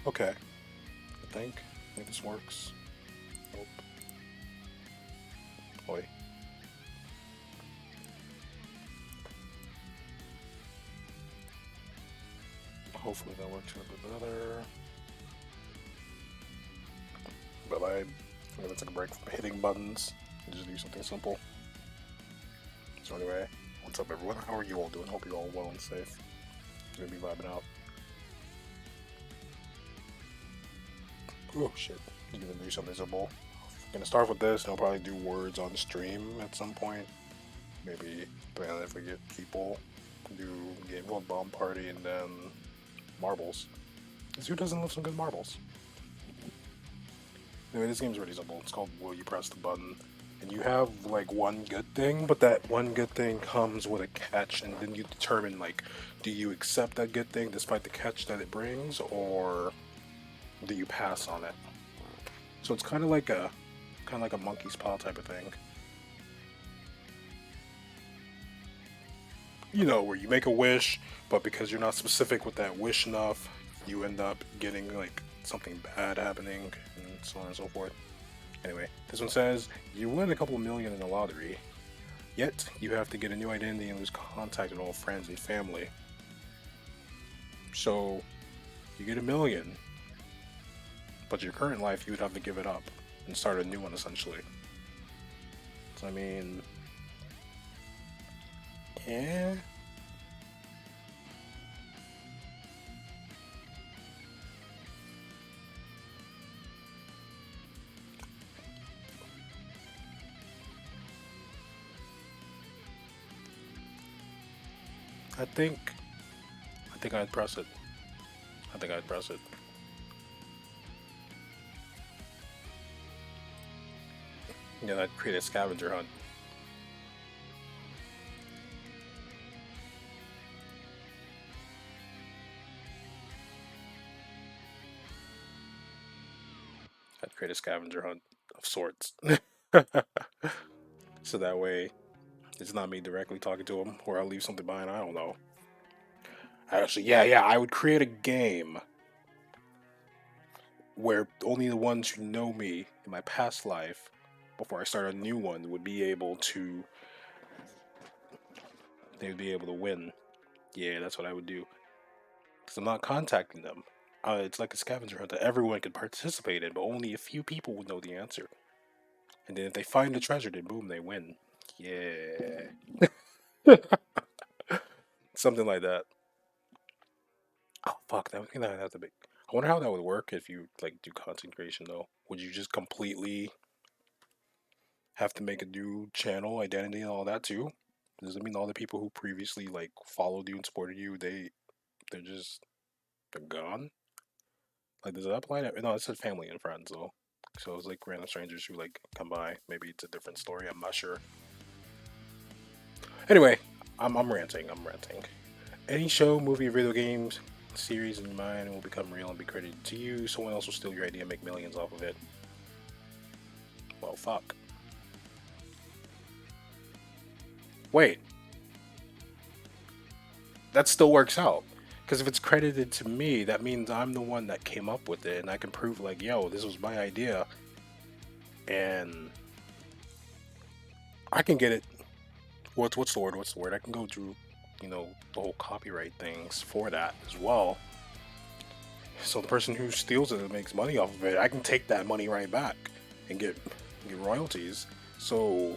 Okay, I think this works. Nope. Oi. Hopefully that works a little bit better. But I'm gonna take a break from hitting buttons and just do something simple. So anyway, what's up everyone? How are you all doing? Hope you're all well and safe. I'm gonna be vibing out. Oh shit. I'm gonna do something simple. I'm gonna start with this and I'll probably do words on stream at some point. Maybe depending on if we get people, do game called Bomb Party and then marbles. Because who doesn't love some good marbles? Anyway, this game's really simple. It's called Will You Press the Button? And you have like one good thing, but that one good thing comes with a catch, and then you determine like, do you accept that good thing despite the catch that it brings, or do you pass on it? So it's kind of like a monkey's paw type of thing. Where you make a wish, but because you're not specific with that wish enough, you end up getting like something bad happening, and so on and so forth. Anyway, this one says you win a couple million in the lottery, yet you have to get a new identity and lose contact with all friends and family. So you get a million, but your current life you would have to give it up and start a new one essentially. So I mean, yeah, I think I think I'd press it. I think I'd press it. Yeah, that'd create a scavenger hunt. I'd create a scavenger hunt of sorts. So that way it's not me directly talking to him, or I'll leave something behind. I don't know. Actually, yeah, I would create a game where only the ones who know me in my past life, before I start a new one, would be able to. They would be able to win. Yeah, that's what I would do. Because I'm not contacting them. It's like a scavenger hunt that everyone could participate in, but only a few people would know the answer. And then if they find the treasure, then boom, they win. Yeah. Something like that. Oh fuck, that would have to be. I wonder how that would work if you like do content creation though. Would you just completely have to make a new channel, identity, and all that too? Does it mean all the people who previously like followed you and supported you, they're gone? Like does that apply to no, it said family and friends though. So it's like random strangers who like come by. Maybe it's a different story, I'm not sure. Anyway, I'm ranting, I'm ranting. Any show, movie, or video games series in your mind will become real and be credited to you. Someone else will steal your idea and make millions off of it. Well, fuck. Wait, that still works out. Because if it's credited to me, that means I'm the one that came up with it, and I can prove like, yo, this was my idea, and I can get it. What's the word? What's the word? I can go through, the whole copyright things for that as well. So the person who steals it and makes money off of it, I can take that money right back and get royalties. So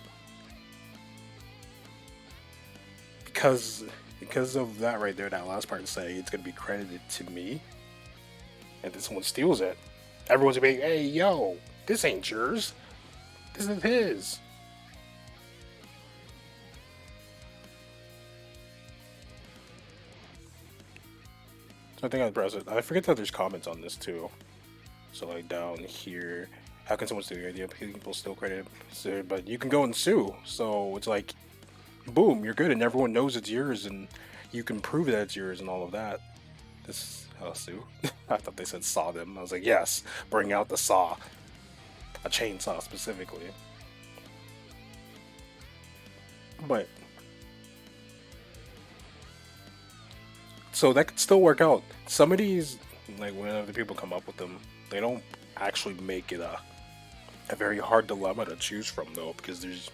because because of that right there, that last part saying it's gonna be credited to me, and then someone steals it, everyone's gonna be, hey yo, this ain't yours. This is his. So I think I'd press it. I forget that there's comments on this too. So like down here, how can someone steal your idea? People still credit, so, but you can go and sue. So it's like, boom, you're good, and everyone knows it's yours, and you can prove that it's yours and all of that. This sue. I thought they said saw them. I was like, yes, bring out the saw, a chainsaw specifically. But so that could still work out. Some of these, Like whenever the people come up with them, they don't actually make it a very hard dilemma to choose from though, because there's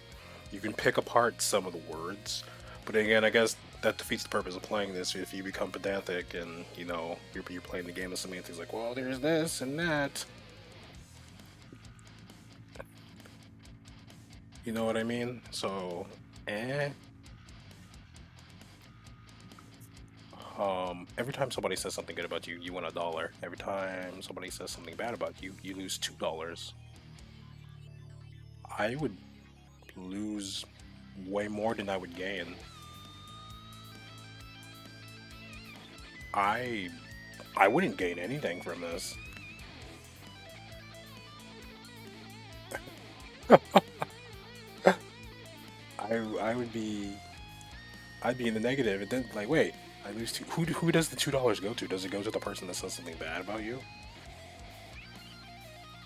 you can pick apart some of the words, but again, I guess that defeats the purpose of playing this if you become pedantic and you're playing the game of semantics like, well, there's this and that. You know what I mean? So, eh. Every time somebody says something good about you, you win $1. Every time somebody says something bad about you, you lose $2. I would lose way more than I would gain. I I wouldn't gain anything from this. I would be I'd be in the negative, and then like, wait, I lose two. Who does the $2 go to? Does it go to the person that says something bad about you?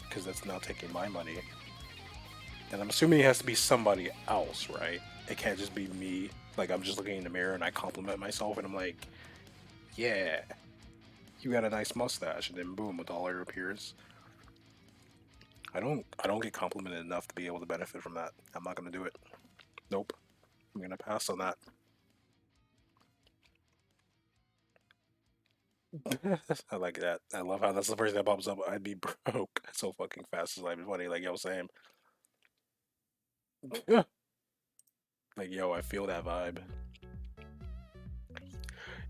Because that's now taking my money, and I'm assuming it has to be somebody else, right? It can't just be me. Like I'm just looking in the mirror and I compliment myself, and I'm like, yeah, you got a nice mustache, and then boom, a dollar appears. I don't get complimented enough to be able to benefit from that. I'm not gonna do it. Nope. I'm gonna pass on that. I like that. I love how that's the first that pops up. I'd be broke so fucking fast. It's like funny, like yo, Sam. Like yo, I feel that vibe.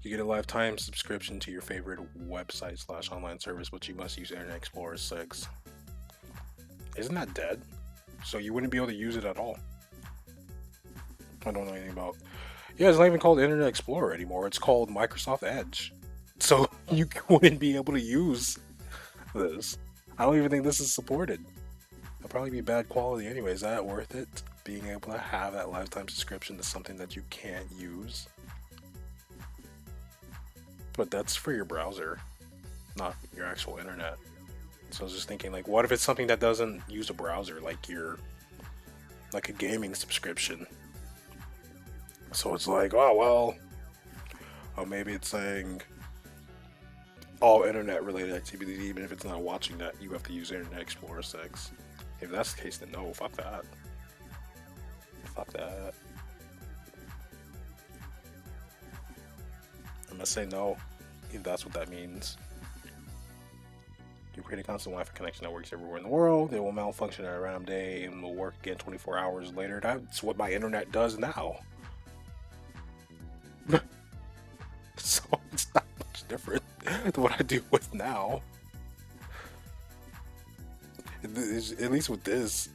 You get a lifetime subscription to your favorite website slash online service, but you must use Internet Explorer 6. Isn't that dead? So you wouldn't be able to use it at all. I don't know anything about. Yeah, it's not even called Internet Explorer anymore. It's called Microsoft Edge. So you wouldn't be able to use this. I don't even think this is supported. It'll probably be bad quality anyway. Is that worth it? Being able to have that lifetime subscription to something that you can't use? But that's for your browser, not your actual internet. So I was just thinking, like, what if it's something that doesn't use a browser, like a gaming subscription? So it's like, oh well, or maybe it's saying all internet related activities, even if it's not watching that, you have to use Internet Explorer 6. If that's the case, then no, fuck that. Fuck that. I'm gonna say no, if that's what that means. You create a constant Wi-Fi connection that works everywhere in the world. It will malfunction at a random day and will work again 24 hours later. That's what my internet does now. So it's not much different than what I deal with now. At least with this.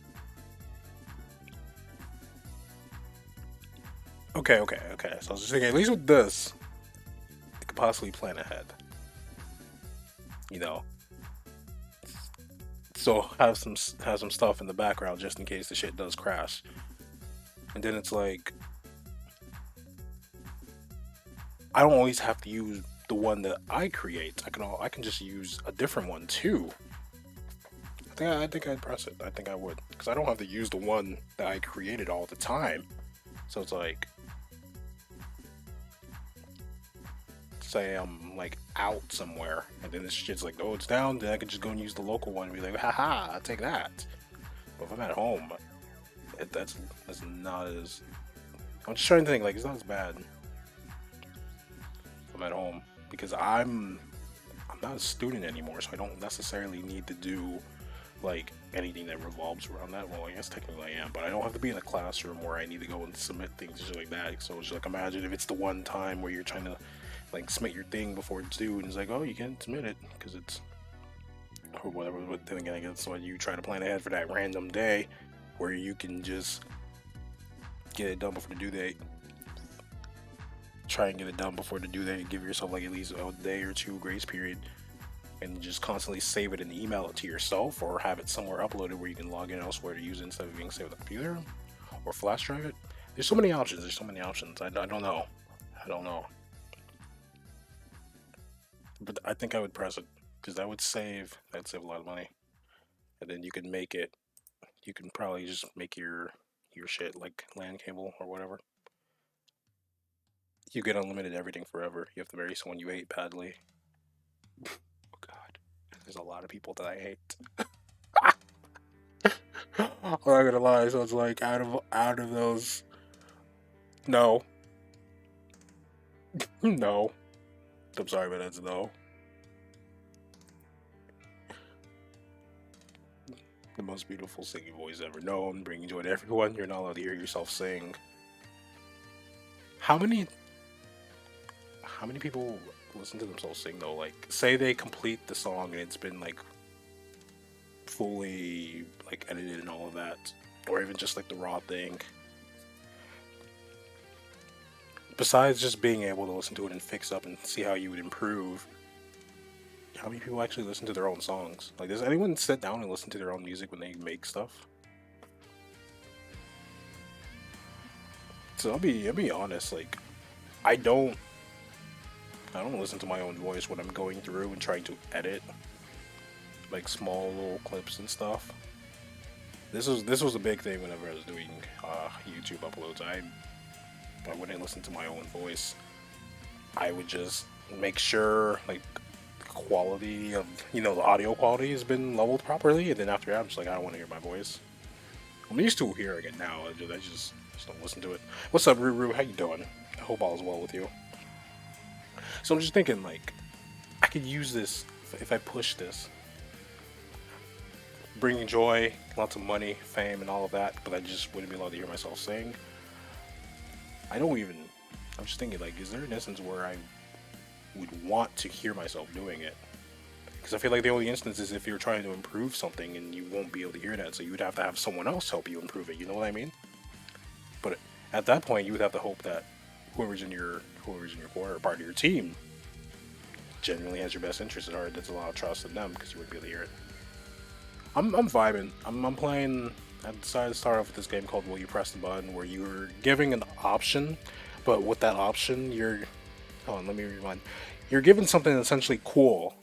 Okay. So I was just thinking, at least with this, I could possibly plan ahead. You know, so have some stuff in the background just in case the shit does crash. And then it's like I don't always have to use the one that I create. I can just use a different one too. I think I'd press it. I think I would because I don't have to use the one that I created all the time. So it's like, say I'm like out somewhere, and then this shit's like, oh, it's down. Then I could just go and use the local one and be like, haha, I'll take that. But if I'm at home, that's not as. I'm just trying to think like it's not as bad if I'm at home because I'm not a student anymore, so I don't necessarily need to do like anything that revolves around that. Well, I guess technically I am, but I don't have to be in a classroom where I need to go and submit things just like that. So it's like imagine if it's the one time where you're trying to like submit your thing before it's due, and it's like, oh, you can't submit it because it's or whatever. But then again, I guess when you try to plan ahead for that random day where you can just get it done before the due date. Try and get it done before the due date. Give yourself like at least a day or two grace period, and just constantly save it and email it to yourself, or have it somewhere uploaded where you can log in elsewhere to use it instead of being saved on the computer, or flash drive it. There's so many options. There's so many options. I don't know. I don't know. But I think I would press it because that would save a lot of money, and then you can make it. You can probably just make your shit like LAN cable or whatever. You get unlimited everything forever. You have to marry someone you hate badly. There's a lot of people that I hate. I'm not gonna lie. So it's like out of those, no, no. I'm sorry, but that's no. The most beautiful singing voice ever known, bringing joy to everyone. You're not allowed to hear yourself sing. How many how many people listen to themselves sing though? Like, say they complete the song and it's been like fully like edited and all of that, or even just like the raw thing. Besides just being able to listen to it and fix up and see how you would improve, how many people actually listen to their own songs? Like, does anyone sit down and listen to their own music when they make stuff? So I'll be honest. Like, I don't I don't listen to my own voice when I'm going through and trying to edit like small little clips and stuff. This was a big thing whenever I was doing YouTube uploads. I wouldn't listen to my own voice. I would just make sure like the quality of the audio quality has been leveled properly, and then after that, I'm just like I don't want to hear my voice. I'm used to hearing it now. I just don't listen to it. What's up, Ruru? How you doing? I hope all is well with you. So I'm just thinking like I could use this if I push this, bringing joy, lots of money, fame, and all of that, but I just wouldn't be allowed to hear myself sing. I don't even. I'm just thinking like, is there an instance where I would want to hear myself doing it? Because I feel like the only instance is if you're trying to improve something and you won't be able to hear that, so you would have to have someone else help you improve it. You know what I mean? But at that point, you would have to hope that whoever's in your corner or part of your team genuinely has your best interest at heart. That's a lot of trust in them because you wouldn't be able to hear it. I'm vibing. I'm playing. I decided to start off with this game called Will You Press the Button, where you're giving an option, but with that option, you're. Hold on, let me rewind. You're given something essentially cool,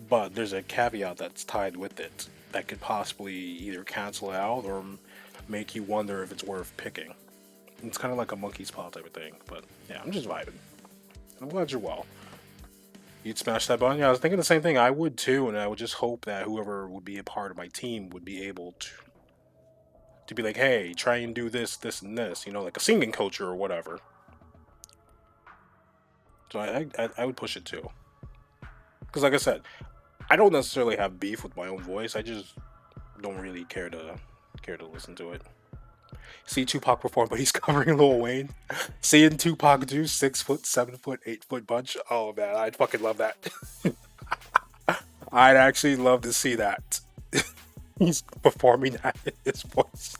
but there's a caveat that's tied with it that could possibly either cancel it out or make you wonder if it's worth picking. It's kind of like a monkey's paw type of thing, but yeah, I'm just vibing. I'm glad you're well. You'd smash that button. Yeah, I was thinking the same thing. I would too, and I would just hope that whoever would be a part of my team would be able to be like, hey, try and do this, this, and this. Like a singing coach or whatever. So I would push it too, because like I said, I don't necessarily have beef with my own voice. I just don't really care to listen to it. See Tupac perform, but he's covering Lil Wayne. Seeing Tupac do 6 foot, 7 foot, 8 foot bunch. Oh man, I'd fucking love that. I'd actually love to see that. He's performing that in his voice.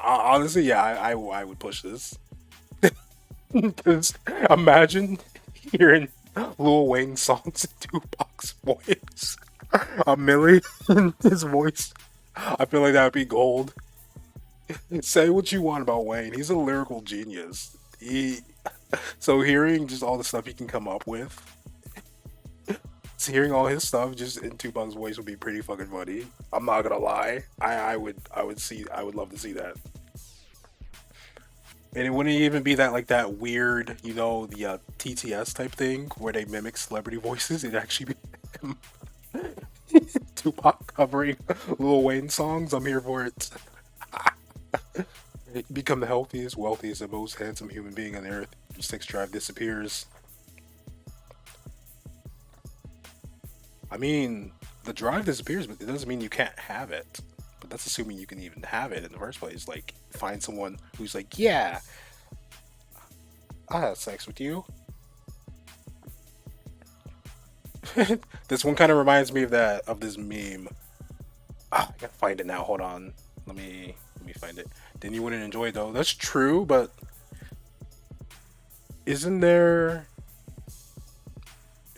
Honestly, yeah, I would push this. Because imagine hearing Lil Wayne songs in Tupac's voice. A Millie in his voice. I feel like that would be gold. Say what you want about Wayne. He's a lyrical genius. So hearing just all the stuff he can come up with, hearing all his stuff just in Tupac's voice would be pretty fucking funny. I'm not gonna lie. I would love to see that. And it wouldn't even be that like that weird, the TTS type thing where they mimic celebrity voices. It'd actually be Tupac covering Lil Wayne songs. I'm here for it. You become the healthiest, wealthiest, and most handsome human being on earth. Your sex drive disappears. I mean, the drive disappears, but it doesn't mean you can't have it. But that's assuming you can even have it in the first place. Like, find someone who's like, yeah, I had sex with you. This one kind of reminds me of this meme. I gotta find it now. Hold on. Let me find it. Then you wouldn't enjoy it though. That's true, but isn't there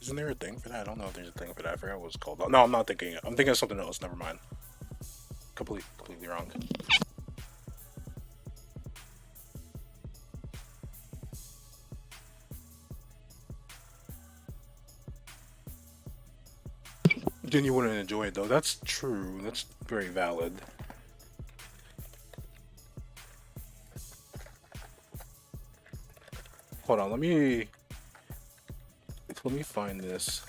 isn't there a thing for that? I don't know if there's a thing for that. I forgot what it's called. No, I'm not thinking it. I'm thinking of something else. Never mind. Completely wrong. Then you wouldn't enjoy it though. That's true. That's very valid. Hold on. Let me find this.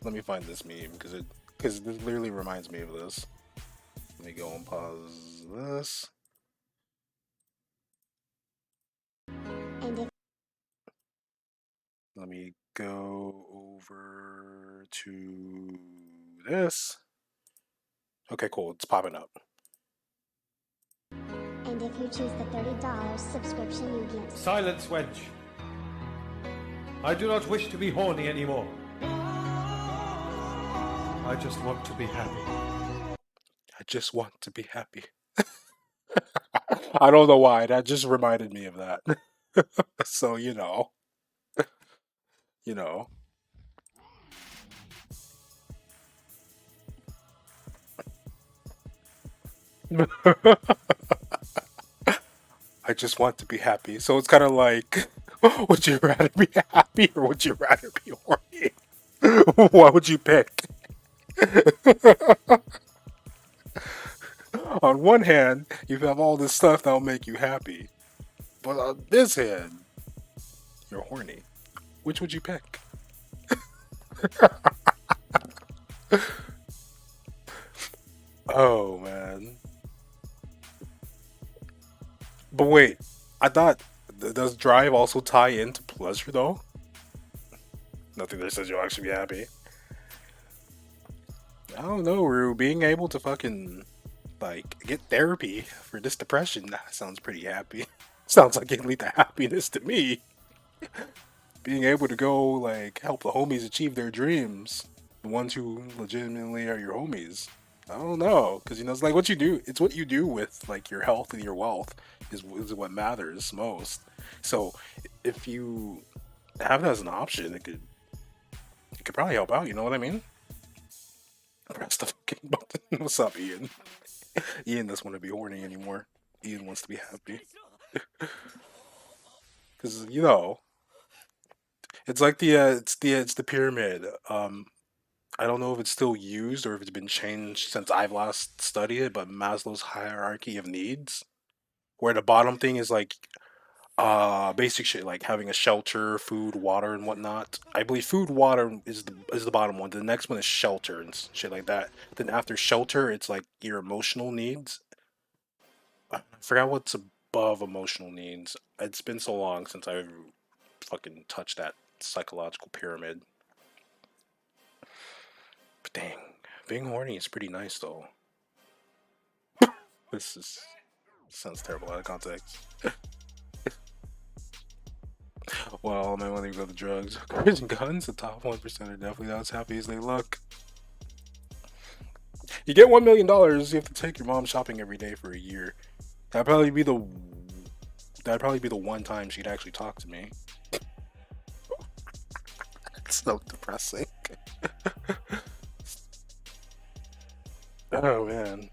Let me find this meme because this literally reminds me of this. Let me go and pause this. Let me go over to this. Okay, cool. It's popping up. And if you choose the $30 subscription, you get... Silence, wench. I do not wish to be horny anymore. I just want to be happy. I just want to be happy. I don't know why. That just reminded me of that. So, you know. You know. I just want to be happy. So it's kind of like, would you rather be happy or would you rather be horny? What would you pick? On one hand, you have all this stuff that'll make you happy, but on this hand, you're horny. Which would you pick? Oh man. But wait, I thought does drive also tie into pleasure though? Nothing that says you'll actually be happy. I don't know, Rue. Being able to fucking like get therapy for this depression, that sounds pretty happy. Sounds like it can lead to happiness to me. Being able to go like help the homies achieve their dreams, the ones who legitimately are your homies. I don't know, because you know it's like what you do. It's what you do with like your health and your wealth is what matters most. So if you have that as an option, it could probably help out. You know what I mean? Press the fucking button. What's up, Ian? Ian doesn't want to be horny anymore. Ian wants to be happy. Because you know, it's like the pyramid. I don't know if it's still used or if it's been changed since I've last studied it, but Maslow's hierarchy of needs, where the bottom thing is like basic shit like having a shelter, food, water, and whatnot. I believe food, water is the bottom one. The next one is shelter and shit like that. Then after shelter, it's like your emotional needs. I forgot what's above emotional needs. It's been so long since I've fucking touched that psychological pyramid. But dang, being horny is pretty nice though. This is sounds terrible out of context. Well, man, when they go to drugs, cars and guns, the top 1% are definitely not as happy as they look. You get $1 million, you have to take your mom shopping every day for a year. That'd probably be the that'd probably be the one time she'd actually talk to me. It's so depressing. Oh man.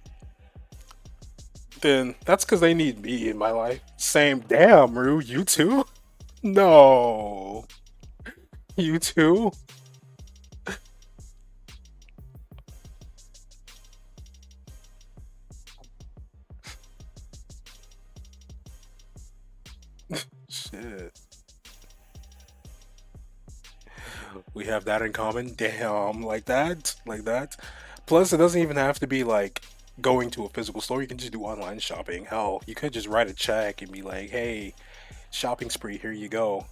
Then that's because they need me in my life. Same. Damn, Rue, you too? No. You too? Shit. We have that in common. Damn, like that? Like that? Plus, it doesn't even have to be like going to a physical store. You can just do online shopping. Hell, you could just write a check and be like, hey, shopping spree, here you go.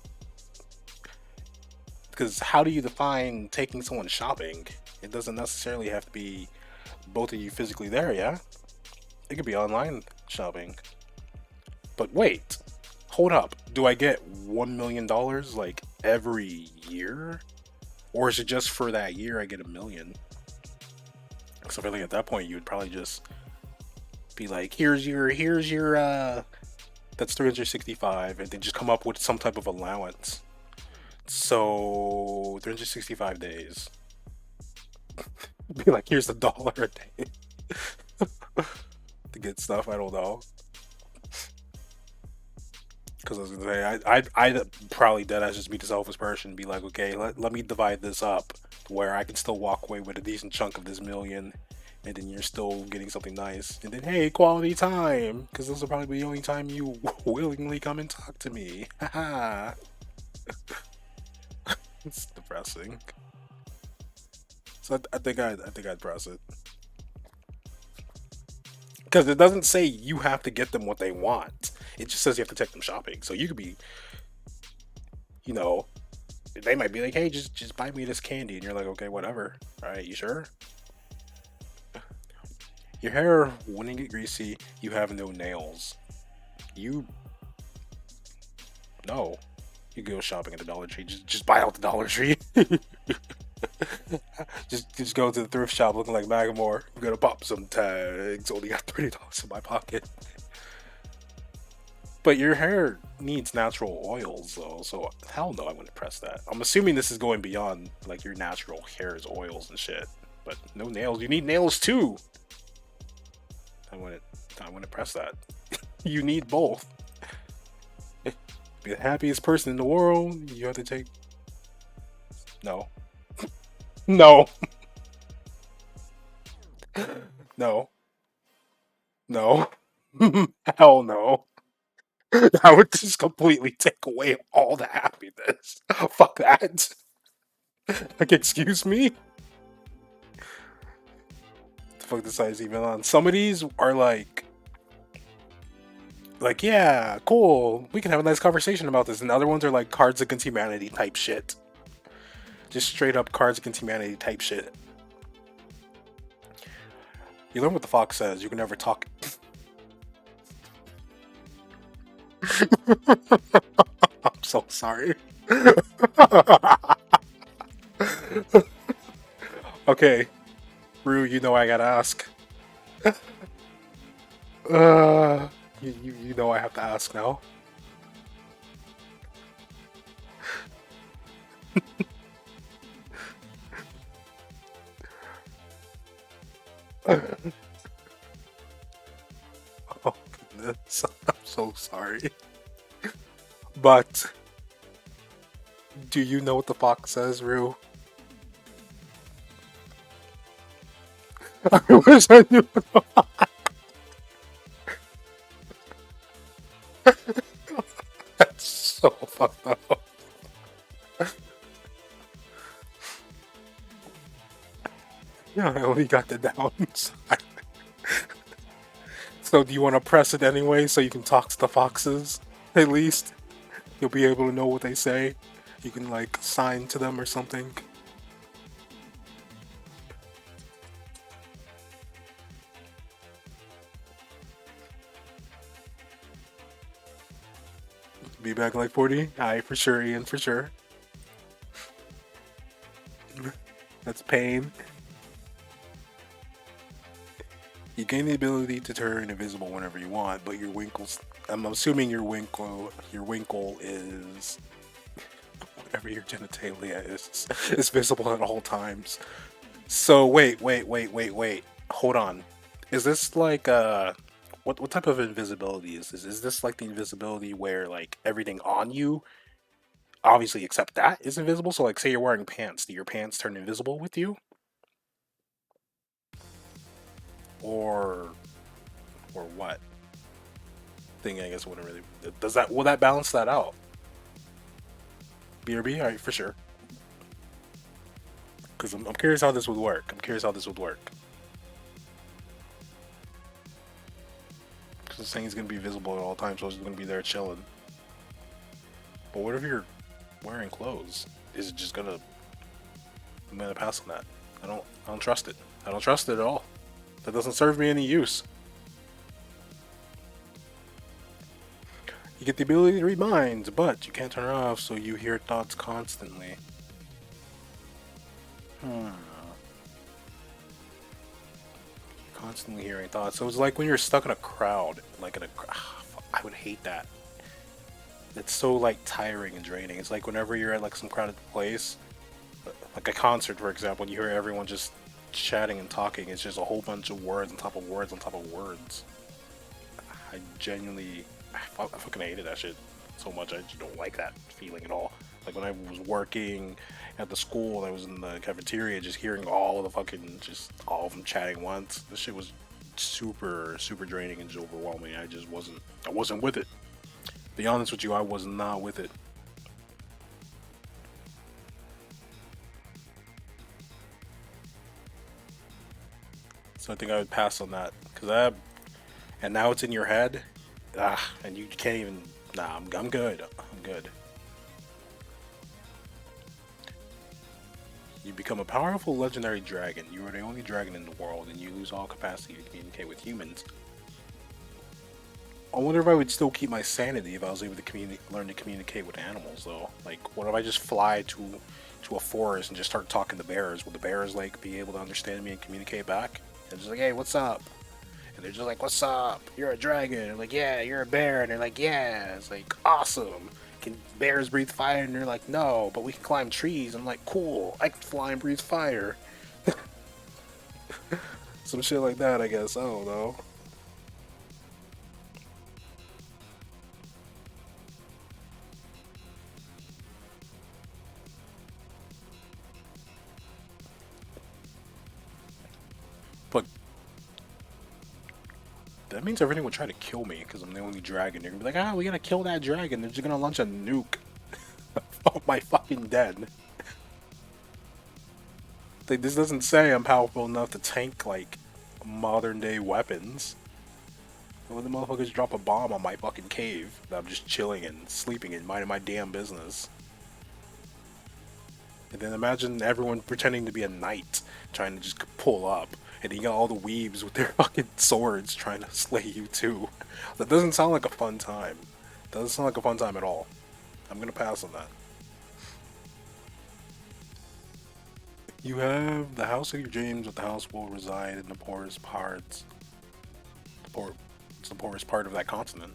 Because how do you define taking someone shopping? It doesn't necessarily have to be both of you physically there, yeah? It could be online shopping. But wait, hold up. Do I get $1 million like every year? Or is it just for that year I get $1 million? So I feel like at that point you would probably just be like, here's your that's 365, and then just come up with some type of allowance. So 365 days. Be like, here's $1 a day to get stuff. I don't know. Because I was gonna say, I'd probably dead as just be the selfish person and be like, okay, let me divide this up where I can still walk away with a decent chunk of this million, and then you're still getting something nice. And then, hey, quality time, because this will probably be the only time you willingly come and talk to me. Haha. It's depressing. So I think I'd press it because it doesn't say you have to get them what they want. It just says you have to take them shopping. So you could be, you know, they might be like, hey, just buy me this candy, and you're like, okay, whatever. All right, you sure? Your hair wouldn't get greasy. You have no nails. You no. You go shopping at the Dollar Tree. Just buy out the Dollar Tree. just go to the thrift shop looking like Magamore. I'm gonna pop some tags. Only got $30 in my pocket. But your hair needs natural oils though, so hell no, I wouldn't press that. I'm assuming this is going beyond like your natural hair's oils and shit. But no nails. You need nails too. I wouldn't. I wouldn't press that. You need both. Be the happiest person in the world. You have to take. No. No. No. No. Hell no. That would just completely take away all the happiness. Fuck that. Like, excuse me? The fuck this is even on? Some of these are like, yeah, cool. We can have a nice conversation about this. And other ones are like Cards Against Humanity type shit. Just straight up Cards Against Humanity type shit. You learn what the fox says. You can never talk. I'm so sorry. Okay, Rue, you know I gotta ask. You know I have to ask now. Oh goodness, I'm so sorry. But do you know what the fox says, Rue? I wish I knew. That's so fucked up. Yeah, I only got the downside. So do you want to press it anyway so you can talk to the foxes? At least you'll be able to know what they say. You can like sign to them or something. Be back in like 40? Aye, for sure, Ian, for sure. That's pain. You gain the ability to turn invisible whenever you want, but your winkles. I'm assuming your winkle is whatever your genitalia is visible at all times. So wait. Hold on. Is this like what type of invisibility is this? Is this like the invisibility where like everything on you, obviously except that, is invisible? So like say you're wearing pants, do your pants turn invisible with you? Or what? Thing I guess wouldn't really does that will that balance that out? BRB? Alright, for sure. Because I'm curious how this would work. I'm curious how this would work. Because it's saying he's going to be visible at all times, so he's going to be there chilling. But what if you're wearing clothes? Is it just going to... I'm going to pass on that. I don't trust it. I don't trust it at all. That doesn't serve me any use. You get the ability to read minds, but you can't turn it off, so you hear thoughts constantly. Constantly hearing thoughts. So it's like when you're stuck in a crowd, like in a. I would hate that. It's so like tiring and draining. It's like whenever you're at like some crowded place, like a concert, for example, and you hear everyone just chatting and talking. It's just a whole bunch of words on top of words on top of words. I genuinely, I fucking hated that shit so much. I just don't like that feeling at all. Like when I was working at the school and I was in the cafeteria, just hearing all of the fucking, just all of them chatting once. This shit was super draining and overwhelming. I wasn't with it. To be honest with you, I was not with it. So I think I would pass on that because that, and now it's in your head, and you can't even. Nah, I'm good. I'm good. You become a powerful legendary dragon. You are the only dragon in the world, and you lose all capacity to communicate with humans. I wonder if I would still keep my sanity if I was able to learn to communicate with animals, though. Like, what if I just fly to a forest and just start talking to bears? Would the bears like be able to understand me and communicate back? And just like, hey, what's up? And they're just like, what's up? You're a dragon. And like, yeah, you're a bear. And they're like, yeah. It's like, awesome. Can bears breathe fire? And they're like, no, but we can climb trees. I'm like, cool. I can fly and breathe fire. Some shit like that, I guess. I don't know. But that means everything would try to kill me because I'm the only dragon. They're gonna be like, we gotta kill that dragon. They're just gonna launch a nuke on my fucking den. Like, this doesn't say I'm powerful enough to tank, like, modern day weapons. When the motherfuckers drop a bomb on my fucking cave that I'm just chilling and sleeping and minding my damn business. And then imagine everyone pretending to be a knight trying to just pull up. And you got all the weebs with their fucking swords trying to slay you too. That doesn't sound like a fun time. Doesn't sound like a fun time at all. I'm gonna pass on that. You have the house of your dreams, but the house will reside in the poorest parts. It's the poorest part of that continent.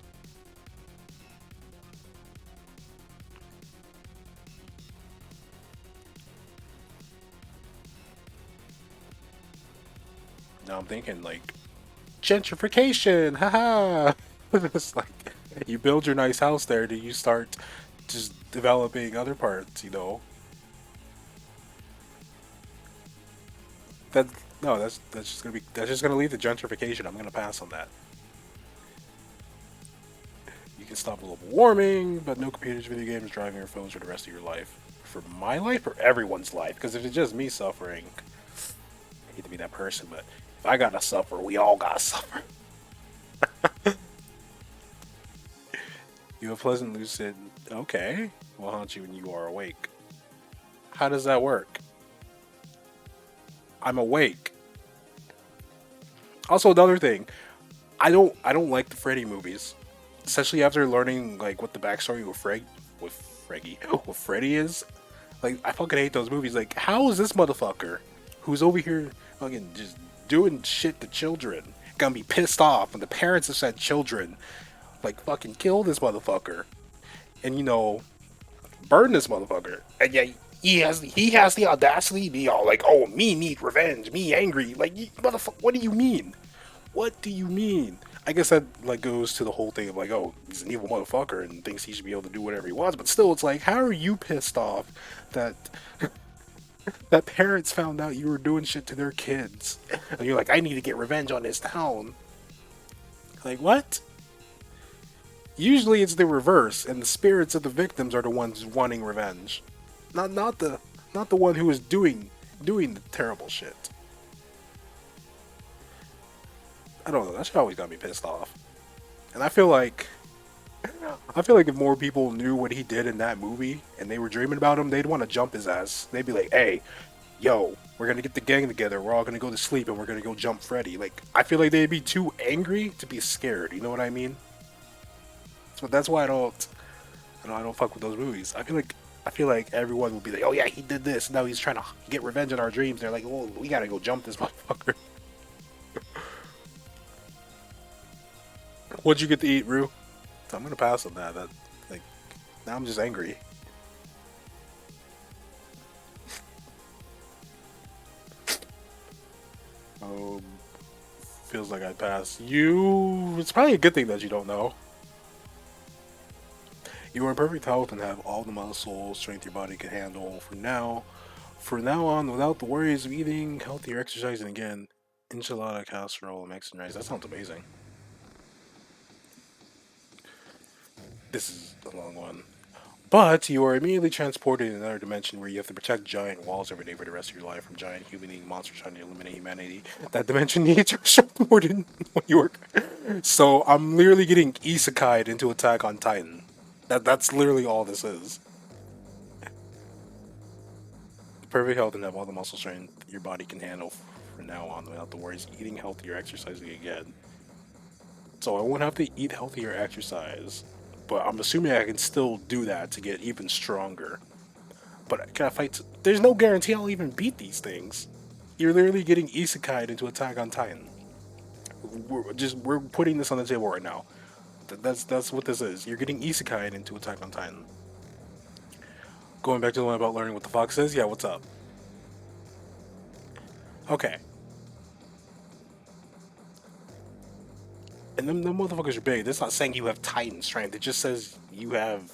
Now I'm thinking like gentrification, haha. It's like you build your nice house there, do you start just developing other parts, you know? That no, that's just gonna lead to gentrification. I'm gonna pass on that. You can stop global warming, but no computers, video games, driving, or phones for the rest of your life. For my life or everyone's life? Because if it's just me suffering, I hate to be that person, but if I gotta suffer, we all gotta suffer. You have pleasant lucid. Okay, will haunt you when you are awake. How does that work? I'm awake. Also, another thing, I don't like the Freddy movies, especially after learning like what the backstory with with Freddy is. Like, I fucking hate those movies. Like, how is this motherfucker who's over here fucking just doing shit to children gonna be pissed off when the parents have said children like fucking kill this motherfucker and burn this motherfucker, and yeah, he has the audacity to be all like, oh, me need revenge, me angry, like, motherfucker, what do you mean? What do you mean? I guess that like goes to the whole thing of like, oh, he's an evil motherfucker and thinks he should be able to do whatever he wants, but still, it's like, how are you pissed off that that parents found out you were doing shit to their kids, and you're like, I need to get revenge on this town? Like, what? Usually it's the reverse, and the spirits of the victims are the ones wanting revenge, not the one who is doing the terrible shit. I don't know. That shit always got me pissed off, and I feel like if more people knew what he did in that movie and they were dreaming about him, they'd want to jump his ass. They'd be like, "Hey, yo, we're gonna get the gang together. We're all gonna go to sleep and we're gonna go jump Freddy." Like, I feel like they'd be too angry to be scared. You know what I mean? So that's why I don't fuck with those movies. I feel like everyone will be like, "Oh yeah, he did this. Now he's trying to get revenge on our dreams." They're like, "Well, we gotta go jump this motherfucker." What'd you get to eat, Rue? I'm gonna pass on that. That like now I'm just angry. Um, feels like I pass. You. It's probably a good thing that you don't know. You are in perfect health and have all the muscle strength your body can handle. For now on, without the worries of eating healthy or exercising again. Enchilada casserole and Mexican rice. That sounds amazing. This is a long one. But you are immediately transported in another dimension where you have to protect giant walls every day for the rest of your life from giant human-eating monsters trying to eliminate humanity. That dimension needs your strength more than New York. So I'm literally getting isekai'd into Attack on Titan. That's literally all this is. Perfect health and have all the muscle strength your body can handle from now on without the worries of eating healthy or exercising again. So I won't have to eat healthy or exercise. But I'm assuming I can still do that to get even stronger. But can I fight? There's no guarantee I'll even beat these things. You're literally getting isekai'd into Attack on Titan. We're putting this on the table right now. That's what this is. You're getting isekai'd into Attack on Titan. Going back to the one about learning what the fox is. Yeah, what's up? Okay. And them motherfuckers are big. That's not saying you have Titan strength. It just says you have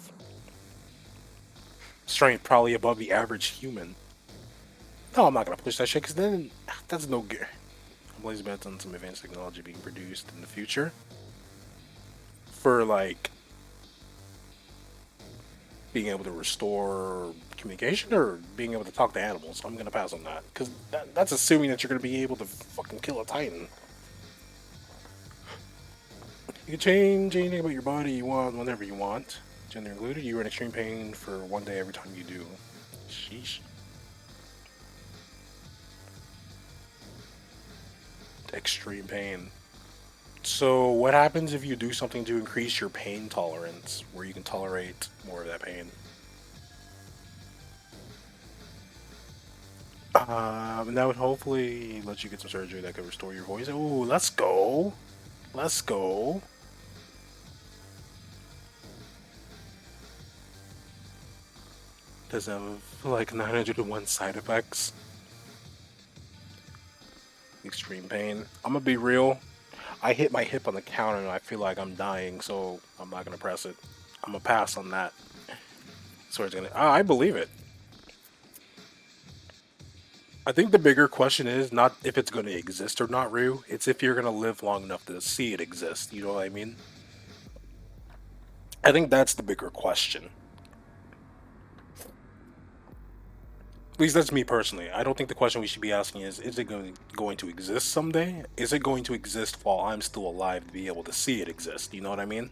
strength probably above the average human. No, I'm not gonna push that shit because then that's no good. I'm always bets on some advanced technology being produced in the future for like being able to restore communication or being able to talk to animals. I'm gonna pass on that because that's assuming that you're gonna be able to fucking kill a Titan. You can change anything about your body you want whenever you want. Gender included, you are in extreme pain for 1 day every time you do. Sheesh. Extreme pain. So what happens if you do something to increase your pain tolerance, where you can tolerate more of that pain? And that would hopefully let you get some surgery that could restore your voice. Ooh, let's go. Let's go. Does have like 901 side effects. Extreme pain. I'm gonna be real. I hit my hip on the counter and I feel like I'm dying, so I'm not gonna press it. I'm gonna pass on that. So it's gonna. I believe it. I think the bigger question is not if it's gonna exist or not, Ryu. It's if you're gonna live long enough to see it exist. You know what I mean? I think that's the bigger question. At least that's me personally. I don't think the question we should be asking is it going to exist someday? Is it going to exist while I'm still alive to be able to see it exist? You know what I mean?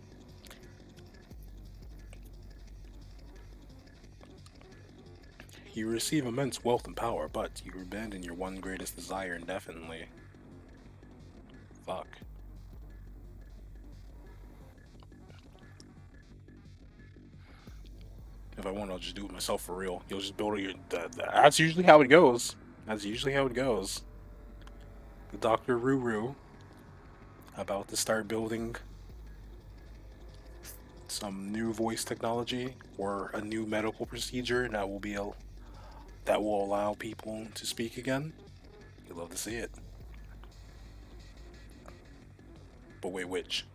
You receive immense wealth and power, but you abandon your one greatest desire indefinitely. Fuck. If I want, I'll just do it myself for real. You'll just build your. That's usually how it goes. That's usually how it goes. The Dr. Ruru about to start building some new voice technology or a new medical procedure that will allow people to speak again. You'd love to see it. But wait, which?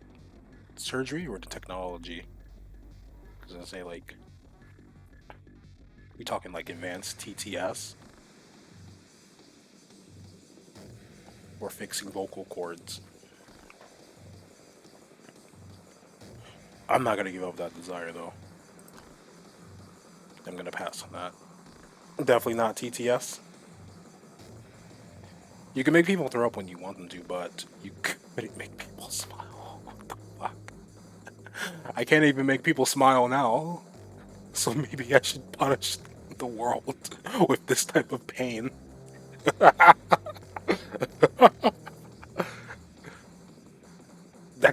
Surgery or the technology? Because I say like, we talking like advanced TTS? Or fixing vocal cords? I'm not gonna give up that desire though. I'm gonna pass on that. Definitely not TTS. You can make people throw up when you want them to, but you couldn't make people smile. What the fuck? I can't even make people smile now. So maybe I should punish the world with this type of pain. That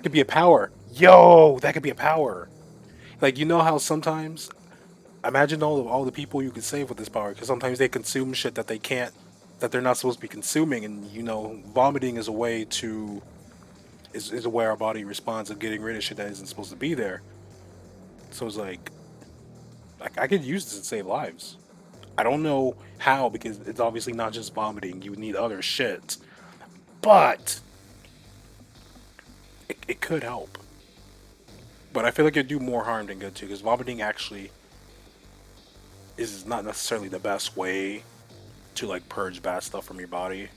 could be a power. Yo, that could be a power. Like you know how sometimes imagine all the people you could save with this power because sometimes they consume shit that they can't that they're not supposed to be consuming and you know vomiting is a way to is a way our body responds of getting rid of shit that isn't supposed to be there. So it's like I could use this to save lives. I don't know how because it's obviously not just vomiting. You need other shit, but it could help. But I feel like it'd do more harm than good too because vomiting actually is not necessarily the best way to like purge bad stuff from your body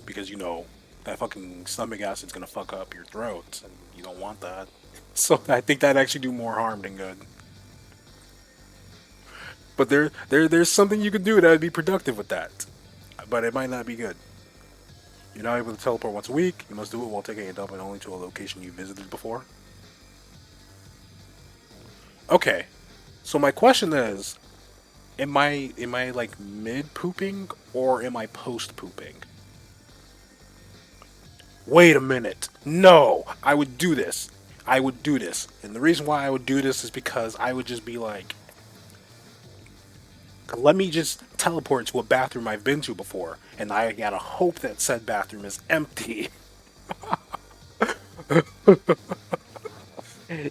because you know that fucking stomach acid's gonna fuck up your throat and you don't want that. So I think that actually do more harm than good. But there's something you can do that would be productive with that. But it might not be good. You're not able to teleport once a week. You must do it while taking a dump and only to a location you visited before. Okay. So my question is, am I like mid pooping or am I post pooping? Wait a minute. No, I would do this. I would do this. And the reason why I would do this is because I would just be like, let me just teleport to a bathroom I've been to before, and I gotta hope that said bathroom is empty.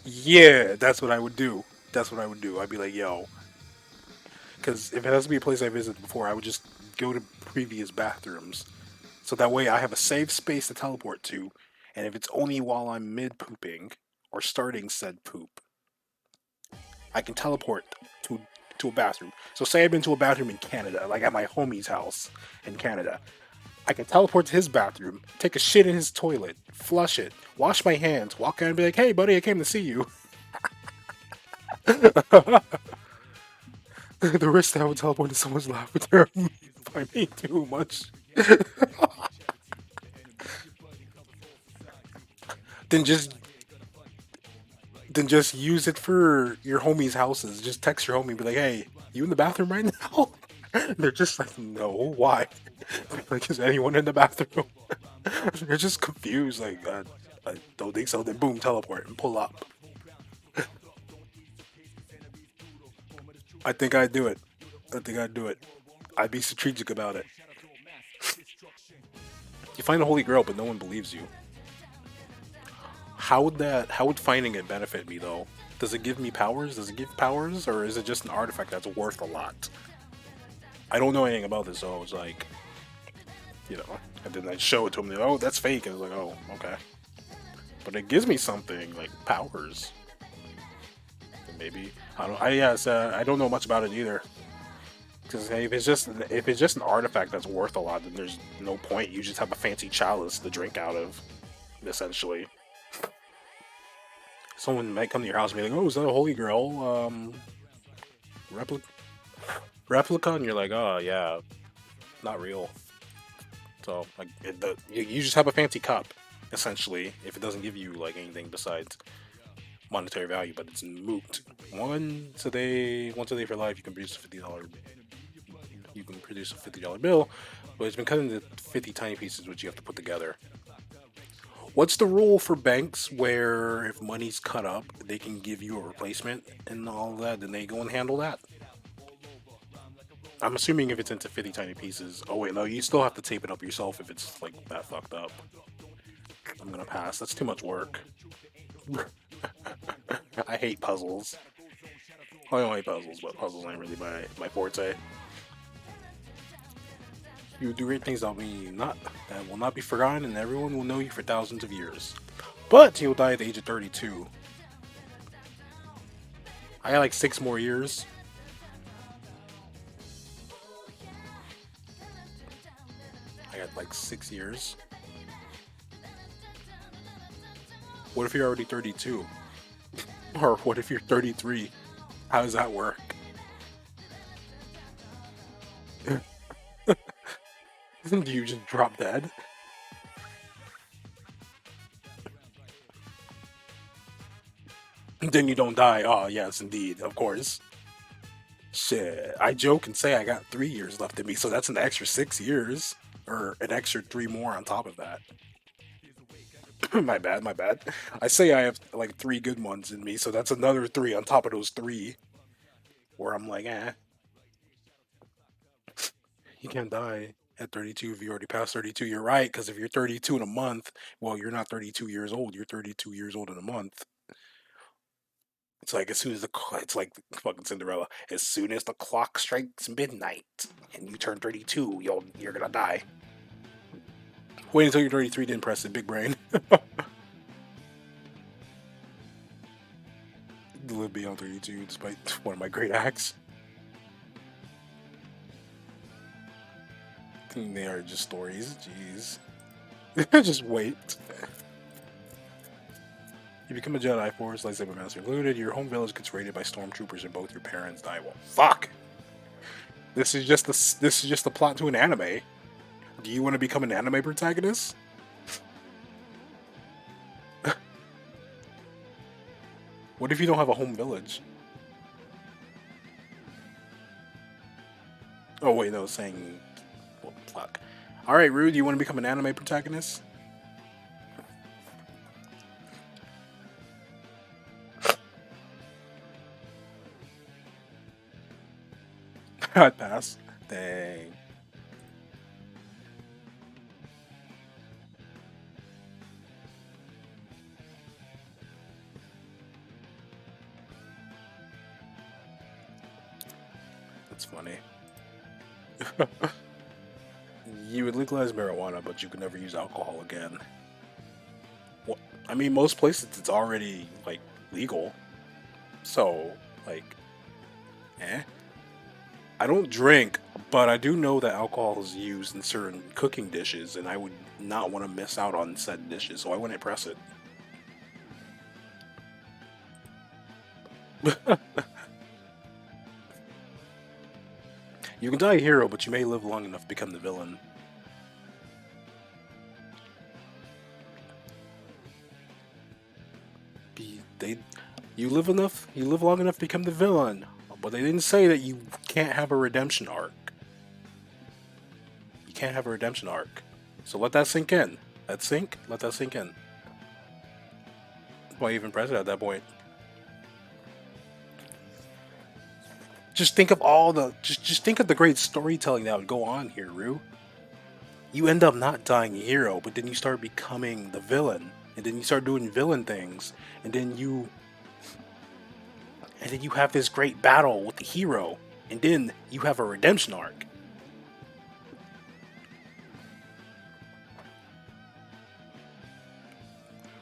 Yeah, that's what I would do. That's what I would do. I'd be like, yo, because if it has to be a place I visited before, I would just go to previous bathrooms. So that way I have a safe space to teleport to, and if it's only while I'm mid pooping or starting said poop, I can teleport to a bathroom. So say I've been to a bathroom in Canada, like at my homie's house in Canada. I can teleport to his bathroom, take a shit in his toilet, flush it, wash my hands, walk out and be like, hey buddy, I came to see you. The risk that I would teleport to someone's lap would terrify me too much. then just then just use it for your homies' houses. Just text your homie, be like, "Hey, you in the bathroom right now?" They're just like, "No, why?" Like, is anyone in the bathroom? They're just confused. Like, I don't think so. Then boom, teleport and pull up. I think I'd do it. I think I'd do it. I'd be strategic about it. You find the Holy Grail, but no one believes you. How would finding it benefit me though? Does it give me powers? Does it give powers, or is it just an artifact that's worth a lot? I don't know anything about this, so it's like, and then I show it to him. Like, oh, that's fake, and I was like, oh, okay. But it gives me something like powers. Maybe I don't. I don't know much about it either. Because hey, if it's just an artifact that's worth a lot, then there's no point. You just have a fancy chalice to drink out of, essentially. Someone might come to your house and be like, "Oh, is that a Holy Grail replica?" And you're like, "Oh yeah, not real." So like, you just have a fancy cup, essentially. If it doesn't give you like anything besides monetary value, but it's moot. Once a day for life, you can produce a $50. You can produce a $50 bill, but it's been cut into 50 tiny pieces, which you have to put together. What's the rule for banks where if money's cut up, they can give you a replacement and all of that? Then they go and handle that. I'm assuming if it's into 50 tiny pieces. Oh wait, no, you still have to tape it up yourself if it's like that fucked up. I'm gonna pass. That's too much work. I hate puzzles. I don't hate puzzles, but puzzles ain't really my forte. You do great things that will not be forgotten, and everyone will know you for thousands of years. But you'll die at the age of 32. I got like 6 more years. I got like 6 years. What if you're already 32? Or what if you're 33? How does that work? Do you just drop dead? Then you don't die. Oh, yes, indeed. Of course. Shit. I joke and say I got 3 years left in me, so that's an extra 6 years. Or an extra 3 more on top of that. My bad, my bad. I say I have like 3 good ones in me, so that's another 3 on top of those 3. Where I'm like, you can't die at 32 if you already passed 32. You're right, because if you're 32 in a month, well, you're not 32 years old. You're 32 years old in a month. It's like as soon as it's like fucking Cinderella. As soon as the clock strikes midnight and you turn 32, you're gonna die. Wait until you're 33 to impress it, big brain. Live beyond 32 despite one of my great acts. They are just stories. Jeez. Just wait. You become a Jedi Force, lightsaber master included. Your home village gets raided by stormtroopers and both your parents die. Well, fuck! This is just the plot to an anime. Do you want to become an anime protagonist? What if you don't have a home village? Oh wait, no, saying, well, fuck. All right, Rue, do you want to become an anime protagonist? I pass. Dang. That's funny. You would legalize marijuana, but you could never use alcohol again. Well, I mean, most places it's already like legal, so like, eh. I don't drink, but I do know that alcohol is used in certain cooking dishes, and I would not want to miss out on said dishes, so I wouldn't press it. You can die a hero, but you may live long enough to become the villain. They, you live long enough to become the villain, but they didn't say that you can't have a redemption arc. You can't have a redemption arc, so let that sink in. Let that sink in. Why even press it at that point? Just think of all the just think of the great storytelling that would go on here, Rue. You end up not dying a hero, but then you start becoming the villain, and then you start doing villain things, and then you have this great battle with the hero, and then you have a redemption arc.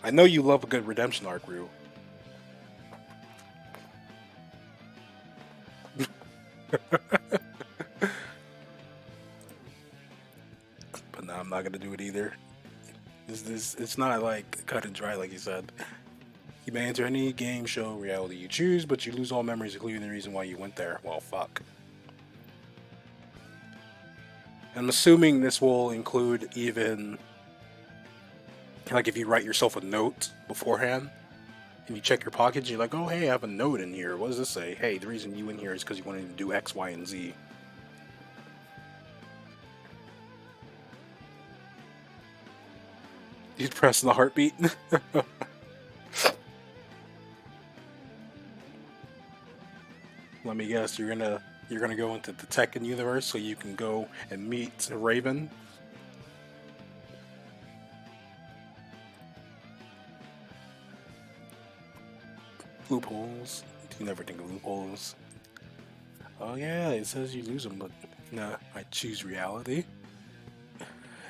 I know you love a good redemption arc, Rue. But no, I'm not gonna do it either. It's not like cut and dry like you said. You may enter any game show reality you choose, but you lose all memories, including the reason why you went there. Well, fuck. I'm assuming this will include even like if you write yourself a note beforehand and you check your pockets, you're like, oh hey, I have a note in here. What does this say? Hey, the reason you in here is because you wanted to do X, Y, and Z. You'd press the heartbeat. Let me guess, you're gonna go into the Tekken universe so you can go and meet Raven. Loopholes. You never think of loopholes. Oh yeah, it says you lose them, but nah, I choose reality.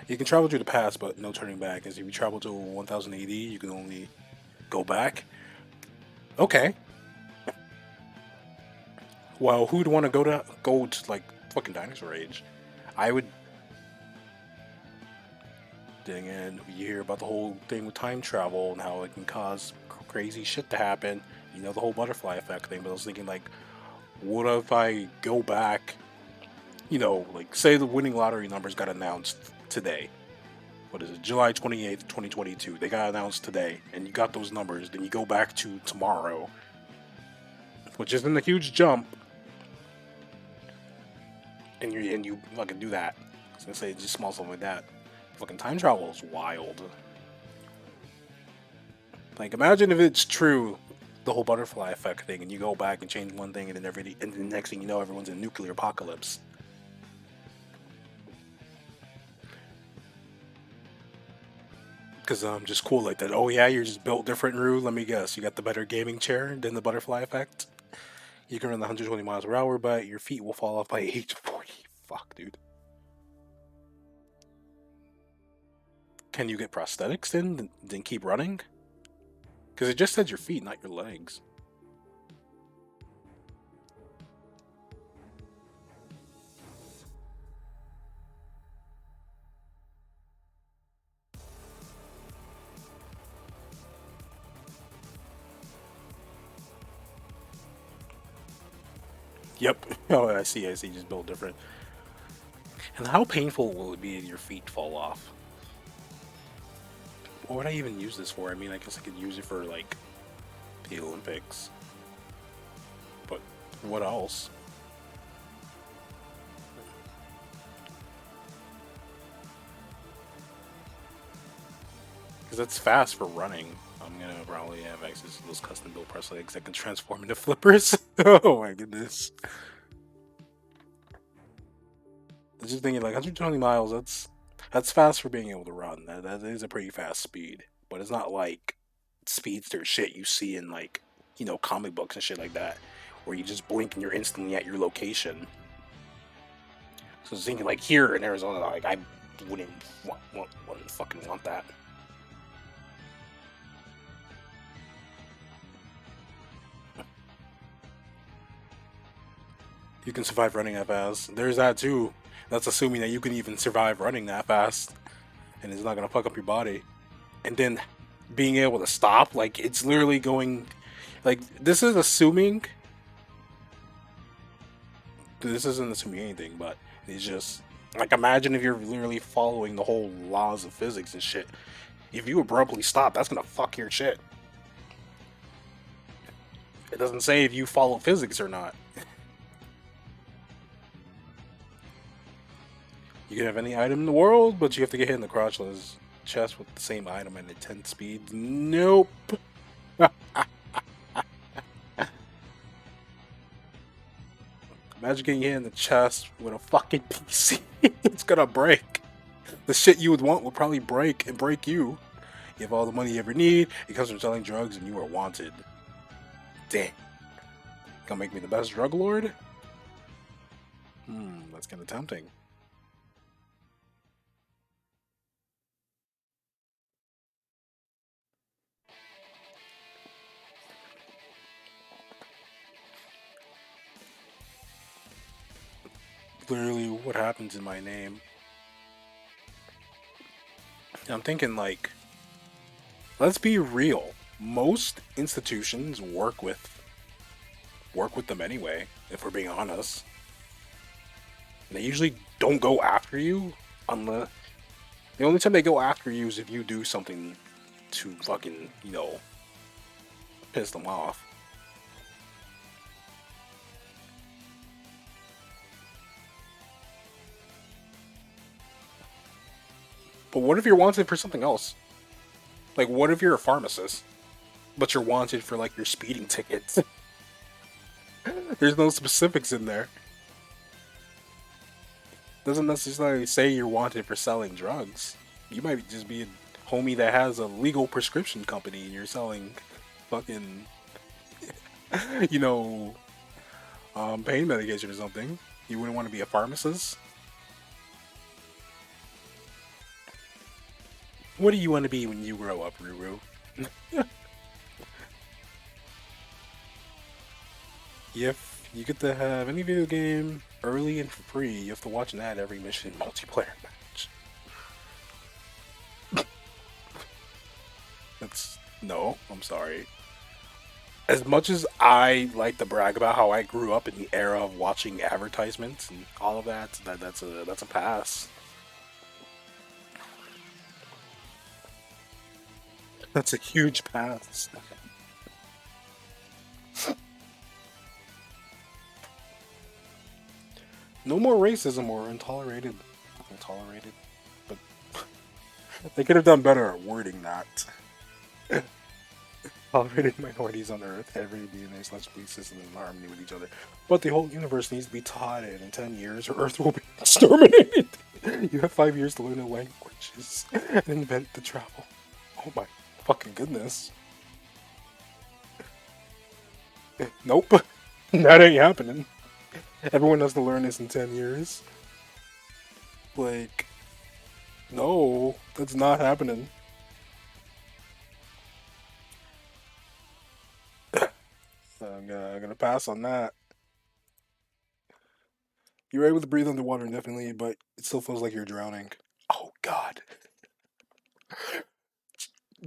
You can travel through the past, but no turning back. As if you travel to 1000 AD, you can only go back. Okay. Well, who'd want to go to like fucking dinosaur age? I would. Dang it! You hear about the whole thing with time travel and how it can cause crazy shit to happen. You know the whole butterfly effect thing. But I was thinking like, what if I go back? You know, like say the winning lottery numbers got announced today. What is it? July 28th, 2022. They got announced today, and you got those numbers. Then you go back to tomorrow, which isn't a huge jump. And you fucking do that. I was gonna say just small stuff like that. Fucking time travel is wild. Like imagine if it's true, the whole butterfly effect thing, and you go back and change one thing, and then the next thing you know, everyone's in a nuclear apocalypse. Because I'm just cool like that. Oh yeah, you're just built different, Rue. Let me guess, you got the better gaming chair than the butterfly effect. You can run the 120 miles per hour, but your feet will fall off by age 40. Fuck, dude. Can you get prosthetics then keep running? Because it just says your feet, not your legs. Yep. Oh, I see. I see. Just built different. And how painful will it be if your feet fall off? What would I even use this for? I mean, I guess I could use it for like the Olympics. But what else? Because that's fast for running. I'm gonna probably have access to those custom built press legs that can transform into flippers. Oh my goodness. I'm just thinking like 120 miles, that's fast for being able to run. That is a pretty fast speed. But it's not like speedster shit you see in like, comic books and shit like that. Where you just blink and you're instantly at your location. So I was thinking like here in Arizona, like I wouldn't fucking want that. You can survive running that fast. There's that too. That's assuming that you can even survive running that fast, and it's not gonna fuck up your body. And then being able to stop, like it's literally going, like this is assuming. This isn't assuming anything, but it's just like imagine if you're literally following the whole laws of physics and shit. If you abruptly stop, that's gonna fuck your shit. It doesn't say if you follow physics or not. You can have any item in the world, but you have to get hit in the crotchless chest with the same item at a 10 speed. Nope. Imagine getting hit in the chest with a fucking PC. It's gonna break. The shit you would want would probably break and break you. You have all the money you ever need. It comes from selling drugs and you are wanted. Damn. Gonna make me the best drug lord? That's kind of tempting. Literally, what happens in my name? I'm thinking like, let's be real. Most institutions work with them anyway. If we're being honest, they usually don't go after you unless the only time they go after you is if you do something to fucking piss them off. But what if you're wanted for something else? Like, what if you're a pharmacist, but you're wanted for like your speeding tickets? There's no specifics in there. Doesn't necessarily say you're wanted for selling drugs. You might just be a homie that has a legal prescription company and you're selling fucking, you know, pain medication or something. You wouldn't want to be a pharmacist. What do you want to be when you grow up, Ruru? If you get to have any video game early and free, you have to watch an ad every mission multiplayer match. That's no, I'm sorry. As much as I like to brag about how I grew up in the era of watching advertisements and all of that, that's a pass. That's a huge pass. No more racism or intolerated, but they could have done better at wording that. Tolerated minorities on Earth, every DNA slash belief system in harmony with each other. But the whole universe needs to be taught it in 10 years or Earth will be exterminated. You have 5 years to learn the languages and invent the travel. Oh my fucking goodness. Nope. That ain't happening. Everyone has to learn this in 10 years. Like, no, that's not happening. I'm gonna pass on that. You're able to breathe underwater indefinitely, but it still feels like you're drowning. Oh God.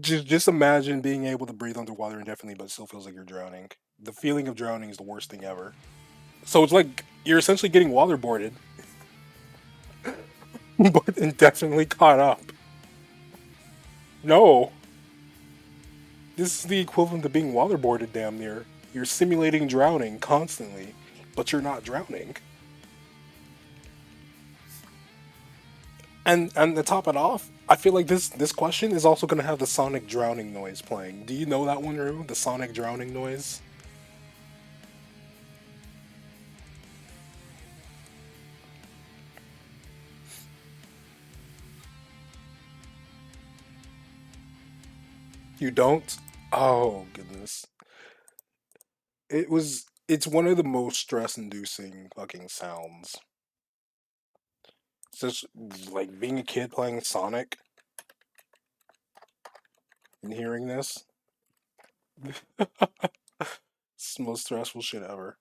Just imagine being able to breathe underwater indefinitely, but it still feels like you're drowning. The feeling of drowning is the worst thing ever. So it's like you're essentially getting waterboarded, but indefinitely caught up. No, this is the equivalent of being waterboarded. Damn near. You're simulating drowning constantly, but you're not drowning. And to top it off, I feel like this question is also gonna have the sonic drowning noise playing. Do you know that one, Rue? The sonic drowning noise. You don't? Oh goodness. It's one of the most stress-inducing fucking sounds. It's just like being a kid playing Sonic and hearing this. It's the most stressful shit ever.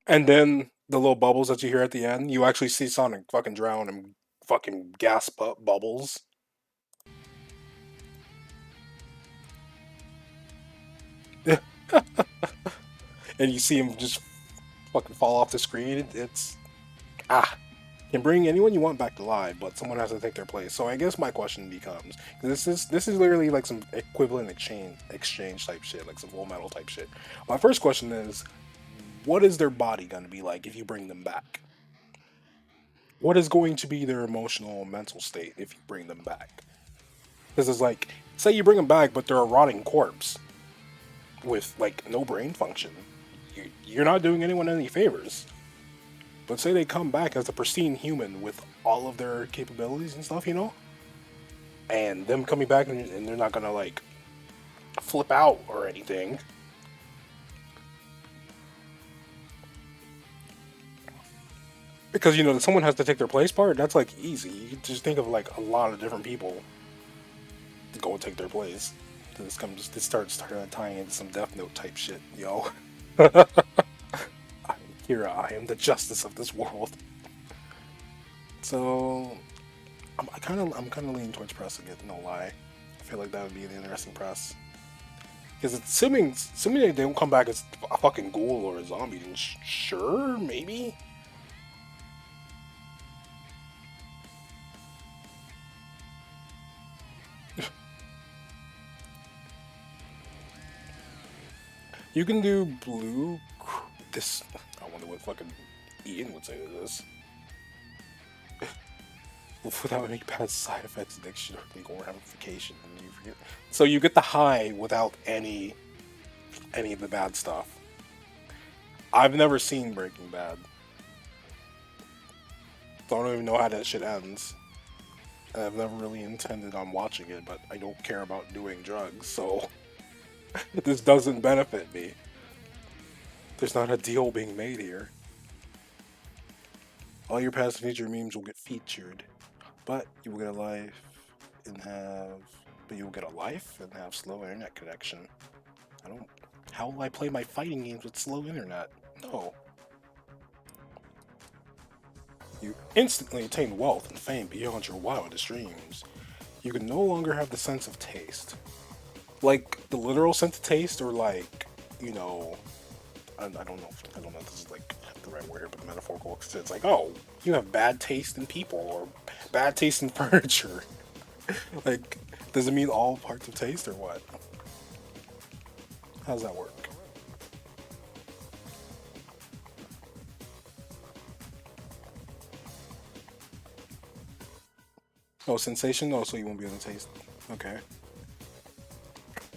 And then the little bubbles that you hear at the end, you actually see Sonic fucking drown and fucking gasp up bubbles. And you see him just fucking fall off the screen. It's can bring anyone you want back to life, but someone has to take their place. So I guess my question becomes: this is literally like some equivalent exchange type shit, like some Full Metal type shit. My first question is, what is their body gonna be like if you bring them back? What is going to be their emotional and mental state if you bring them back? Because it's like, say you bring them back, but they're a rotting corpse with like no brain function. You're not doing anyone any favors. But say they come back as a pristine human with all of their capabilities and stuff, and them coming back and they're not gonna like flip out or anything. Because someone has to take their place part. That's like easy. You can just think of like a lot of different people to go and take their place. This starts tying into some Death Note type shit, yo. Kira, I am the justice of this world. So I'm kind of leaning towards press again. No lie, I feel like that would be an interesting press. Because assuming they don't come back as a fucking ghoul or a zombie, then sure, maybe. You can do blue. This. I wonder what fucking Ian would say to this. Without any bad side effects, addiction, or legal ramification. So you get the high without any of the bad stuff. I've never seen Breaking Bad. So I don't even know how that shit ends. And I've never really intended on watching it, but I don't care about doing drugs, so this doesn't benefit me. There's not a deal being made here. All your past and future memes will get featured, but you will get a life and have. But you will get a life and have slow internet connection. How will I play my fighting games with slow internet? No. You instantly attain wealth and fame beyond your wildest dreams. You can no longer have the sense of taste. Like the literal sense of taste, or like, I don't know if this is like the right word here, but the metaphorical, because it's like, oh, you have bad taste in people or bad taste in furniture. Like, does it mean all parts of taste or what? How does that work? Oh, sensation? Oh, so you won't be able to taste. Okay.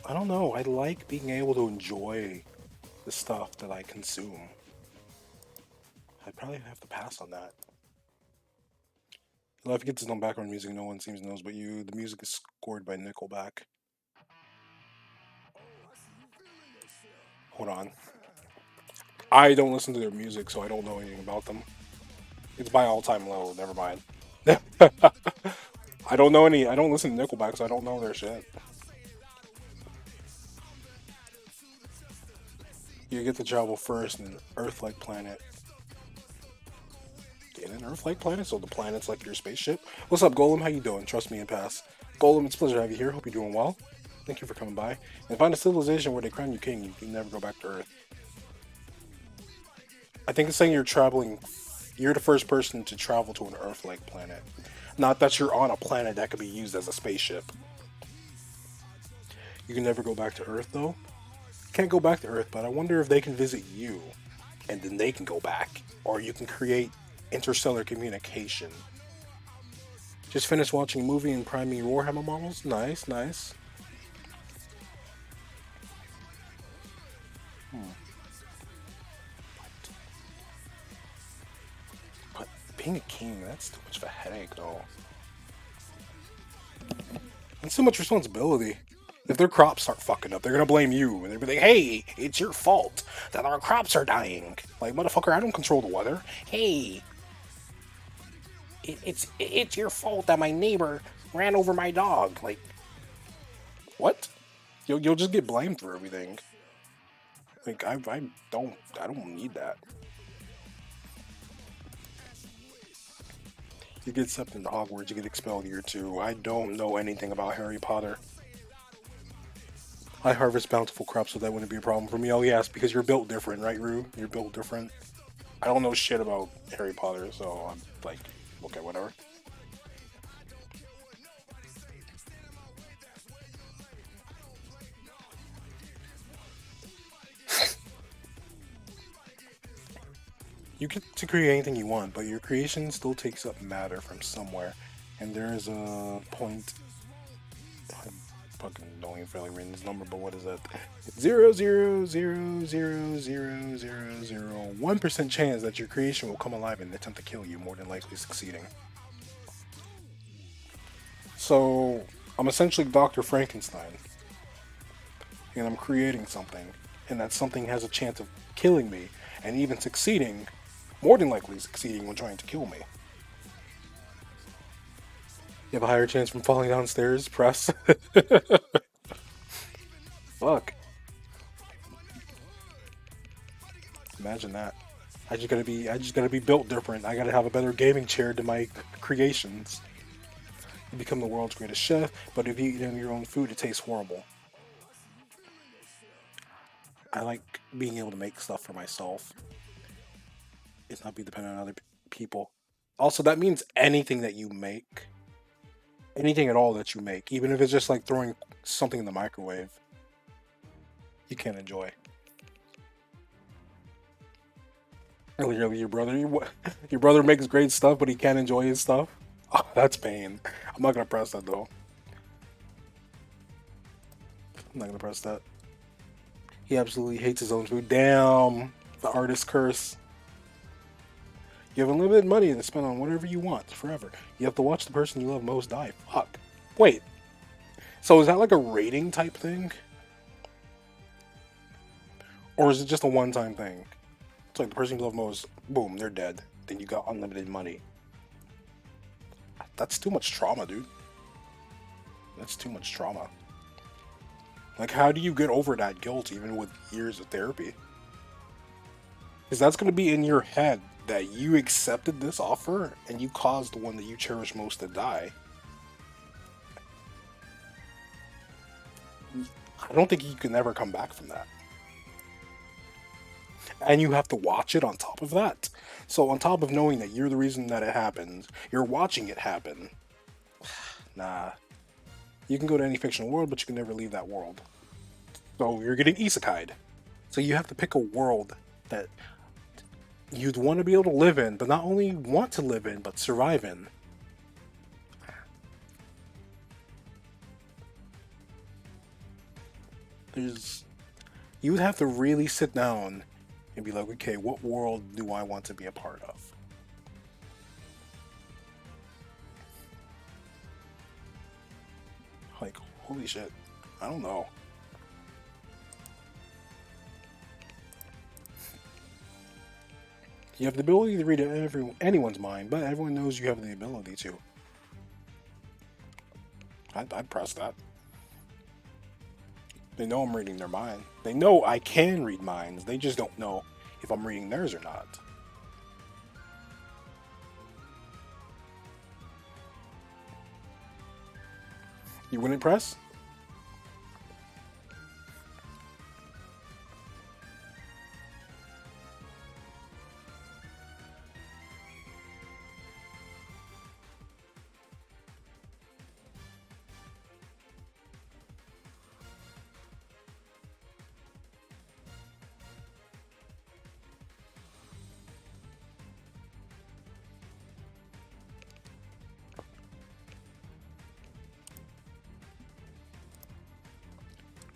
I don't know. I like being able to enjoy the stuff that I consume. I'd probably have to pass on that. Life gets no background music no one seems to know but you. The music is scored by Nickelback. Hold on. I don't listen to their music, so I don't know anything about them. It's by All Time Low. Never mind. I don't know any. I don't listen to Nickelback, so I don't know their shit. You get to travel first in an Earth-like planet. In an Earth-like planet, so the planet's like your spaceship. What's up, Golem? How you doing? Trust me and pass. Golem, it's a pleasure to have you here. Hope you're doing well. Thank you for coming by. And find a civilization where they crown you king. You can never go back to Earth. I think it's saying you're traveling. You're the first person to travel to an Earth-like planet. Not that you're on a planet that could be used as a spaceship. You can never go back to Earth, though. Can't go back to Earth, but I wonder if they can visit you, and then they can go back. Or you can create interstellar communication. Just finished watching a movie and priming your Warhammer models. Nice, nice. But being a king, that's too much of a headache, though. That's too much responsibility. If their crops start fucking up, they're gonna blame you, and they're gonna be like, "Hey, it's your fault that our crops are dying." Like, motherfucker, I don't control the weather. Hey, it's your fault that my neighbor ran over my dog. Like, what? You'll just get blamed for everything. Like, I don't need that. You get accepted into Hogwarts, you get expelled year 2. I don't know anything about Harry Potter. I harvest bountiful crops, so that wouldn't be a problem for me. Oh yes, because you're built different, right, Rue? You're built different. I don't know shit about Harry Potter, so I'm like, okay, whatever. You get to create anything you want, but your creation still takes up matter from somewhere. And there's a point. I fucking don't even fairly read this number, but what is that? 0.0000001% chance that your creation will come alive and attempt to kill you, more than likely succeeding. So I'm essentially Dr. Frankenstein, and I'm creating something, and that something has a chance of killing me, and even succeeding. More than likely succeeding when trying to kill me. You have a higher chance from falling downstairs, press. Fuck. Imagine that. I just gotta be built different. I gotta have a better gaming chair to my creations. You become the world's greatest chef, but if you eat your own food, it tastes horrible. I like being able to make stuff for myself. It's not be dependent on other people. Also, that means anything that you make, anything at all that you make, even if it's just like throwing something in the microwave, you can't enjoy. Literally, your brother makes great stuff, but he can't enjoy his stuff. Oh, that's pain. I'm not gonna press that though. I'm not gonna press that. He absolutely hates his own food. Damn, the artist curse. You have unlimited money to spend on whatever you want forever. You have to watch the person you love most die. Fuck. Wait. So is that like a rating type thing? Or is it just a one-time thing? It's like the person you love most, boom, they're dead. Then you got unlimited money. That's too much trauma, dude. That's too much trauma. Like, how do you get over that guilt even with years of therapy? Because that's going to be in your head that you accepted this offer and you caused the one that you cherish most to die. I don't think you can ever come back from that. And you have to watch it on top of that. So on top of knowing that you're the reason that it happened, you're watching it happen. Nah. You can go to any fictional world, but you can never leave that world. So you're getting isekai'd. So you have to pick a world that you'd want to be able to live in, but not only want to live in, but survive in. You would have to really sit down and be like, okay, what world do I want to be a part of? Like, holy shit, I don't know. You have the ability to read anyone's mind, but everyone knows you have the ability to. I'd press that. They know I'm reading their mind. They know I can read minds. They just don't know if I'm reading theirs or not. You wouldn't press?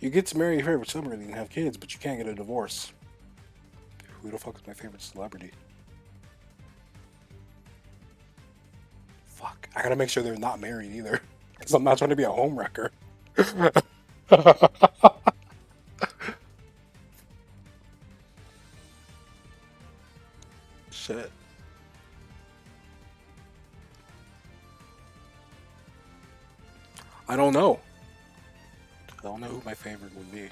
You get to marry your favorite celebrity and have kids, but you can't get a divorce. Who the fuck is my favorite celebrity? Fuck. I gotta make sure they're not married either. Because I'm not trying to be a homewrecker. Shit. I don't know. I don't know who my favorite would be.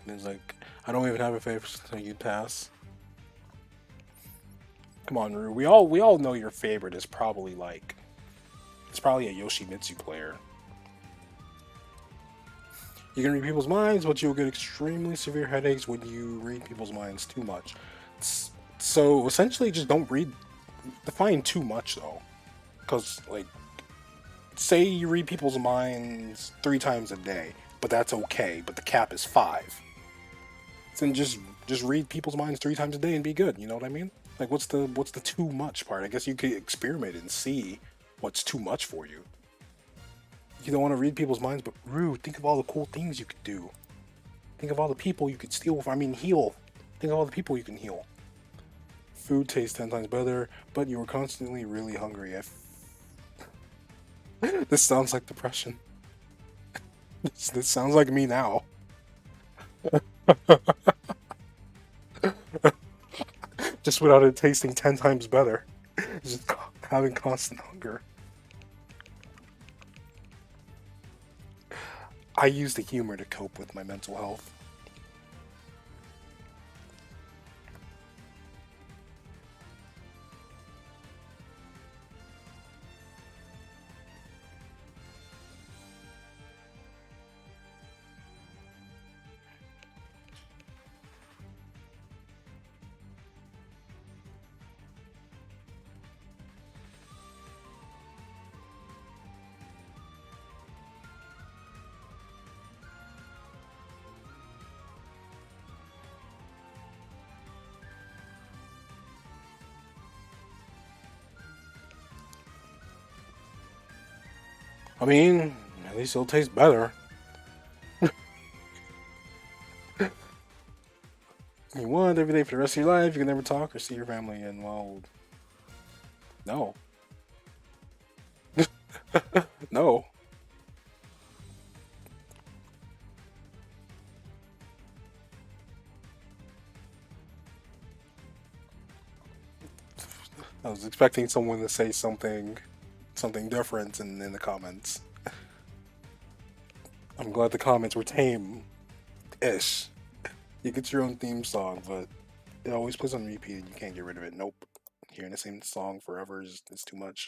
And it's like, I don't even have a favorite, so you'd pass. Come on, Rue. We all know your favorite is probably like, it's probably a Yoshimitsu player. You can read people's minds, but you'll get extremely severe headaches when you read people's minds too much. So essentially, just don't read. Define too much though, because like, say you read people's minds 3 times a day, but that's okay. But the cap is 5. Then just read people's minds 3 times a day and be good. You know what I mean? Like, what's the too much part? I guess you could experiment and see what's too much for you. You don't want to read people's minds, but Rue, think of all the cool things you could do. Think of all the people you could steal. Heal. Think of all the people you can heal. Food tastes 10 times better, but you were constantly really hungry. This sounds like depression. This sounds like me now. Just without it tasting 10 times better. Just having constant hunger. I use the humor to cope with my mental health. I mean, at least it'll taste better. You want every day for the rest of your life, you can never talk or see your family, and well, no. No. I was expecting someone to say something different in the comments. I'm glad the comments were tame-ish. You get your own theme song, but it always plays on repeat and you can't get rid of it. Nope. Hearing the same song forever is too much.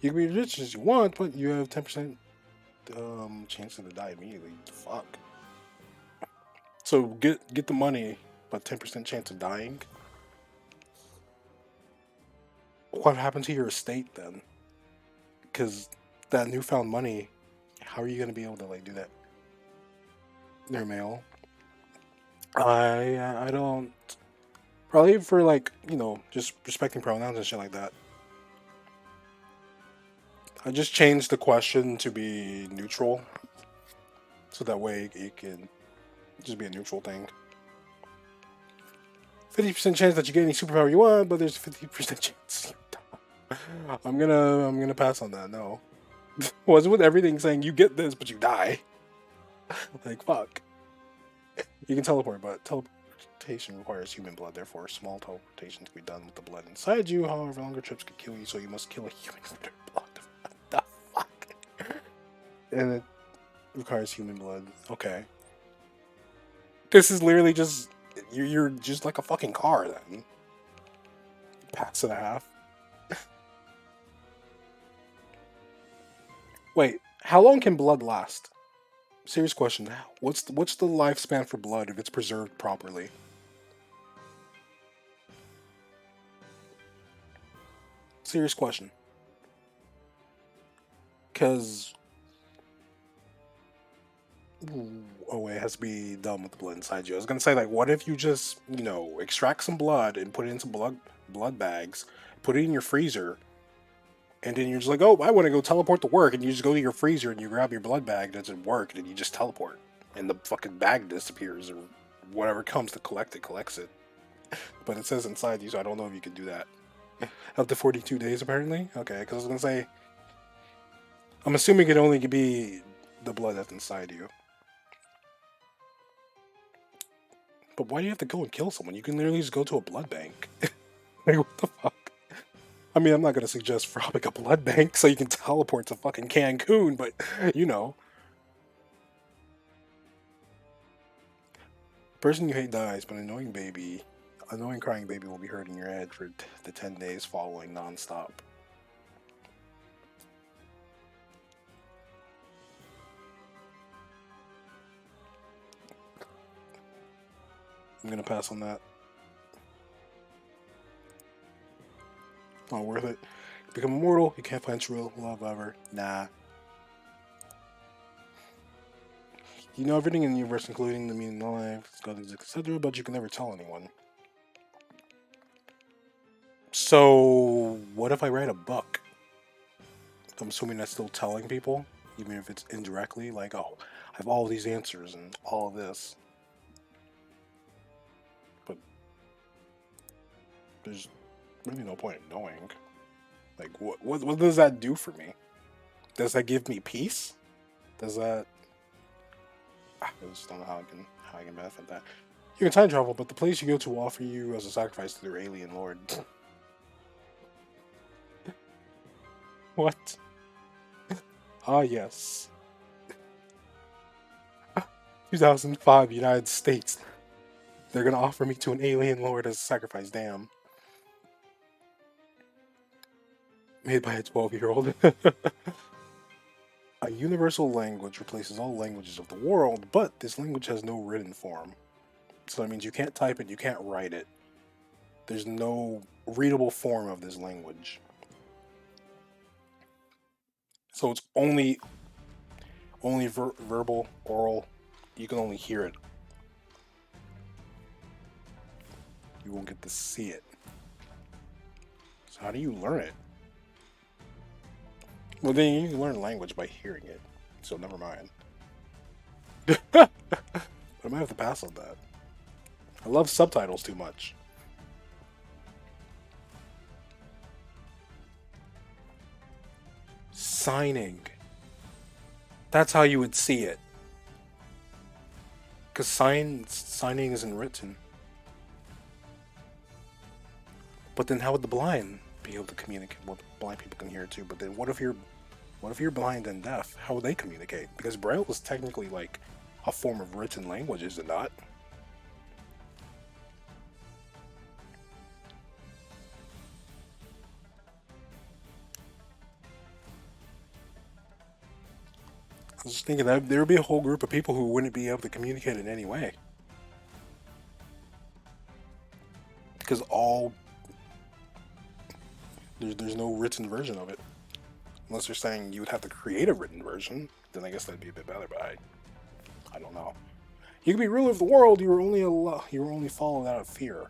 You can be as rich as you want, but you have 10% chance to die immediately. Fuck. So get the money, but 10% chance of dying. What happened to your estate then? Because that newfound money, how are you gonna be able to like do that? Their mail. I don't. Probably for like just respecting pronouns and shit like that. I just changed the question to be neutral, so that way it can just be a neutral thing. 50% chance that you get any superpower you want, but there's a 50% chance. I'm gonna pass on that. No, was with everything saying you get this, but you die. Like fuck. You can teleport, but teleportation requires human blood. Therefore, small teleportation can be done with the blood inside you. However, longer trips could kill you, so you must kill a human with their blood. What the fuck? And it requires human blood. Okay. This is literally just you're just like a fucking car then. Packs and a half. Wait, how long can blood last? Serious question. What's the lifespan for blood if it's preserved properly? Serious question. Cause oh wait, it has to be done with the blood inside you. I was gonna say like, what if you just extract some blood and put it into blood bags, put it in your freezer, and then you're just like, oh, I want to go teleport to work, and you just go to your freezer and you grab your blood bag, it doesn't work, and then you just teleport, and the fucking bag disappears, or whatever comes to collect it collects it. But it says inside you, so I don't know if you can do that. Up to 42 days, apparently? Okay, because I was going to say, I'm assuming it only could be the blood that's inside you. But why do you have to go and kill someone? You can literally just go to a blood bank. Like, what the fuck? I mean, I'm not going to suggest robbing a blood bank so you can teleport to fucking Cancun, but, Person you hate dies, but an annoying crying baby will be heard in your head for the 10 days following non-stop. I'm going to pass on that. Not worth it. Become immortal, you can't find true love ever. Nah. You know everything in the universe, including the meaning of life, etc., but you can never tell anyone. So, what if I write a book? I'm assuming that's still telling people, even if it's indirectly, like, oh, I have all these answers and all of this. But there's really no point in knowing. Like, what does that do for me? Does that give me peace? Does that... I just don't know how I can benefit that. You can time travel, but the place you go to will offer you as a sacrifice to their alien lord. What? Ah, yes. 2005, United States. They're gonna offer me to an alien lord as a sacrifice, damn. Made by a 12-year-old. A universal language replaces all languages of the world, but this language has no written form. So that means you can't type it, you can't write it. There's no readable form of this language. So it's only verbal, oral. You can only hear it. You won't get to see it. So how do you learn it? Well, then you can learn language by hearing it. So never mind. I might have to pass on that. I love subtitles too much. Signing. That's how you would see it. Because signing isn't written. But then how would the blind be able to communicate? Well, blind people can hear it too, but then what if you're blind and deaf? How would they communicate? Because Braille is technically like a form of written language, is it not? I was just thinking that there would be a whole group of people who wouldn't be able to communicate in any way. Because there's no written version of it. Unless you're saying you would have to create a written version, then I guess that'd be a bit better, but I don't know. You could be ruler of the world, you were only followed out of fear.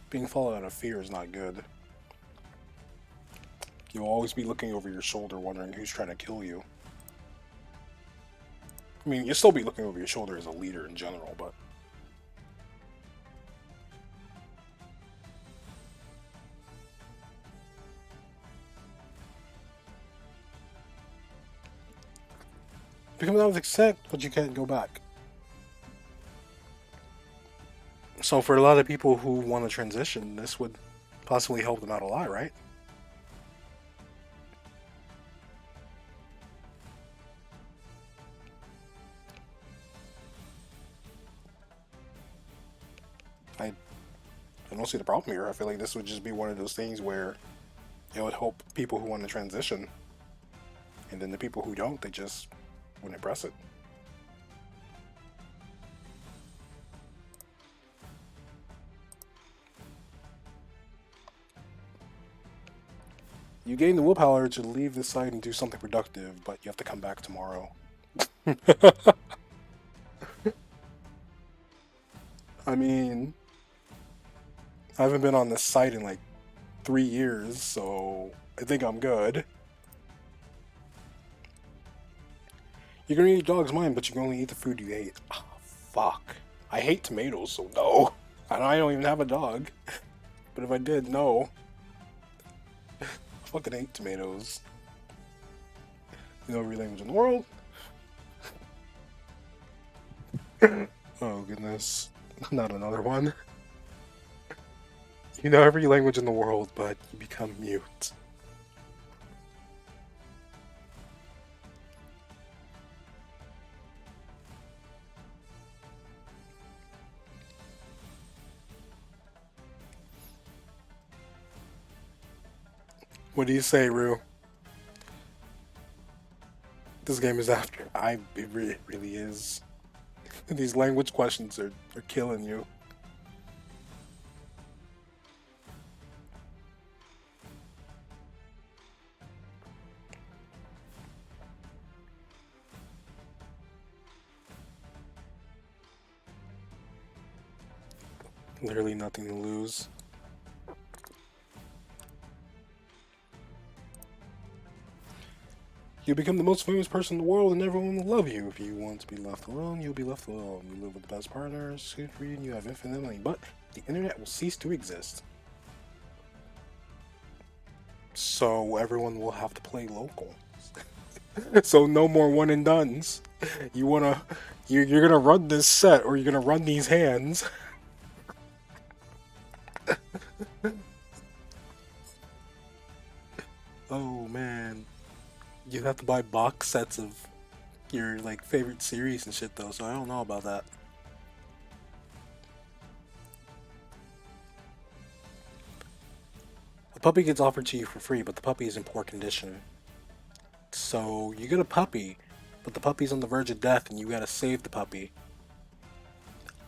Being followed out of fear is not good. You'll always be looking over your shoulder wondering who's trying to kill you. I mean, you'll still be looking over your shoulder as a leader in general, but... Become out of accept, but you can't go back. So for a lot of people who want to transition, this would possibly help them out a lot, right? don't see the problem here. I feel like this would just be one of those things where it would help people who want to transition, and then the people who don't, they just wouldn't press it. You gain the willpower to leave this site and do something productive, but you have to come back tomorrow. I mean, I haven't been on this site in like 3 years, so I think I'm good. You're gonna eat your dog's mind, but you can only eat the food you ate. Oh, fuck. I hate tomatoes, so no. And I don't even have a dog. But if I did, no. I fucking hate tomatoes. You know every language in the world? Oh, goodness. Not another one. You know every language in the world, but you become mute. What do you say, Rue? This game is after. It really is. These language questions are killing you. Literally nothing to lose. You become the most famous person in the world and everyone will love you. If you want to be left alone, you'll be left alone. You live with the best partners, good for you, and you have infinite money. But the internet will cease to exist. So everyone will have to play local. So no more one and dones. You're gonna run this set, or you're gonna run these hands. Oh man. You have to buy box sets of your like favorite series and shit though, so I don't know about that. A puppy gets offered to you for free, but the puppy is in poor condition. So you get a puppy, but the puppy's on the verge of death and you gotta save the puppy.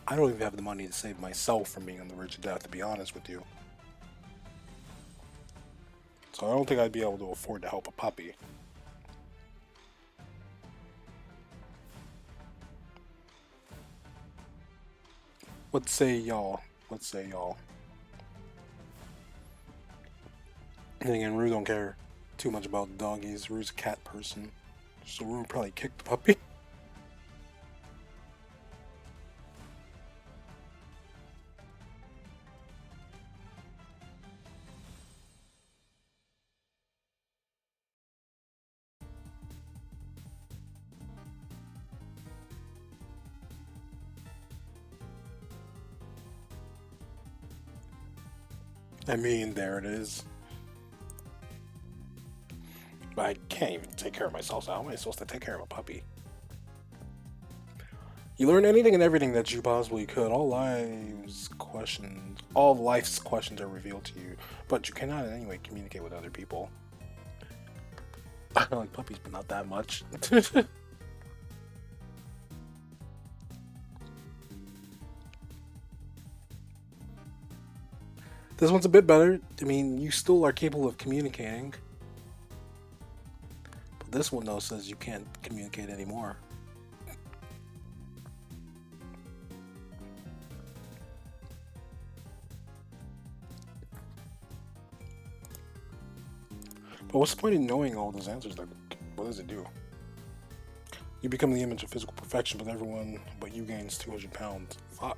I don't even have the money to save myself from being on the verge of death, to be honest with you. So I don't think I'd be able to afford to help a puppy. What say y'all? What say y'all? And again, Rue don't care too much about doggies. Rue's a cat person. So Rue would probably kick the puppy. I mean, there it is. But I can't even take care of myself, so how am I supposed to take care of a puppy? You learn anything and everything that you possibly could. All life's questions are revealed to you, but you cannot in any way communicate with other people. I like puppies, but not that much. This one's a bit better. I mean, you still are capable of communicating. But this one, though, says you can't communicate anymore. But what's the point in knowing all those answers? Like, what does it do? You become the image of physical perfection with everyone, but you gains 200 pounds. Fuck.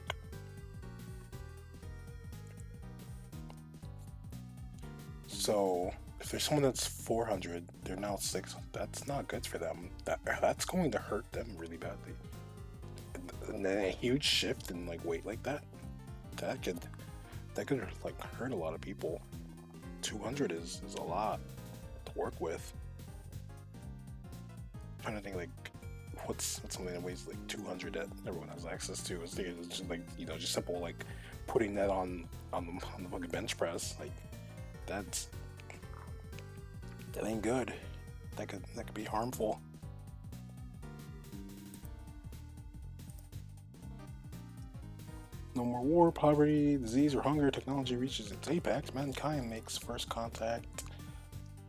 So, if there's someone that's 400, they're now 6. That's not good for them. That's going to hurt them really badly. And then a huge shift in like weight like that, that could like hurt a lot of people. 200 is a lot to work with. I'm trying to think like what's something that weighs like 200 that everyone has access to. It's just like, you know, just simple like putting that on the fucking bench press. Like that ain't good. That could be harmful. No more war, poverty, disease, or hunger. Technology reaches its apex. Mankind makes first contact,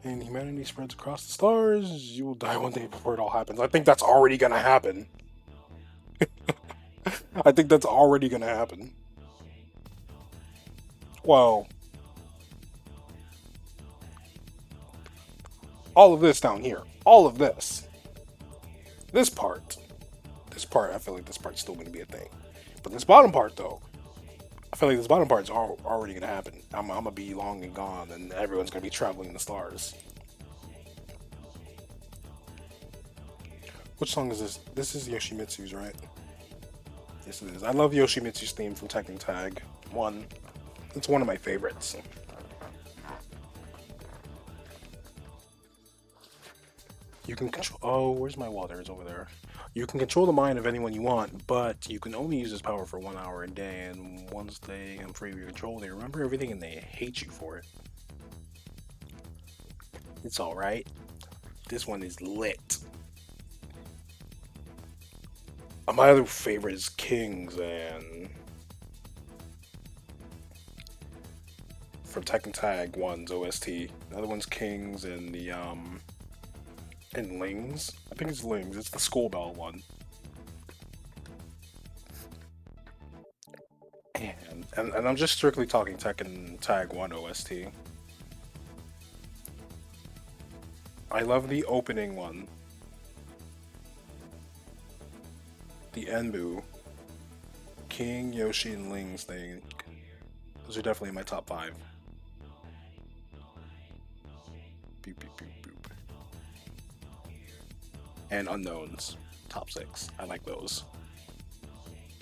and humanity spreads across the stars. You will die one day before it all happens. I think that's already gonna happen. I think that's already gonna happen. Well, all of this down here, all of this part, I feel like this part's still gonna be a thing. But this bottom part, though, I feel like this bottom part's already gonna happen. I'm gonna be long and gone, and everyone's gonna be traveling the stars. Which song is this? This is Yoshimitsu's, right? Yes, it is. I love Yoshimitsu's theme from Tekken Tag 1. It's one of my favorites. You can control. Oh, where's my water? It's over there. You can control the mind of anyone you want, but you can only use this power for 1 hour a day, and once they come free of your control, they remember everything and they hate you for it. It's alright. This one is lit. My other favorite is Kings, and from Tekken Tag 1's OST. The other one's Kings, and the and Lings. I think it's Lings. It's the Skull Bell one. And I'm just strictly talking Tekken Tag 1 OST. I love the opening one. The Enbu, King, Yoshi, and Ling's thing. Those are definitely in my top 5. Boop, boop, boop, boop. And Unknowns, top 6. I like those.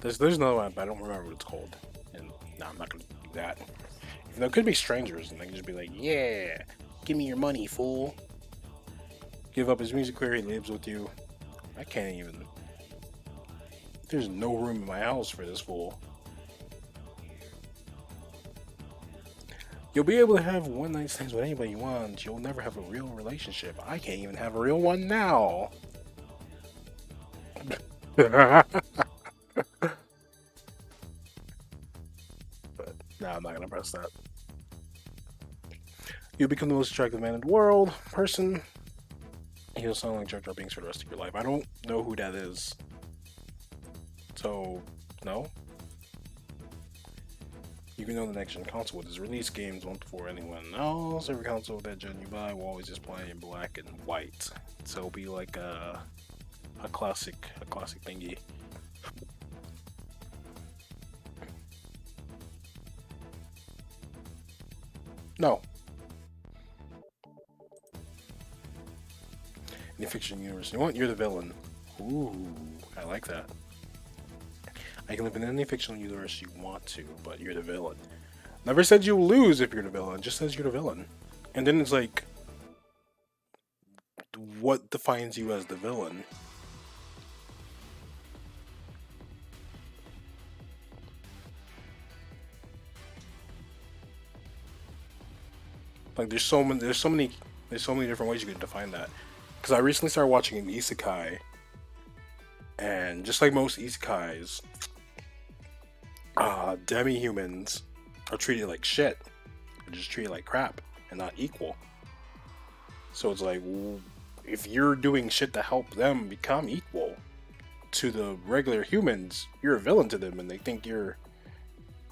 There's another one, but I don't remember what it's called. And no, I'm not gonna do that. There could be strangers, and they can just be like, "Yeah, give me your money, fool." Give up his music career. He lives with you. I can't even. There's no room in my house for this fool. You'll be able to have one night stands with anybody you want. You'll never have a real relationship. I can't even have a real one now. But no, I'm not gonna press that. You'll become the most attractive man in the world. Person. You'll sound like Jar Jar Binks for the rest of your life. I don't know who that is. So, no. You can know the next gen console with its release games once before anyone else. Every console that gen you buy will always display in black and white. So it'll be like a classic thingy. No. In the fiction universe, you want? You're the villain. Ooh, I like that. I can live in any fictional universe you want to, but you're the villain. Never said you lose if you're the villain, it just says you're the villain. And then it's like, what defines you as the villain? Like there's so many different ways you can define that. Because I recently started watching an isekai, and just like most isekais, demi-humans are treated like shit. They're just treated like crap and not equal. So it's like, if you're doing shit to help them become equal to the regular humans, you're a villain to them, and they think you're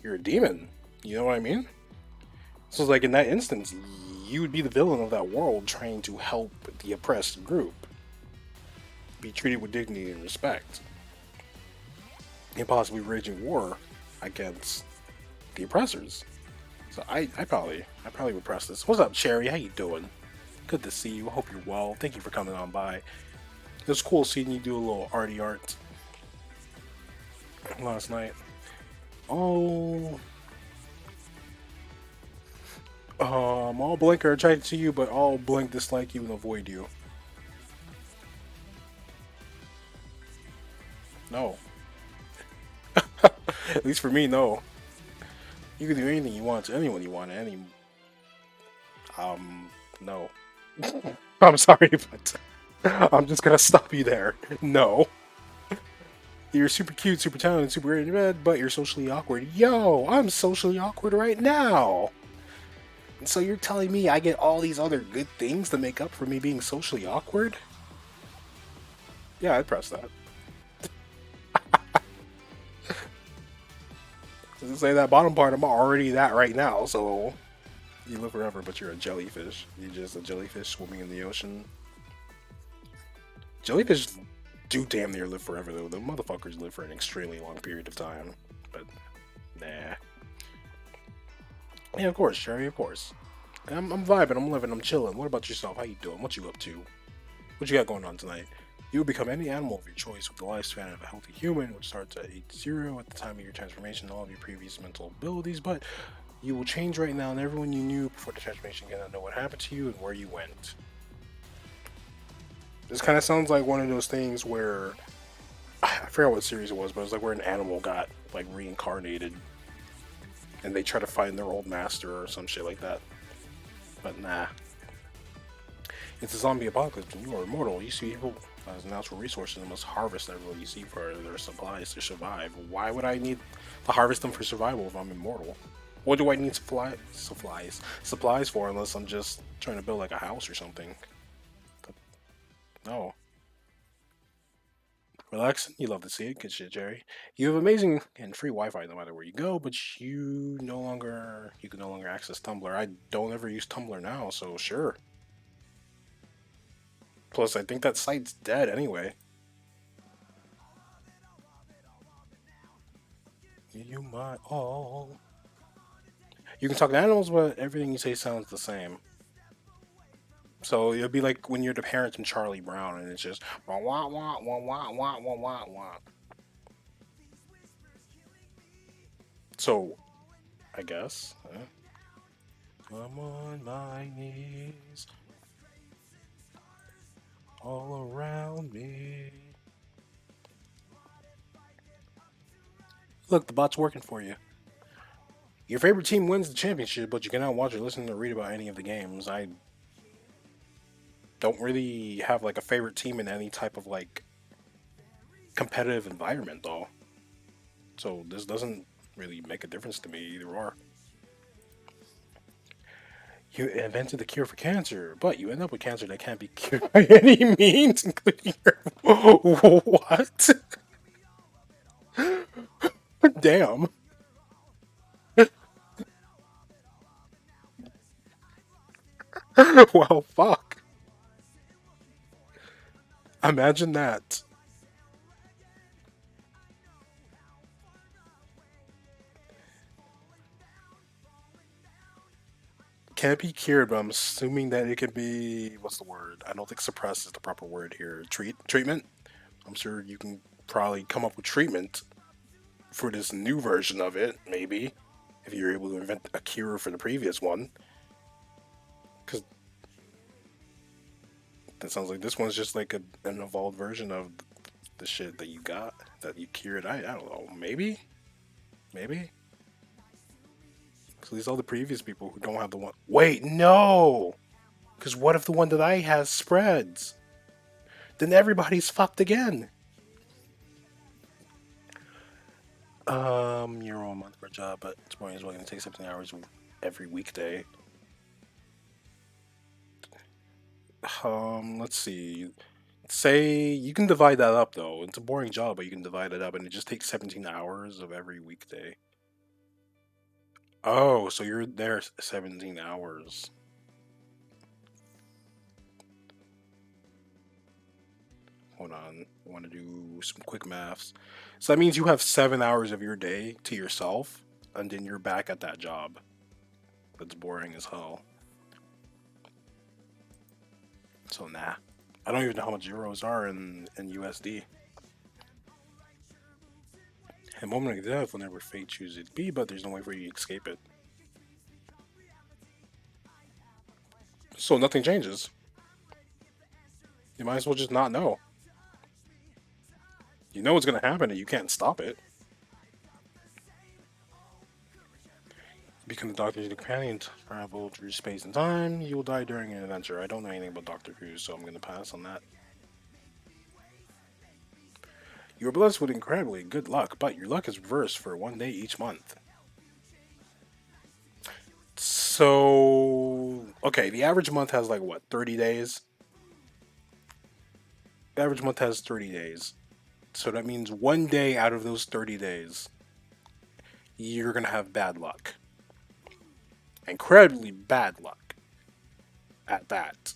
a demon. You know what I mean? So it's like, in that instance, you would be the villain of that world trying to help the oppressed group be treated with dignity and respect, and possibly waging war against the oppressors. So I probably would press this. What's up, Cherry? How you doing? Good to see you. I hope you're well. Thank you for coming on by. It was cool seeing you do a little arty art last night. Oh, all blinker attracted to you, but all blink dislike you and avoid you. No. At least for me, no. You can do anything you want to anyone you want. No. I'm sorry, but I'm just gonna stop you there. No. You're super cute, super talented, super great in bed, but you're socially awkward. Yo, I'm socially awkward right now. And so you're telling me I get all these other good things to make up for me being socially awkward? Yeah, I'd press that. Doesn't say that bottom part, I'm already that right now, so you live forever, but you're a jellyfish. You're just a jellyfish swimming in the ocean. Jellyfish do damn near live forever, though. The motherfuckers live for an extremely long period of time. But, nah. Yeah, of course, Cherry, of course. I'm vibing, I'm living, I'm chilling. What about yourself? How you doing? What you up to? What you got going on tonight? You will become any animal of your choice with the lifespan of a healthy human, which starts at age 0 at the time of your transformation, all of your previous mental abilities, but you will change right now, and everyone you knew before the transformation cannot know what happened to you and where you went. This kind of sounds like one of those things where I forgot what series it was, but it was like where an animal got like reincarnated, and they try to find their old master or some shit like that. But nah, it's a zombie apocalypse, and you are immortal. You see people as natural resources and must harvest everyone you see for their supplies to survive. Why would I need to harvest them for survival if I'm immortal? What do I need supplies for unless I'm just trying to build like a house or something? No. Relax, you love to see it. Good shit, Jerry. You have amazing and free Wi-Fi no matter where you go, but you can no longer access Tumblr. I don't ever use Tumblr now, so sure. Plus, I think that site's dead anyway. You my all. You can talk to animals, but everything you say sounds the same. So it'll be like when you're the parents in Charlie Brown, and it's just wah wah wah wah wah wah wah wah wah. So, I guess. I'm on my knees, all around me. Look, the bot's working for you. Your favorite team wins the championship, but you cannot watch or listen or read about any of the games. I don't really have like a favorite team in any type of like competitive environment, though. So this doesn't really make a difference to me either or. You invented the cure for cancer, but you end up with cancer that can't be cured by any means, including your... What? Damn. Well, fuck. Imagine that. Can't be cured, but I'm assuming that it can be... What's the word? I don't think suppressed is the proper word here. Treatment? I'm sure you can probably come up with treatment for this new version of it, maybe. If you're able to invent a cure for the previous one. Because that sounds like this one's just like an evolved version of the shit that you got, that you cured. I don't know. Maybe? Maybe? Because these all the previous people who don't have the one. Wait, no! Because what if the one that I has spreads? Then everybody's fucked again. You're on a month for a job, but it's more as well going to take 17 hours every weekday. Let's see. Say you can divide that up though. It's a boring job, but you can divide it up, and it just takes 17 hours of every weekday. Oh, so you're there 17 hours. Hold on. I want to do some quick maths. So that means you have 7 hours of your day to yourself, and then you're back at that job. That's boring as hell. So nah. I don't even know how much euros are in USD. A moment of death whenever fate chooses it to be, but there's no way for you to escape it. So nothing changes. You might as well just not know. You know what's gonna happen and you can't stop it. Become the Doctor's companion to travel through space and time. You will die during an adventure. I don't know anything about Doctor Who, so I'm gonna pass on that. You are blessed with incredibly good luck, but your luck is reversed for 1 day each month. So, okay, the average month has like what, 30 days? The average month has 30 days. So that means 1 day out of those 30 days, you're gonna have bad luck. Incredibly bad luck at that.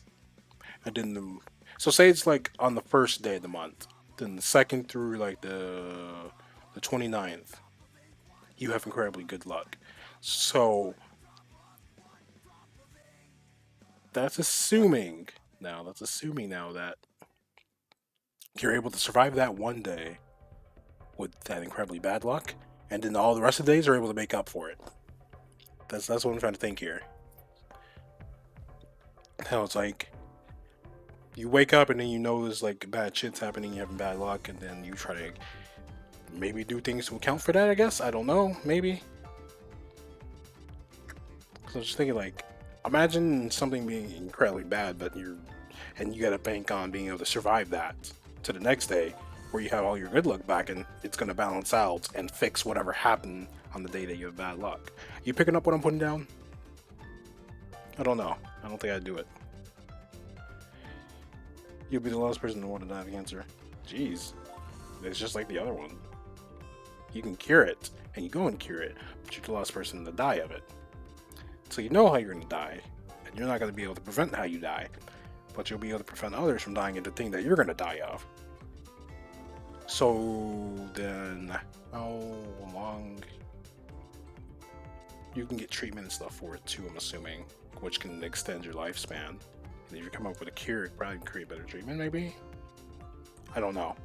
And then so say it's like on the first day of the month, then the second through like the 29th, you have incredibly good luck. So that's assuming now that you're able to survive that 1 day with that incredibly bad luck, and then all the rest of the days are able to make up for it. That's what I'm trying to think here. Hell, it's like you wake up and then you know there's like bad shit's happening, you having bad luck, and then you try to maybe do things to account for that. I guess I don't know, maybe. So I'm just thinking like, imagine something being incredibly bad, but you gotta bank on being able to survive that to the next day, where you have all your good luck back, and it's gonna balance out and fix whatever happened on the day that you have bad luck. You picking up what I'm putting down? I don't know. I don't think I'd do it. You'll be the last person in the world to die of cancer. Jeez. It's just like the other one. You can cure it, and you go and cure it, but you're the last person to die of it. So you know how you're gonna die, and you're not gonna be able to prevent how you die, but you'll be able to prevent others from dying of the thing that you're gonna die of. So then, how long? You can get treatment and stuff for it too, I'm assuming, which can extend your lifespan. And if you come up with a cure, it probably can create better treatment, maybe? I don't know.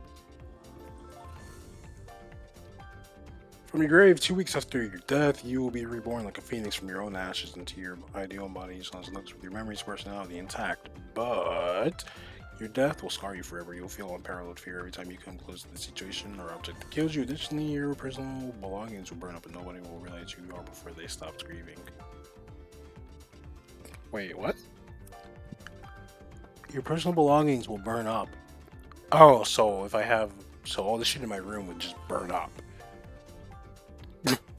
From your grave, 2 weeks after your death, you will be reborn like a phoenix from your own ashes into your ideal body, as long as it looks with your memories, personality intact. But your death will scar you forever. You'll feel unparalleled fear every time you come close to the situation or object that kills you. Additionally, your personal belongings will burn up and nobody will realize who you are before they stop grieving. Wait, what? Your personal belongings will burn up. Oh, so if I have... So all the shit in my room would just burn up.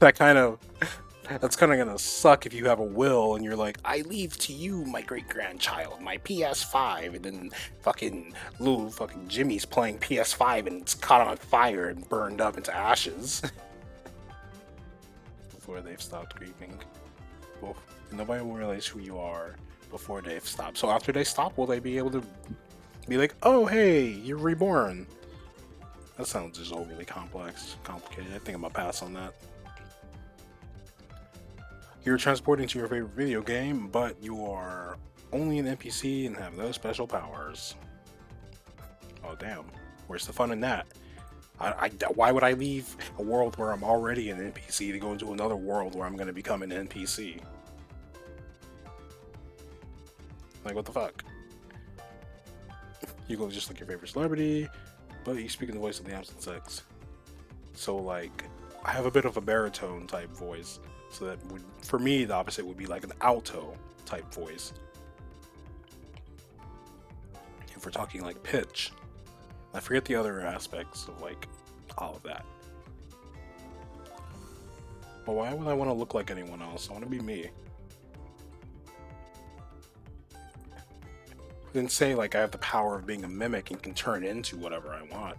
That's kind of gonna suck if you have a will and you're like, I leave to you my great grandchild my PS5, and then fucking little fucking Jimmy's playing PS5 and it's caught on fire and burned up into ashes before they've stopped grieving. Well, nobody will realize who you are before they've stopped. So after they stop, will they be able to be like, oh hey, you're reborn? That sounds just overly complicated. I think I'm gonna pass on that. You're transported to your favorite video game, but you are only an NPC and have no special powers. Oh damn, where's the fun in that? Why would I leave a world where I'm already an NPC to go into another world where I'm going to become an NPC? Like, what the fuck? You look just like your favorite celebrity, but you speak in the voice of the opposite sex. So, like, I have a bit of a baritone type voice. So that would, for me, the opposite would be like an alto type voice. If we're talking like pitch, I forget the other aspects of like all of that. But why would I want to look like anyone else? I want to be me. Then say like I have the power of being a mimic and can turn into whatever I want.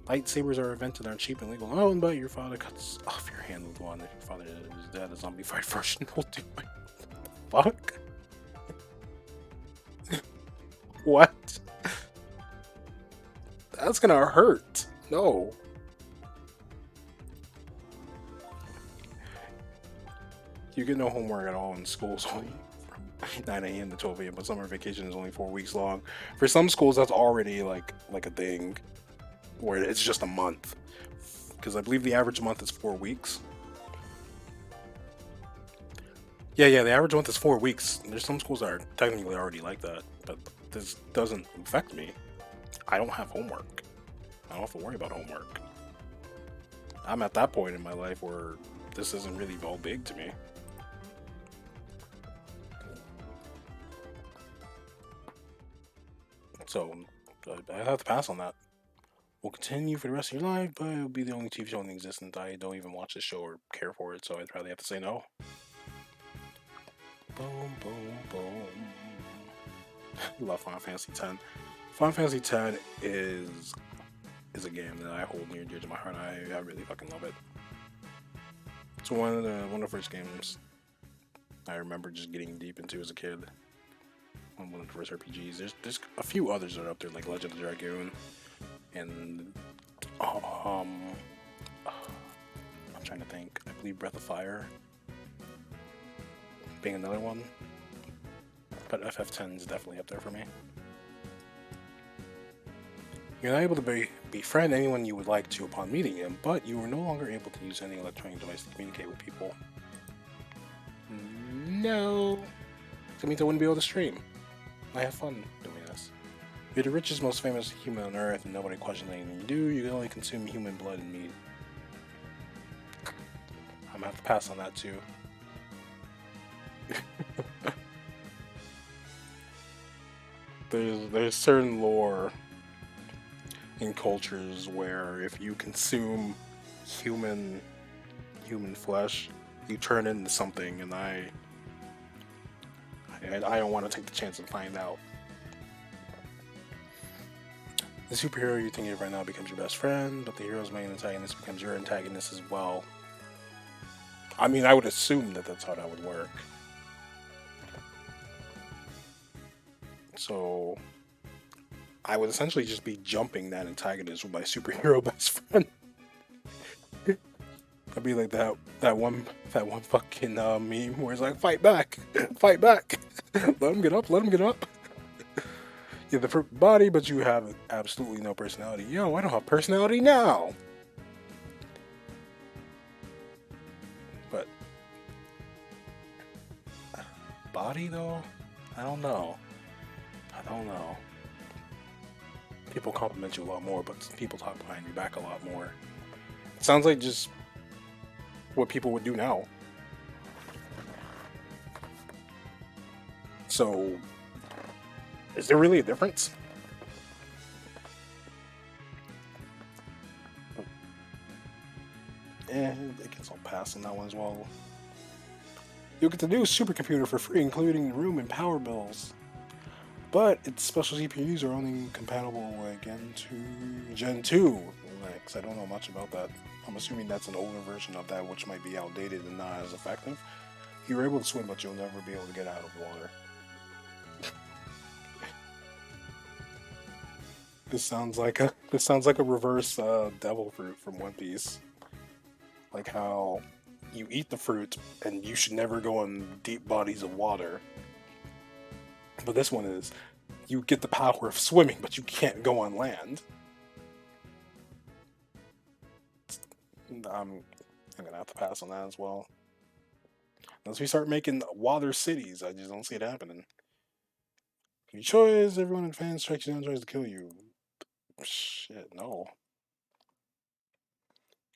Lightsabers are invented, aren't cheap and legal. Oh, but your father cuts off your hand with one. If your father is dead, a zombified version will do it. Fuck? What? That's gonna hurt. No. You get no homework at all in school, so only from 9 a.m. to 12 a.m. But summer vacation is only 4 weeks long. For some schools, that's already like a thing, where it's just a month, because I believe the average month is 4 weeks. Yeah, the average month is 4 weeks. There's some schools that are technically already like that, but this doesn't affect me. I don't have homework. I don't have to worry about homework. I'm at that point in my life where this isn't really all big to me. So I have to pass on that. Will continue for the rest of your life, but it'll be the only TV show in existence. I don't even watch the show or care for it, so I'd probably have to say no. Boom, boom, boom. Love Final Fantasy X. Final Fantasy X is a game that I hold near and dear to my heart. I really fucking love it. It's one of the first games I remember just getting deep into as a kid. One of the first RPGs. There's a few others that are up there, like Legend of the Dragoon, and I'm trying to think. I believe Breath of Fire being another one, but FF10 is definitely up there for me. You're not able to befriend anyone you would like to upon meeting him, but you are no longer able to use any electronic device to communicate with people. No. That means I wouldn't be able to stream. I have fun doing this. You're the richest, most famous human on Earth, and nobody questions anything you do. You can only consume human blood and meat. I'm gonna have to pass on that too. There's certain lore in cultures where if you consume human flesh, you turn into something, and I don't want to take the chance and find out. The superhero you think of right now becomes your best friend, but the hero's main antagonist becomes your antagonist as well. I mean, I would assume that that's how that would work. So I would essentially just be jumping that antagonist with my superhero best friend. I'd be like that one fucking meme where it's like, fight back, fight back, let him get up, let him get up. You have the body, but you have absolutely no personality. Yo, I don't have personality now. But body though, I don't know. People compliment you a lot more, but people talk behind your back a lot more. It sounds like just what people would do now. So, is there really a difference? I guess I'll pass on that one as well. You'll get the new supercomputer for free, including room and power bills. But its special CPUs are only compatible with Gen 2 Linux. I don't know much about that. I'm assuming that's an older version of that, which might be outdated and not as effective. You're able to swim, but you'll never be able to get out of water. This sounds like a reverse devil fruit from One Piece. Like how you eat the fruit and you should never go in deep bodies of water. But this one is, you get the power of swimming, but you can't go on land. I'm gonna have to pass on that as well. Unless we start making water cities, I just don't see it happening. Your choice, everyone in fans strikes you down, tries to kill you. Shit, no.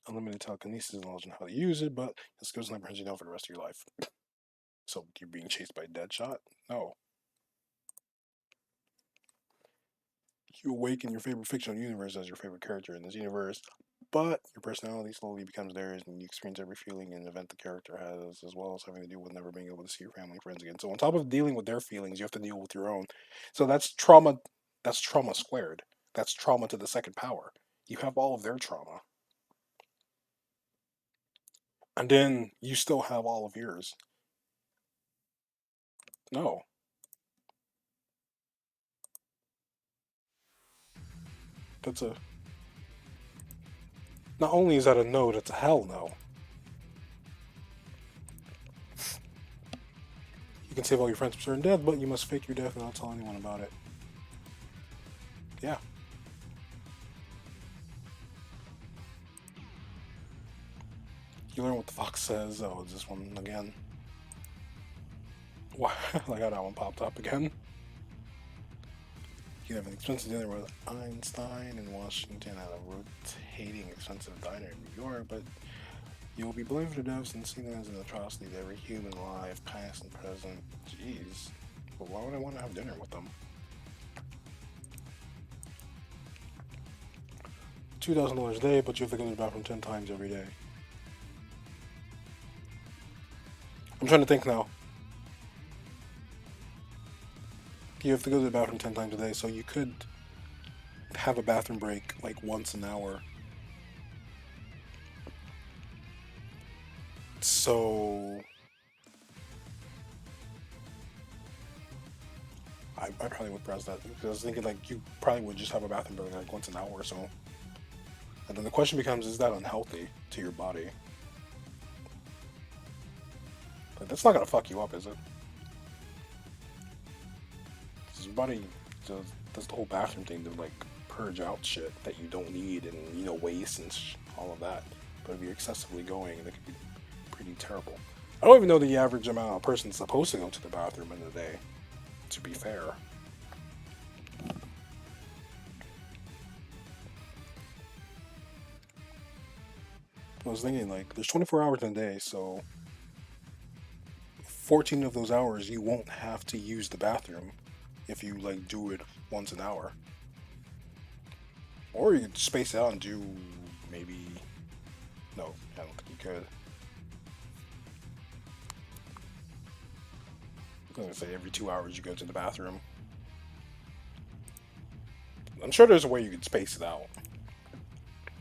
Unlimited telekinesis knowledge on how to use it, but the skills never brings you down for the rest of your life. So you're being chased by Deadshot? No. You awaken your favorite fictional universe as your favorite character in this universe, but your personality slowly becomes theirs, and you experience every feeling and event the character has, as well as having to deal with never being able to see your family and friends again. So on top of dealing with their feelings, you have to deal with your own. So that's trauma. That's trauma squared. That's trauma to the second power. You have all of their trauma. And then you still have all of yours. No. That's a... Not only is that a no, that's a hell no. You can save all your friends from certain death, but you must fake your death and not tell anyone about it. Yeah. You learn what the fox says. Oh, it's this one again. Wow, like how that one popped up again. You have an expensive dinner with Einstein in Washington at a rotating expensive diner in New York, but you'll be blamed for the deaths and seen as an atrocity to every human alive, past and present. Jeez. But why would I want to have dinner with them? $2,000 a day, but you have to go to the bathroom 10 times every day. I'm trying to think now. You have to go to the bathroom 10 times a day, so you could have a bathroom break like once an hour. So I probably would press that because I was thinking like you probably would just have a bathroom break like once an hour or so. And then the question becomes, is that unhealthy to your body? But that's not gonna fuck you up, is it? Because your body does the whole bathroom thing to like purge out shit that you don't need and, you know, waste and all of that. But if you're excessively going, that could be pretty terrible. I don't even know the average amount a person's supposed to go to the bathroom in a day, to be fair. I was thinking, like, there's 24 hours in a day, so 14 of those hours you won't have to use the bathroom if you, like, do it once an hour. Or you could space it out and do maybe... No, I don't think you could. I'm gonna say every 2 hours you go to the bathroom. I'm sure there's a way you could space it out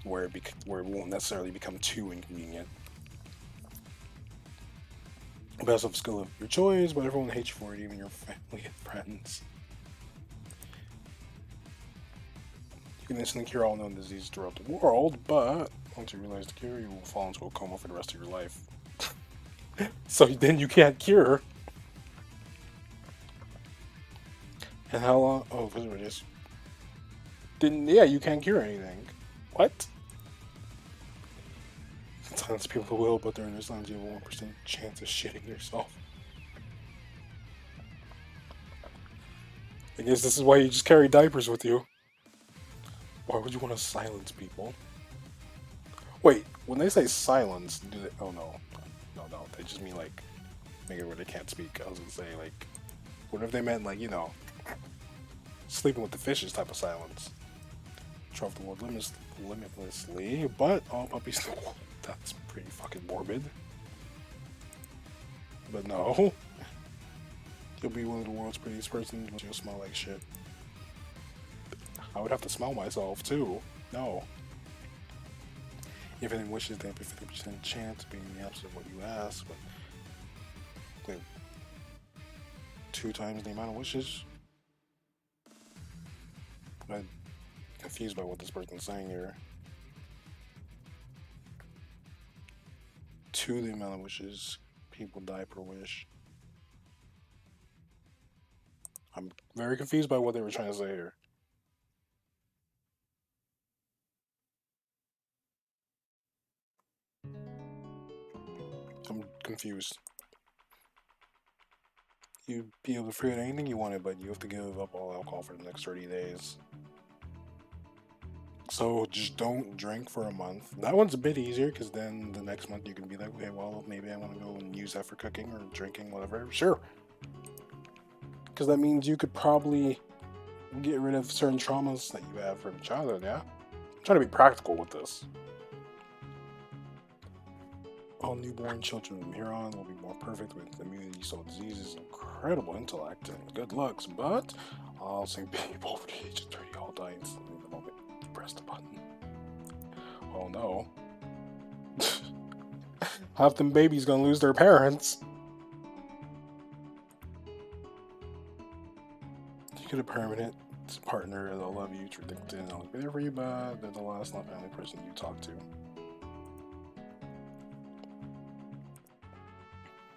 where it won't necessarily become too inconvenient. Best of skill of your choice, but everyone hates you for it, even your family and friends. You can instantly cure all known diseases throughout the world, but once you realize the cure, you will fall into a coma for the rest of your life. So then you can't cure. And how long? Oh, because we're just. Then, yeah, you can't cure anything. What? Sometimes people will, but during this times you have a 1% chance of shitting yourself. I guess this is why you just carry diapers with you. Why would you want to silence people? Wait, when they say silence, do they... Oh, no. No, they just mean, like, make it where they can't speak. I was gonna say, like, what if they meant, like, you know, sleeping with the fishes type of silence? Trump the world limitlessly, but all puppies... That's pretty fucking morbid. But no. You'll be one of the world's prettiest persons, but you'll smell like shit. I would have to smell myself, too. No. If anyone wishes, they have a 50% chance of being the opposite of what you ask, but... Wait. 2 times the amount of wishes? I'm confused by what this person's saying here. 2 the amount of wishes people die per wish. I'm very confused by what they were trying to say here. I'm confused. You'd be able to create anything you wanted, but you have to give up all alcohol for the next 30 days. So just don't drink for a month. That one's a bit easier because then the next month you can be like, okay, well, maybe I want to go and use that for cooking or drinking, whatever. Sure. Because that means you could probably get rid of certain traumas that you have from childhood, yeah? I'm trying to be practical with this. All newborn children from here on will be more perfect with immunity, so diseases, incredible intellect, and good looks, but I'll say people over the age of 30 all die instantly the moment you press the button. Oh no. Half them babies gonna lose their parents. You get a permanent partner that'll love you through thick and thin, and I'll be there for you, but they're the last not family person you talk to.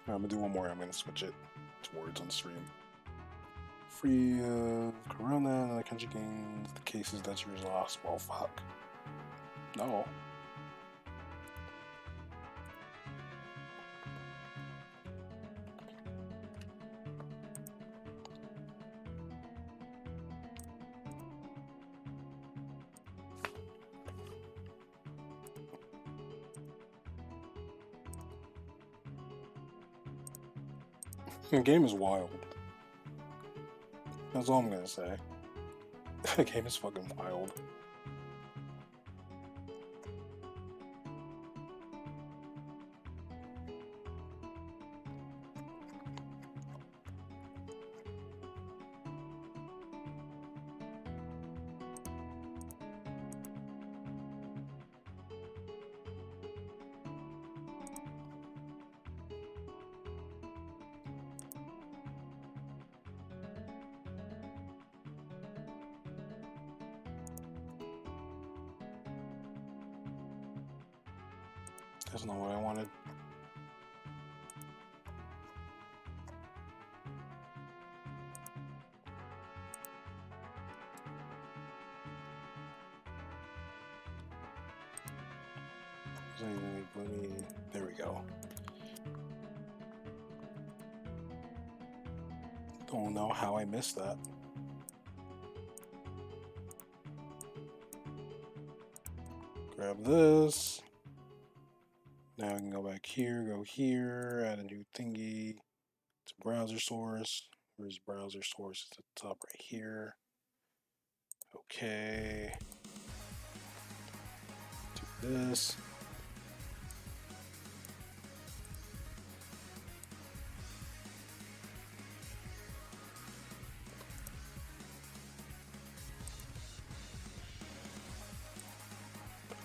I'm gonna do one more. I'm gonna switch it to words on stream. Free of Corona and the country gains the cases that yours lost. Well, fuck. No. The game is wild. That's all I'm gonna say. The game is fucking wild. That's not what I wanted. Let me. There we go. Don't know how I missed that. Grab this. Now I can go back here, go here, add a new thingy. It's a browser source. Where's browser source? It's at the top right here. Okay. Do this.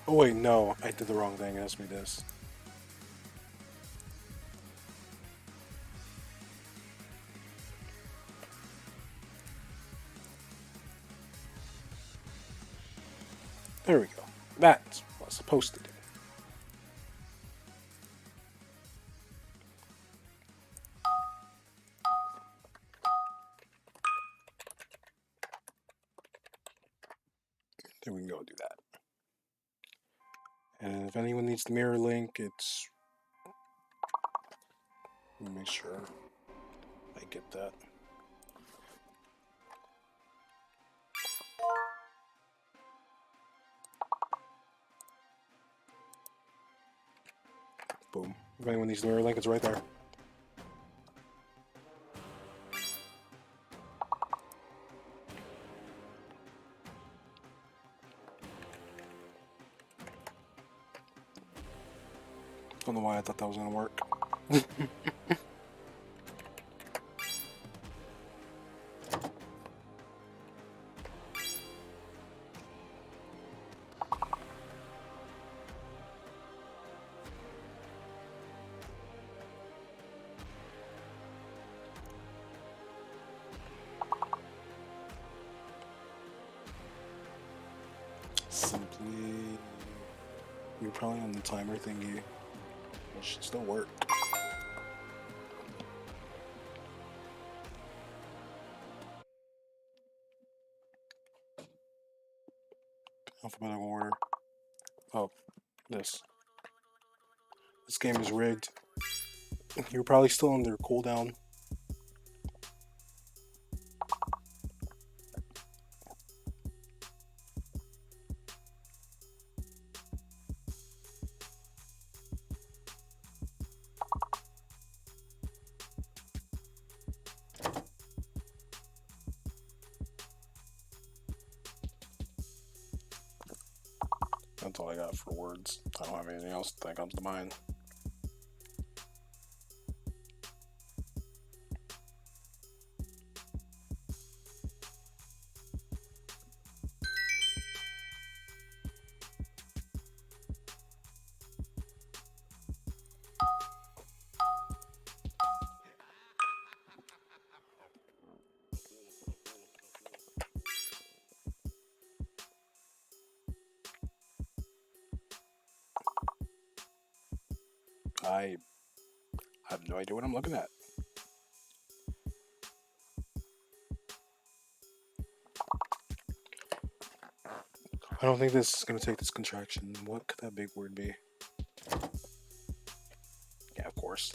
Oh wait, no, I did the wrong thing. It has to be this. There we go. That's what I was supposed to do. Then we can go do that. And if anyone needs the mirror link, it's... Let me make sure I get that. Boom. If anyone needs the mirror link, it's right there. Don't know why I thought that was gonna work. Simply, you're probably on the timer thingy. It should still work. Alphabetical order. Oh, this. This game is rigged. You're probably still under cooldown. That's all I got for words. I don't have anything else that comes to mind. I have no idea what I'm looking at. I don't think this is going to take this contraction. What could that big word be? Yeah, of course.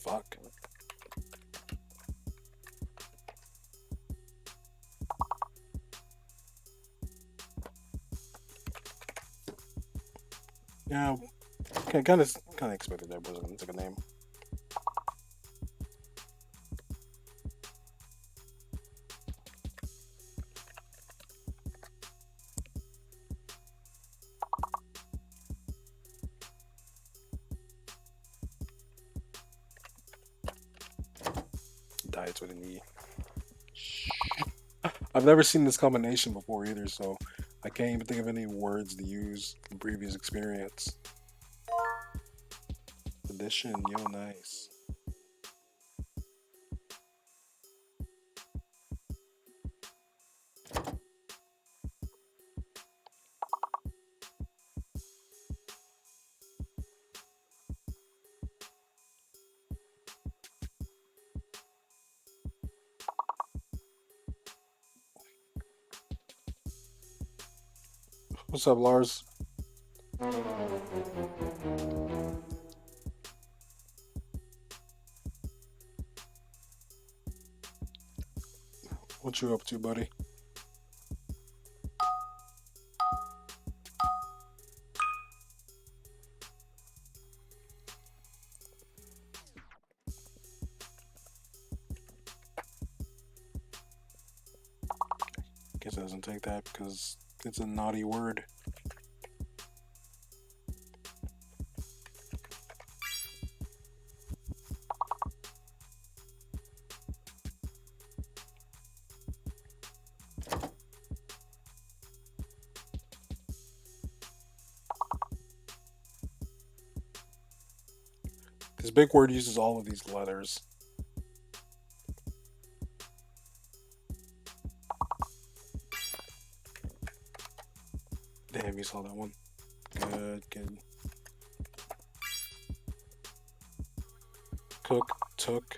Fuck. Yeah, kind of expected there wasn't a name. Diets with an E. I've never seen this combination before either, so I can't even think of any words to use from previous experience. Addition, yo, nice. What's up, Lars? What you up to, buddy? Guess it doesn't take that because it's a naughty word. This big word uses all of these letters. Damn, you saw that one. Good, good. Cook, took.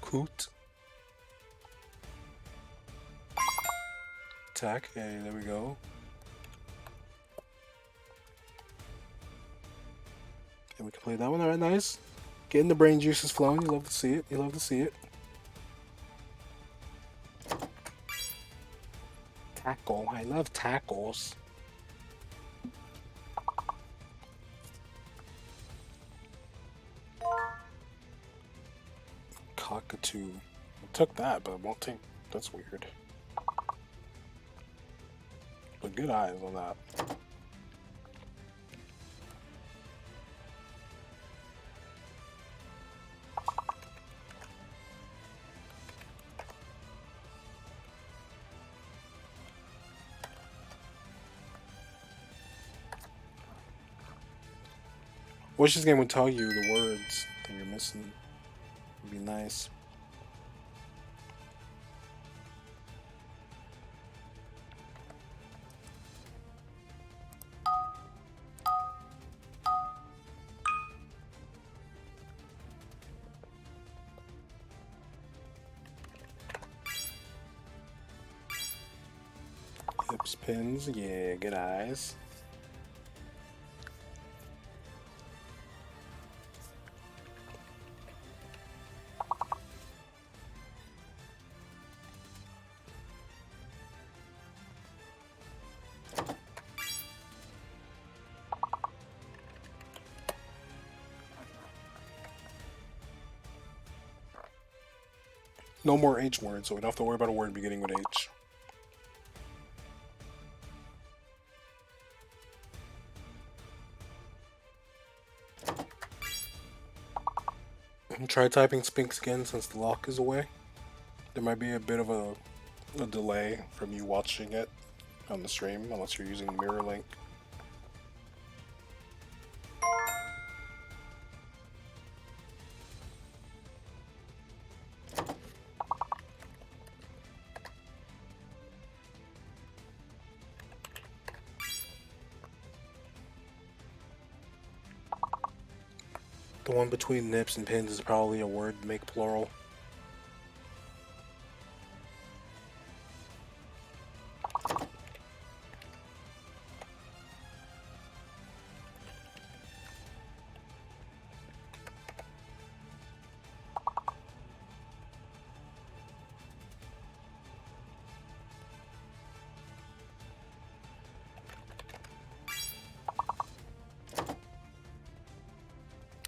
Coot. Tack. Hey, there we go. Okay, we can play that one. Alright, nice. Getting the brain juices flowing. You love to see it. You love to see it. Tackle. I love tackles. Cockatoo. I took that, but I won't take. That's weird. But good eyes on that. Wish this game would tell you the words that you're missing. Would be nice. Hips, pins, yeah, good eyes. No more H words, so we don't have to worry about a word beginning with H. Try typing Spinks again since the lock is away. There might be a bit of a delay from you watching it on the stream, unless you're using Mirror Link. The one between nips and pins is probably a word make plural.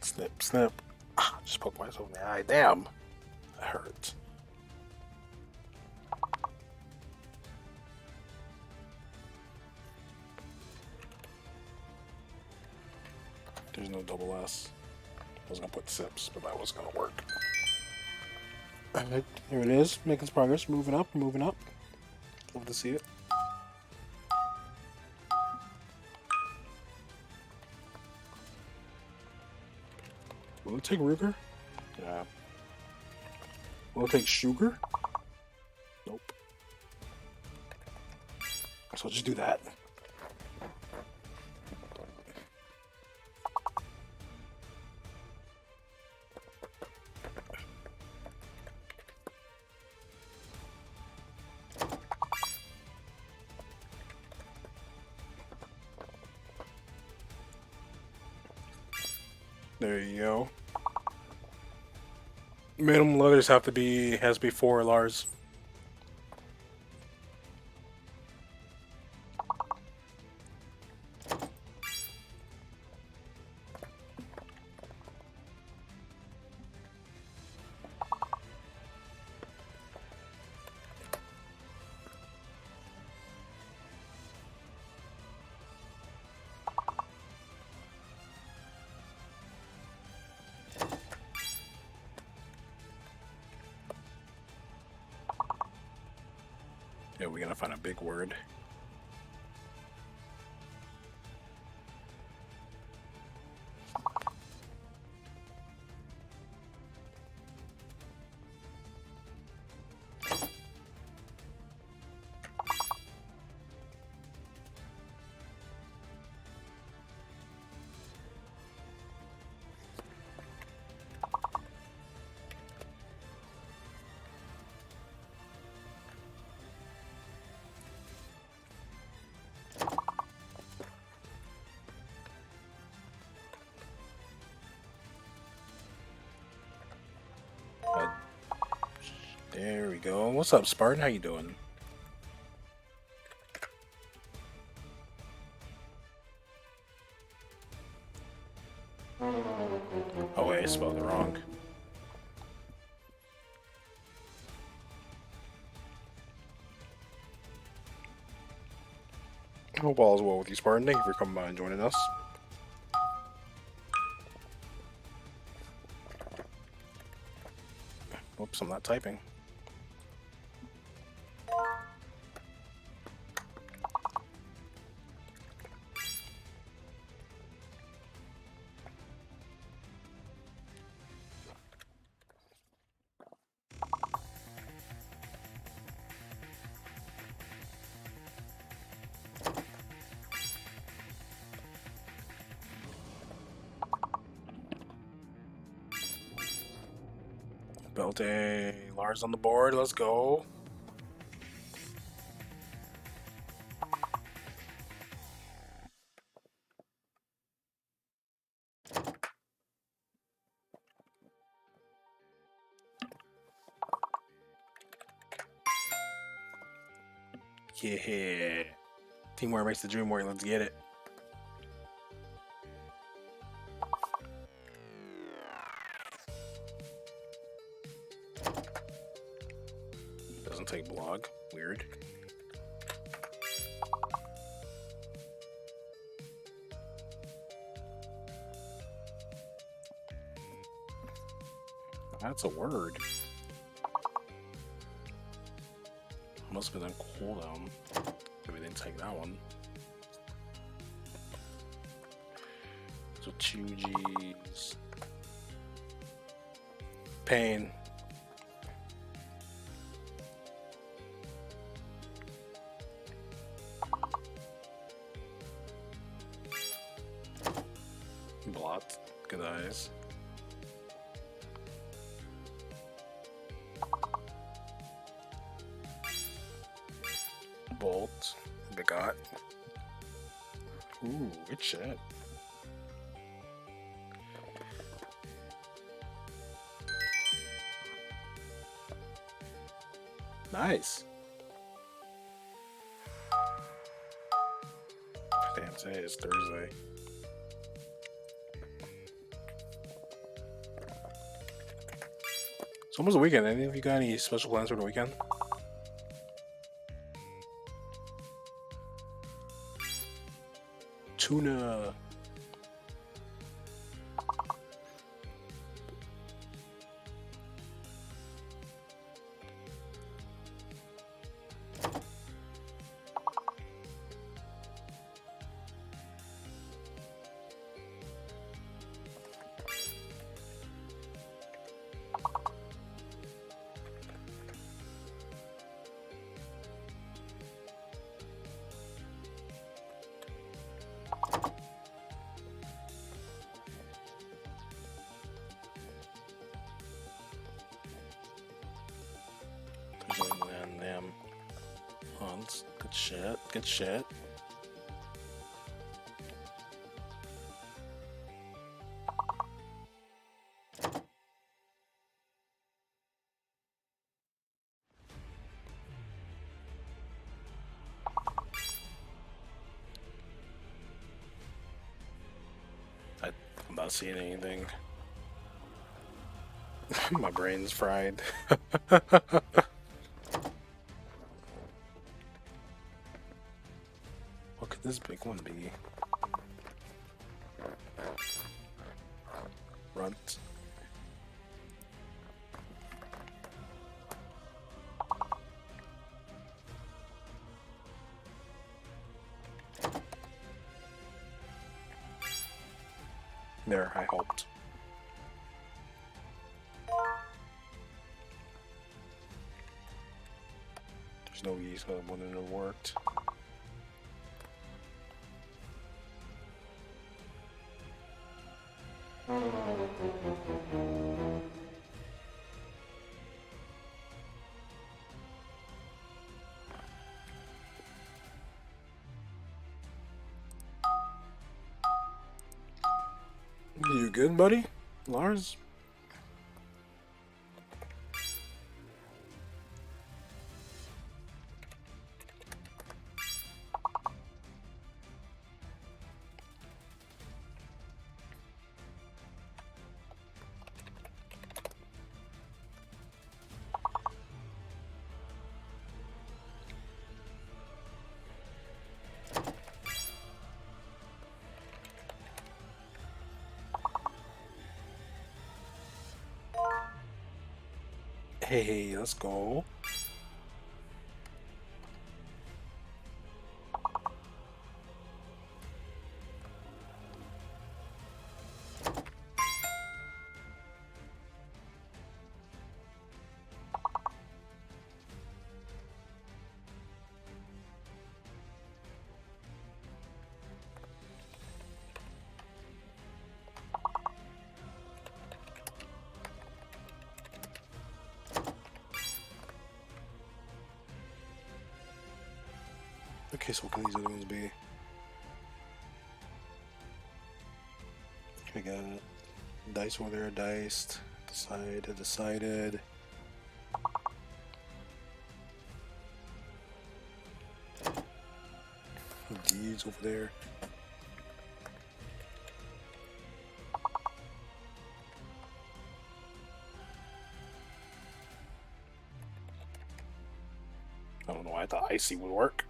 Snip, snip. Ah, just poked myself in the eye. Damn. That hurts. There's no double S. I was gonna put sips, but that was gonna work. Alright, here it is, making some progress, moving up, moving up. Love to see it. Will it take Ruger? Yeah. Will it take Sugar? Nope. So I'll just do that. There you go. Minimum letters has to be 4 Lars. Yeah, we're gonna find a big word. There we go. What's up, Spartan? How you doing? Oh wait, I spelled it wrong. Hope all is well with you, Spartan. Thank you for coming by and joining us. Oops, I'm not typing. Built a Lars on the board. Let's go. Yeah. Teamwork makes the dream work. Let's get it. Doesn't take blog. Weird. That's a word. Must have been on cooldown. If we didn't take that one. So 2Gs. Pain. Blot. Good eyes. Bolt. Begot. Ooh, good shit. Nice. Damn, today is Thursday. It's almost a weekend. Any of you got any special plans for the weekend? Tuna. Good shit. Good shit. I'm not seeing anything. My brain's fried. What could this big one be? Runt. There, I helped. There's no E, so it wouldn't have worked. You good, buddy? Lars? Hey, let's go. Okay, so what can these other ones be? We got dice over there, diced, decided. Deeds over there. I don't know why I thought icy would work.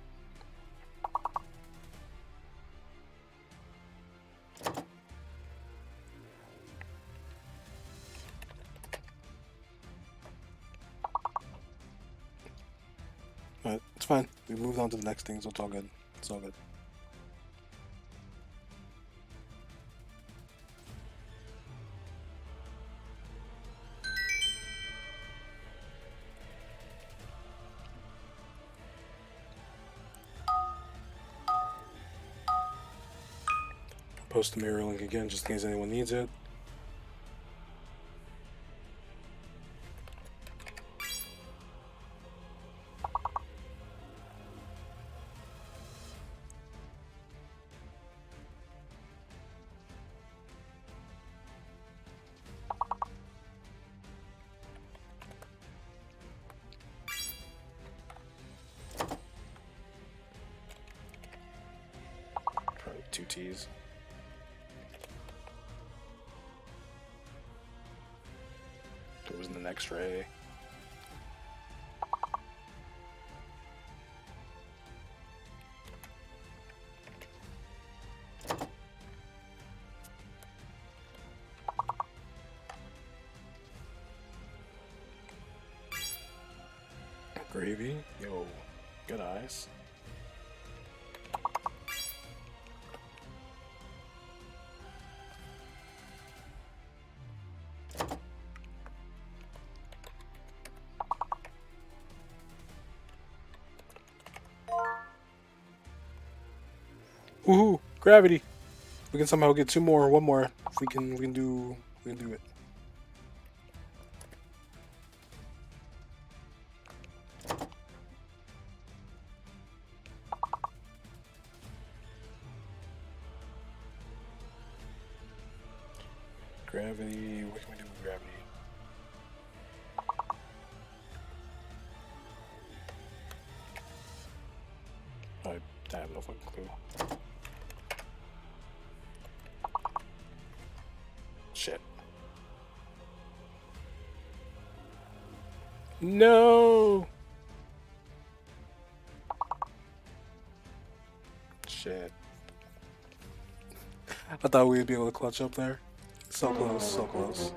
But it's fine. We moved on to the next thing, so it's all good. It's all good. Post the mirror link again just in case anyone needs it. Probably 2 T's. There was an X-ray. Gravy? Yo, good eyes. Woohoo! Gravity! We can somehow get 2 more, 1 more. If we can do it. Gravity. What can we do with gravity? I have no fucking clue. Shit. No! Shit. I thought we'd be able to clutch up there. So close, so close.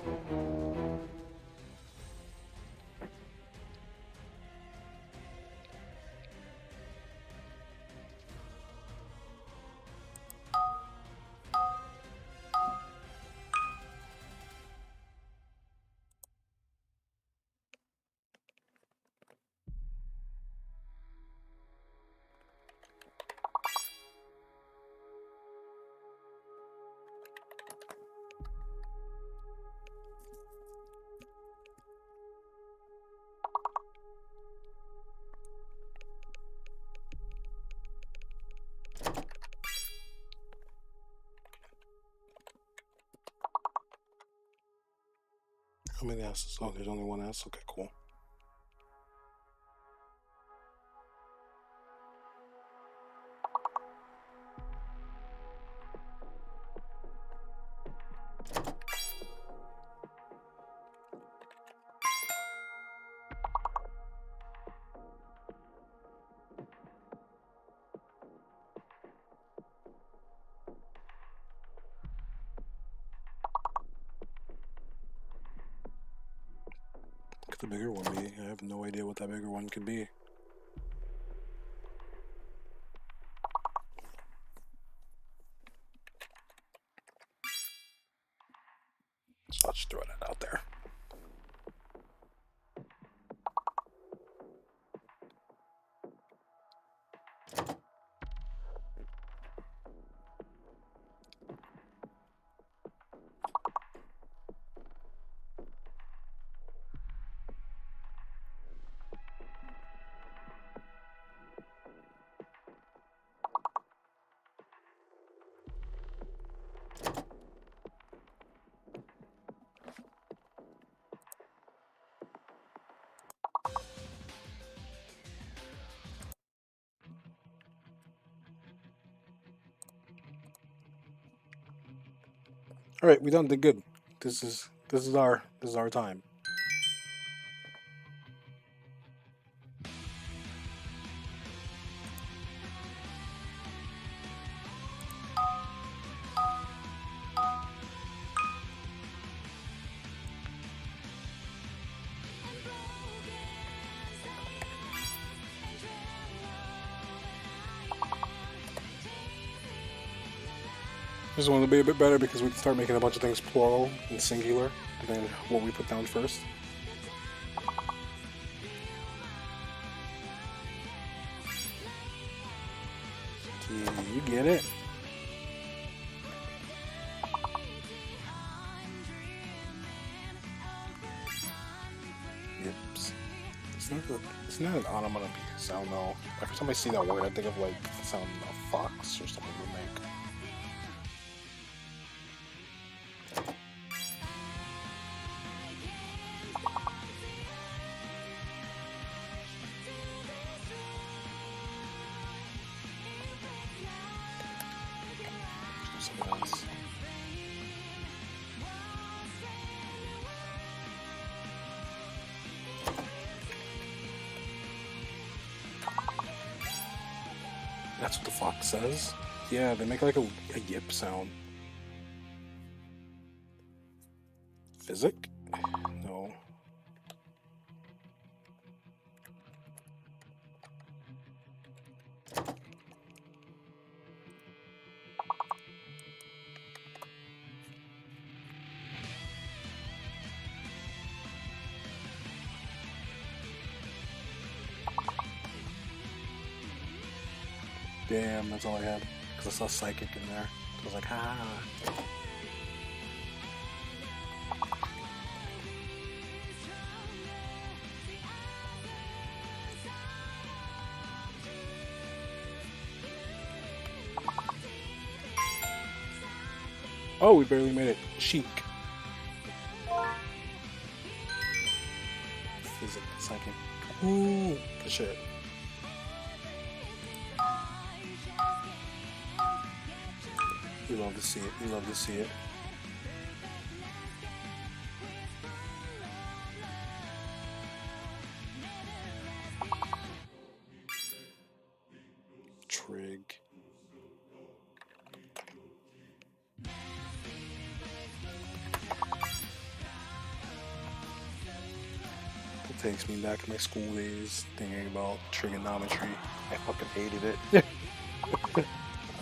How many S's? Oh, there's only one S? Okay, cool. Could the bigger one be? I have no idea what that bigger one could be. So I'll just throw that out there. All right, we done. Did good. This is our time. This one will be a bit better because we can start making a bunch of things plural and singular than what we put down first. Yeah, you get it. Yips. It's not an onomatopoeia sound though. Every time I see that word, I think of like the sound of a fox or something would make. Something else. That's what the fox says. Yeah, they make like a yip sound. Physic? No. Damn, that's all I had. Because I saw psychic in there. I was like, ha. Oh, we barely made it. Chic. second. Ooh, good shit. We love to see it. We love to see it. Trig. It takes me back to my school days, thinking about trigonometry. I fucking hated it.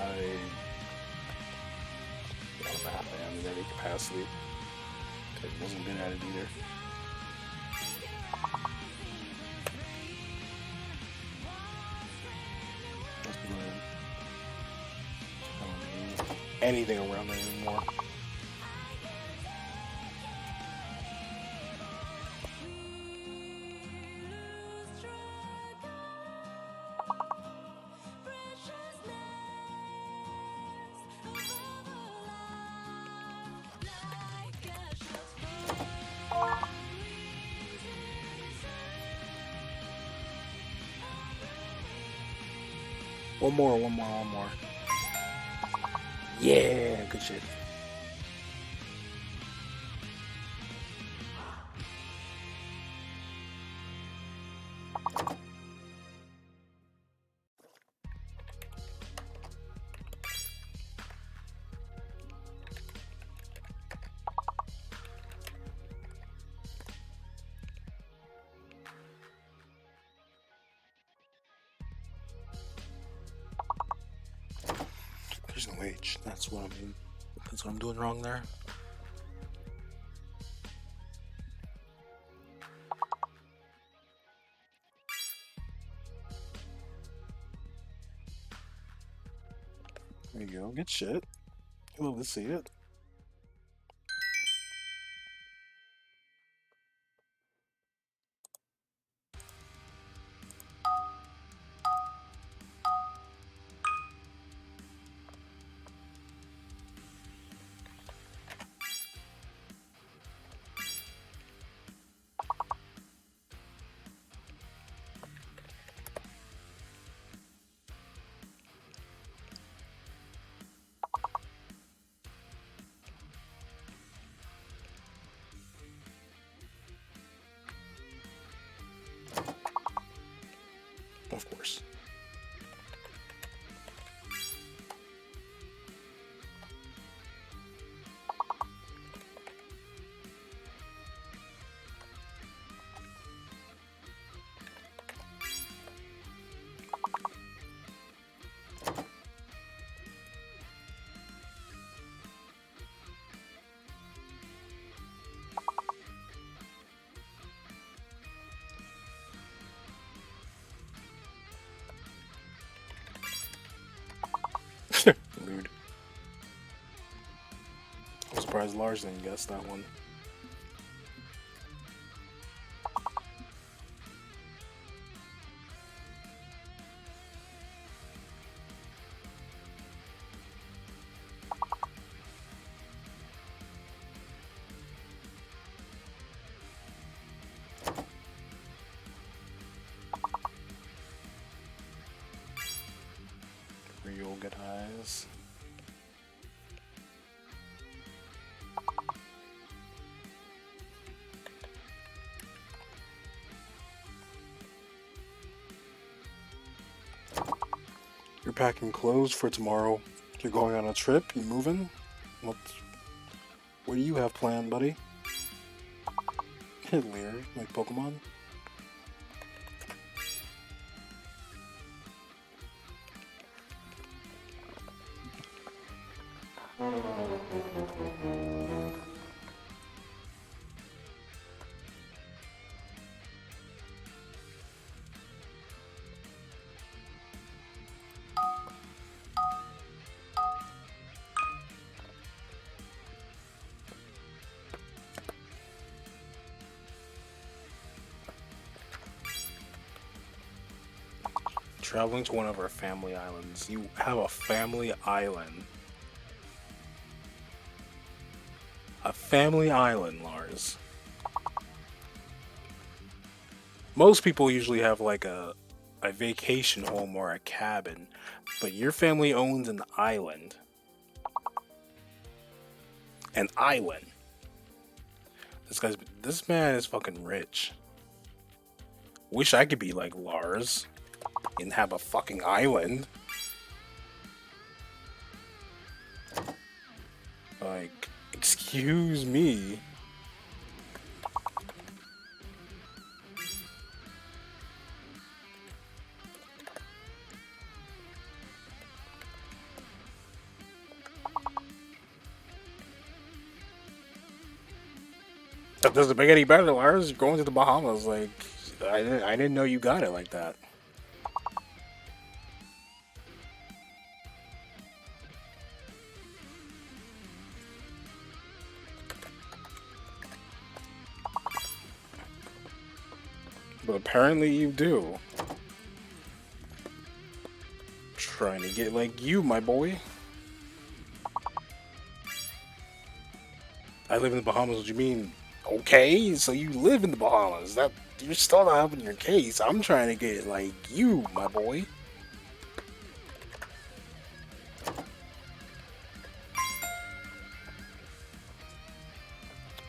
I not a math man in any capacity. I wasn't good at it either. I don't do anything around it anymore. One more. Yeah, good shit. There's no H. That's what I mean. That's what I'm doing wrong there. There you go. Good shit. Love to see it. Of course. Rude. I'm surprised Lars didn't guess that one. Real good eyes. You're packing clothes for tomorrow. You're going on a trip? You moving? What do you have planned, buddy? Lear, like Pokemon? Traveling to one of our family islands. You have a family island. A family island, Lars. Most people usually have like a vacation home or a cabin, but your family owns an island. An island. This man is fucking rich. Wish I could be like Lars and have a fucking island. Like, excuse me. That doesn't make any better, Lars. You're going to the Bahamas. Like, I didn't know you got it like that. But apparently you do. Trying to get like you, my boy. I live in the Bahamas. What do you mean? Okay, so you live in the Bahamas. That you're still not helping your case. I'm trying to get like you, my boy.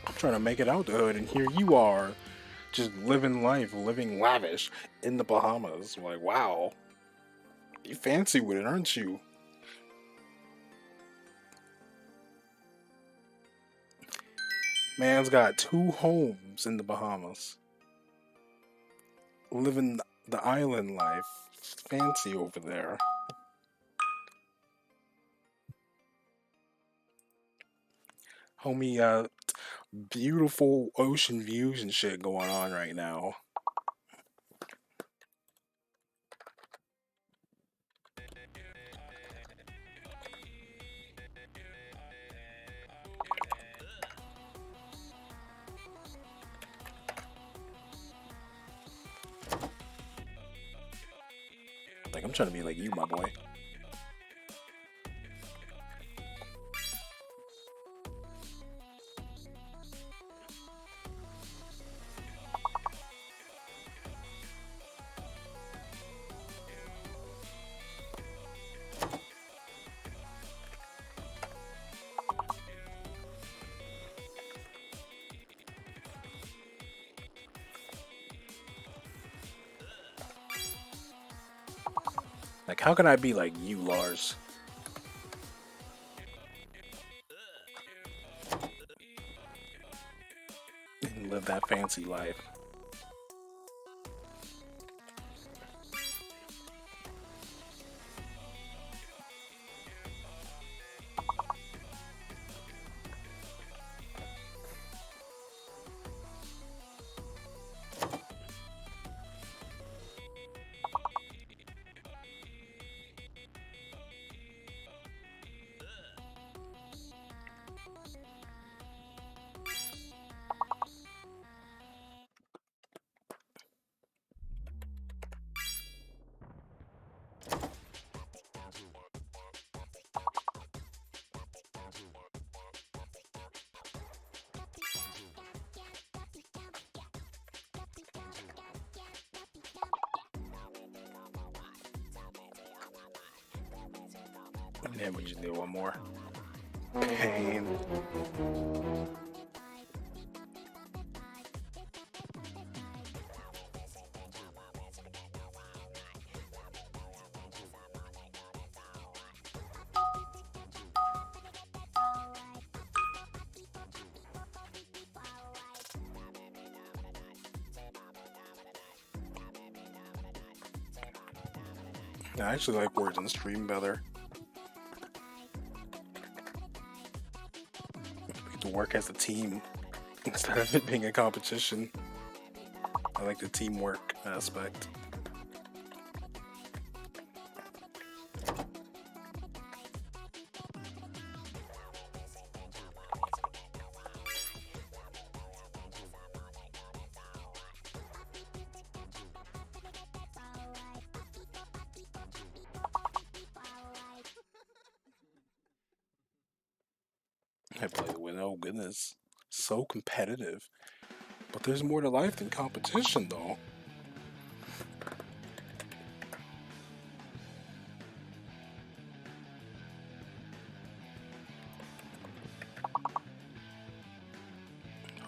I'm trying to make it out the hood, and here you are, just living life, living lavish in the Bahamas. Like, wow, you fancy with it, aren't you? Man's got 2 homes in the Bahamas, living the island life. Fancy over there. Homie, beautiful ocean views and shit going on right now. Like, I'm trying to be like you, my boy. Like, how can I be like you, Lars? And live that fancy life. Yeah, we just need one more. Pain. I actually like words on stream better. We get to work as a team instead of it being a competition. I like the teamwork aspect. I play with, oh goodness, so competitive. But there's more to life than competition, though.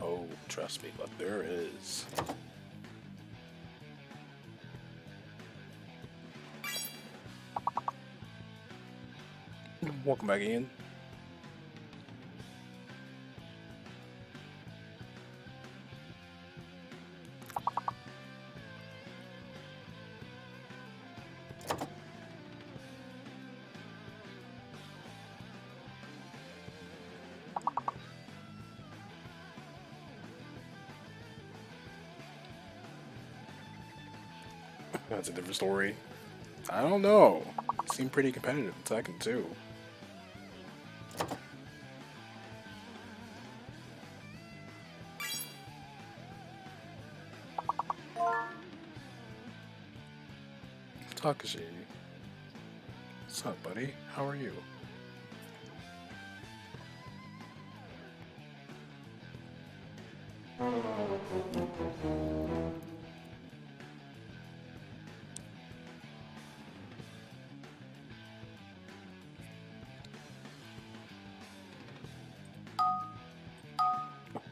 Oh, trust me, but there is. Welcome back, Ian. That's a different story. I don't know. It seemed pretty competitive in second, too. Takashi. What's up, buddy? How are you?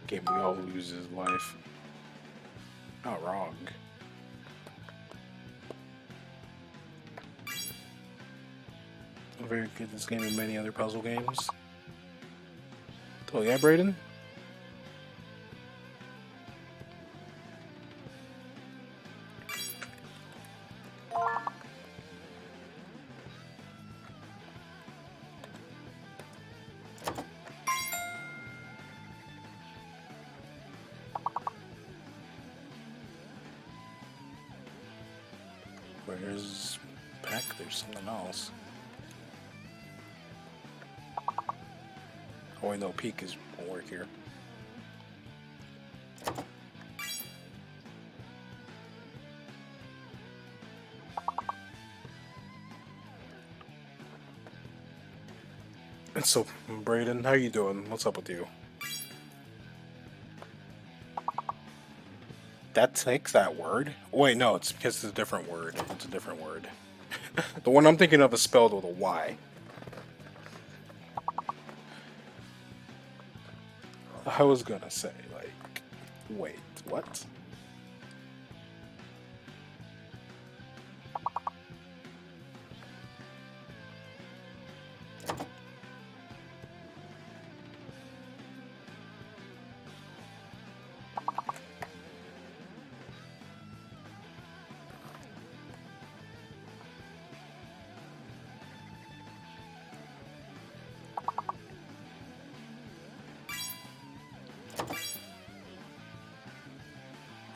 Game we all lose his life. Not wrong. I'm very good at this game and many other puzzle games. Oh yeah, Brayden? Where's Peck? There's something else. Oh, I know Peak is won't work here. And so, Brayden, how you doing? What's up with you? That takes that word? Wait, no, it's because it's a different word. It's a different word. The one I'm thinking of is spelled with a Y. I was gonna say, like, wait, what?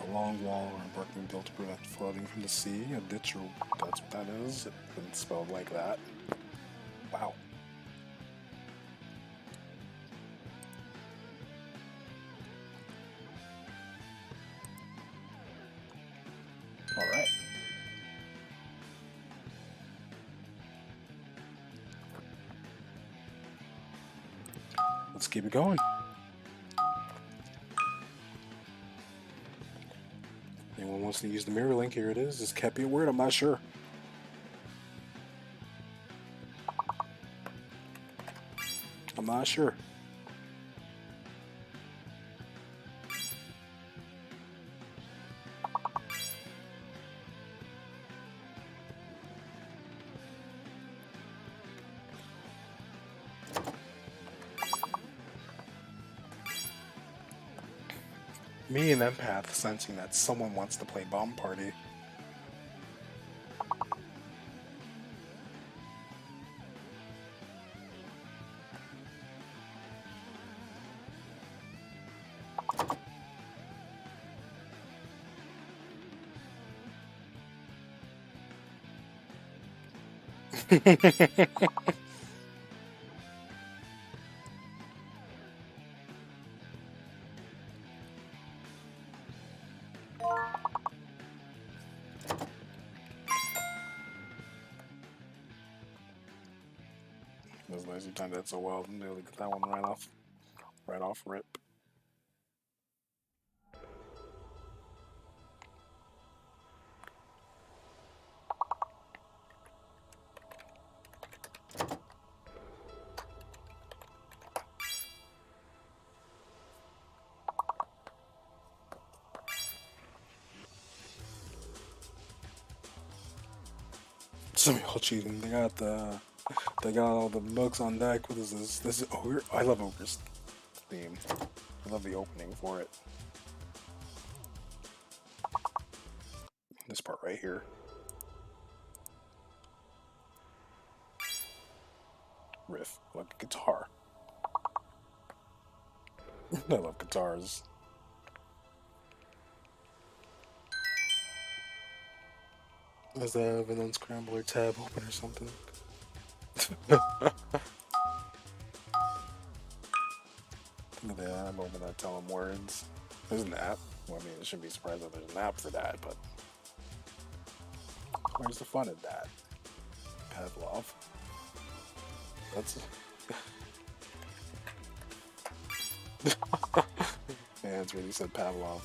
A long wall or embankment built to prevent flooding from the sea. A ditch, or that's what that is. It's spelled like that. Wow. All right. Let's keep it going. Anyone wants to use the mirror link, here it is. This can't be a word, I'm not sure. I'm not sure. Me and Empath sensing that someone wants to play Bomb Party. It was nice you timed that so well. Nearly got that one right off rip. Some y'all cheating. They got all the books on deck. What is this? This is Ogre. I love Ogre's theme. I love the opening for it. This part right here. Riff, like a guitar. I love guitars. Does that have an unscrambler tab open or something? Look at that, I'm open that tell him words. There's an app. Well, I mean, it shouldn't be surprised that there's an app for that, but where's the fun in that? Pavlov. That's. Yeah, it's really said Pavlov.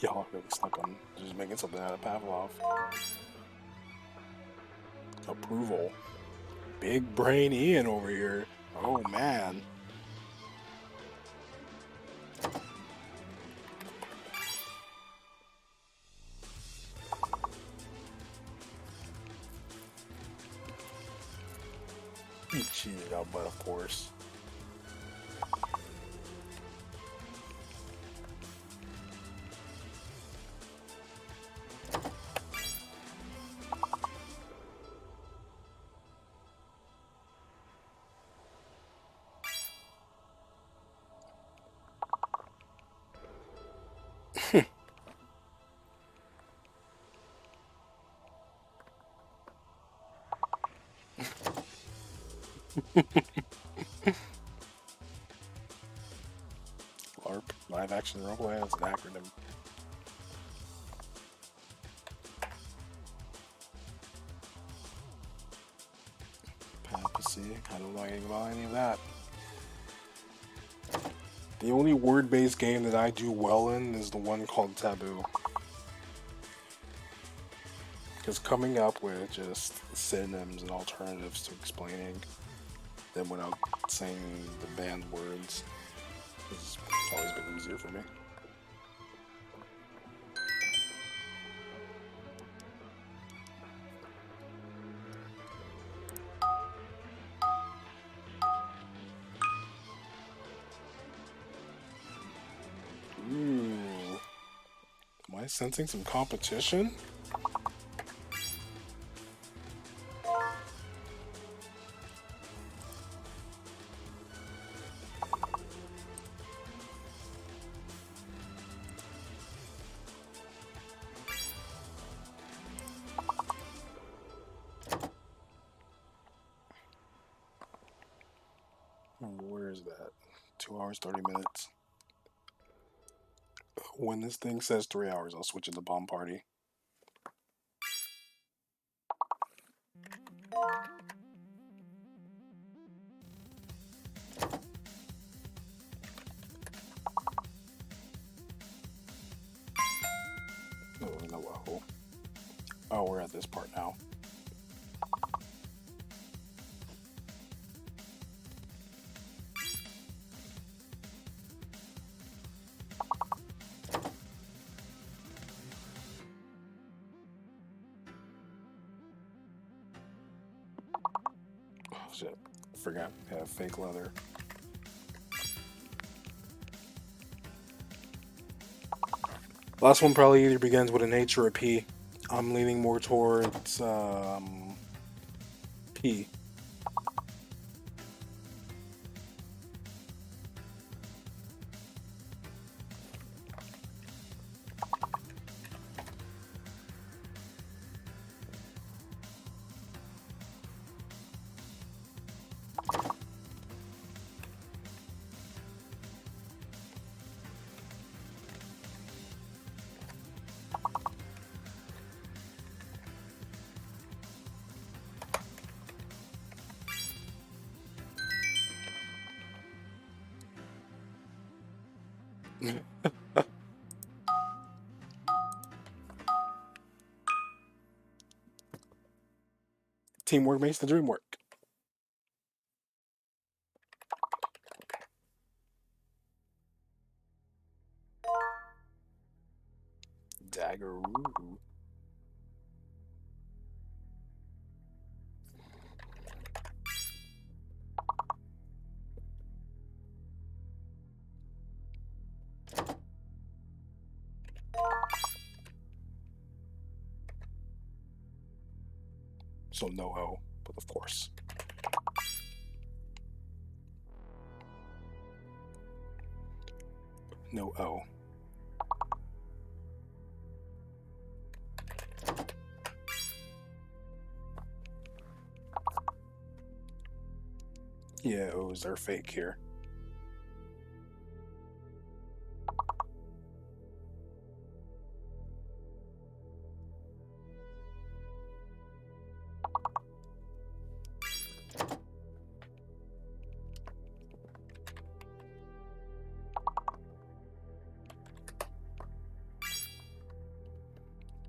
Y'all really stuck on just making something out of Pavlov. Approval. Big brain Ian over here. Oh man. You cheated out, but of course. LARP, live action roleplay, that's an acronym. Papacy, I don't know anything about any of that. The only word-based game that I do well in is the one called Taboo. Because coming up with just synonyms and alternatives to explaining them without saying the banned words has always been easier for me. Ooh. Am I sensing some competition? Where is that? 2 hours, 30 minutes. When this thing says 3 hours, I'll switch it to bomb party. Oh, no. Oh, we're at this part now. Oh, shit. Forgot. Yeah, fake leather. Last one probably either begins with an H or a P. I'm leaning more towards P. Teamwork makes the dream work. Dagger. Ooh. So no O, but of course. No O. Yeah, O's are fake here.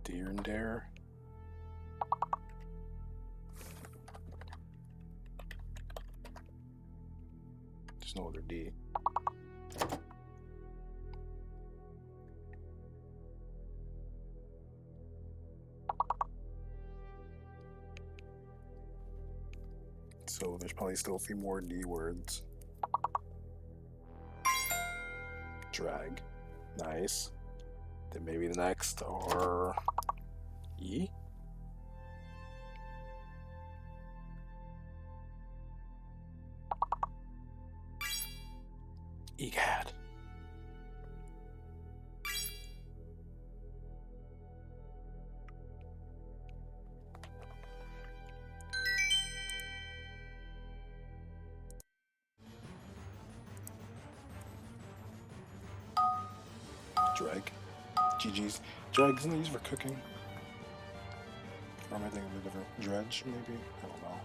Deer and dare. There's no other D. So there's probably still a few more D words. Drag. Nice. Then maybe the next are E? Egad. Drag. GG's. Drag isn't used for cooking. Or am I thinking of a different dredge, maybe? I don't know.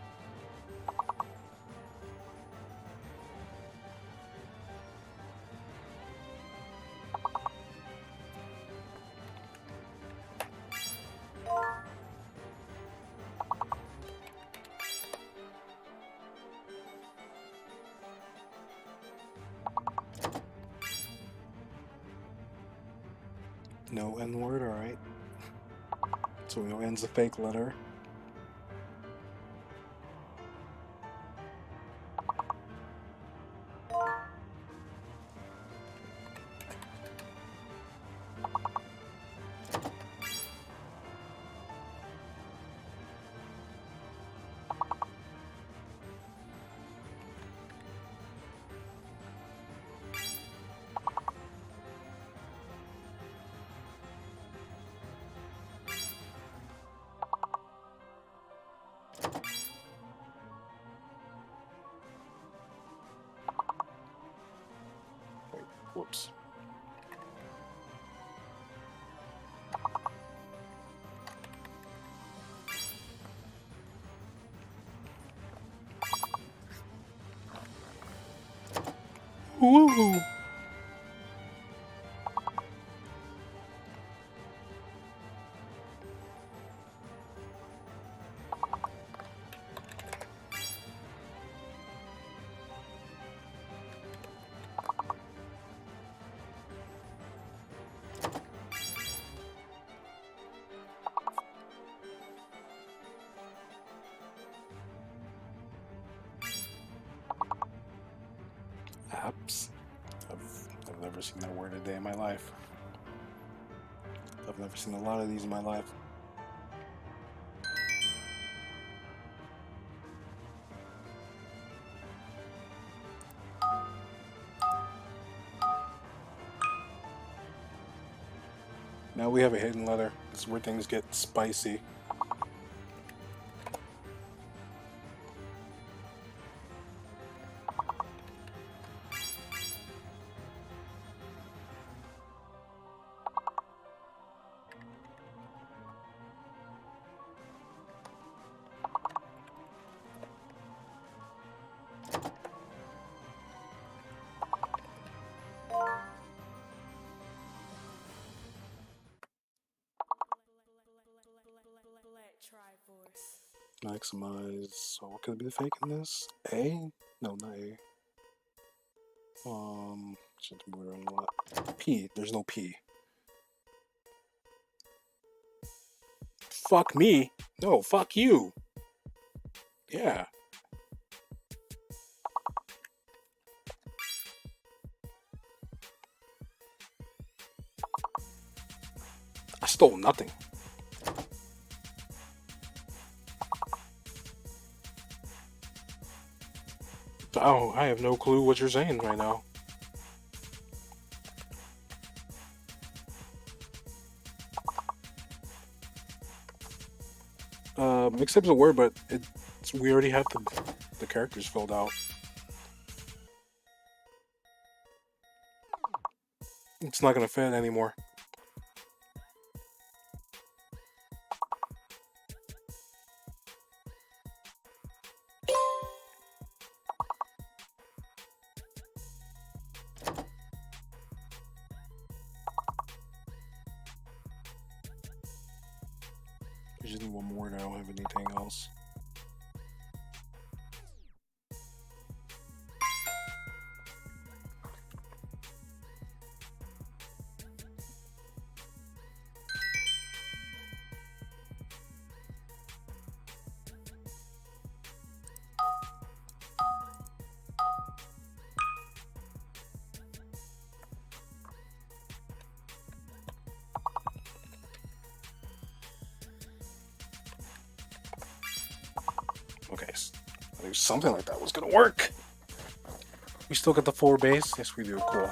No N word, alright. So we know N's a fake letter. Wait, whoops. Woo! Apps? I've never seen that word a day in my life. I've never seen a lot of these in my life. Now we have a hidden letter. This is where things get spicy. Maximize. So what could be the fake in this? A? No, not A. Should we run what? P. There's no P. fuck me. No, fuck you. Yeah. I stole nothing. Oh, I have no clue what you're saying right now. Mixtape's a word, but we already have the characters filled out. It's not gonna fit anymore. I just need one more and I don't have anything else. Okay, I knew something like that was gonna work. We still got the 4 base? Yes, we do. Cool.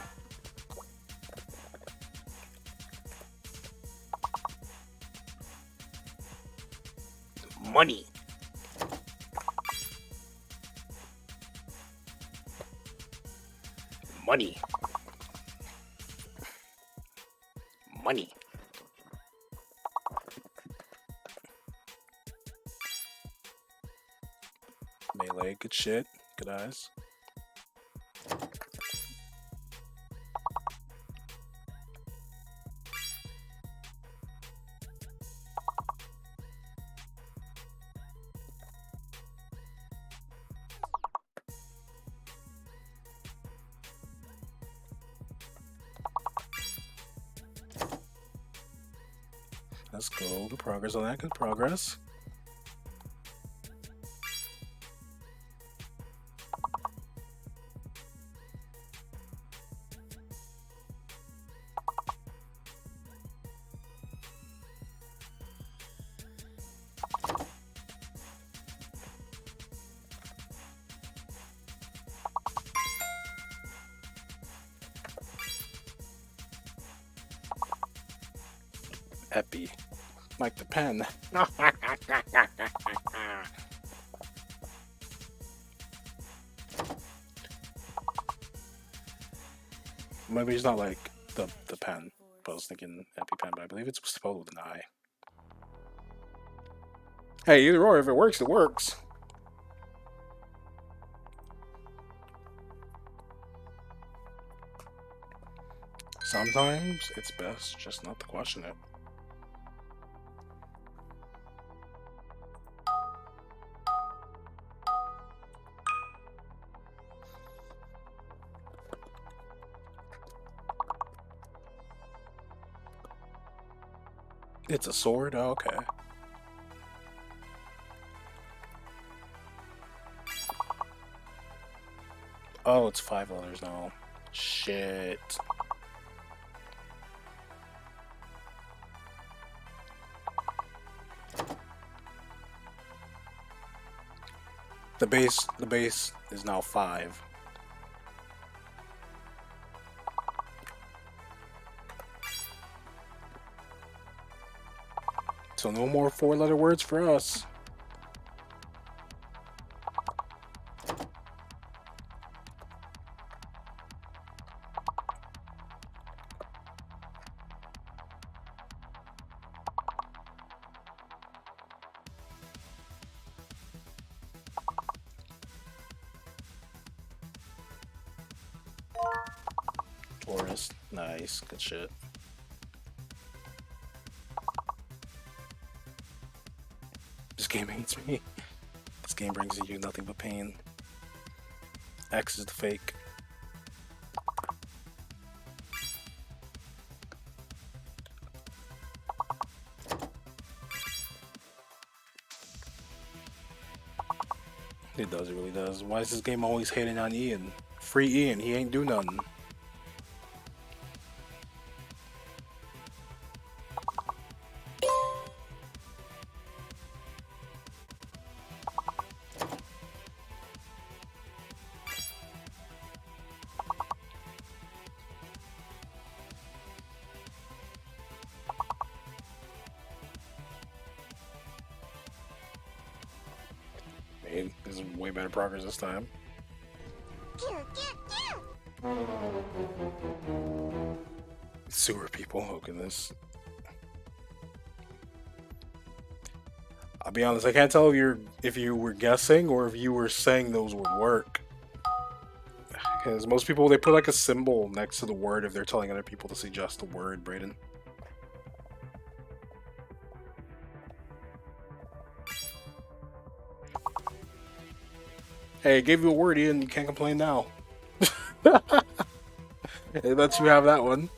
Money. Money. Money. Melee, good shit. Good eyes. Let's go. Good progress on that. Good progress. Epi. Like the pen. Maybe it's not like the pen. But I was thinking EpiPen, but I believe it's spelled with an I. Hey, either or, if it works, it works. Sometimes it's best just not to question it. It's a sword? Oh, okay. Oh, it's 5 letters now. Shit. The base is now 5. So no more 4-letter words for us. Taurus, nice, good shit. This game hates me. This game brings you nothing but pain. X is the fake. It does, it really does. Why is this game always hating on Ian? Free Ian, he ain't do nothing. Man, this is way better progress this time. Sewer people, oh goodness. I'll be honest, I can't tell if you were guessing or if you were saying those would work. Because most people, they put like a symbol next to the word if they're telling other people to suggest the word, Brayden. Hey, I gave you a word, Ian. You can't complain now. It lets you have that one.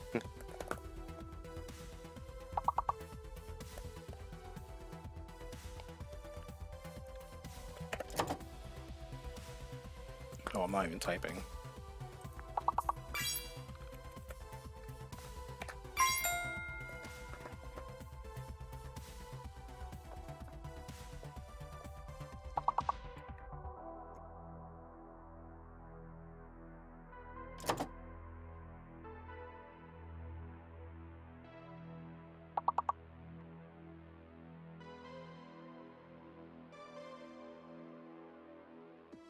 Oh, I'm not even typing.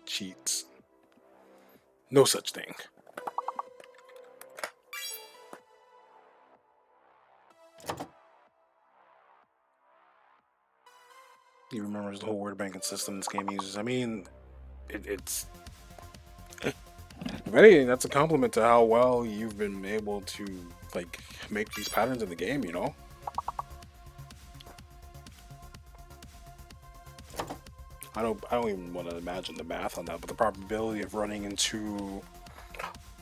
Cheats. No such thing. He remembers the whole word banking system this game uses. I mean, it's... If anything, that's a compliment to how well you've been able to, like, make these patterns in the game, you know? I don't even want to imagine the math on that, but the probability of running into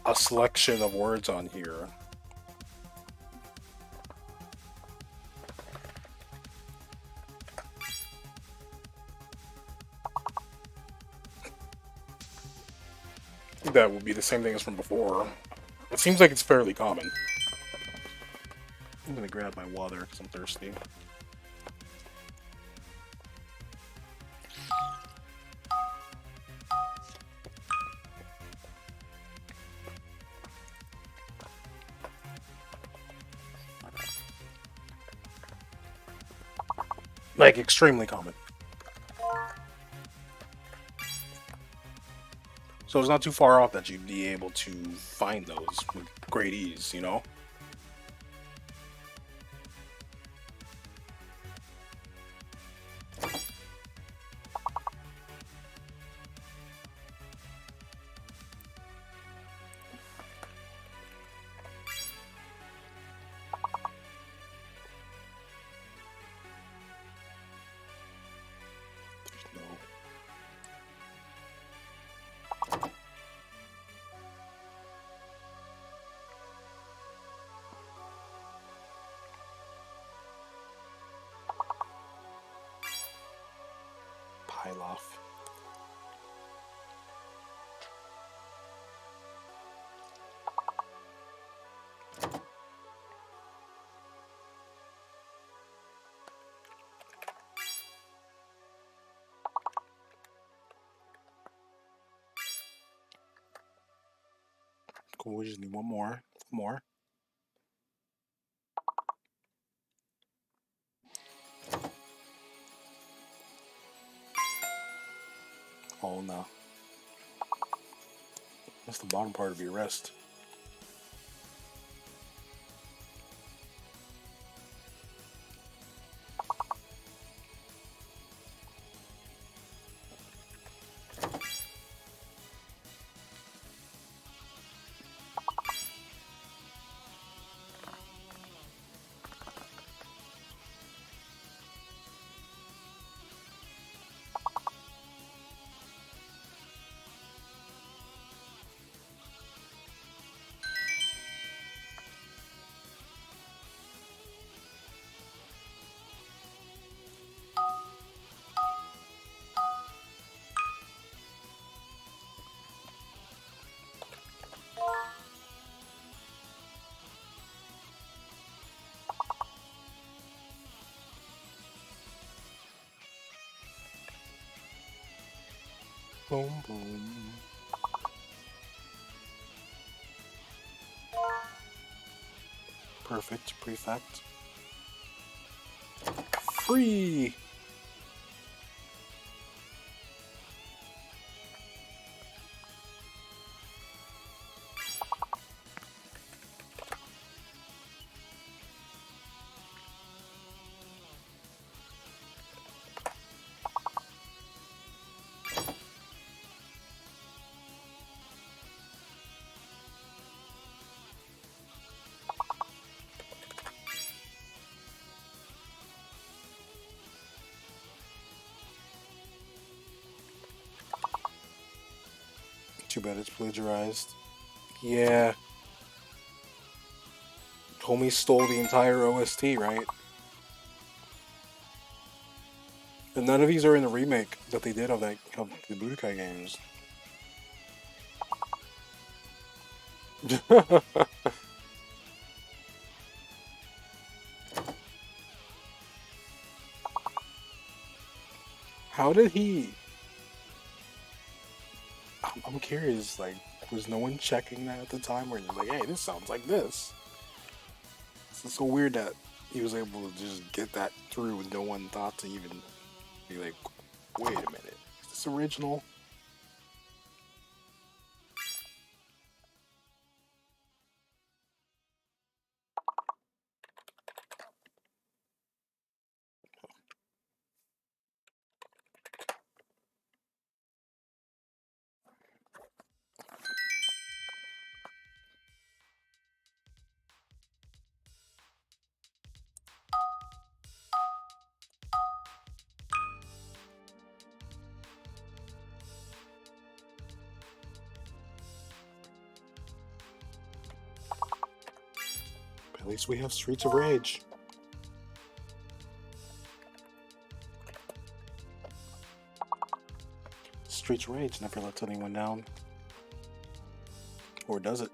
a selection of words on here. That would be the same thing as from before. It seems like it's fairly common. I'm gonna grab my water because I'm thirsty. Like, extremely common. So it's not too far off that you'd be able to find those with great ease, you know? Pyloff. Cool, we just need one more. More. Oh no. That's the bottom part of your wrist. Boom, boom. Perfect, prefect. Free! Too bad it's plagiarized. Yeah. Homie stole the entire OST, right? And none of these are in the remake that they did of the Budokai games. How did he? I'm curious. Like, was no one checking that at the time, where you're like, "Hey, this sounds like this." It's so weird that he was able to just get that through, and no one thought to even be like, "Wait a minute, is this original?" At least we have Streets of Rage. Streets of Rage never lets anyone down. Or does it?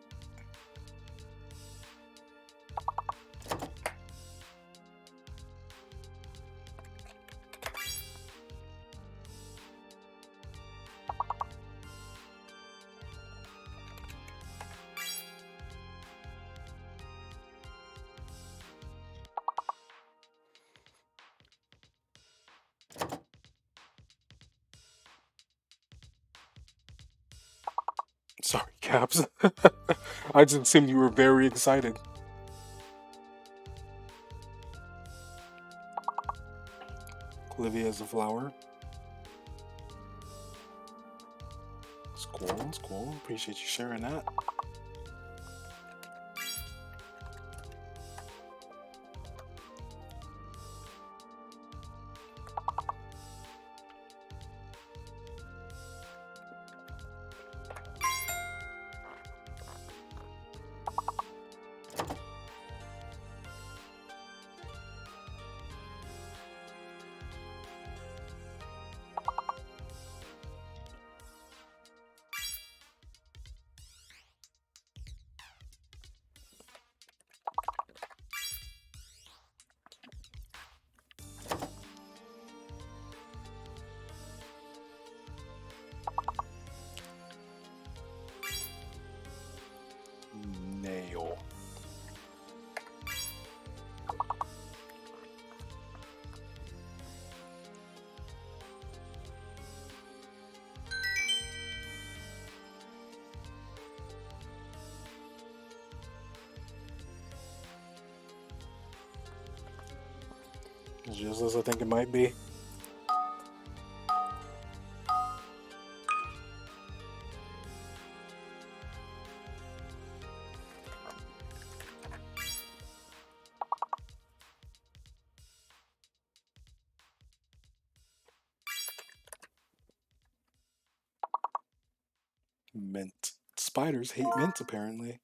Sorry, Caps. I just assumed you were very excited. Olivia is a flower. It's cool, it's cool. Appreciate you sharing that. Nail. It's just as I think it might be. Mint. Spiders hate mint, apparently.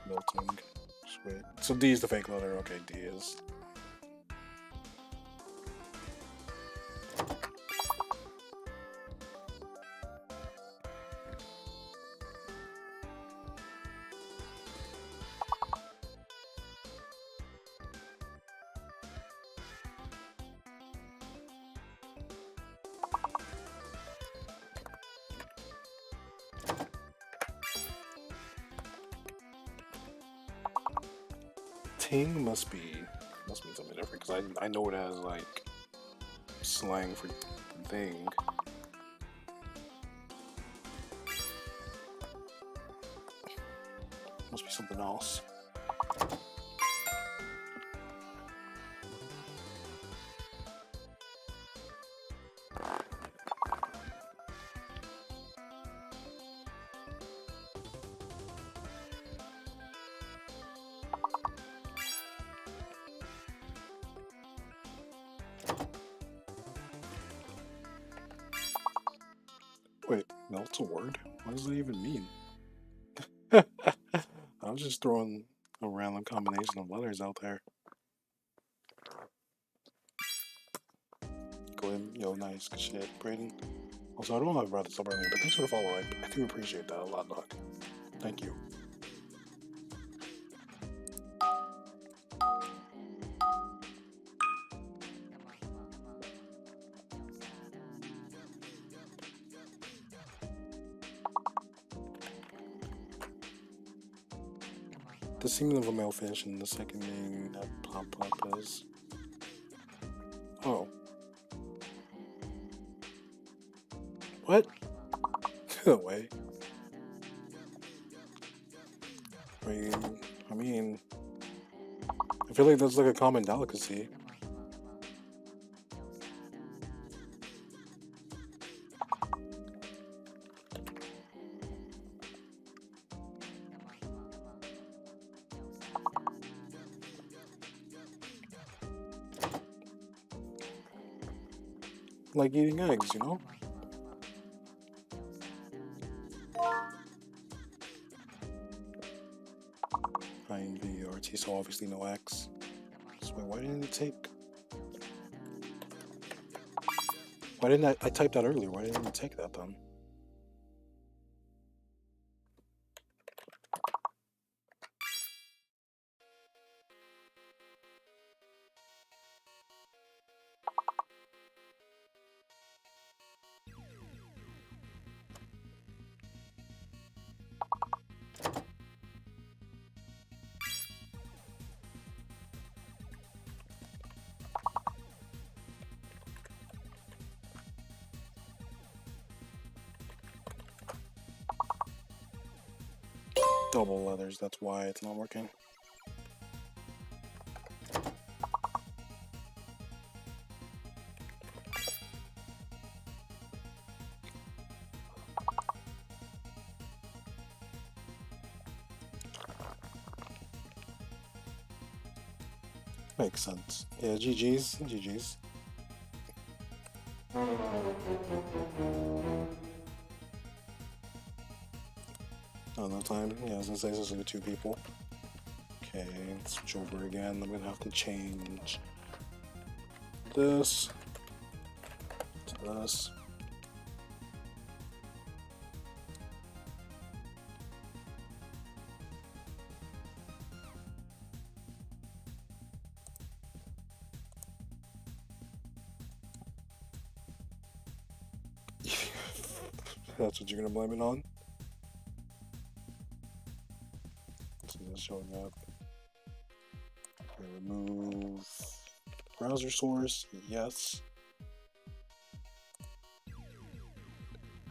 Melting. Sweet. So D is the fake letter. Okay, D is. Ping must mean something different because I know it has like slang for thing. Must be something else. Wait, no, it's a word? What does that even mean? I was just throwing a random combination of letters out there. Go ahead, yo, nice, good shit, Brayden. Also, I don't know if I brought this up earlier, but thanks for the follow. I do appreciate that a lot, dog. Thank you. The semen of a male fish and the second name that pop up is. Oh. What? No way. I mean, I feel like that's like a common delicacy. Like eating eggs, you know? INVRT, so obviously no X. So wait, why didn't it take? Why didn't I typed that earlier? Why didn't it take that then? Double letters, that's why it's not working. Makes sense. Yeah, GG's. GG's. Oh, no time? Yeah, I was gonna say this is like 2 people. Okay, let's switch over again. I'm gonna have to change this to this. That's what you're gonna blame it on? So that's showing up. Okay, remove browser source, yes.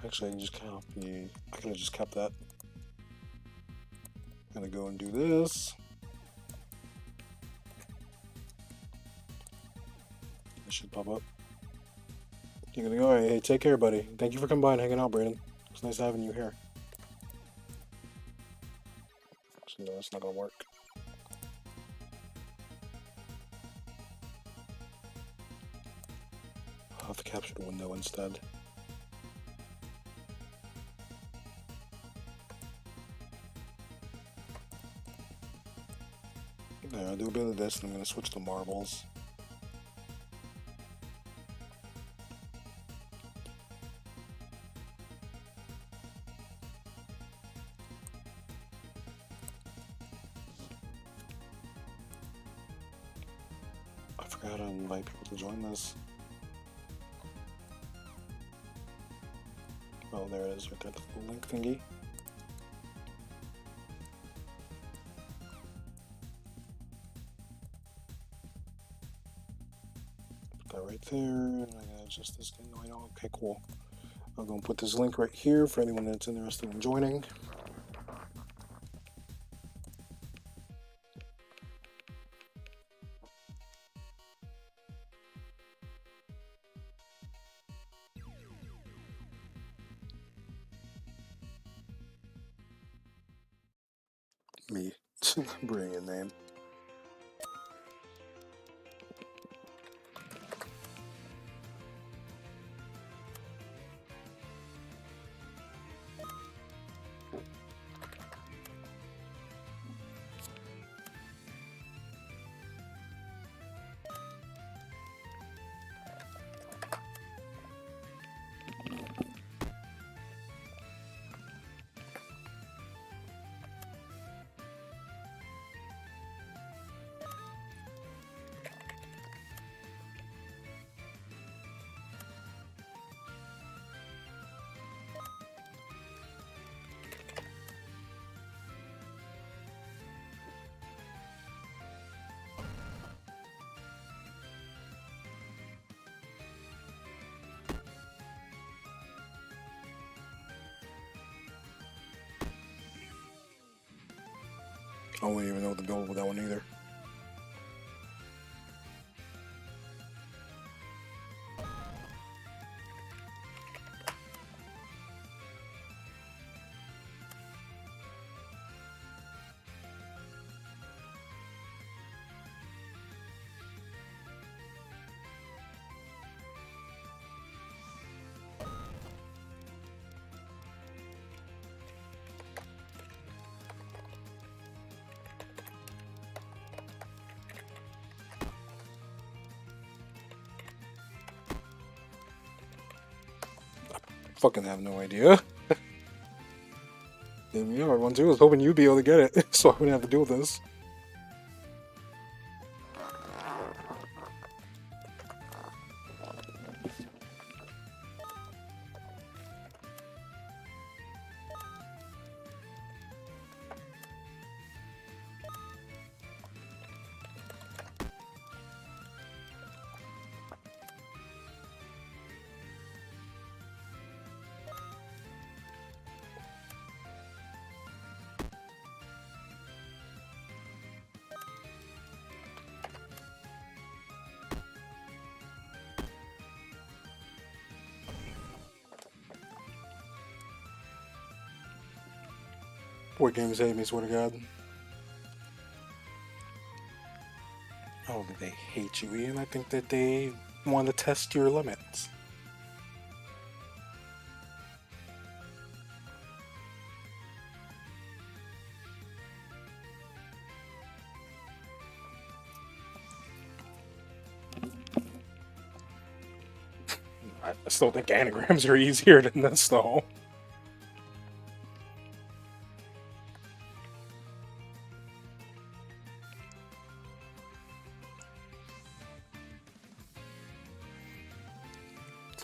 Actually, I can just copy. I could have just kept that. I'm gonna go and do this. It should pop up. You're gonna go, hey, take care, buddy. Thank you for coming by and hanging out, Brayden. It's nice having you here. Actually, no, that's not gonna work. I'll have to capture the window instead. Yeah, I'll do a bit of this and I'm gonna switch to marbles. I forgot to invite people to join this. Oh, there it is, right there, the link thingy. right there. And I'm gonna adjust this thing. No, I don't. Okay, cool. I'm gonna put this link right here for anyone that's interested in joining. Me. Brilliant name. I wouldn't even know the build with that one either. Fucking have no idea. And yeah, everyone too was hoping you'd be able to get it, so I wouldn't have to deal with this. What games hate me, swear to God. I don't think they hate you, Ian. I think that they want to test your limits. I still think anagrams are easier than this, though.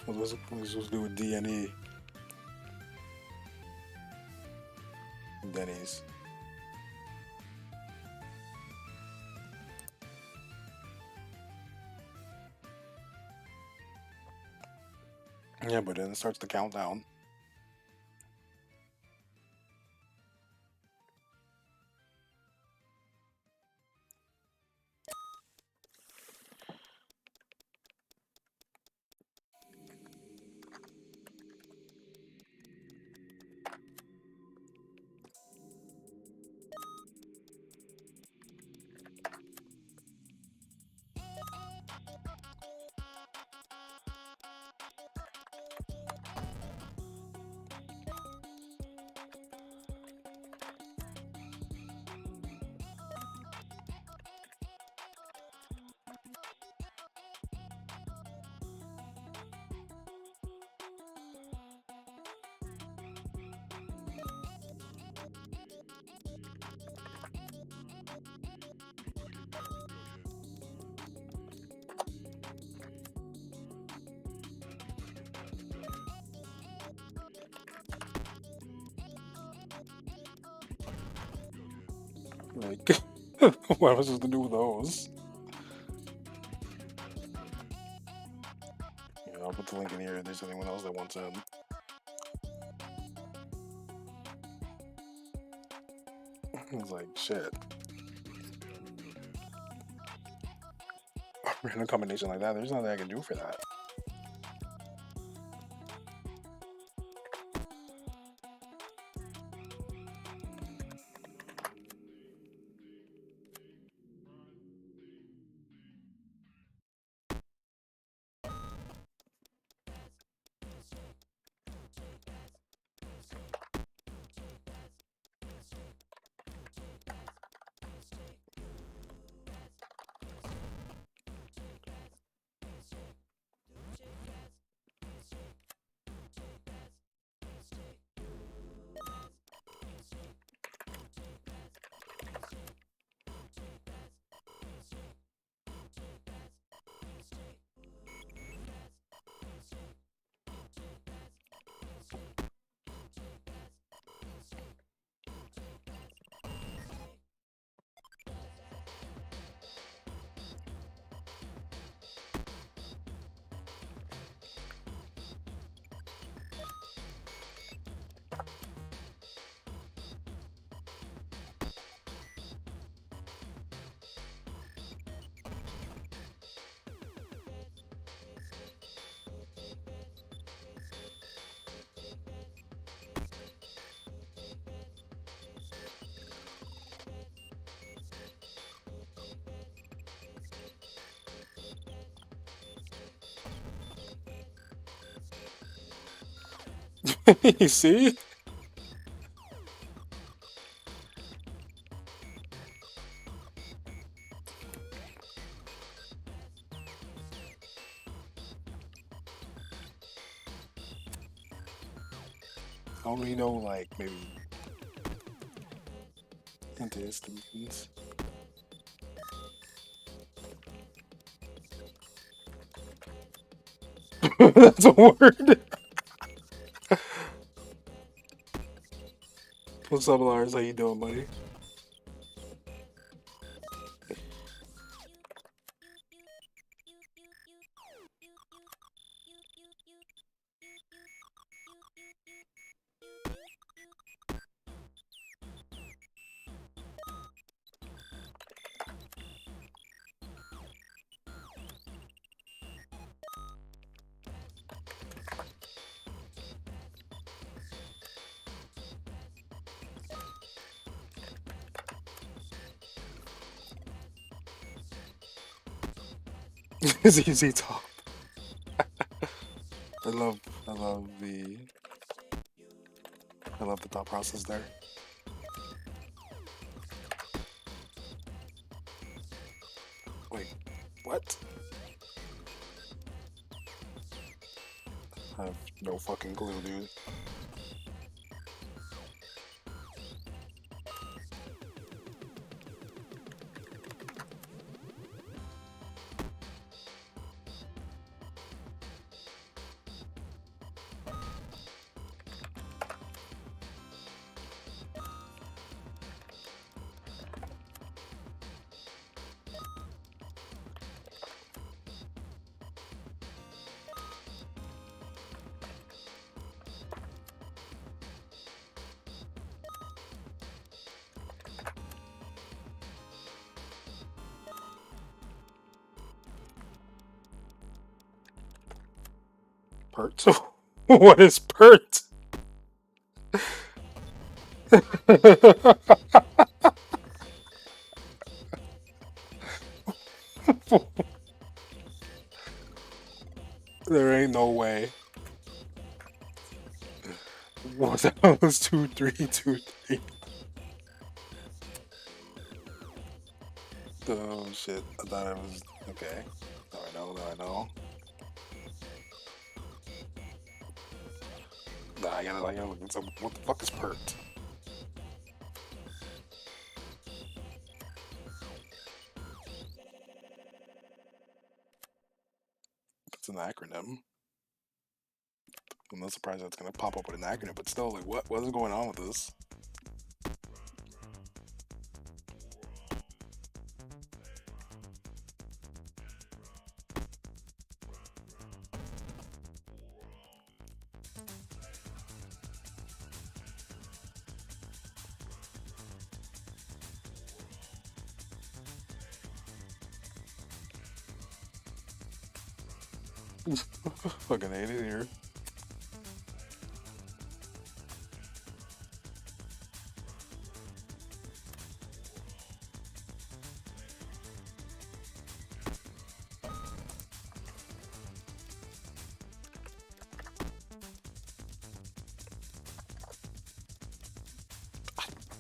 What was it supposed to do with DNE? Denny's. Yeah, but then it starts the countdown. Like, what am I supposed to do with those? if there's anyone else that wants him. It's like, shit. Random combination like that, there's nothing I can do for that. You see? I only know like maybe antihistamines. That's a word. What's up, Lars? How you doing, buddy? It's easy top. I love the thought process there. Wait, what? I have no fucking clue, dude. Pert? What is pert? There ain't no way. What that was 2-3-2-3. Oh shit! I thought it was okay. Now I know. Now I know. Nah, I gotta look at some. What the fuck is pert? It's an acronym. I'm not surprised that's gonna pop up with an acronym, but still, like, what is going on with this? Fucking hate it here.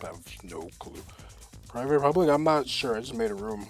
I have no clue. Private Republic? I'm not sure. I just made a room.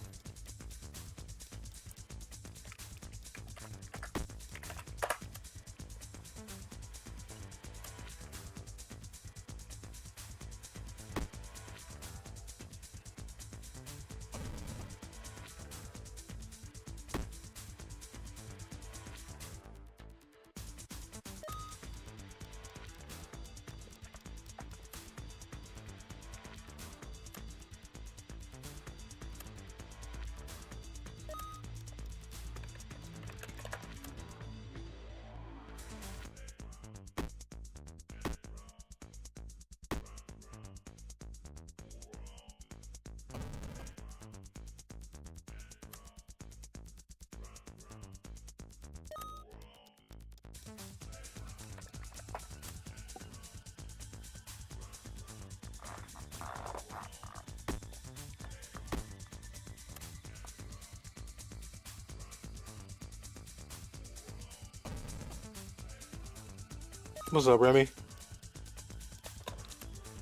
What's up, Remy?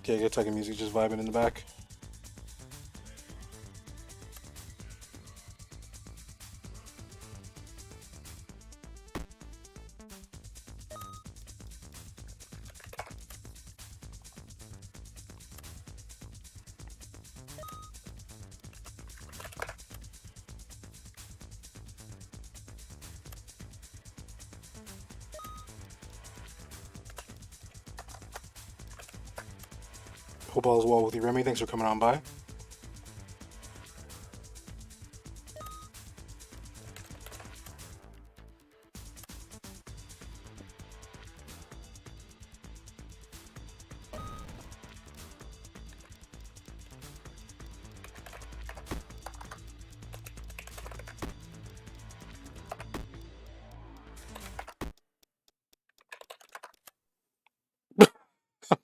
Okay, get talking music, just vibing in the back. Hope all is well with you, Remy. Thanks for coming on by.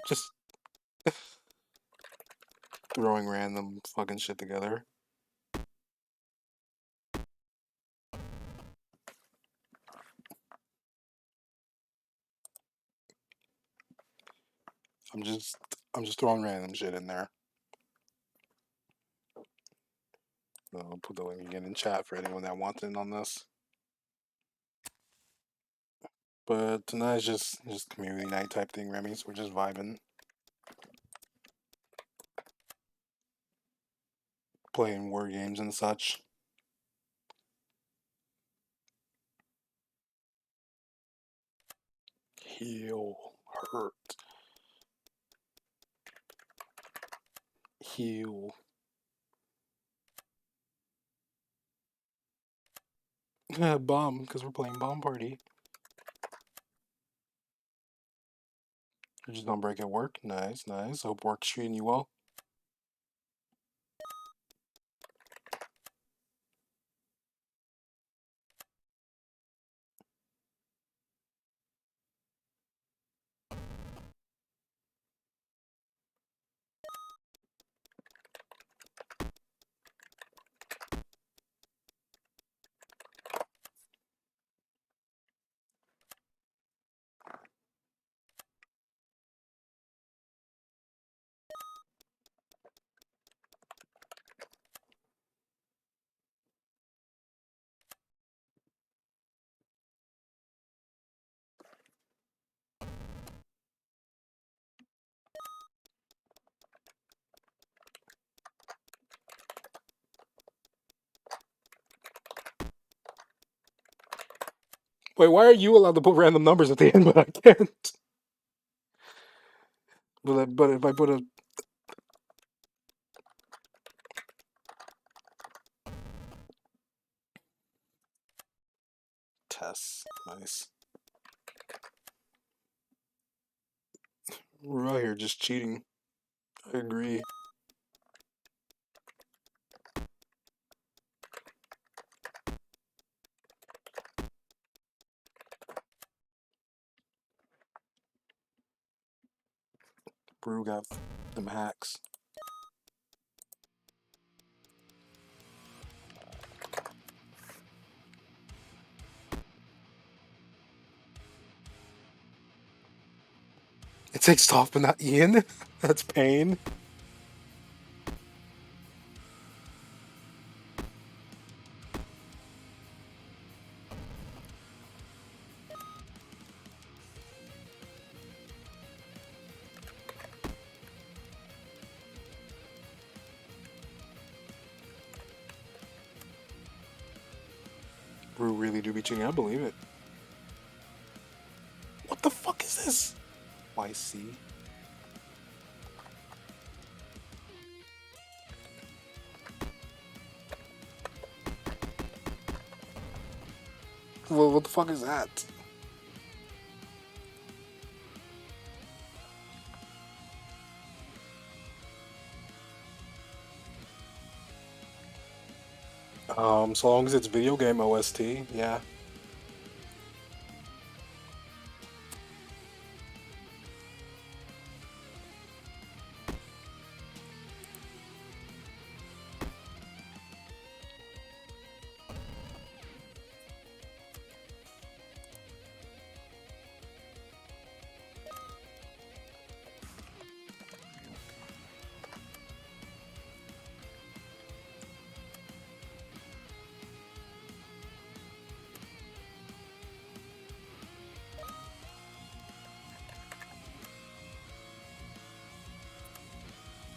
Just throwing random fucking shit together. I'm just I'm just throwing random shit in there. So I'll put the link again in chat for anyone that wants in on this. But tonight's just community night type thing, Remy. So we're just vibing, playing war games and such. Heal, hurt, heal. Bomb, because we're playing Bomb Party. You're just gonna break at work. Nice, nice. Hope work's treating you well. Wait, why are you allowed to put random numbers at the end, but I can't? But if I put a test, nice. We're out here just cheating. I agree. Brew got them hacks. It takes Toph but not Ian? That's pain. Brew really do be cheating, I believe it. What the fuck is this? YC? Well, what the fuck is that? So long as it's video game OST, yeah.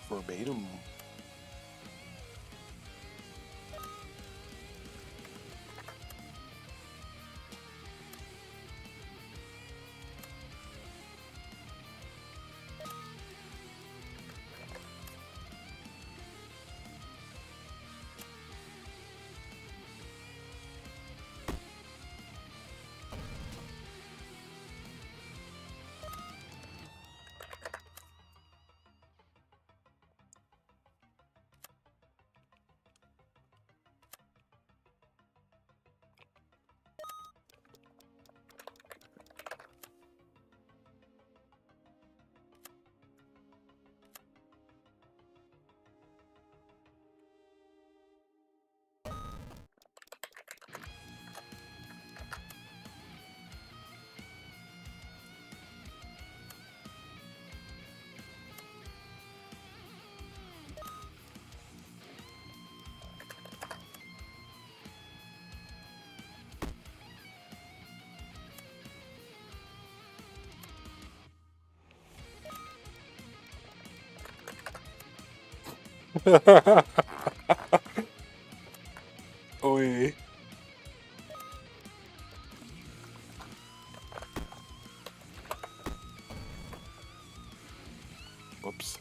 Verbatim. Oi. Whoops.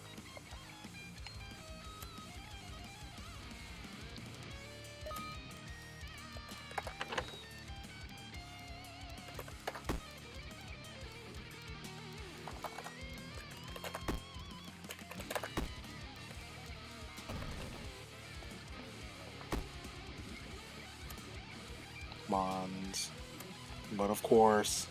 Mons. But of course.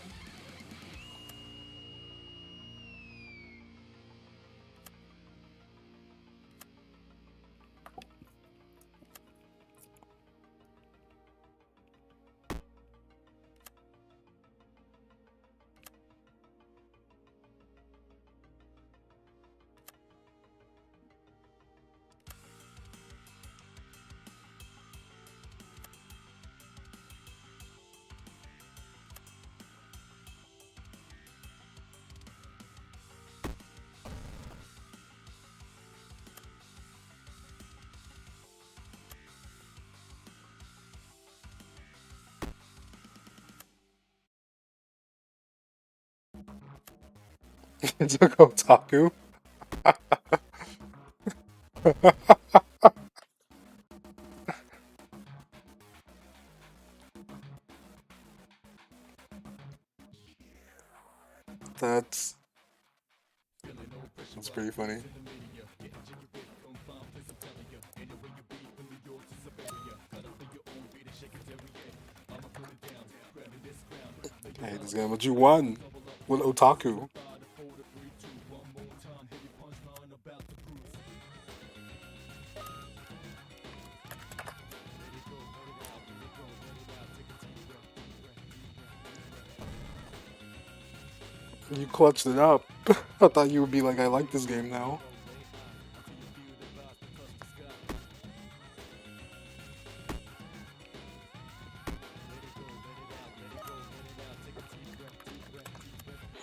It's a Kotaku. That's pretty funny. Hey, this game, what you won with Otaku? You clutched it up. I thought you would be like, I like this game now.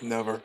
Never.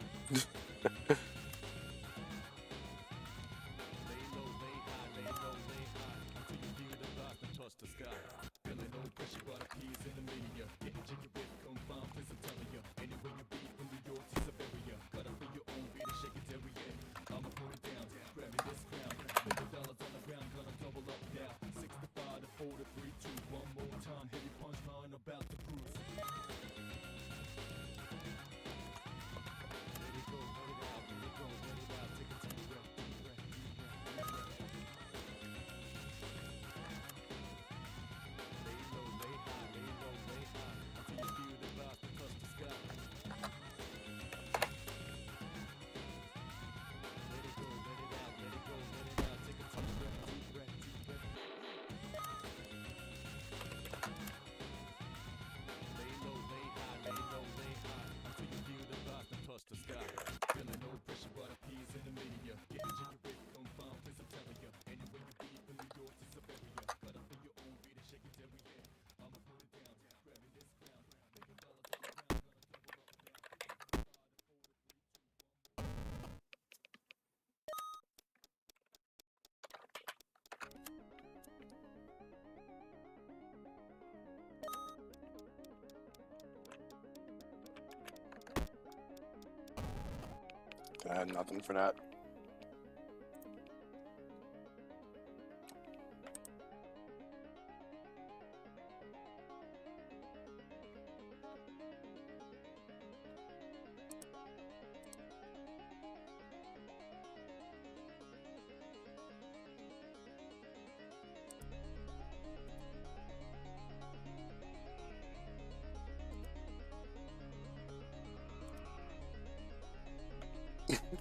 I had nothing for that.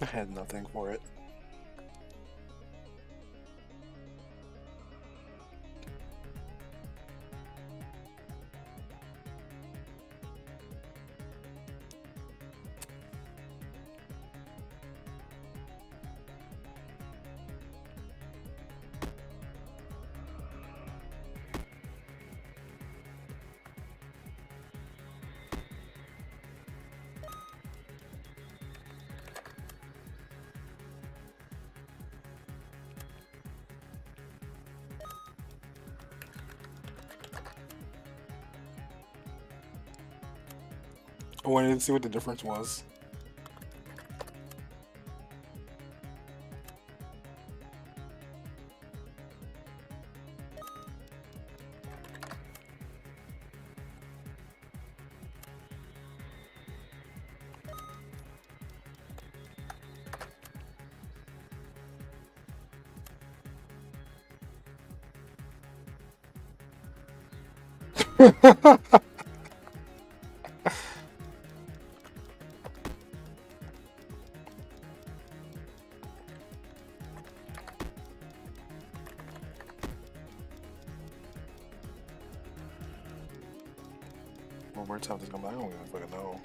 I had nothing for it. I wanted to see what the difference was. Well, where's this come? I don't even fucking know.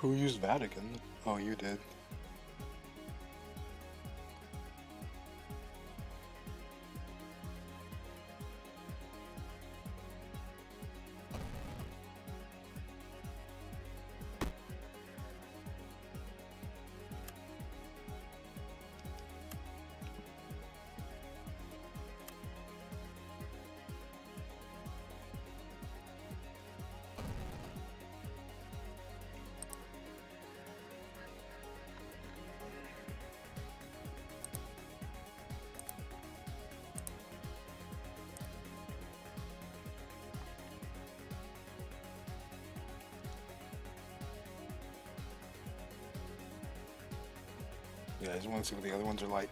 Who used Vatican? Oh, you did. Yeah, I just want to see what the other ones are like.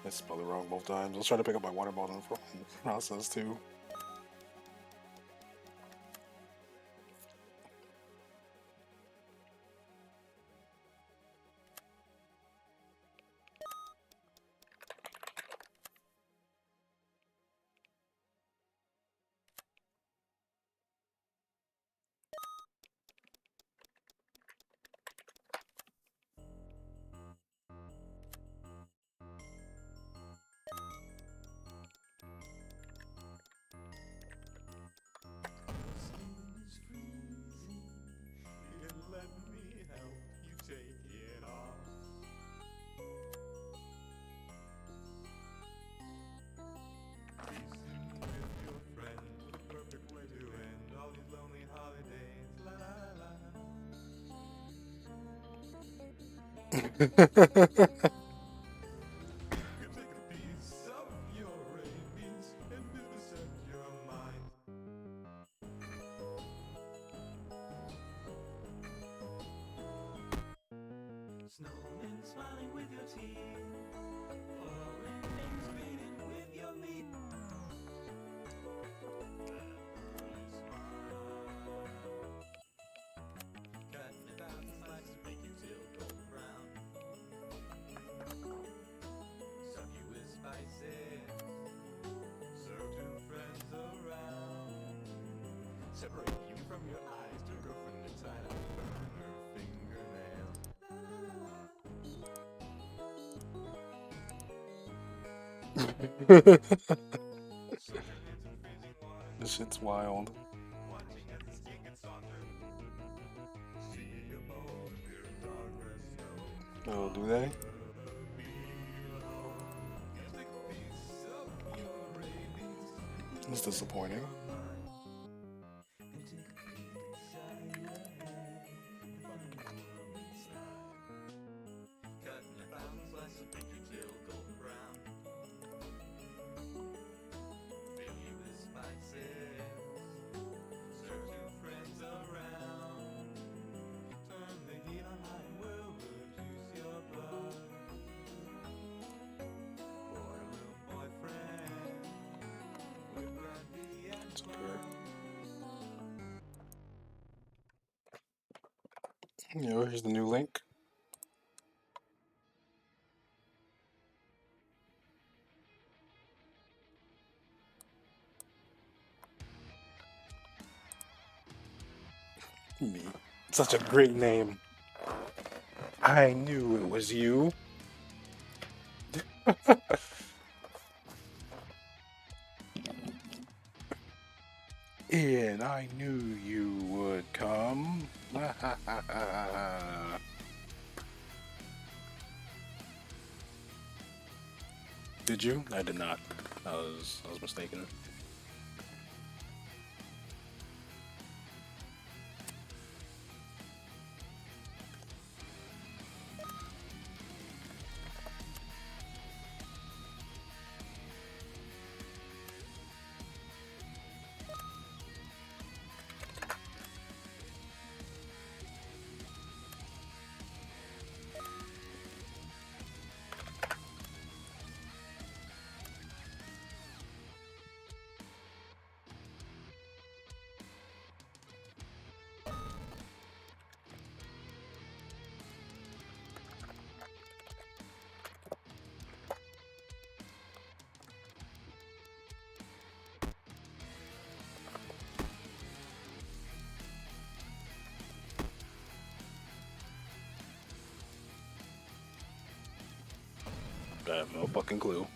I spelled it wrong both times. I was trying to pick up my water bottle in the process too. Snowmen smiling with your teeth, foreign names greeting with your meat. Cutting it out in slices to make you till golden brown. Serve you with spices, serve two friends around. Separate you from your eyes to girlfriend inside out, burn her fingernail. This shit's wild. Oh, do they? It's disappointing. Cutting a pound slice of make you till golden brown. Fill you with spices, serve two friends around. Turn the heat on high and we'll reduce your blood. For a little boyfriend with brandy and It's up here. Yeah, here's the new link. Me. Such a great name. I knew it was you. And I knew you would come. Did you? I did not. I was mistaken. I have no fucking clue.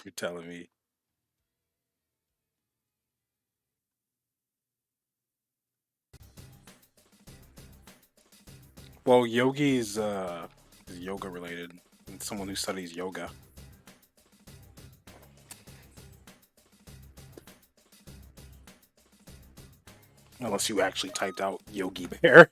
You're telling me. Well, yogi is yoga related. It's someone who studies yoga. Unless you actually typed out Yogi Bear.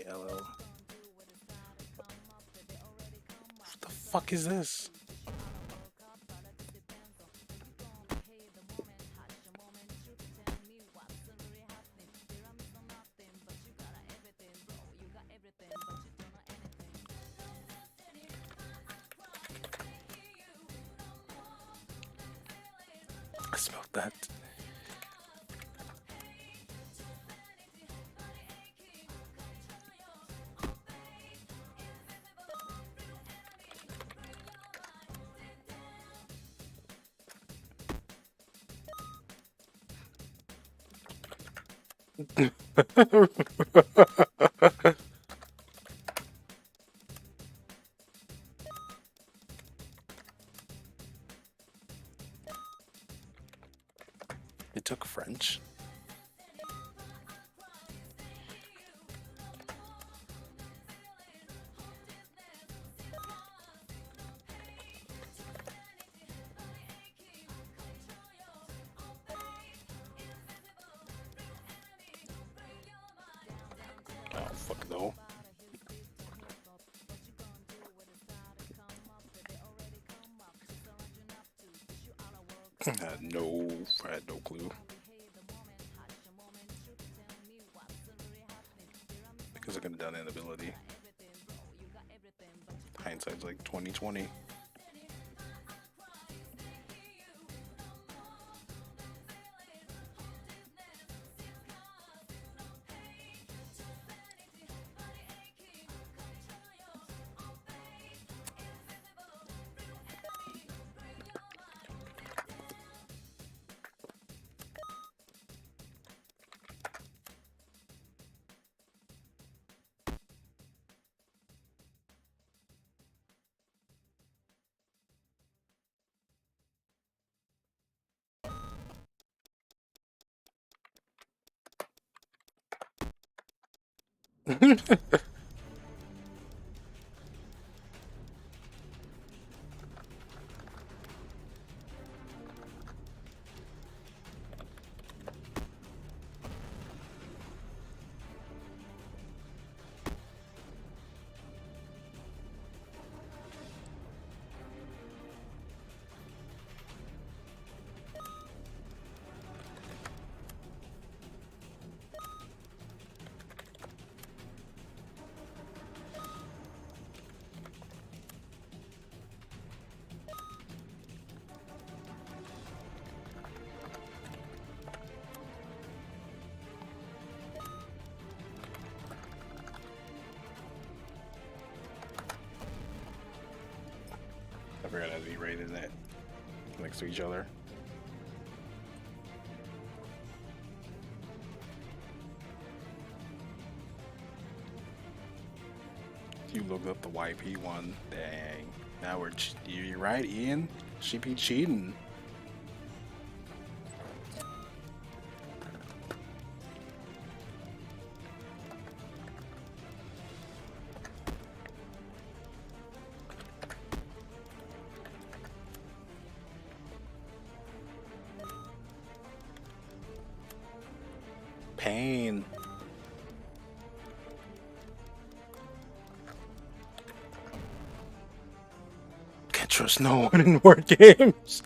Addral. What the fuck is this? I smelled that. It took French. Oh, fuck no. I had no clue. Because I could have done inability. Hindsight's like 2020. We're gonna be right in it next to each other. You looked up the YP one. Dang. Now you're right, Ian. She be cheating. Pain. Can't trust no one in war games.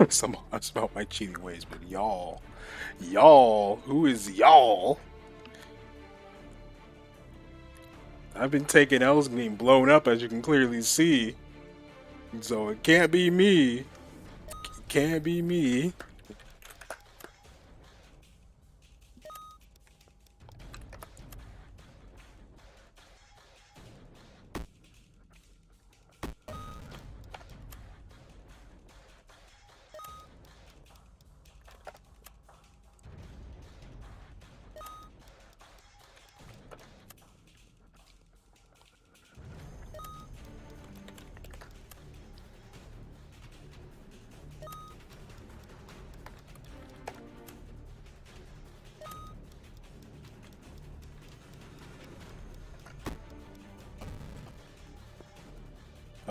Somehow I about my cheating ways, but y'all, who is y'all? I've been taking L's and getting blown up, as you can clearly see. So it can't be me. It can't be me.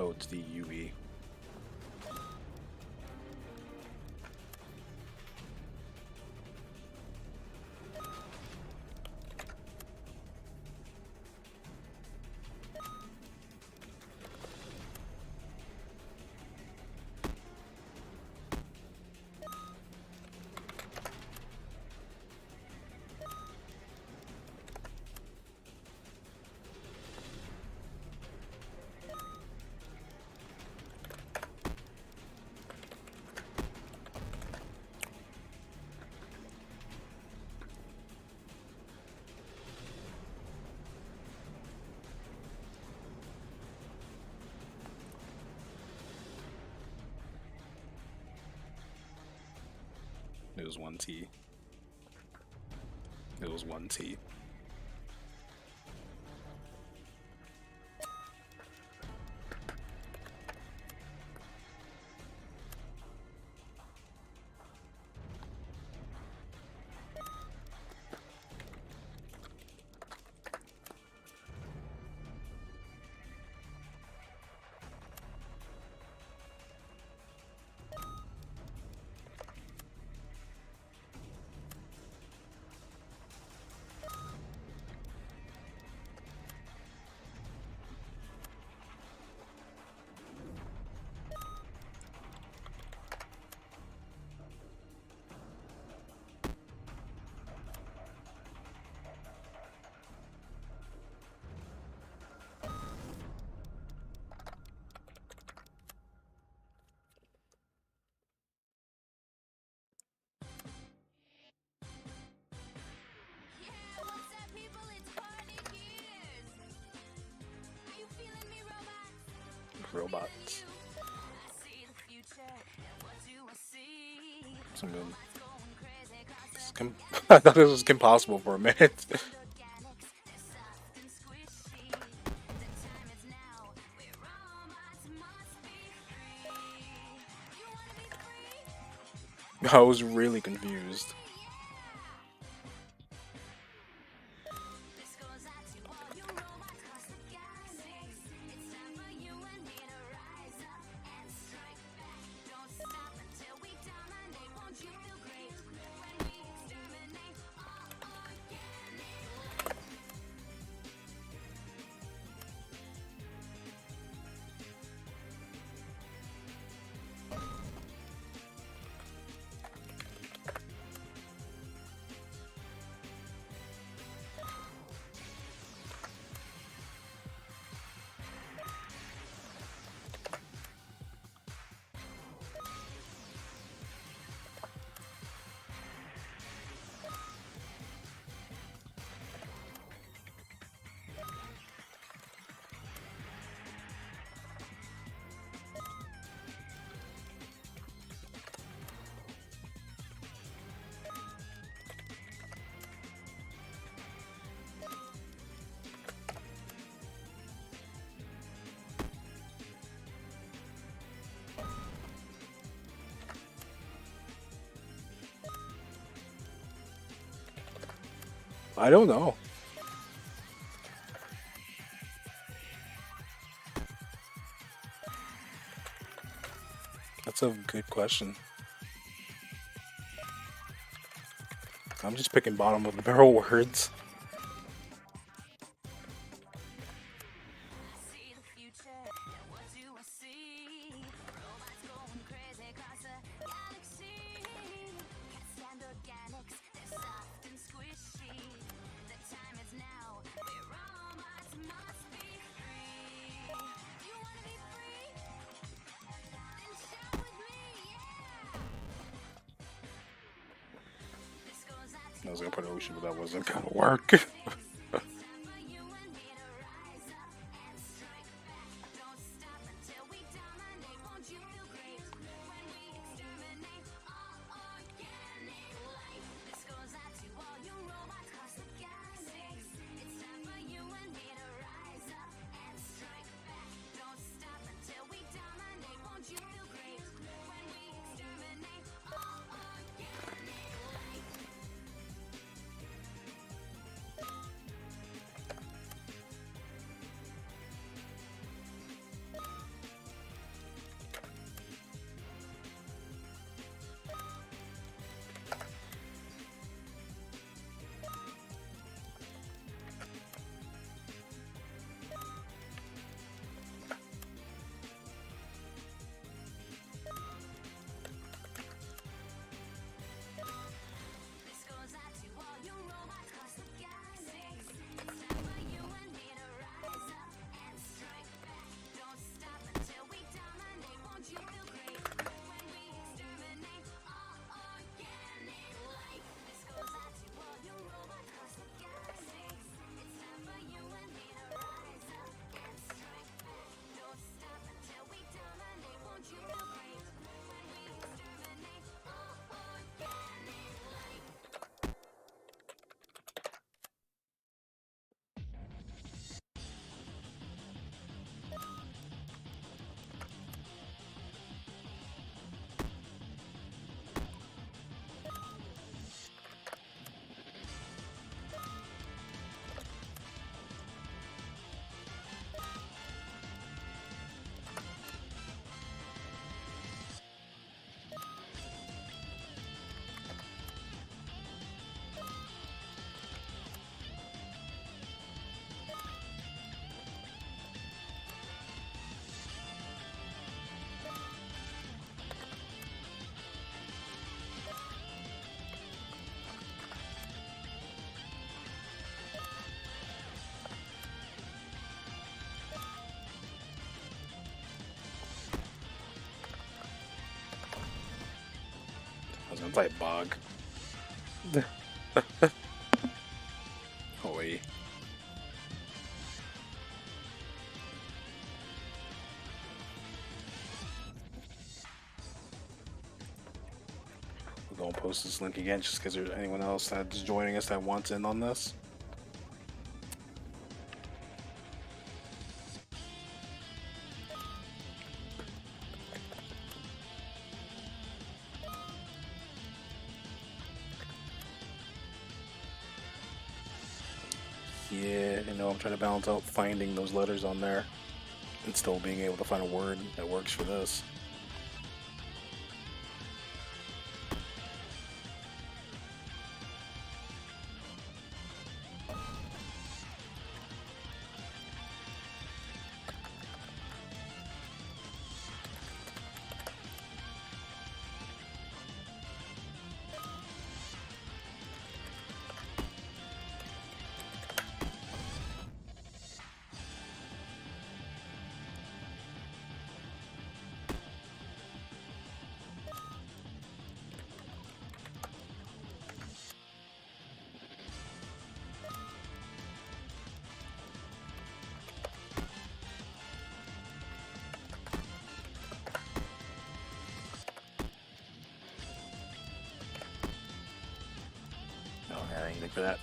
Oh, it's the UV. It was 1T. It was 1T. Robots. Some good. I thought it was impossible for a minute. I was really confused. I don't know. That's a good question. I'm just picking bottom of the barrel words. See the future, what do I see? Robots going crazy across the galaxy. Can't stand organics, they're soft and squishy. The time is now, we robots must be free. You wanna be free? Then shout with me, yeah! This goes out to I was gonna put ocean, but that all wasn't gonna work. it's time for you and me to rise up and strike back. Don't stop until we dominate. Won't you feel great when we exterminate all organic life? This goes out to all you robots across the galaxy. It's time for you and me to rise up and strike back. Don't stop until we dominate. Won't you feel great when we exterminate all organic life? This goes out to all you robots across the galaxy. It's time for you and me to rise up and strike back. Don't stop until we dominate. Won't you feel great when we exterminate all organic life? This goes out to all you robots across the galaxy. It's time for you and me to rise up and strike back. Don't stop until we dominate. Won't you feel great when we exterminate all organic life? I was gonna play bog. Oh wait. We're gonna post this link again just because there's anyone else that's joining us that wants in on this. Yeah, you know, I'm trying to balance out finding those letters on there and still being able to find a word that works for this. No, I got anything for that.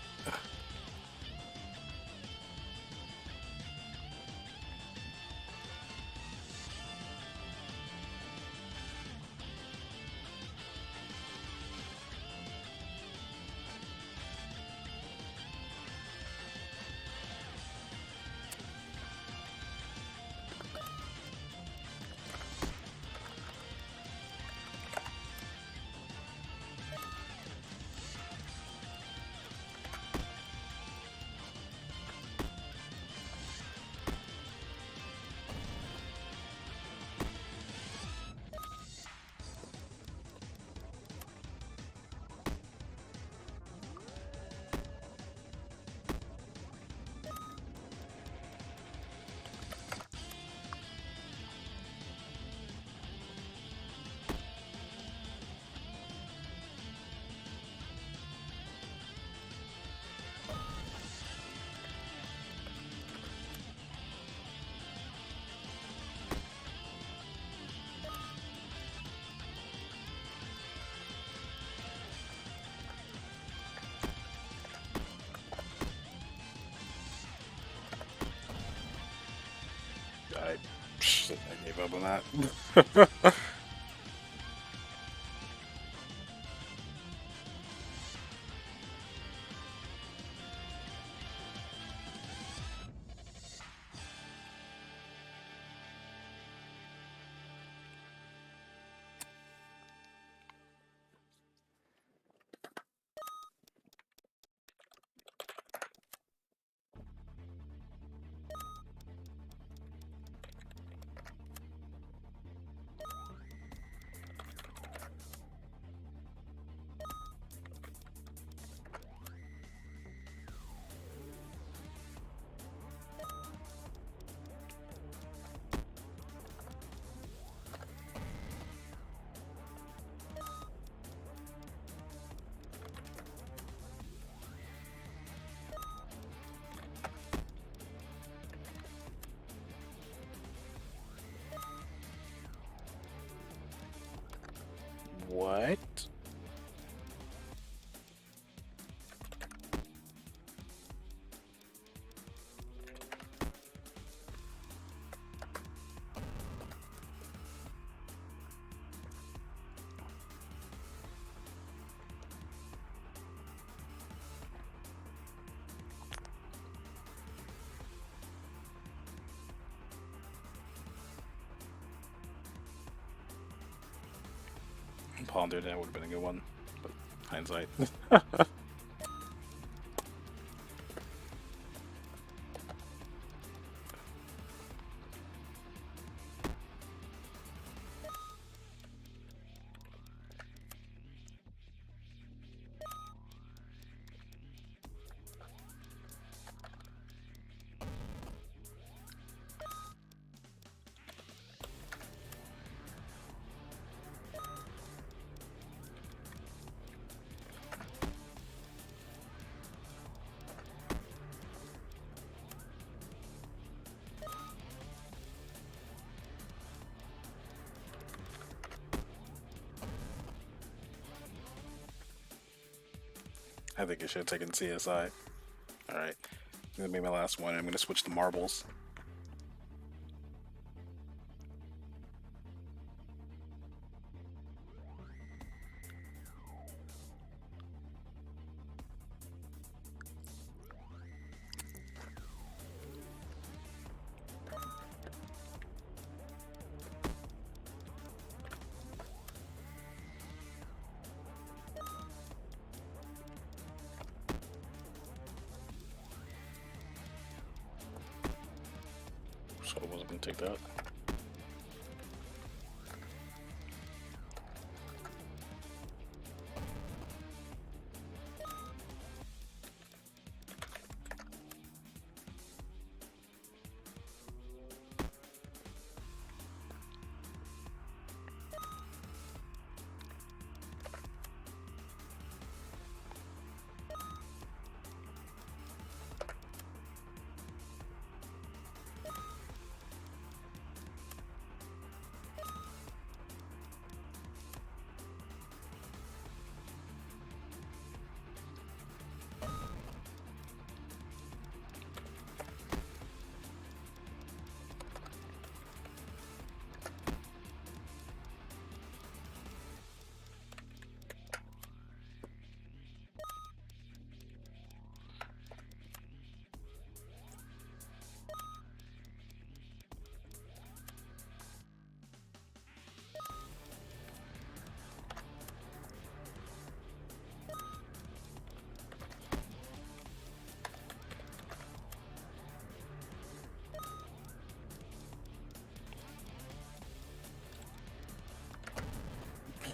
Shit, I gave up on that. What? Ponder, that would have been a good one, but hindsight. I think I should have taken CSI. Alright, gonna be my last one. I'm gonna switch to marbles. So I wasn't gonna take that.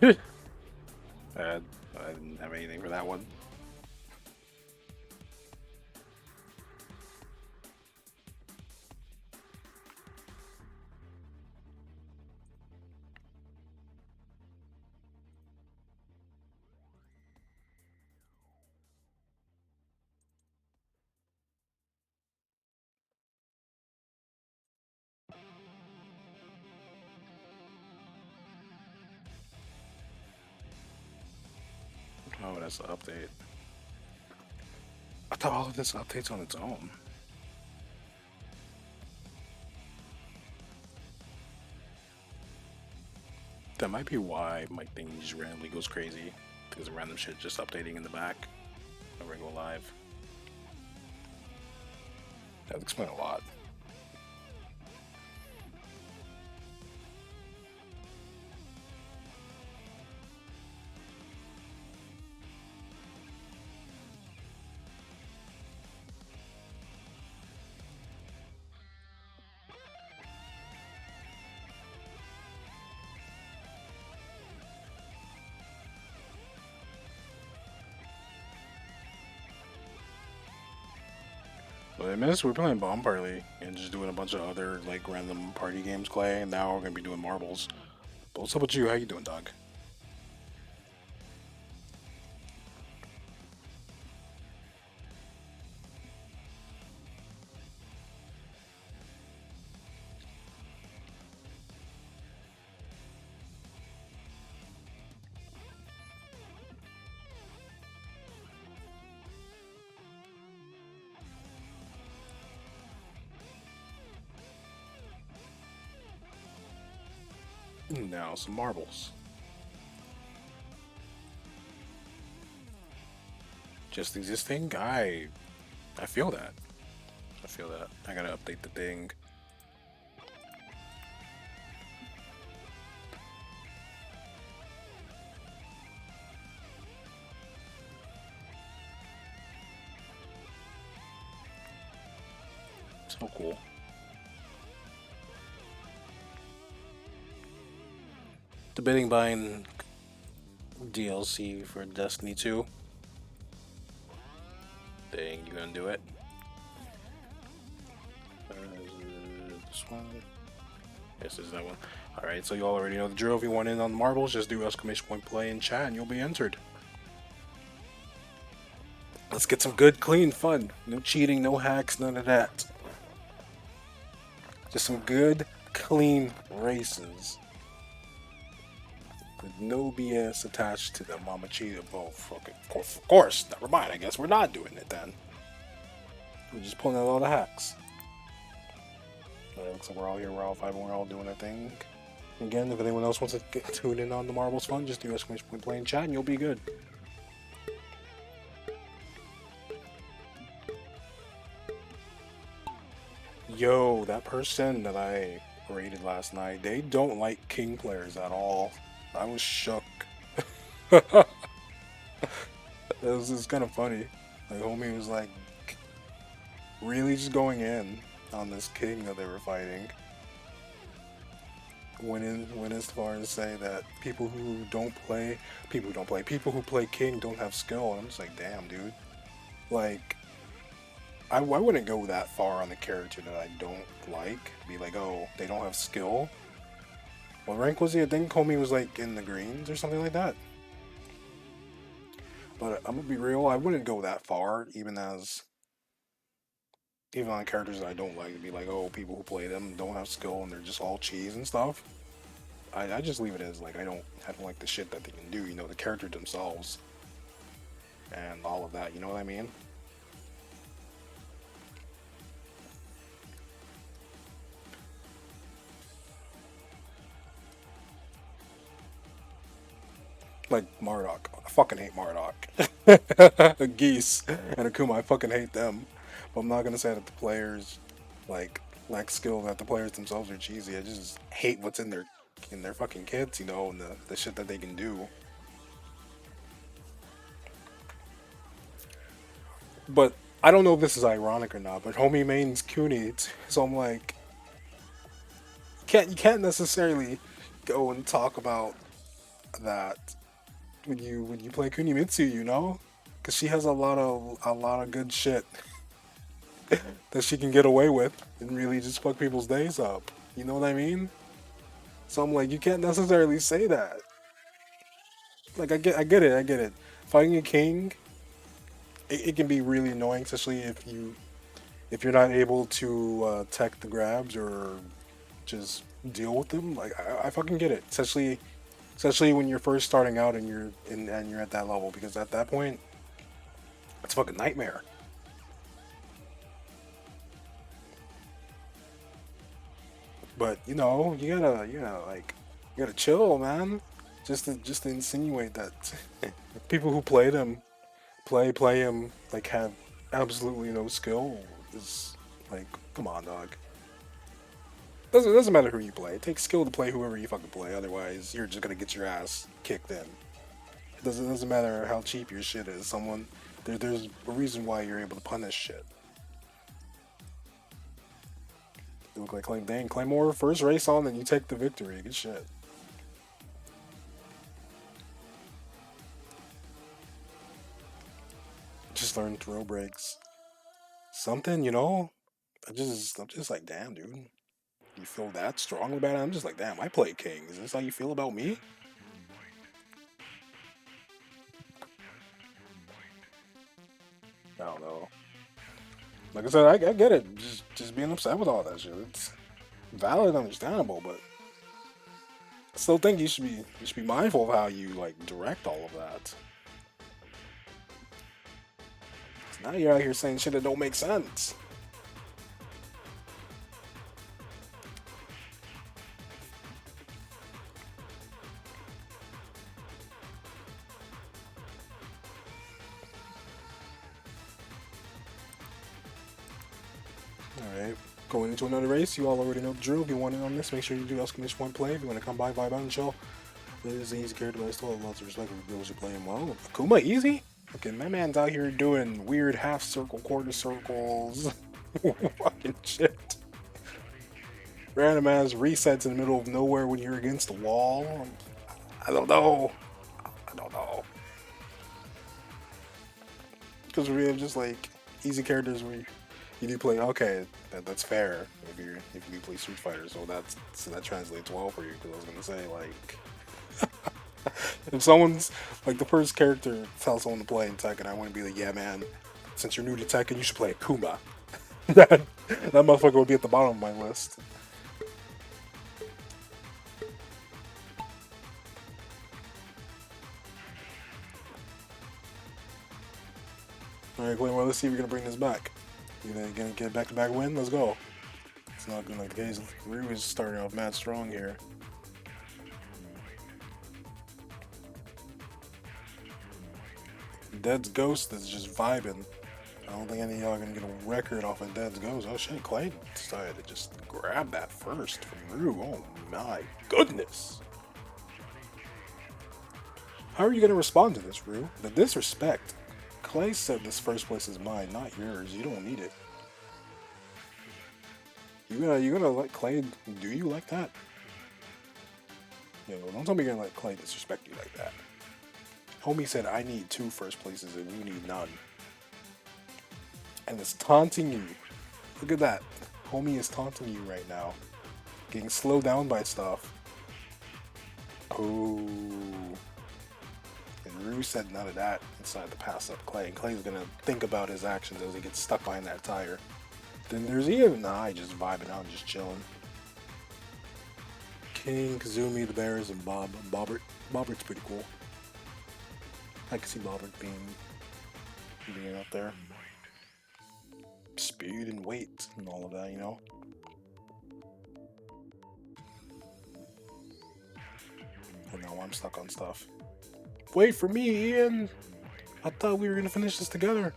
I didn't have anything for that one. Oh, that's the update. I thought all of this updates on its own. That might be why my thing just randomly goes crazy. Because of random shit just updating in the back. Whenever I go live. That would explain a lot. But I miss we're playing Bomb Party and just doing a bunch of other like random party games, Clay, and now we're gonna be doing marbles. But what's up with you? How you doing, dog? Now some marbles. Just existing? I feel that. I feel that. I gotta update the thing. So cool. Debating buying DLC for Destiny 2. Dang, you gonna do it? This one? Yes, is that one. Alright, so you all already know the drill. If you want in on the marbles, just do !play in chat and you'll be entered. Let's get some good, clean fun. No cheating, no hacks, none of that. Just some good, clean races. With no BS attached to the Mama Cheetah. Well, fucking, of course, never mind. I guess we're not doing it then. We're just pulling out all the hacks. Looks like we're all here, we're all five, and we're all doing our thing. Again, if anyone else wants to tune in on the marbles fun, just do !play in chat and you'll be good. Yo, that person that I raided last night, they don't like King players at all. I was shook. It was kind of funny. Like, homie was like, really just going in on this king that they were fighting. Went as far as say that people who play king don't have skill. And I'm just like, damn, dude. Like, I wouldn't go that far on the character that I don't like. Be like, oh, they don't have skill. What rank was he? I think homie was like in the greens or something like that. But I'm gonna be real, I wouldn't go that far, even on characters that I don't like, to be like, oh, people who play them don't have skill and they're just all cheese and stuff. I just leave it as like I don't like the shit that they can do, you know, the character themselves and all of that, you know what I mean? Like Marduk. I fucking hate Marduk. Geese and Akuma, I fucking hate them. But I'm not gonna say that the players like lack skill, that the players themselves are cheesy. I just hate what's in their fucking kits, you know, and the shit that they can do. But I don't know if this is ironic or not, but homie mains Kuni, so I'm like, you can't necessarily go and talk about that when you play Kunimitsu, you know, because she has a lot of good shit that she can get away with and really just fuck people's days up. You know what I mean? So I'm like, you can't necessarily say that. Like I get it. Fighting a king, it can be really annoying, especially if you're not able to tech the grabs or just deal with them. Like I fucking get it, especially when you're first starting out and you're at that level, because at that point it's a fucking nightmare. But you know, you gotta gotta chill, man. Just to insinuate that people who play them, play him like have absolutely no skill is like, come on, dog. Doesn't matter who you play. It takes skill to play whoever you fucking play. Otherwise, you're just gonna get your ass kicked in. It doesn't matter how cheap your shit is. There's a reason why you're able to punish shit. You look like dang, Claymore first race on, and you take the victory. Good shit. Just learn throw breaks. Something, you know. I'm just like, damn, dude. You feel that strong about it? I'm just like, damn, I play King. Is this how you feel about me? I don't know. Like I said, I get it. Just being upset with all that shit. It's valid and understandable, but I still think you should be mindful of how you like direct all of that. Now you're out here saying shit that don't make sense. Alright, going into another race, you all already know the drill. If you want in on this, make sure you do Alchemist one play. If you want to come by, vibe out and chill. It is an easy character, but I still have lots of respect for those who play him well. Akuma easy? Okay, my man's out here doing weird half circle, quarter circles. Fucking shit. Random ass resets in the middle of nowhere when you're against the wall. I don't know. Because we have just like easy characters where you do play. Okay, that's fair if you play Street Fighter, so that translates well for you. Because I was gonna say like. If someone's like the first character tells someone to play in Tekken, I want to be like, yeah, man. Since you're new to Tekken, you should play Akuma. that motherfucker would be at the bottom of my list. All right, Claymore. Let's see if we're gonna bring this back. You gonna get back-to-back win? Let's go. It's not gonna like the case. Ryu is starting off mad strong here. Dead's Ghost is just vibing. I don't think any of y'all are gonna get a record off of Dead's Ghost. Oh shit, Clay decided to just grab that first from Rue. Oh my goodness. How are you gonna respond to this, Rue? The disrespect. Clay said this first place is mine, not yours. You don't need it. You gonna let Clay do you like that? Yo, don't tell me you're gonna let Clay disrespect you like that. Homie said, I need 2 first places and you need none. And it's taunting you. Look at that. Homie is taunting you right now. Getting slowed down by stuff. Oh. And Rue said none of that inside the pass up Clay. And Clay's gonna think about his actions as he gets stuck behind that tire. Then there's even I just vibing out, just chilling. King, Kazumi, the Bears, and Bobbert. Bobbert's pretty cool. I can see Bobbert being up there. Speed and weight and all of that, you know? And now I'm stuck on stuff. Wait for me, Ian! I thought we were gonna finish this together.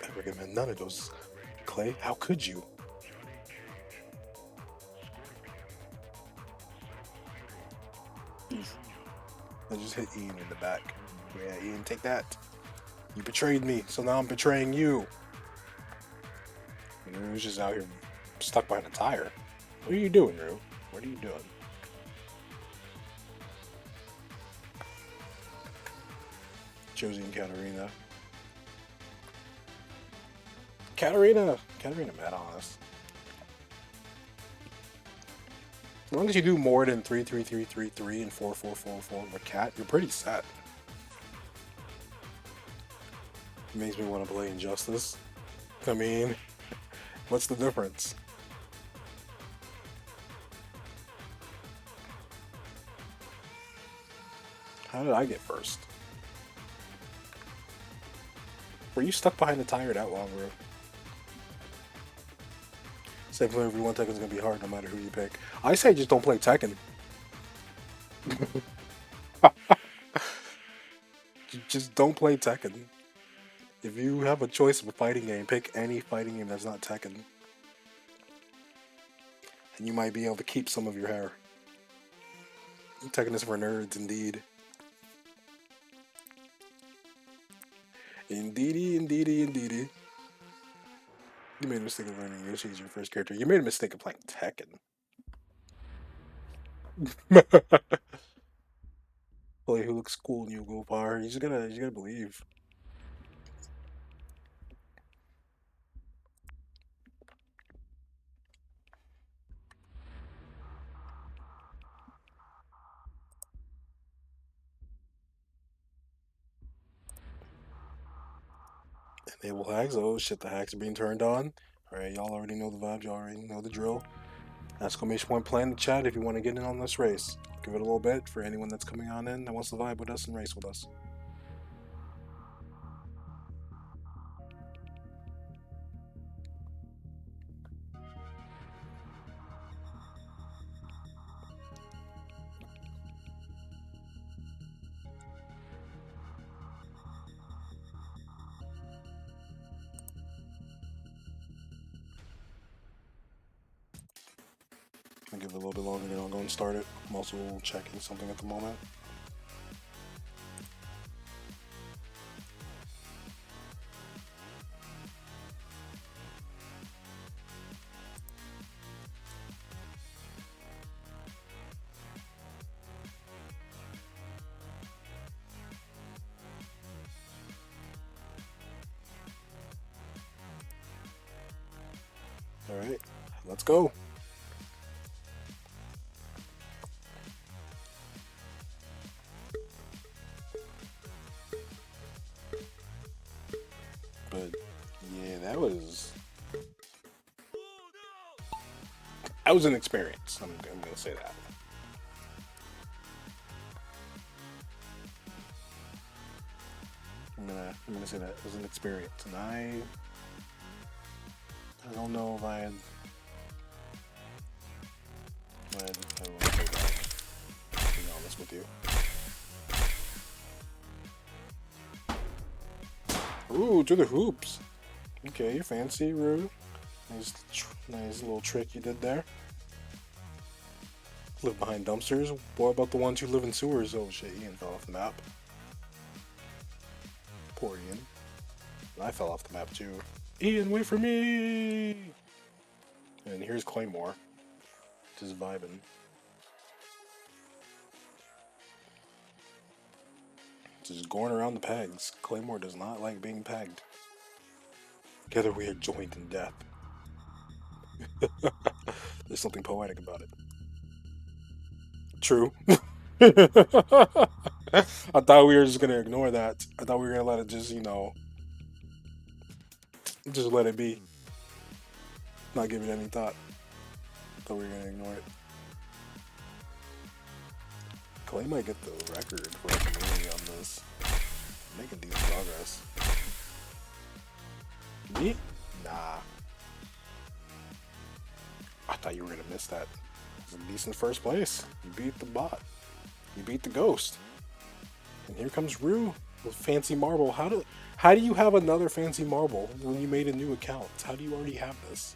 I recommend none of those. Clay, how could you? I just hit Ian in the back. Yeah, Ian, take that. You betrayed me, so now I'm betraying you. And Rue's just out here stuck behind a tire. What are you doing, Rue? What are you doing? Josie and Katarina. Katarina mad on us. As long as you do more than 3-3-3-3-3 and 4-4-4-4 with Cat, you're pretty set. It makes me want to play Injustice. I mean, what's the difference? How did I get first? Were you stuck behind the tire that long, Rue? Second player everyone Tekken's gonna be hard no matter who you pick. I say just don't play Tekken. Just don't play Tekken. If you have a choice of a fighting game, pick any fighting game that's not Tekken. And you might be able to keep some of your hair. Tekken is for nerds, indeed. Indeedy, indeedy, indeedy. You made a mistake of learning Yoshi as your first character. You made a mistake of playing Tekken. Play who looks cool and you go far. You gotta believe. Enable hacks. Oh shit, the hacks are being turned on. Alright, y'all already know the vibes, y'all already know the drill. Exclamation point plan in the chat if you want to get in on this race. Give it a little bit for anyone that's coming on in that wants to vibe with us and race with us. I'll give it a little bit longer, then I'll go and start it. I'm also checking something at the moment. Alright, let's go. But yeah, that was an experience. I'm gonna say that. I'm gonna say that it was an experience, and I don't know if I would say that. To be honest with you. Ooh, to the hoops. Okay, fancy, Rue. Nice little trick you did there. Live behind dumpsters. What about the ones who live in sewers? Oh shit, Ian fell off the map. Poor Ian. I fell off the map too. Ian, wait for me! And here's Claymore. Just vibing. Just going around the pegs. Claymore does not like being pegged. Together we are joined in death. There's something poetic about it. True. I thought we were just gonna ignore that. I thought we were gonna let it just, just let it be. Not give it any thought. Thought we were gonna ignore it. Clay might get the record for the community on this. Making decent progress. Me? Nah. I thought you were gonna miss that. It's a decent first place. You beat the bot. You beat the ghost. And here comes Rue with fancy marble. How do you have another fancy marble when you made a new account? How do you already have this?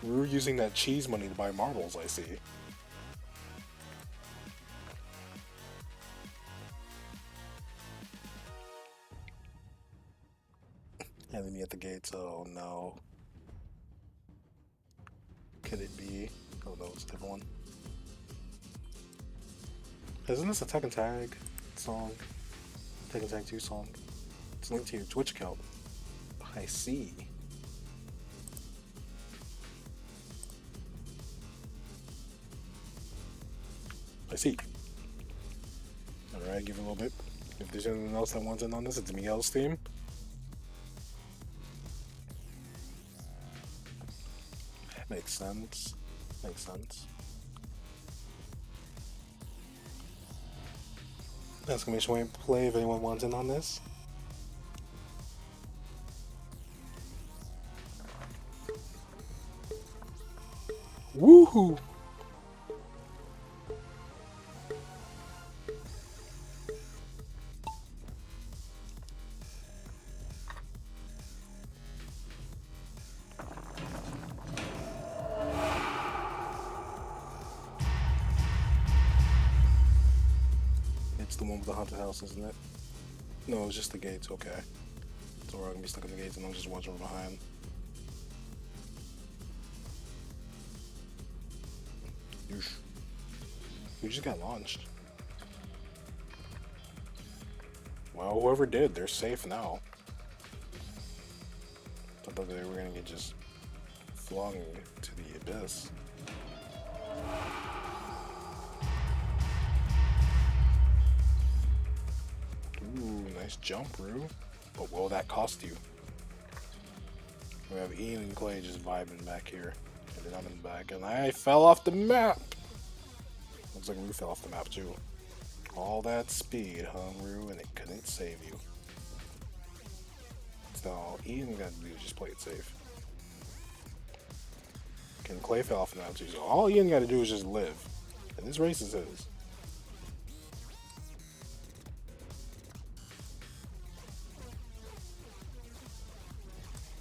Rue using that cheese money to buy marbles, I see. Enemy at the gates. Oh no. Could it be? Oh no, it's a different one. Isn't this a Tekken Tag song? Tekken Tag 2 song. It's linked to your Twitch account. I see. I see. Alright, give it a little bit. If there's anyone else that wants in on this, it's Miguel's team. Makes sense. Makes sense. Exclamation point play if anyone wants in on this. Woohoo! It's the one with the haunted house, isn't it? No, it's just the gates, okay. So we're gonna be stuck in the gates and I'm just watching from behind. Oof. We just got launched. Well, whoever did, they're safe now. I thought they were gonna get just flung to the abyss. Ooh, nice jump, Rue. But what will that cost you? We have Ian and Clay just vibing back here. And then I'm in the back, and I fell off the map! Looks like Rue fell off the map too. All that speed, huh, Rue, and it couldn't save you. So all Ian got to do is just play it safe. And Clay fell off the map too, so all Ian got to do is just live. And this race is his.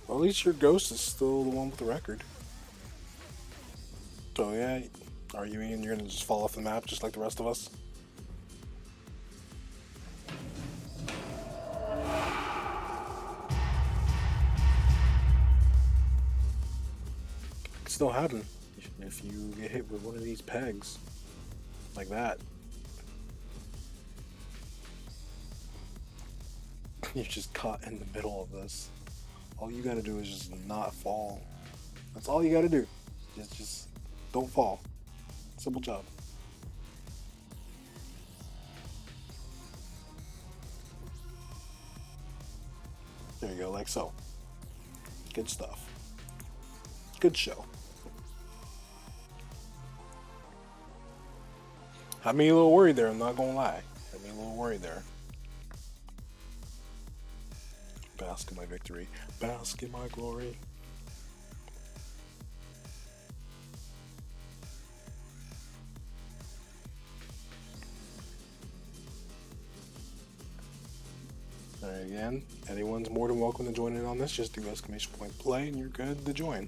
Well, at least your ghost is still the one with the record. So yeah, are you Ian? You're gonna just fall off the map just like the rest of us? It can still happen if you get hit with one of these pegs like that. You're just caught in the middle of this. All you gotta do is just not fall. That's all you gotta do. Just don't fall. Simple job. There you go, like so. Good stuff. Good show. Had me a little worried there, I'm not gonna lie. Had me a little worried there. Bask in my victory. Bask in my glory. Alright, again, anyone's more than welcome to join in on this. Just do !play and you're good to join.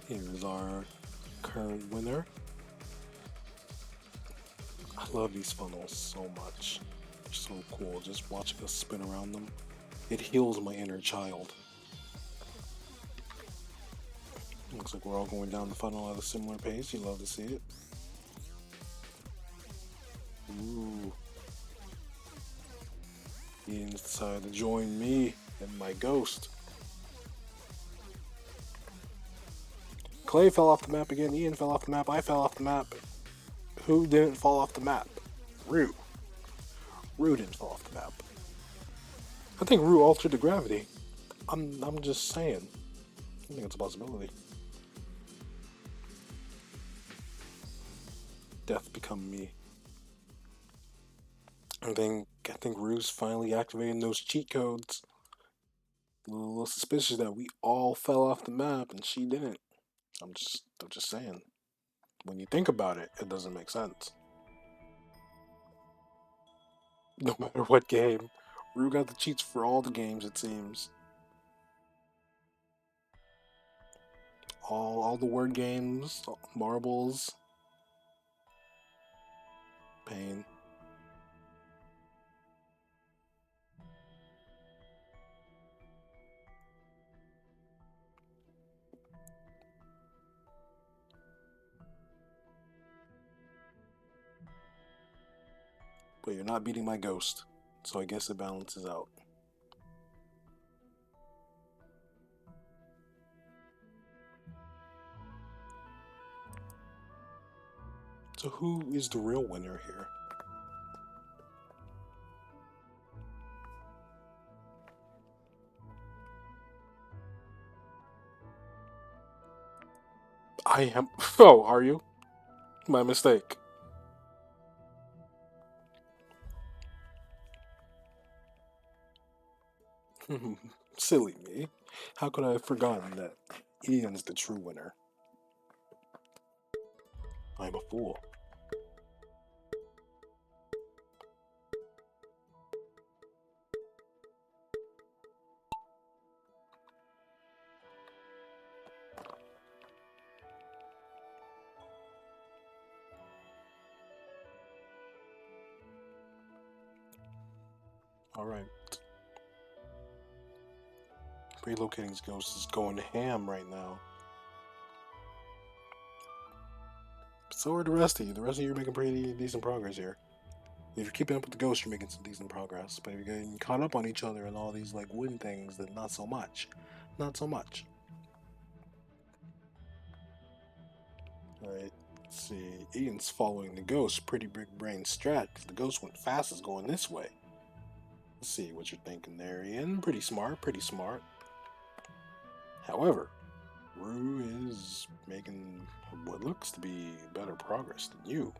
Here's our current winner. I love these funnels so much. They're so cool. Just watching us spin around them. It heals my inner child. Looks like we're all going down the funnel at a similar pace. You love to see it. Ooh. Ian's decided to join me and my ghost. Clay fell off the map again. Ian fell off the map. I fell off the map. Who didn't fall off the map? Rue. Rue didn't fall off the map. I think Rue altered the gravity. I'm just saying. I think it's a possibility. Death become me. I think Rue's finally activating those cheat codes. A little suspicious that we all fell off the map and she didn't. I'm just saying. When you think about it, it doesn't make sense. No matter what game, Rue got the cheats for all the games, it seems. All the word games, marbles, pain. But you're not beating my ghost, so I guess it balances out. So who is the real winner here? I am. Oh, are you? My mistake. Silly me. How could I have forgotten that Ian's the true winner? I'm a fool. Alright. Relocating's ghost is going ham right now. So are the rest of you. The rest of you are making pretty decent progress here. If you're keeping up with the ghost, you're making some decent progress. But if you're getting caught up on each other and all these like win things, then not so much. Not so much. Alright, let's see. Ian's following the ghost. Pretty big brain strat. The ghost went fastest going this way. Let's see what you're thinking there, Ian. Pretty smart, pretty smart. However, Rue is making what looks to be better progress than you.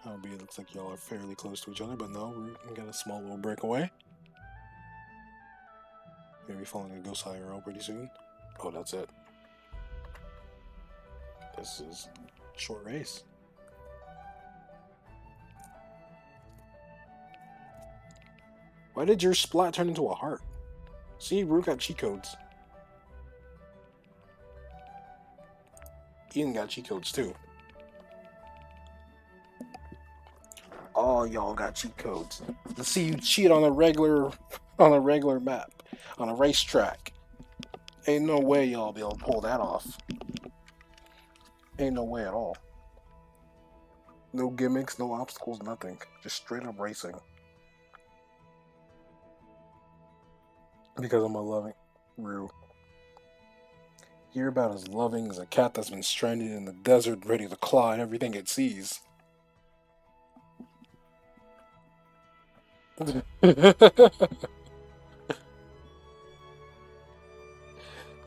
Albeit it looks like y'all are fairly close to each other, but no, Rue got a small little breakaway. Maybe following a ghost IRL pretty soon. Oh, that's it. This is a short race. Why did your splat turn into a heart? See, Rue got cheat codes. Ian got cheat codes too. Oh, y'all got cheat codes. Let's see you cheat on a regular map, on a racetrack. Ain't no way y'all be able to pull that off. Ain't no way at all. No gimmicks, no obstacles, nothing. Just straight up racing. Because I'm a loving Rue. You're about as loving as a cat that's been stranded in the desert ready to claw at everything it sees.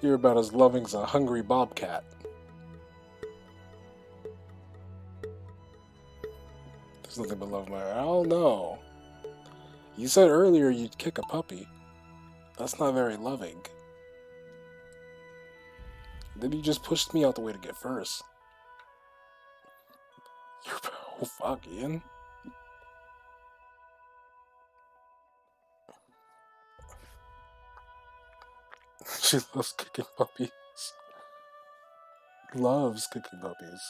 You're about as loving as a hungry bobcat. There's nothing but love in my heart. I don't know. You said earlier you'd kick a puppy. That's not very loving. Then you just pushed me out the way to get first. Oh fuck, Ian. She loves kicking puppies. Loves kicking puppies.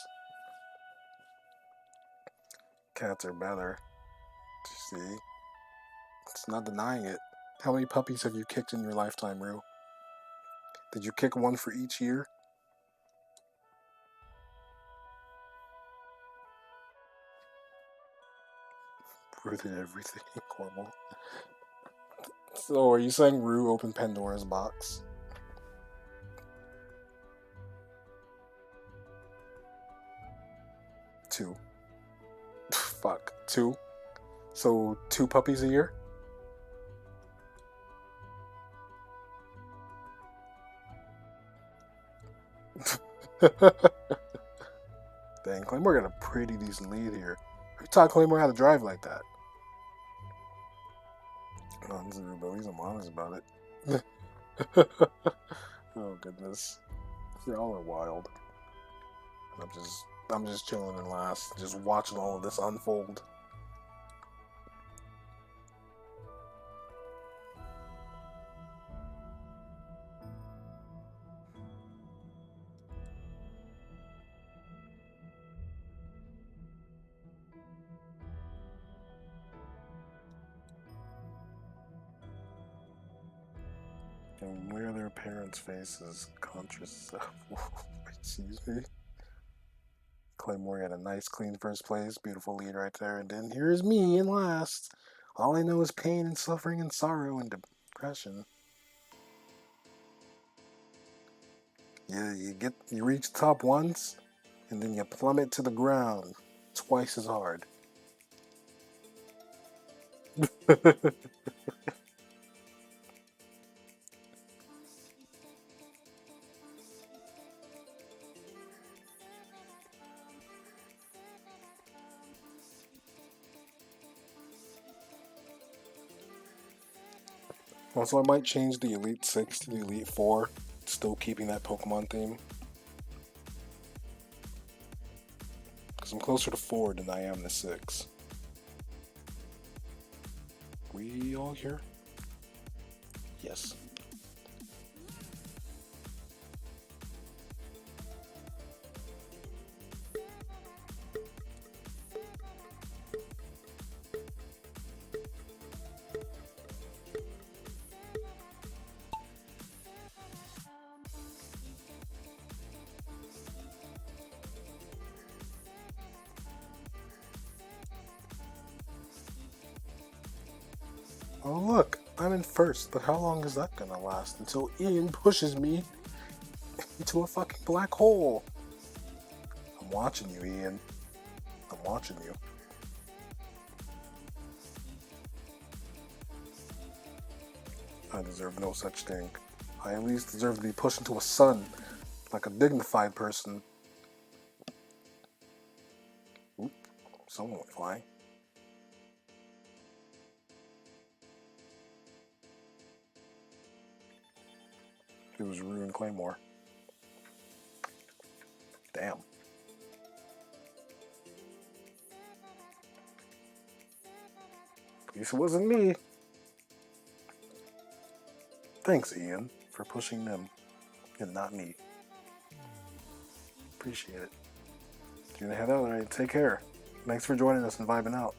Cats are better. See? It's not denying it. How many puppies have you kicked in your lifetime, Rue? Did you kick one for each year? Rue did everything. Horrible. So, are you saying Rue opened Pandora's box? Two. Fuck. Two? So, 2 puppies a year? Dang, Claymore got a pretty decent lead here. Who taught Claymore how to drive like that? Oh, this is Rubo. He's honest about it. Oh goodness, y'all are wild. I'm just chilling in last, just watching all of this unfold. And where their parents' faces contrast. Excuse me. Claymore got a nice, clean first place, beautiful lead right there, and then here's me in last. All I know is pain and suffering and sorrow and depression. Yeah, you reach the top once, and then you plummet to the ground twice as hard. Also, I might change the Elite 6 to the Elite 4, still keeping that Pokemon theme. Because I'm closer to 4 than I am to 6. We all here? Yes. Oh look, I'm in first, but how long is that gonna last? Until Ian pushes me into a fucking black hole. I'm watching you, Ian. I'm watching you. I deserve no such thing. I at least deserve to be pushed into a sun, like a dignified person. Oop, someone went flying. It was Ruin Claymore. Damn. At least it wasn't me. Thanks, Ian, for pushing them and not me. Appreciate it. You gonna head out? Alright, take care. Thanks for joining us and vibing out.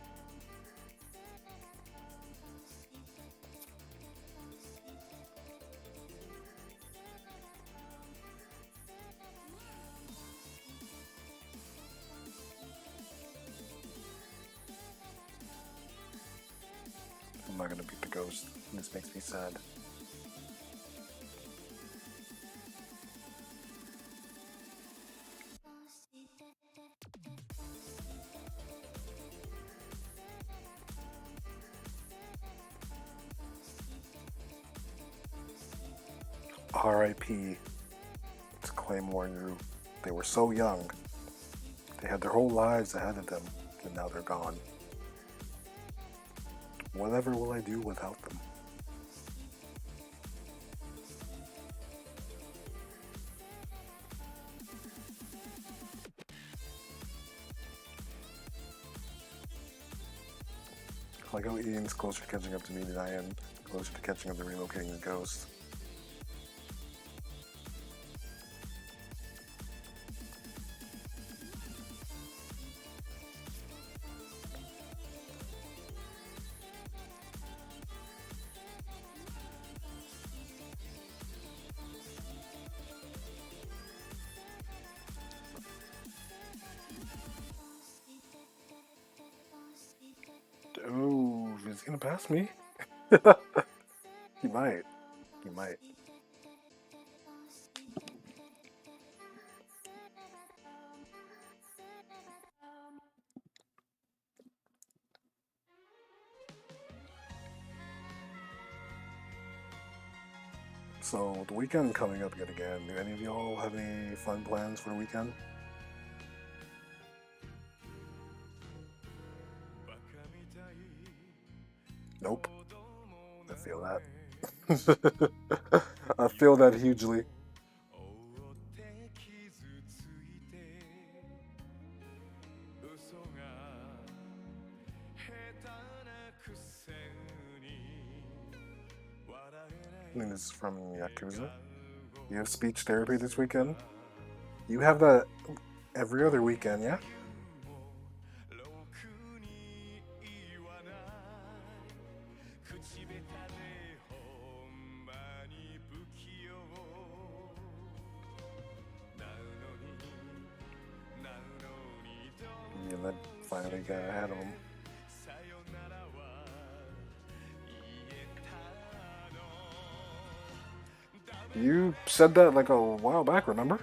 I'm not gonna beat the ghost. This makes me sad. R.I.P. to Claymore and Rue. They were so young. They had their whole lives ahead of them, and now they're gone. Whatever will I do without them? Like how Ian's closer to catching up to me than I am closer to catching up to relocating the ghost. Oh, is he gonna pass me? He might. He might. So, the weekend coming up yet again. Do any of y'all have any fun plans for the weekend? Nope. I feel that. I feel that hugely. I think this is from Yakuza. You have speech therapy this weekend? You have that every other weekend, yeah? And then finally got ahead of him. You said that like a while back, remember?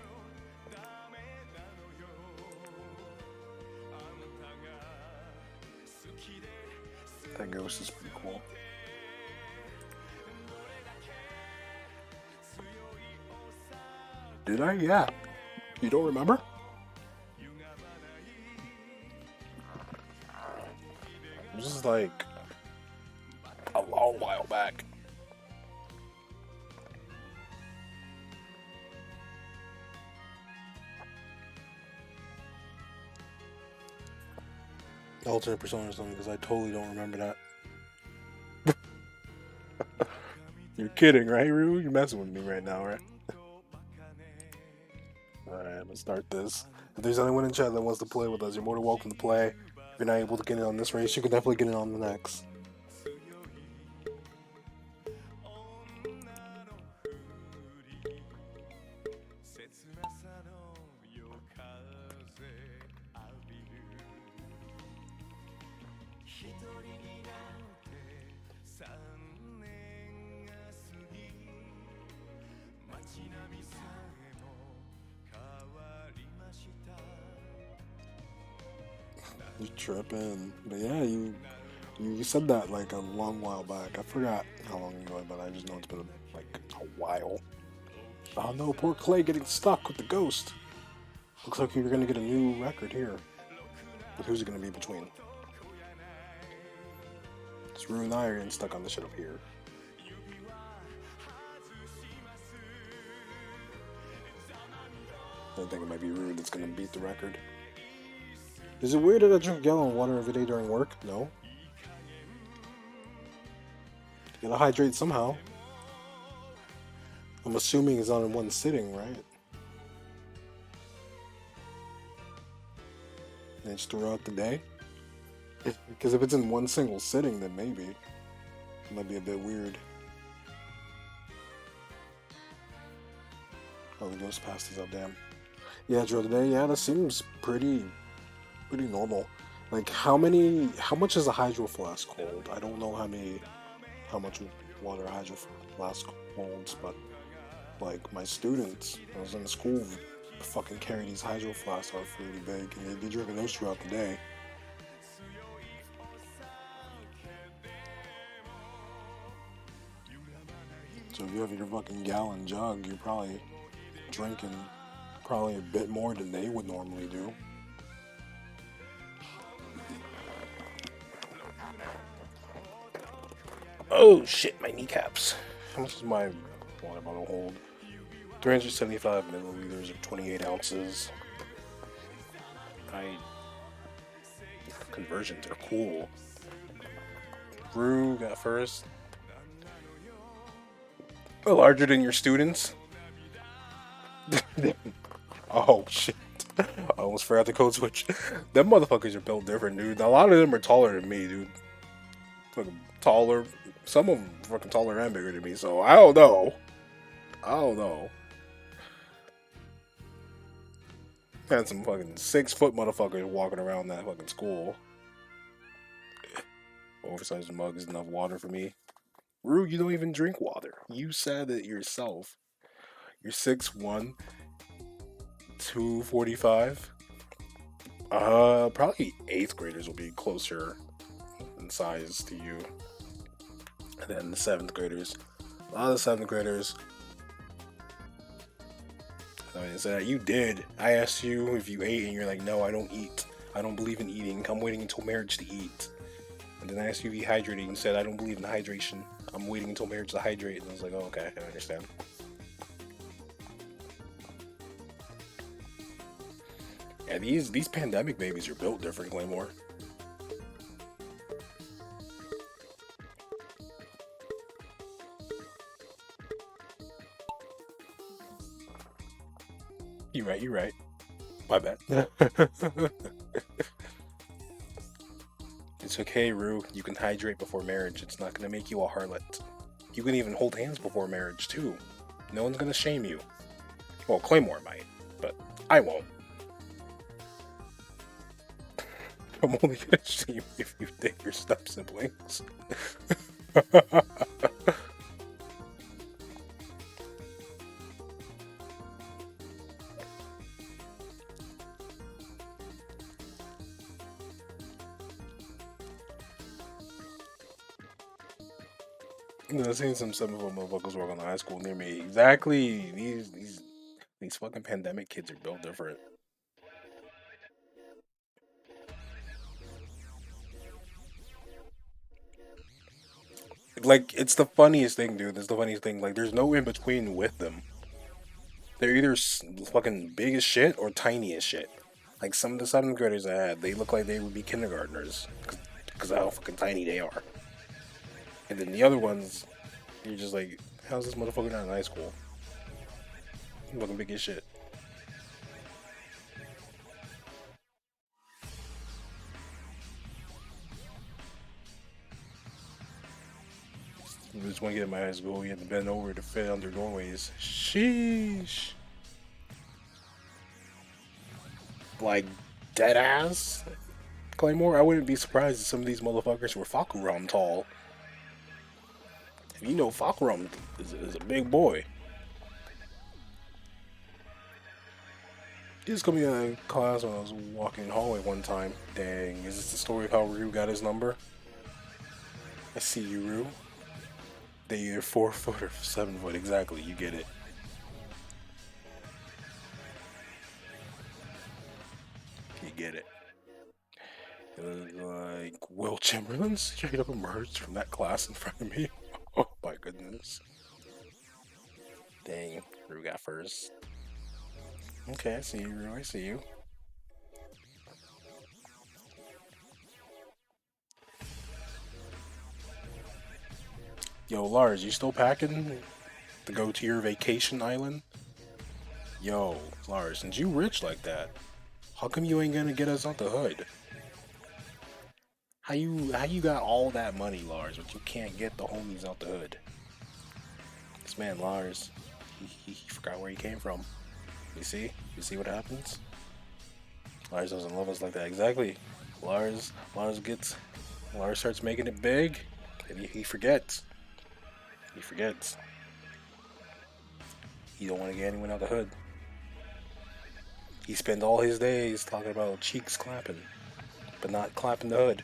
That ghost is pretty cool. Did I? Yeah. You don't remember? This is like a long while back. Alternate persona or something, because I totally don't remember that. You're kidding, right, Rue? You're messing with me right now, right? Alright, let's start this. If there's anyone in chat that wants to play with us, you're more than welcome to play. If you're not able to get in on this race, you can definitely get in on the next. You tripping. But yeah, you said that like a long while back. I forgot how long ago, but I just know it's been like a while. Oh no, poor Clay getting stuck with the ghost. Looks like you're gonna get a new record here. But who's it gonna be between? It's Rue and I are getting stuck on this shit up here. I think it might be Rue that's gonna beat the record. Is it weird that I drink gallon of water every day during work? No. You gotta hydrate somehow. I'm assuming it's not in one sitting, right? And it's throughout the day? Because if it's in one single sitting, then maybe. It might be a bit weird. Oh, the ghost passed us up, damn. Yeah, Joe, today, yeah, that seems pretty normal. Like, how much is a hydro flask hold? I don't know how much water a hydro flask holds, but like my students, I was in school, fucking carry these hydro flasks out really big, and they'd be drinking those throughout the day. So if you have your fucking gallon jug, you're probably drinking a bit more than they would normally do. Oh shit, my kneecaps. How much is my water bottle hold? 375 milliliters or 28 ounces. Conversions are cool. Rue got first. Larger than your students? Oh shit. I almost forgot the code switch. Them motherfuckers are built different, dude. A lot of them are taller than me, dude. Fucking taller. Some of them are fucking taller and bigger than me, so I don't know. Had some fucking 6-foot motherfuckers walking around that fucking school. Oversized mug is enough water for me. Rue, you don't even drink water. You said it yourself. You're 6'1", 245. Probably 8th graders will be closer in size to you. And then the 7th graders. A lot of the 7th graders. I mean, so you did. I asked you if you ate, and you're like, no, I don't eat. I don't believe in eating. I'm waiting until marriage to eat. And then I asked you if you hydrated, and you said, I don't believe in hydration. I'm waiting until marriage to hydrate. And I was like, oh, okay, I understand. Yeah, these pandemic babies are built different, Claymore. You're right. My bad. It's okay, Rue. You can hydrate before marriage. It's not gonna make you a harlot. You can even hold hands before marriage, too. No one's gonna shame you. Well, Claymore might, but I won't. I'm only gonna shame you if you date your step-siblings. I've seen some of them motherfuckers work on the high school near me. Exactly. These fucking pandemic kids are built different. Like, it's the funniest thing, dude. It's the funniest thing. Like, there's no in between with them. They're either fucking big as shit or tiny as shit. Like some of the 7th graders I had, they look like they would be kindergartners because of how fucking tiny they are. And then the other ones, you're just like, how's this motherfucker not in high school? He's looking big as shit. This one kid in my high school, he had to bend over to fit under doorways. Sheesh. Like, dead ass? Claymore, I wouldn't be surprised if some of these motherfuckers were Fakuram tall. And you know Fakuram is a big boy. He just called me in class when I was walking in the hallway one time. Dang, is this the story of how Ryu got his number? I see you, Ryu. They either 4 foot or 7 foot, exactly, you get it. You get it. And then, like, Will Chamberlain straight up emerged from that class in front of me. Oh my goodness. Dang, Ryu got first. Okay, I see you, Ryu, I see you. Yo, Lars, you still packing to go to your vacation island? Yo, Lars, since you rich like that, how come you ain't gonna get us out the hood? How you got all that money, Lars, but you can't get the homies out the hood? This man, Lars, he forgot where he came from. You see? You see what happens? Lars doesn't love us like that. Exactly. Lars starts making it big, and he forgets. He forgets. He don't want to get anyone out the hood. He spends all his days talking about cheeks clapping, but not clapping the hood.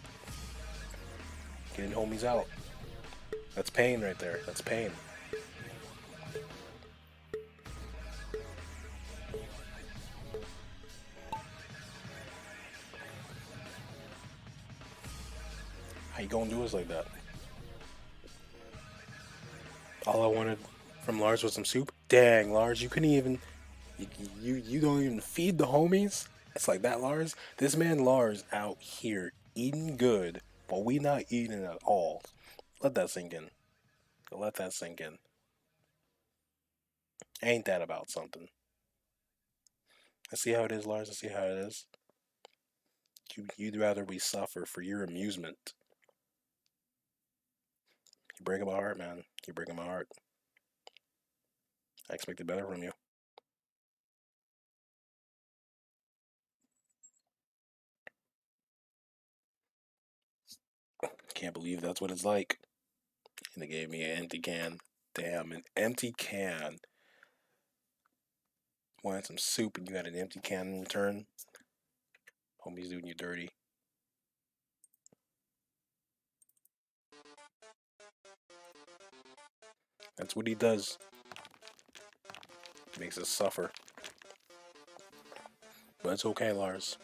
Getting homies out. That's pain right there. That's pain. How you gonna do us like that? All I wanted from Lars was some soup. Dang, Lars, you couldn't even. You don't even feed the homies. It's like that, Lars. This man Lars out here eating good, but we not eating at all. Let that sink in. Let that sink in. Ain't that about something? I see how it is, Lars. I see how it is. You'd rather we suffer for your amusement. You're breaking my heart, man. You're breaking my heart. I expected better from you. Can't believe that's what it's like. And they gave me an empty can. Damn, an empty can. Wanted some soup and you got an empty can in return. Homie's doing you dirty. That's what he does. He makes us suffer. But it's okay, Lars.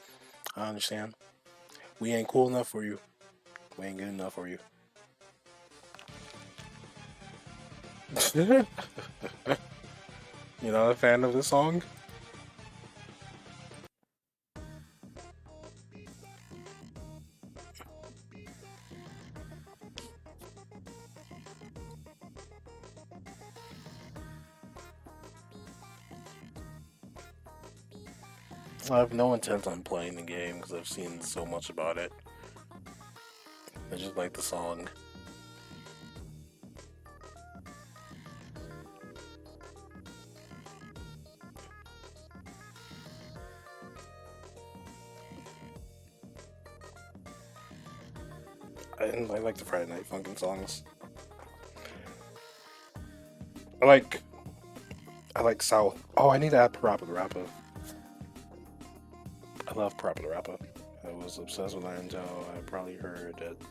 I understand. We ain't cool enough for you. We ain't good enough for you. You're not a fan of this song? I have no intent on playing the game because I've seen so much about it. I just like the song. I like the Friday Night Funkin' songs. I like South. Oh, I need to add Parappa the Rapper. I love Parappa the Rapper. I was obsessed with that until I probably heard it.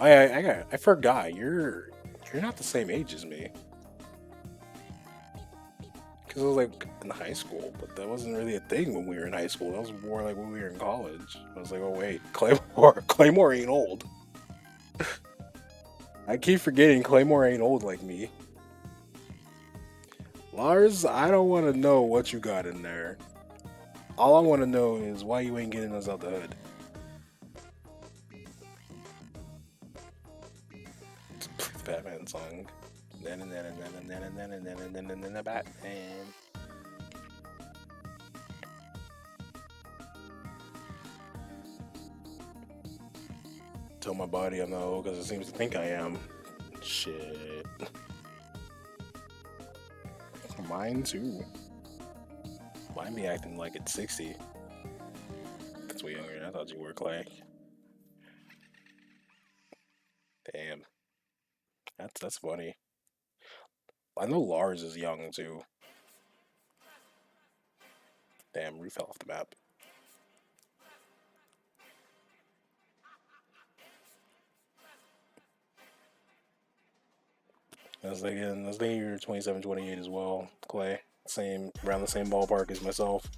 I forgot. You're not the same age as me. Because I was like in high school, but that wasn't really a thing when we were in high school. That was more like when we were in college. I was like, oh wait, Claymore ain't old. I keep forgetting Claymore ain't old like me. Lars, I don't want to know what you got in there. All I want to know is why you ain't getting us out the hood. The Batman song. Batman. Tell my body I'm no, because it seems to think I am. Shit. Mine too. Mine be acting like it's 60. That's way younger than I thought you were, Clay. Damn. That's funny. I know Lars is young too. Damn, Rue fell off the map. I was thinking you're 27, 28 as well, Clay. Around the same ballpark as myself.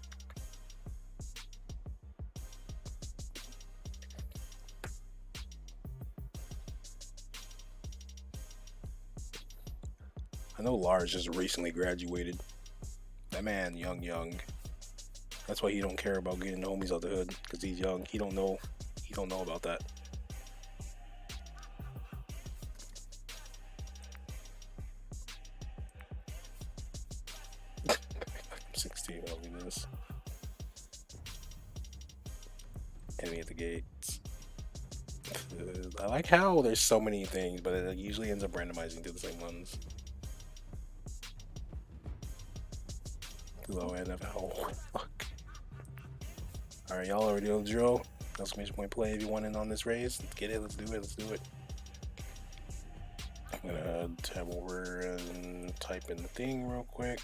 I know Lars just recently graduated. That man, young. That's why he don't care about getting homies out the hood, because he's young. He don't know about that. I'm 16, I'll be this. Enemy at the gates. I like how there's so many things, but it usually ends up randomizing to the same ones. Low NFL. Fuck. Alright, y'all already know the drill. Exclamation point play if you want in on this race. Let's get it, let's do it. I'm gonna tab over and type in the thing real quick.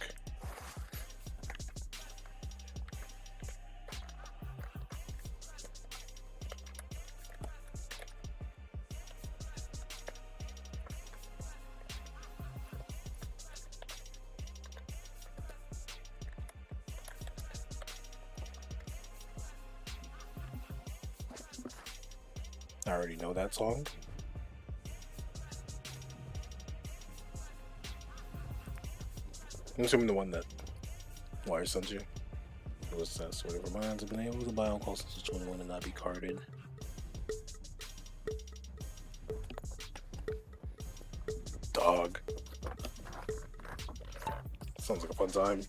I already know that song. I'm assuming the one that Wire sent you. It was that sort of reminds of being able to buy on call since 21 and not be carded. Dog. Sounds like a fun time.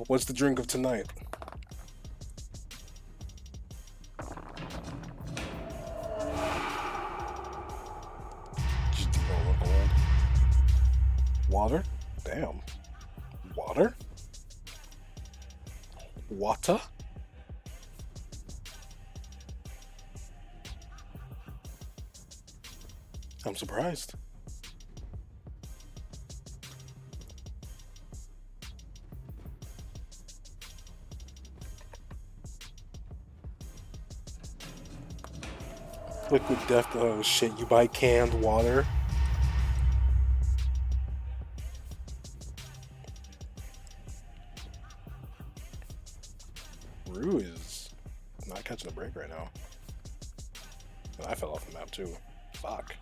What's the drink of tonight? Water? Damn. Water? Water? I'm surprised. Liquid Death, oh shit, you buy canned water? Rue is not catching a break right now. And I fell off the map too. Fuck.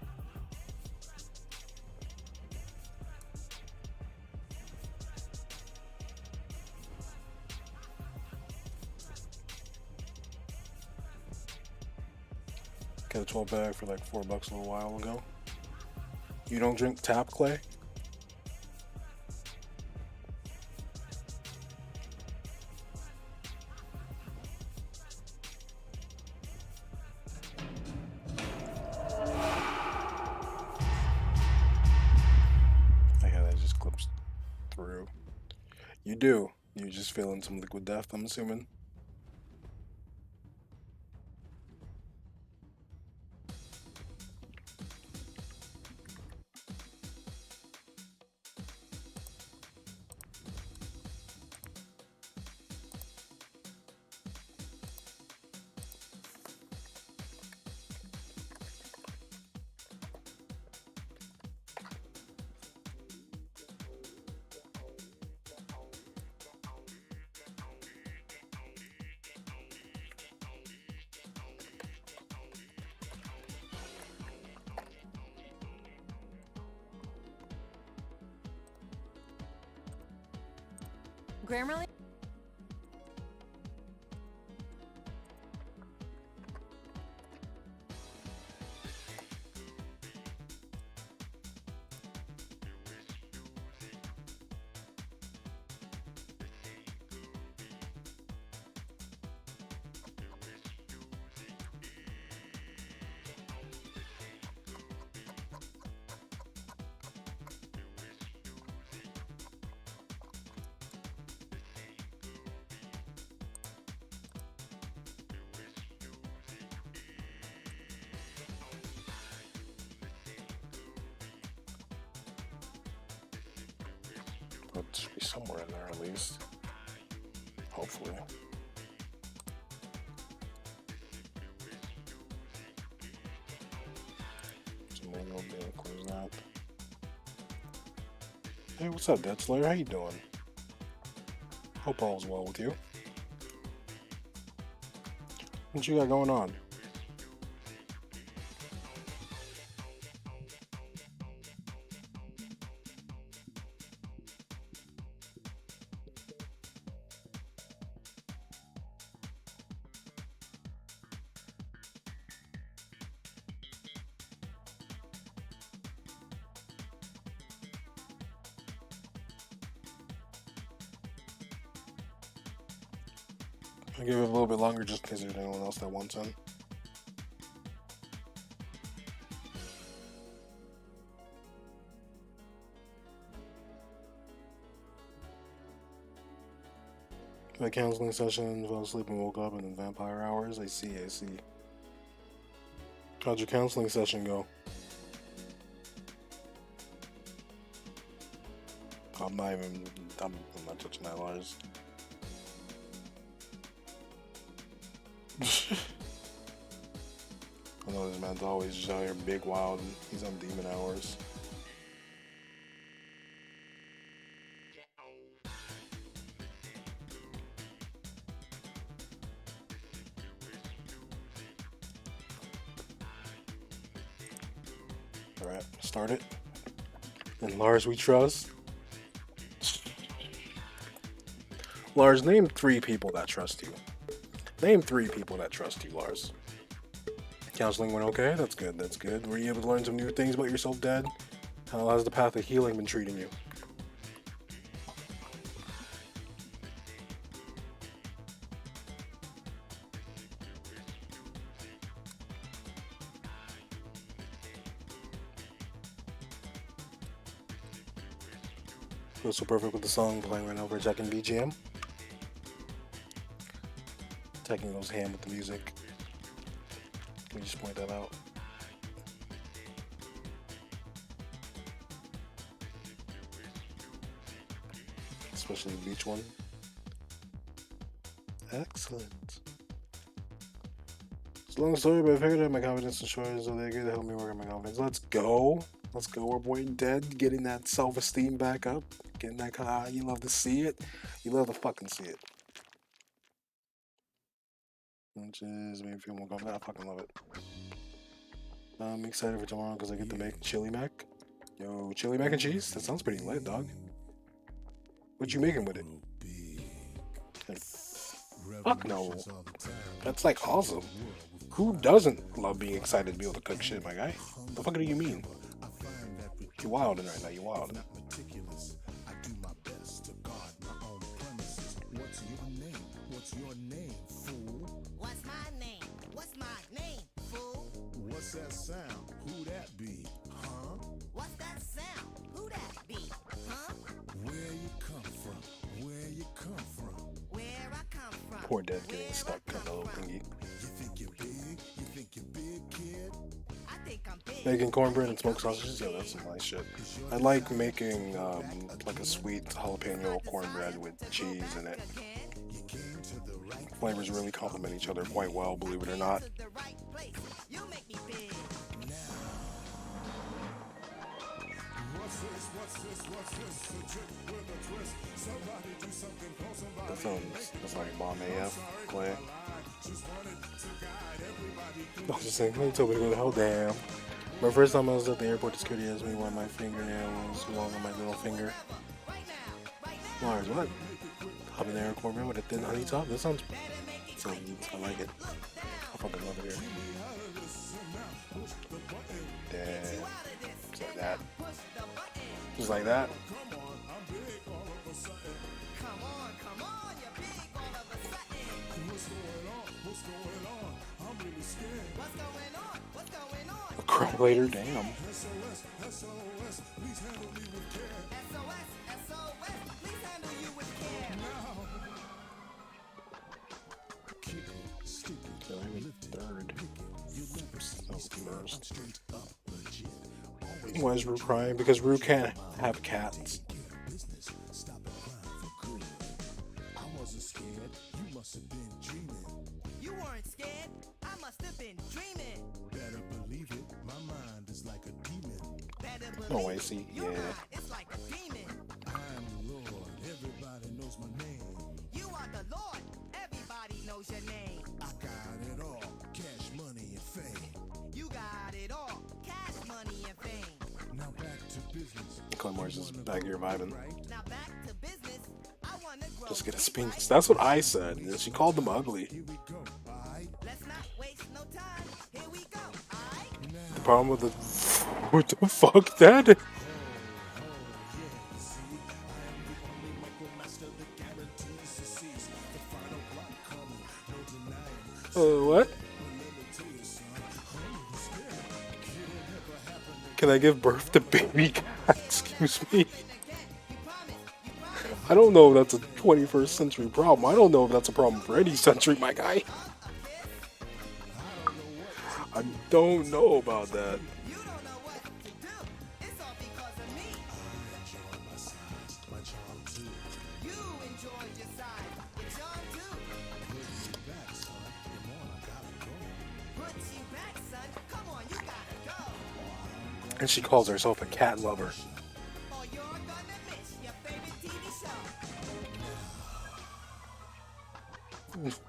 Got a 12 bag for like $4 a little while ago. You don't drink tap, Clay? Through. You do. You're just feeling some liquid death, I'm assuming. Grammarly? But it should be somewhere in there at least. Hopefully. So maybe I'll be able to close that. Hey, what's up, Dead Slayer? How you doing? Hope all's well with you. What you got going on? I'll give it a little bit longer just in case there's anyone else that wants in. The counseling session, fell asleep and woke up, and then vampire hours. I see. How'd your counseling session go? I'm not touching that, Lars. I know this man's always just out here big wild, and he's on demon hours. Alright, start it. And Lars we trust. Lars, name 3 people that trust you. Name 3 people that trust you, Lars. Counseling went okay? That's good. Were you able to learn some new things about yourself, Dad? How has the path of healing been treating you? Feels so perfect with the song playing right now for checking BGM. Taking those hand with the music. Let me just point that out. Especially the beach one. Excellent. It's a long story, but I figured out my confidence and shoulders, so they agree to help me work on my confidence. Let's go. We're boy dead, getting that self-esteem back up. Getting that, you love to see it. You love to fucking see it. Which is made me feel more confident. I fucking love it. I'm excited for tomorrow because I get to make chili mac. Yo, chili mac and cheese? That sounds pretty lit, dog. What you making with it? Fuck no. That's like awesome. Who doesn't love being excited to be able to cook shit, my guy? What the fuck do you mean? You wildin' right now, you wildin'. What's your name, fool? What's my name? What's my name, fool? What's that sound? Who that be? Huh? What's that sound? Who that be? Huh? Where you come from? Where you come from? Where I come from? Poor Dad getting stuck in the little thingy. You think you're big? You think you're big, kid? I think I'm big. Making cornbread and smoked sausages, yeah, that's some nice shit. I like making like a sweet jalapeno cornbread with cheese in it. You came to the right Flavors really complement each other quite well, believe it or not. To the right place. You make me big. That's like bomb AF, Clay. I was just saying, he told me to go to hell, damn. My first time I was at the airport, the security asked me why my fingernail was long on my little finger. Mars, what? Hop in there, cornbread with a thin honey top? That sounds so neat. I like it. I fucking love it here. Damn. Just like that. Just like that. A cry later, damn. Third. First. Why is Rue crying? Because Rue can't have cats. Oh, I see. Yeah. It's like a demon. I'm Lord, everybody knows my name. You are the Lord. Everybody knows your name. I got it all, cash, money, and fame. You got it all. Cash, money, and fame. Now back to business. Clone Wars is back here vibing. Now back to business. I wanna grow. Just get a big, Sphinx. right? That's what I said. She called them ugly. Here we go, alright? Let's not waste no time. Here we go. Alright? The problem with the what the fuck that? What? Can I give birth to baby cat? Excuse me. I don't know if that's a 21st century problem. I don't know if that's a problem for any century, my guy. I don't know about that. You don't know what to do. It's all because of me. You enjoyed your side. Your charm too. Put you back, son. Come on, you gotta go. And she calls herself a cat lover. Or you're gonna miss your favorite TV show.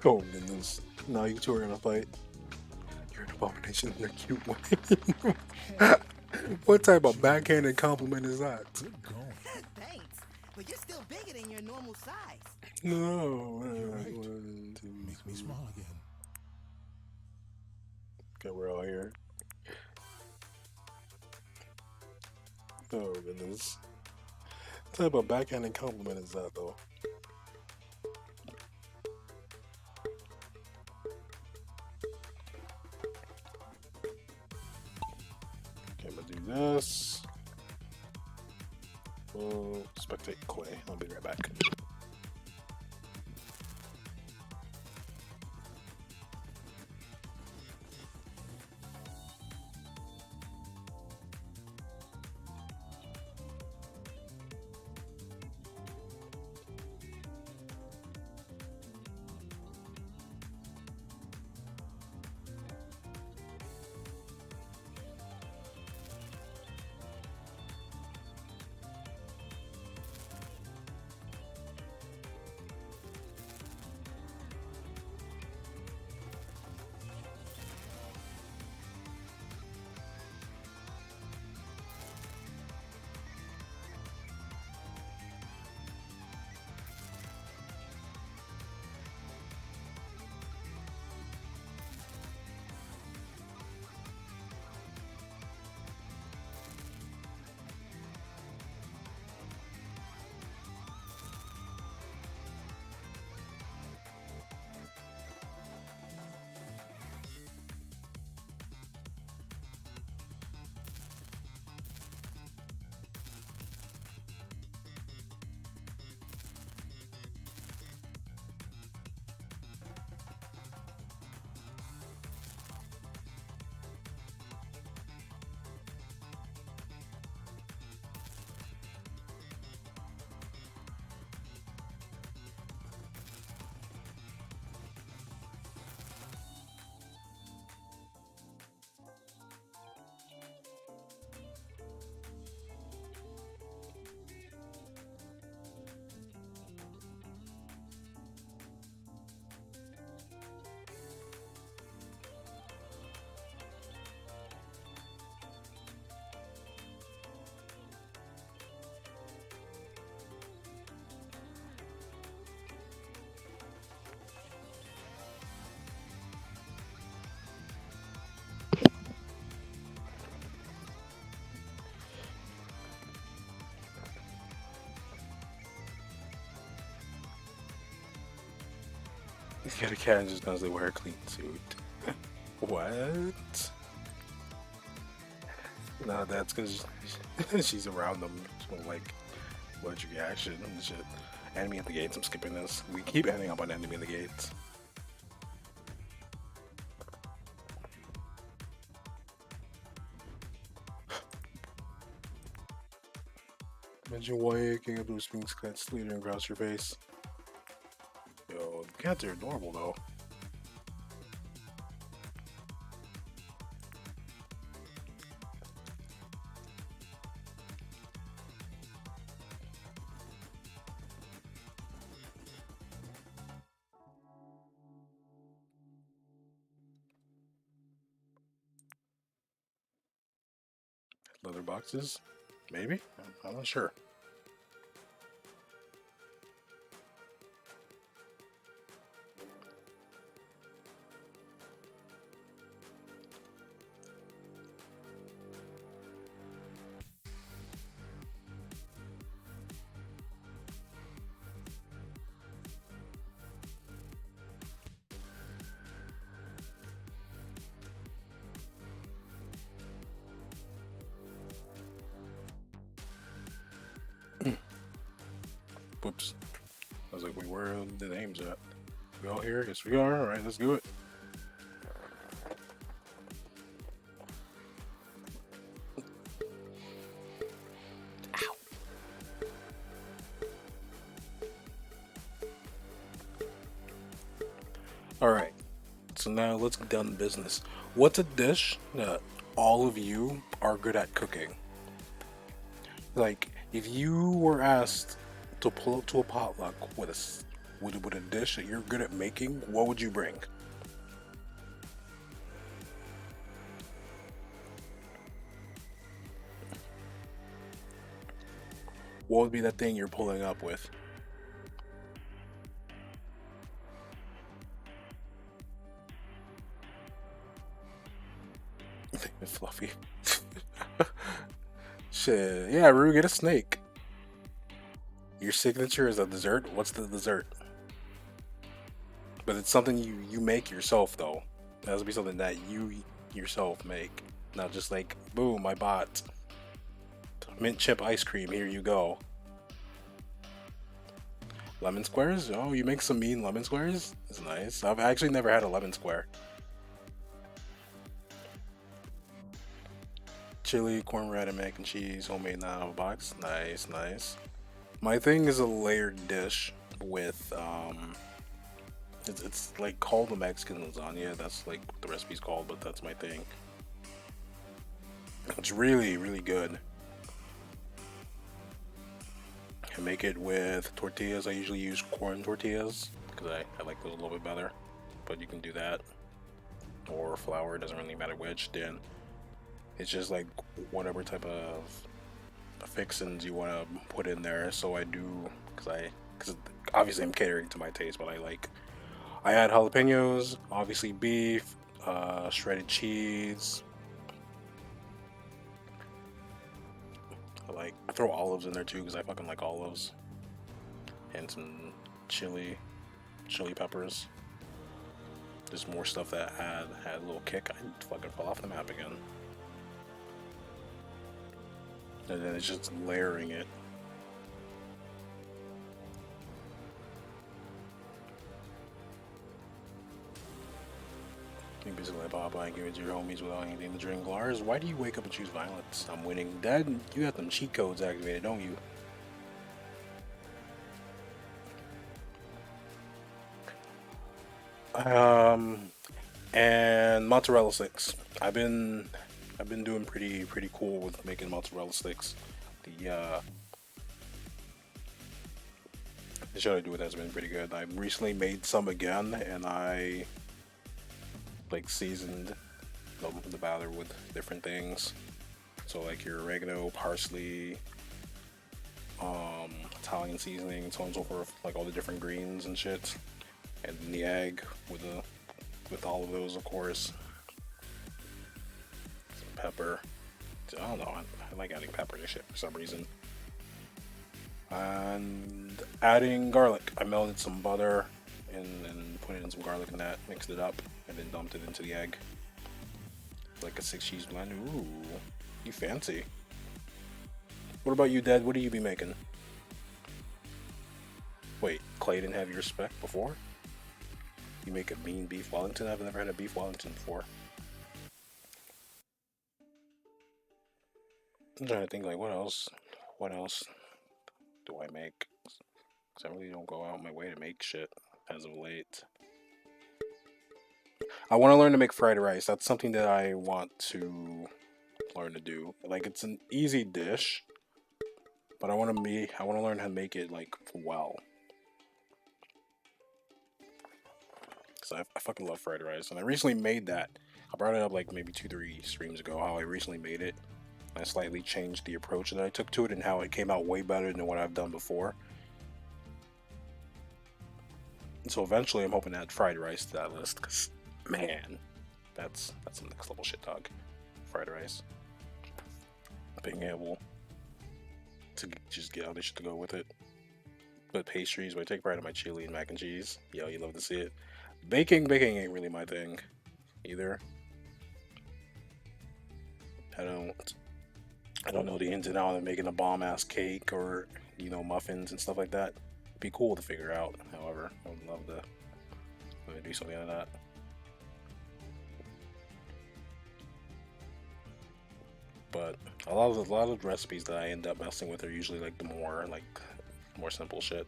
Oh goodness. Now you two are gonna fight. You're an abomination in a cute way. What type of backhanded compliment is that? Thanks. But you're still bigger than your normal size. No. Makes me smile again. Okay, we're all here. Oh goodness. What type of backhanded compliment is that though? Okay, I'm gonna do this. Oh, spectate Clay. I'll be right back. Get a cat just because they wear a clean suit. What? No, that's because she's around them. So, like, what's your reaction and shit? Enemy at the gates. I'm skipping this. We keep ending up on enemy at the gates. Imagine waking up to a Sphinx cat slithering across your face. Yo, cats are adorable though. Leather boxes? Maybe? I'm not sure. Whoops. I was like, wait, where are the names at? We all here? Yes, we are. Alright, let's do it. Alright, so now let's get down to business. What's a dish that all of you are good at cooking? Like, if you were asked to pull up to a potluck with with a dish that you're good at making, what would you bring? What would be that thing you're pulling up with? Fluffy. Shit. Yeah, Rue, get a snake. Your signature is a dessert? What's the dessert? But it's something you make yourself, though. It has to be something that you yourself make. Not just like, boom, I bought mint chip ice cream, here you go. Lemon squares? Oh, you make some mean lemon squares? That's nice. I've actually never had a lemon square. Chili, cornbread, and mac and cheese, homemade not out of a box. Nice, nice. My thing is a layered dish with it's like called the Mexican lasagna. That's like what the recipe's called, but that's my thing. It's really, really good. I make it with tortillas. I usually use corn tortillas because I like those a little bit better. But you can do that, or flour. It doesn't really matter which. Then it's just like whatever type of fixins you want to put in there. So I do, because obviously I'm catering to my taste, but I add jalapenos, obviously beef, shredded cheese. I throw olives in there too because I fucking like olives, and some chili peppers. There's more stuff that had a little kick. I fucking fell off the map again. And then it's just layering it. You basically pop by and give it to your homies without anything to drink. Lars, why do you wake up and choose violence? I'm winning. Dad, you got them cheat codes activated, don't you? And mozzarella sticks. I've been doing pretty cool with making mozzarella sticks. The show I do with has been pretty good. I recently made some again, and I seasoned the batter with different things. So like your oregano, parsley, Italian seasoning, and so on and so forth. Like all the different greens and shit, and then the egg with all of those, of course. Some pepper. I don't know. I like adding pepper to shit for some reason. And adding garlic. I melted some butter and put it in some garlic and that, mixed it up, and then dumped it into the egg. Like a 6 cheese blend. Ooh, you fancy. What about you, Dad? What do you be making? Wait, Clay didn't have your spec before? You make a mean beef Wellington? I've never had a beef Wellington before. I'm trying to think, like, what else do I make? Because I really don't go out my way to make shit as of late. I want to learn to make fried rice. That's something that I want to learn to do. Like, it's an easy dish, but I want to learn how to make it like well. Because I fucking love fried rice, and I recently made that. I brought it up like maybe 2-3 streams ago. How I recently made it, I slightly changed the approach that I took to it and how it came out way better than what I've done before. So eventually I'm hoping to add fried rice to that list, because man, that's some next level shit, dog. Fried rice. Being able to just get other shit to go with it. But pastries, but I take pride in my chili and mac and cheese. Yo, you love to see it. Baking ain't really my thing either. I don't know the ins and outs of making a bomb ass cake or, you know, muffins and stuff like that. It'd be cool to figure out. However, I would love to do something like that. But a lot of the recipes that I end up messing with are usually like the more simple shit.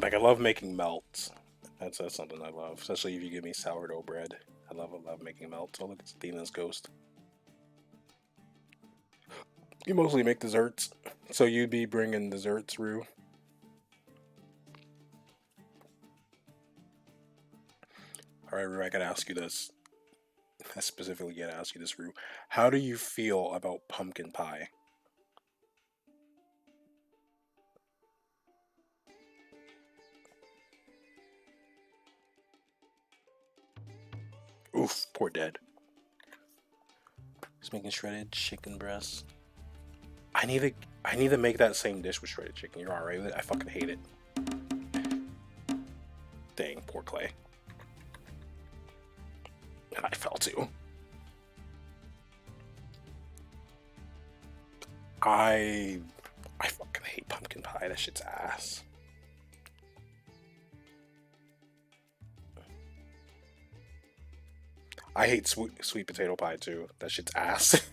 Like I love making melts. That's something I love, especially if you give me sourdough bread. I love making melts. Oh look, it's Athena's ghost. You mostly make desserts, so you'd be bringing desserts, Rue. All right, Rue, I gotta ask you this. I specifically gotta ask you this, Rue. How do you feel about pumpkin pie? Oof, poor dead. Just making shredded chicken breast. I need to make that same dish with shredded chicken. You're alright with it? I fucking hate it. Dang, poor Clay. And I fell too. I fucking hate pumpkin pie. That shit's ass. I hate sweet potato pie too. That shit's ass.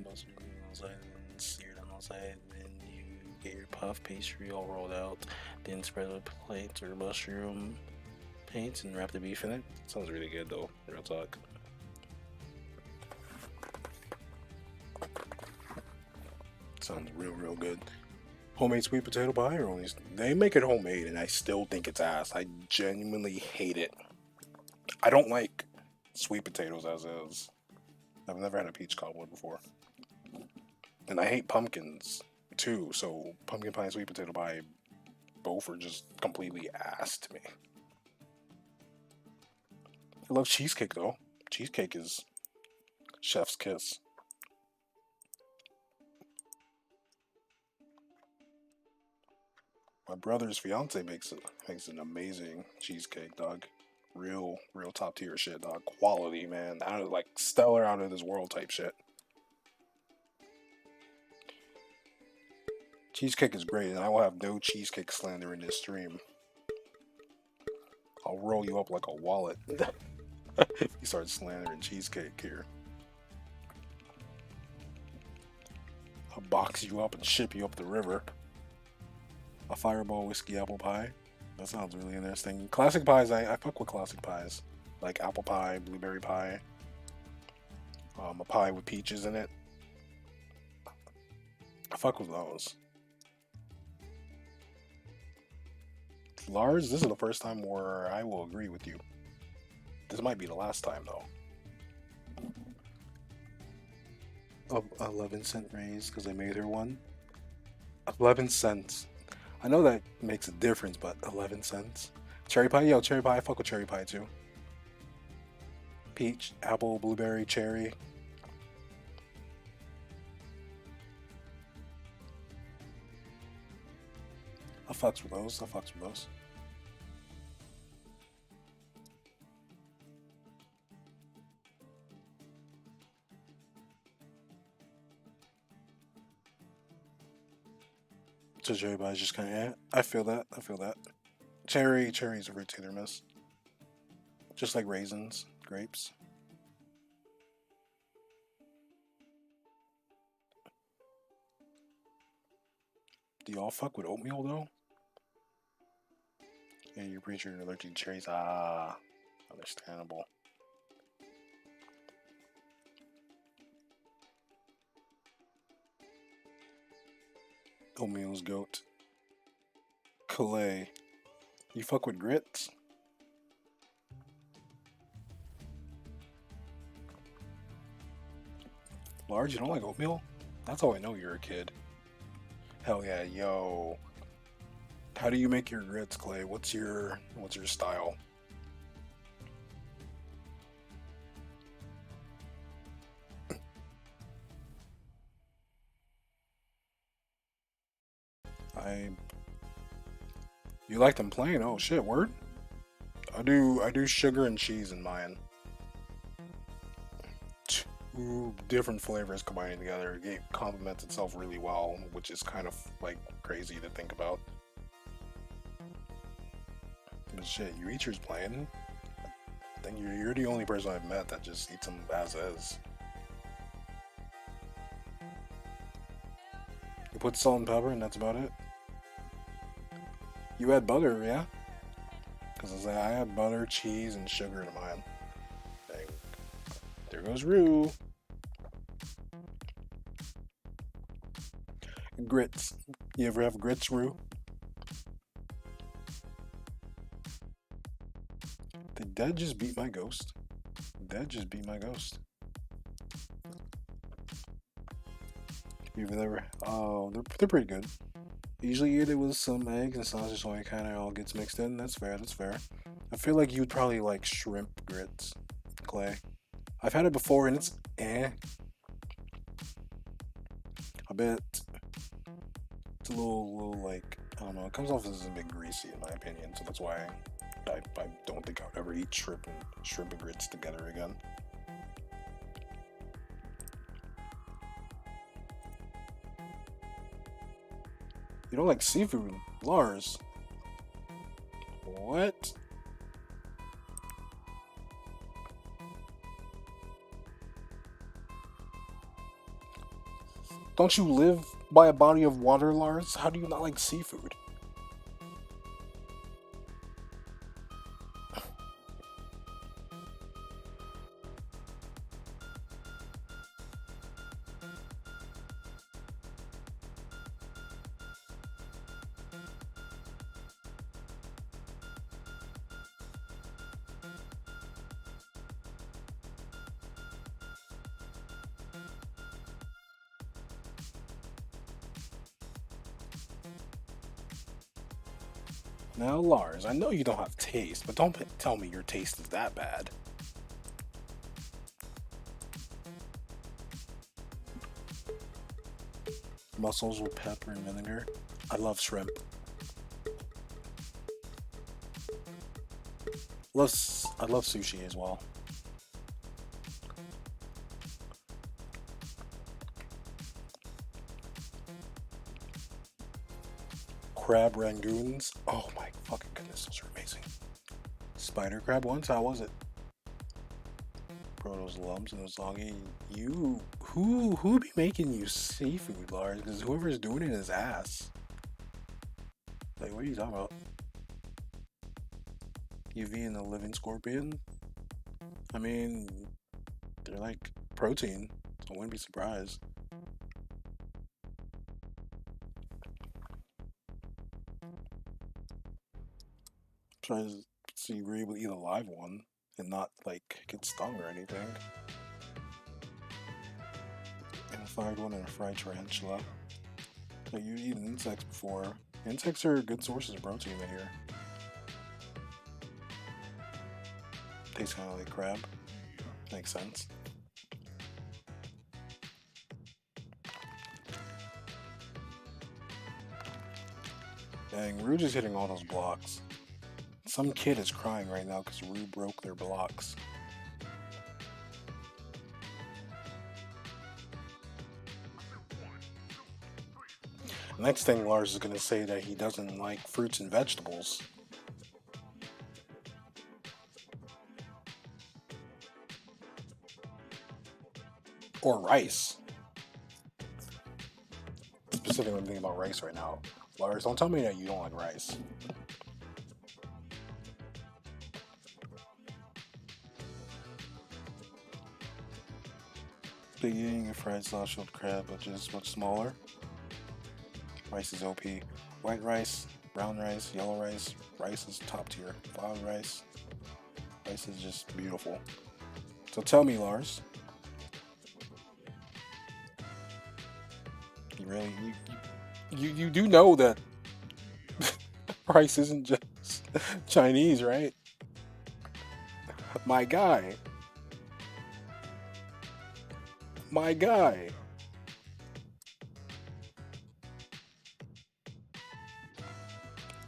Mustard on the side and seared on the side. Then you get your puff pastry all rolled out. Then spread the plates or mushroom paints and wrap the beef in it. Sounds really good though. Real talk. Sounds real good. Homemade sweet potato pie or only they make it homemade and I still think it's ass. I genuinely hate it. I don't like sweet potatoes as is. I've never had a peach cobbler before. And I hate pumpkins too, so pumpkin pie and sweet potato pie both are just completely ass to me. I love cheesecake though. Cheesecake is chef's kiss. My brother's fiance makes an amazing cheesecake, dog. Real top tier shit, dog. Quality, man. Out of like stellar, out of this world type shit. Cheesecake is great, and I will have no cheesecake slander in this stream. I'll roll you up like a wallet if you start slandering cheesecake here. I'll box you up and ship you up the river. A fireball whiskey apple pie. That sounds really interesting. Classic pies, I fuck with classic pies. Like apple pie, blueberry pie. A pie with peaches in it. I fuck with those. Lars, this is the first time where I will agree with you. This might be the last time though. 11-cent raise because I made her one. 11 cents. I know that makes a difference, but 11 cents. Cherry pie? Yo, cherry pie. I fuck with cherry pie too. Peach, apple, blueberry, cherry. I fucks with those. So cherry pie is just kind of, yeah, I feel that. Cherries are hit or miss. Just like raisins, grapes. Do y'all fuck with oatmeal though? Yeah, you're pretty sure you're allergic to cherries. Ah, understandable. Oatmeal's goat. Clay, you fuck with grits? Large, you don't like oatmeal? That's how I know you're a kid. Hell yeah, yo. How do you make your grits, Clay? What's your style? I You like them plain? Oh shit, word? I do sugar and cheese in mine. Two different flavors combining together. It complements itself really well, which is kind of like crazy to think about. But shit, you eat yours plain? I think you're the only person I've met that just eats them as is. You put salt and pepper and that's about it? You add butter, yeah? Because I add butter, cheese, and sugar to mine. Dang. There goes Rue. Grits. You ever have grits, Rue? Did Dad just beat my ghost? Dad just beat my ghost. You've never... Oh, they're pretty good. Usually eat it with some eggs and sausage so it kind of all gets mixed in. That's fair, that's fair. I feel like you'd probably like shrimp grits, Clay. I've had it before and it's eh. I bet it's a little like, I don't know, it comes off as a bit greasy in my opinion, so that's why I don't think I would ever eat shrimp and grits together again. You don't like seafood, Lars? What? Don't you live by a body of water, Lars? How do you not like seafood? Now, Lars, I know you don't have taste, but don't tell me your taste is that bad. Mussels with pepper and vinegar. I love shrimp. I love sushi as well. Crab rangoons. Oh my fucking goodness, those are amazing. Spider crab once, how was it? Bro, those lumps and those soggy. Who be making you seafood, Lars? Because whoever's doing it is ass. Like, what are you talking about? You being a living scorpion? I mean, they're like protein, so I wouldn't be surprised. Trying to see you were able to eat a live one and not like get stung or anything. And a fried one and a fried tarantula. So you've eaten insects before. Insects are good sources of protein in here. Tastes kind of like crab. Makes sense. Dang, Rue just hitting all those blocks. Some kid is crying right now because Rue broke their blocks. Next thing Lars is going to say that he doesn't like fruits and vegetables. Or rice. Specifically, I'm thinking about rice right now. Lars, don't tell me that you don't like rice. Big eating a fried soft-shelled crab, which is much smaller. Rice is OP. White rice, brown rice, yellow rice. Rice is top tier. Flour rice. Rice is just beautiful. So tell me, Lars. You really you do know that rice isn't just Chinese, right? My guy. My guy.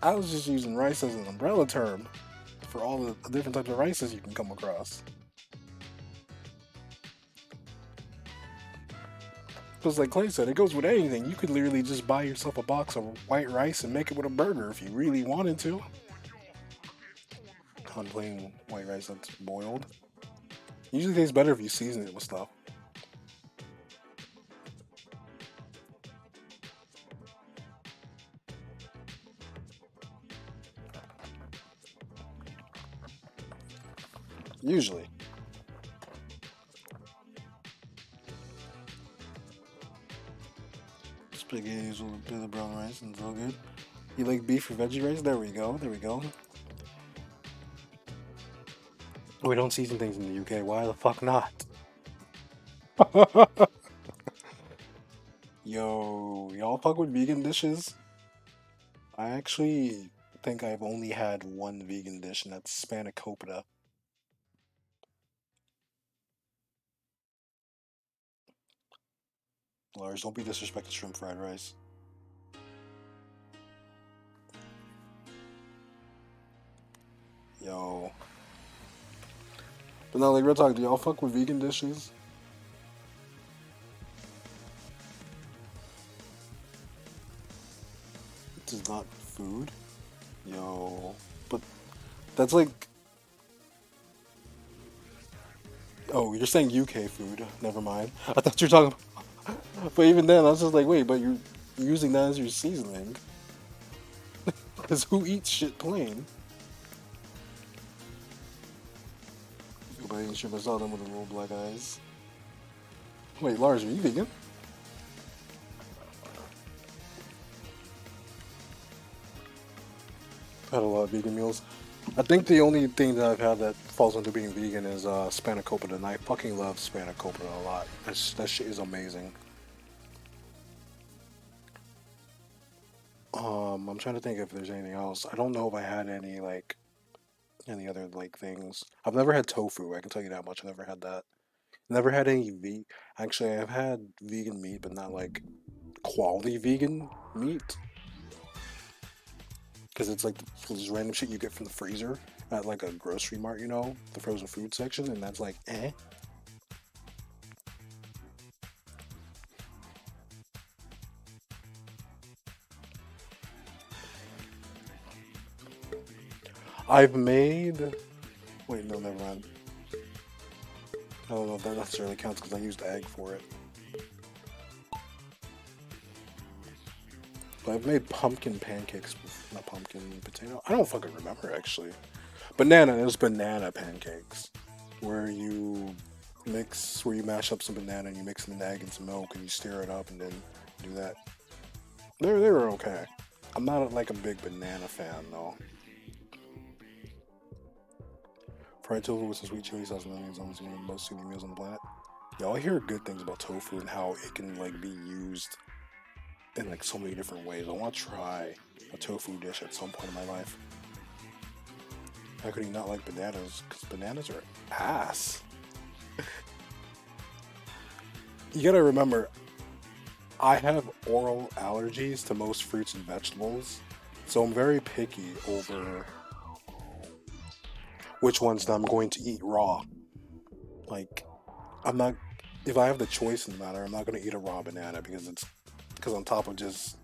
I was just using rice as an umbrella term for all the different types of rices you can come across. Because like Clay said, it goes with anything. You could literally just buy yourself a box of white rice and make it with a burger if you really wanted to. On plain white rice that's boiled. Usually tastes better if you season it with stuff. Usually. Spaghettis with a bit of brown rice and it's all good. You like beef or veggie rice? There we go. There we go. We don't season things in the UK. Why the fuck not? Yo, y'all fuck with vegan dishes? I actually think I've only had one vegan dish, and that's spanakopita. Lars, don't be disrespecting shrimp fried rice. Yo. But now, like, real talk, do y'all fuck with vegan dishes? This is not food? Yo. But that's like... Oh, you're saying UK food. Never mind. I thought you were talking about... But even then, I was just like, wait, but you're using that as your seasoning. Because who eats shit plain? But I ain't sure if I saw them with the little black eyes. Wait, Lars, are you vegan? I've had a lot of vegan meals. I think the only thing that I've had that falls into being vegan is spanakopita, and I fucking love spanakopita a lot. That shit is amazing. I'm trying to think if there's anything else. I don't know if I had any any other things. I've never had tofu. I can tell you that much. I never had that. Never had any Actually, I've had vegan meat, but not like quality vegan meat. Because it's like this random shit you get from the freezer at like a grocery mart, you know, the frozen food section, and that's like, eh. I've made... Wait, no, never mind. I don't know if that necessarily counts because I used egg for it. But I've made pumpkin pancakes with, not pumpkin, potato. I don't fucking remember, actually. It was banana pancakes. Where you mash up some banana and you mix in an egg and some milk and you stir it up and then do that. They were okay. I'm not like a big banana fan, though. Fried tofu with some sweet chili sauce and onions is one of the most soothing meals on the planet. Y'all hear good things about tofu and how it can be used in so many different ways. I want to try a tofu dish at some point in my life. How could you not like bananas? Because bananas are ass. You gotta remember, I have oral allergies to most fruits and vegetables, so I'm very picky over which ones that I'm going to eat raw. I'm not, if I have the choice in the matter, I'm not going to eat a raw banana because on top of just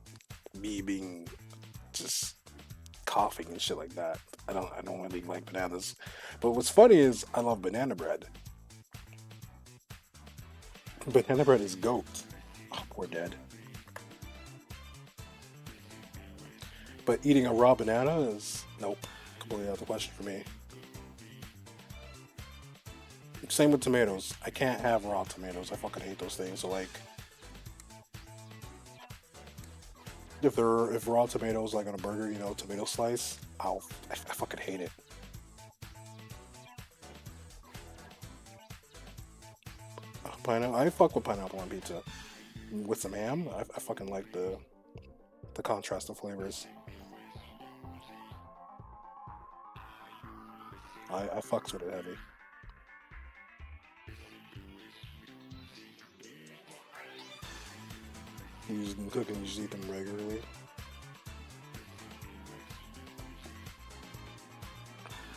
me being just coughing and shit like that, I don't really like bananas. But what's funny is I love banana bread. Banana bread is goat. Oh, poor dad. But eating a raw banana is, nope, completely out of the question for me. Same with tomatoes. I can't have raw tomatoes. I fucking hate those things. So If raw tomatoes like on a burger, you know, tomato slice, I fucking hate it. Pineapple, I fuck with pineapple on pizza. With some ham, I fucking like the contrast of flavors. I fucks with it heavy. You just cook and you just eat them regularly.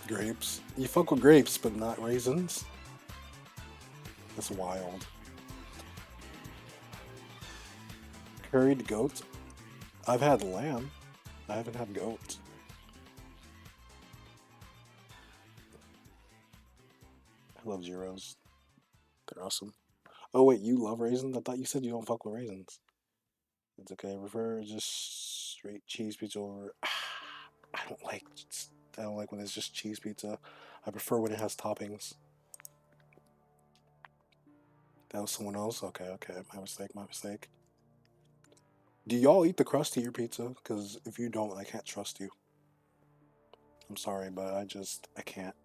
Grapes. You fuck with grapes, but not raisins? That's wild. Curried goat. I've had lamb. I haven't had goat. I love gyros. They're awesome. Oh wait, you love raisins? I thought you said you don't fuck with raisins. It's okay. I prefer just straight cheese pizza over. I don't like. I don't like when it's just cheese pizza. I prefer when it has toppings. That was someone else? Okay, okay. My mistake, my mistake. Do y'all eat the crust to your pizza? Because if you don't, I can't trust you. I'm sorry, but I can't.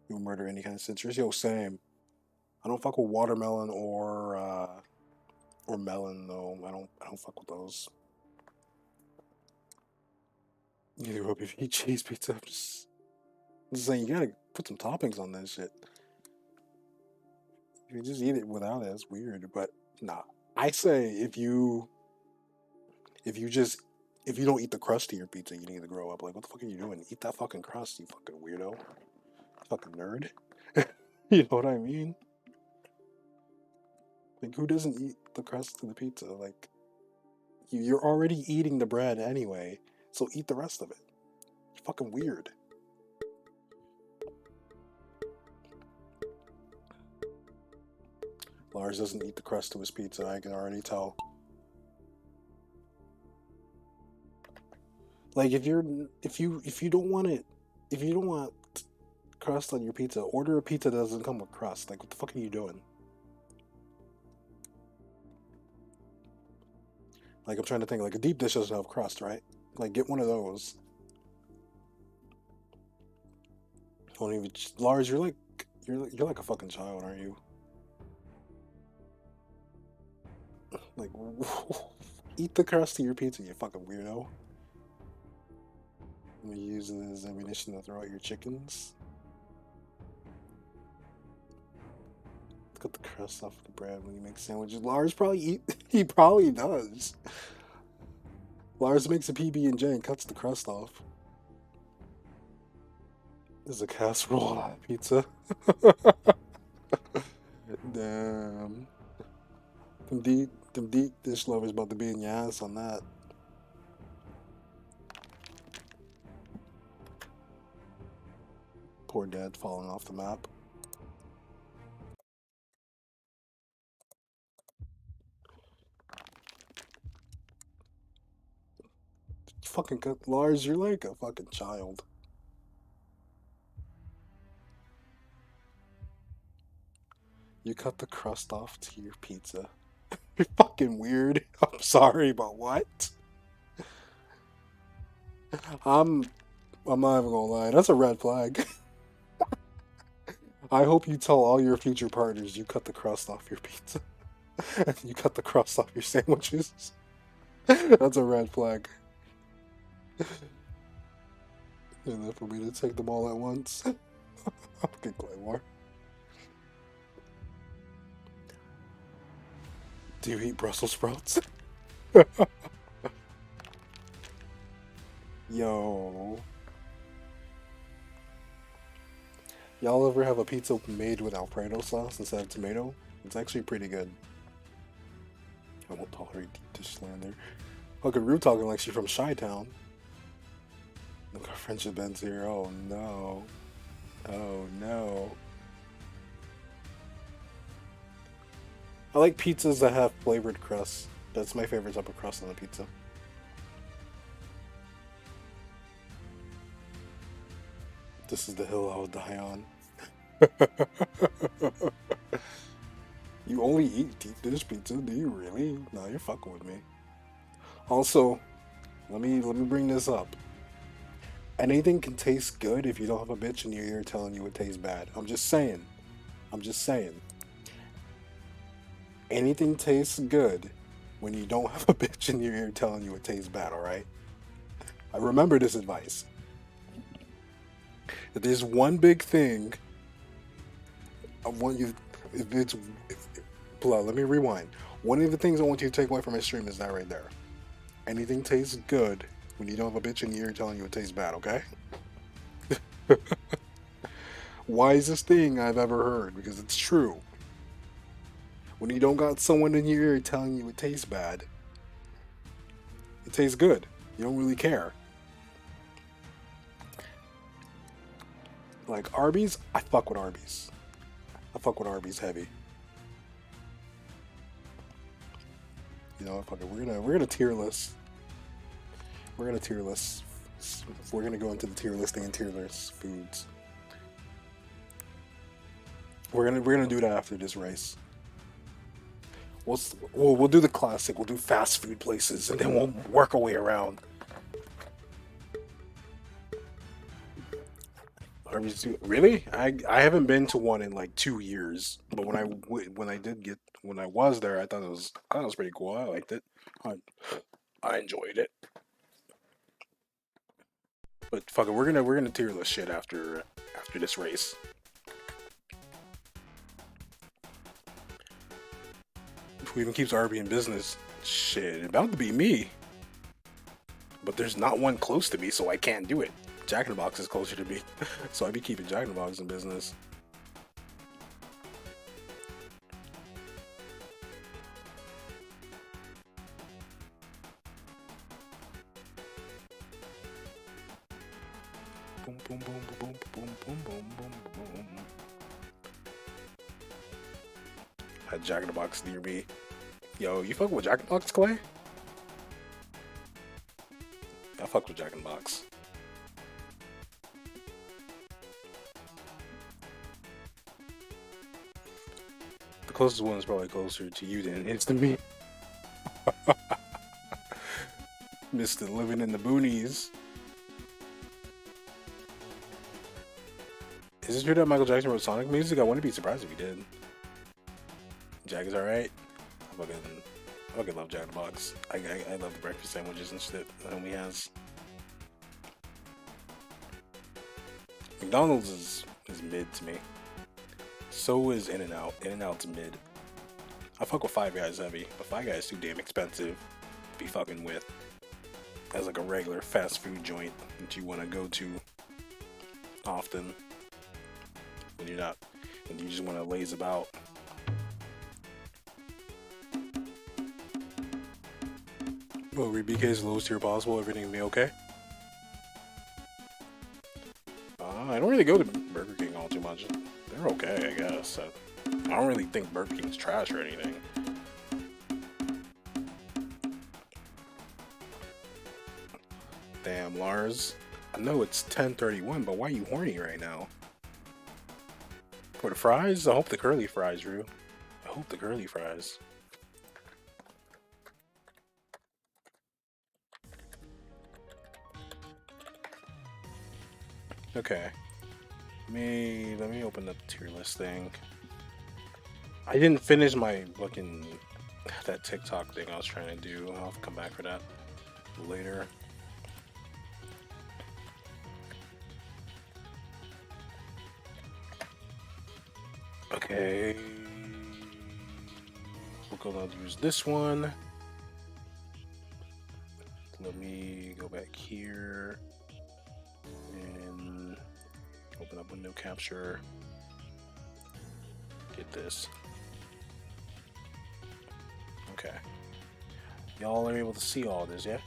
You'll murder any kind of citrus. Yo, same. I don't fuck with watermelon or melon though. I don't fuck with those. Neither hope if you eat cheese pizza. I'm just saying you gotta put some toppings on that shit. If you just eat it without it, it's weird. But nah. I say if you don't eat the crust to your pizza, you need to grow up. Like, what the fuck are you doing? Eat that fucking crust, you fucking weirdo. Fucking nerd. You know what I mean? Like, who doesn't eat the crust to the pizza? Like, you're already eating the bread anyway, so eat the rest of it. You're fucking weird. Lars doesn't eat the crust to his pizza, I can already tell. Like, if you don't want crust on your pizza, order a pizza that doesn't come with crust. Like, what the fuck are you doing? Like, I'm trying to think, like, a deep dish doesn't have crust, right? Like, get one of those. Don't even, Lars, you're like a fucking child, aren't you? Like, eat the crust to your pizza, you fucking weirdo. I'm gonna use it as ammunition to throw at your chickens. Cut the crust off the bread when you make sandwiches. Lars he probably does. Lars makes a PB&J and cuts the crust off. There's a casserole on pizza. Damn. Them deep dish lovers about to be in your ass on that. Poor dad falling off the map. Fucking cut, Lars, you're like a fucking child. You cut the crust off to your pizza. You're fucking weird. I'm sorry, but what? I'm not even gonna lie. That's a red flag. I hope you tell all your future partners you cut the crust off your pizza. And you cut the crust off your sandwiches. That's a red flag. And then for me to take them all at once. Fucking Claymore. Do you eat Brussels sprouts? Yo. Y'all ever have a pizza made with Alfredo sauce instead of tomato? It's actually pretty good. I won't tolerate deep dish slander. Fucking Rue talking like she's from Chi-Town. Look, our friendship ends here. Oh no. Oh no. I like pizzas that have flavored crust. That's my favorite type of crust on a pizza. This is the hill I will die on. You only eat deep dish pizza? Do you really? No, you're fucking with me. Also, Let me bring this up. Anything can taste good if you don't have a bitch in your ear telling you it tastes bad. I'm just saying. I'm just saying. Anything tastes good when you don't have a bitch in your ear telling you it tastes bad, alright? I remember this advice. If there's one big thing I want you if it's Blood, let me rewind. One of the things I want you to take away from my stream is that right there. Anything tastes good when you don't have a bitch in your ear telling you it tastes bad, okay? Wisest thing I've ever heard, because it's true. When you don't got someone in your ear telling you it tastes bad, it tastes good. You don't really care. Like Arby's, I fuck with Arby's. I fuck with Arby's heavy. You know, fuck it. We're gonna tier list. We're gonna tier list. We're gonna go into the tier listing and tier list foods. We're gonna do that after this race. We'll do the classic. We'll do fast food places, and then we'll work our way around. Arby's, really? I haven't been to one in like 2 years, but when I was there, I thought it was pretty cool. I liked it. I enjoyed it. But fuck it, we're gonna tier list shit after this race. Who even keeps Arby in business? Shit, it's about to be me. But there's not one close to me, so I can't do it. Jack in the Box is closer to me, so I'd be keeping Jack in the Box in business. Boom, boom, boom, boom, boom, boom, boom, boom, boom. Had Jack in the Box near me. Yo, you fuck with Jack in the Box, Clay? I fuck with Jack in the Box. The closest one is probably closer to you than it is to me. Mr. Living in the Boonies. Is it true that Michael Jackson wrote Sonic music? I wouldn't be surprised if he did. Jack is alright. I fucking love Jack in the Box. I love the breakfast sandwiches and shit that homie has. McDonald's is mid to me. So is In-N-Out. In-N-Out's mid. I fuck with Five Guys heavy, but Five Guys is too damn expensive to be fucking with as like a regular fast food joint that you want to go to often when you're not, when you just want to laze about. Well, BK's lowest tier possible, everything will be okay. I don't really go to Burger King all too much. They're okay, I guess. I don't really think Burger King's trash or anything. Damn, Lars. I know it's 10:31, but why are you horny right now? For the fries? I hope the curly fries, Drew. I hope the curly fries. Okay. Let me open the tier list thing. I didn't finish my fucking that TikTok thing I was trying to do. I'll come back for that later. Okay. We're gonna use this one. Let me go back here and open up window capture. Get this. Okay. Y'all are able to see all this, yeah?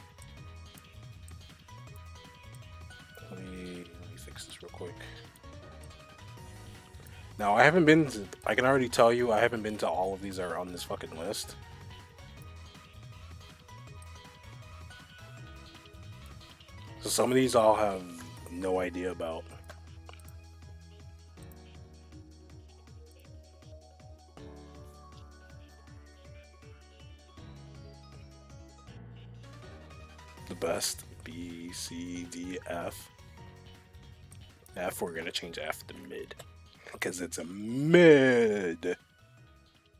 Let me fix this real quick. Now, I haven't been to, I can already tell you, I haven't been to all of these that are on this fucking list. So some of these I'll have no idea about. The best. B, C, D, F. F, we're gonna change F to mid. Because it's a mid.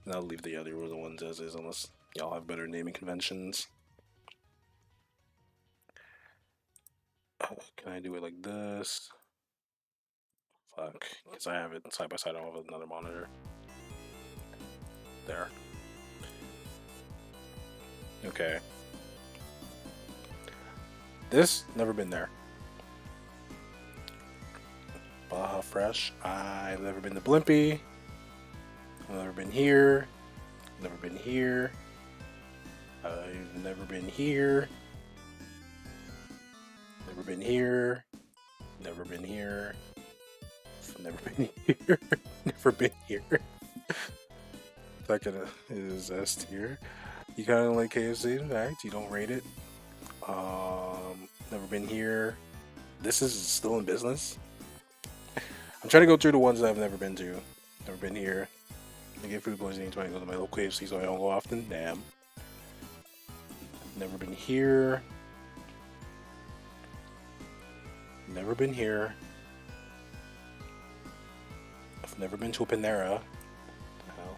And I'll leave the other ones as is unless y'all have better naming conventions. Can I do it like this? Fuck. Because I have it side by side. I don't have another monitor. There. Okay. This, never been there. Baja Fresh. I've never been to Blimpie. I've never been here. Never been here. I've never been here. Never been here. Never been here. Never been here. Never been here. Second is S tier. You kind of like KFC, right? You don't rate it. Never been here. This is still in business. I'm trying to go through the ones that I've never been to. Never been here. I get food poisoning trying to go to my local KFC, so I don't go often. Damn. Never been here. Never been here. I've never been to a Panera. What the hell?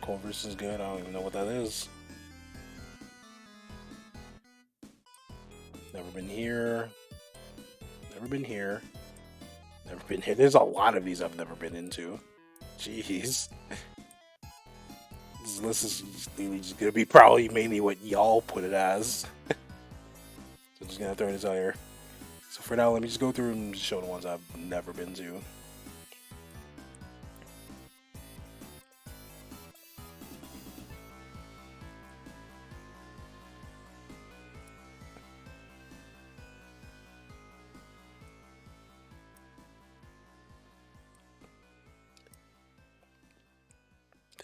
Culver's is good. I don't even know what that is. Never been here. Never been here. Never been here. There's a lot of these I've never been into. Jeez. This list is just gonna be probably mainly what y'all put it as. So I'm just gonna throw this out here. So for now, let me just go through and show the ones I've never been to.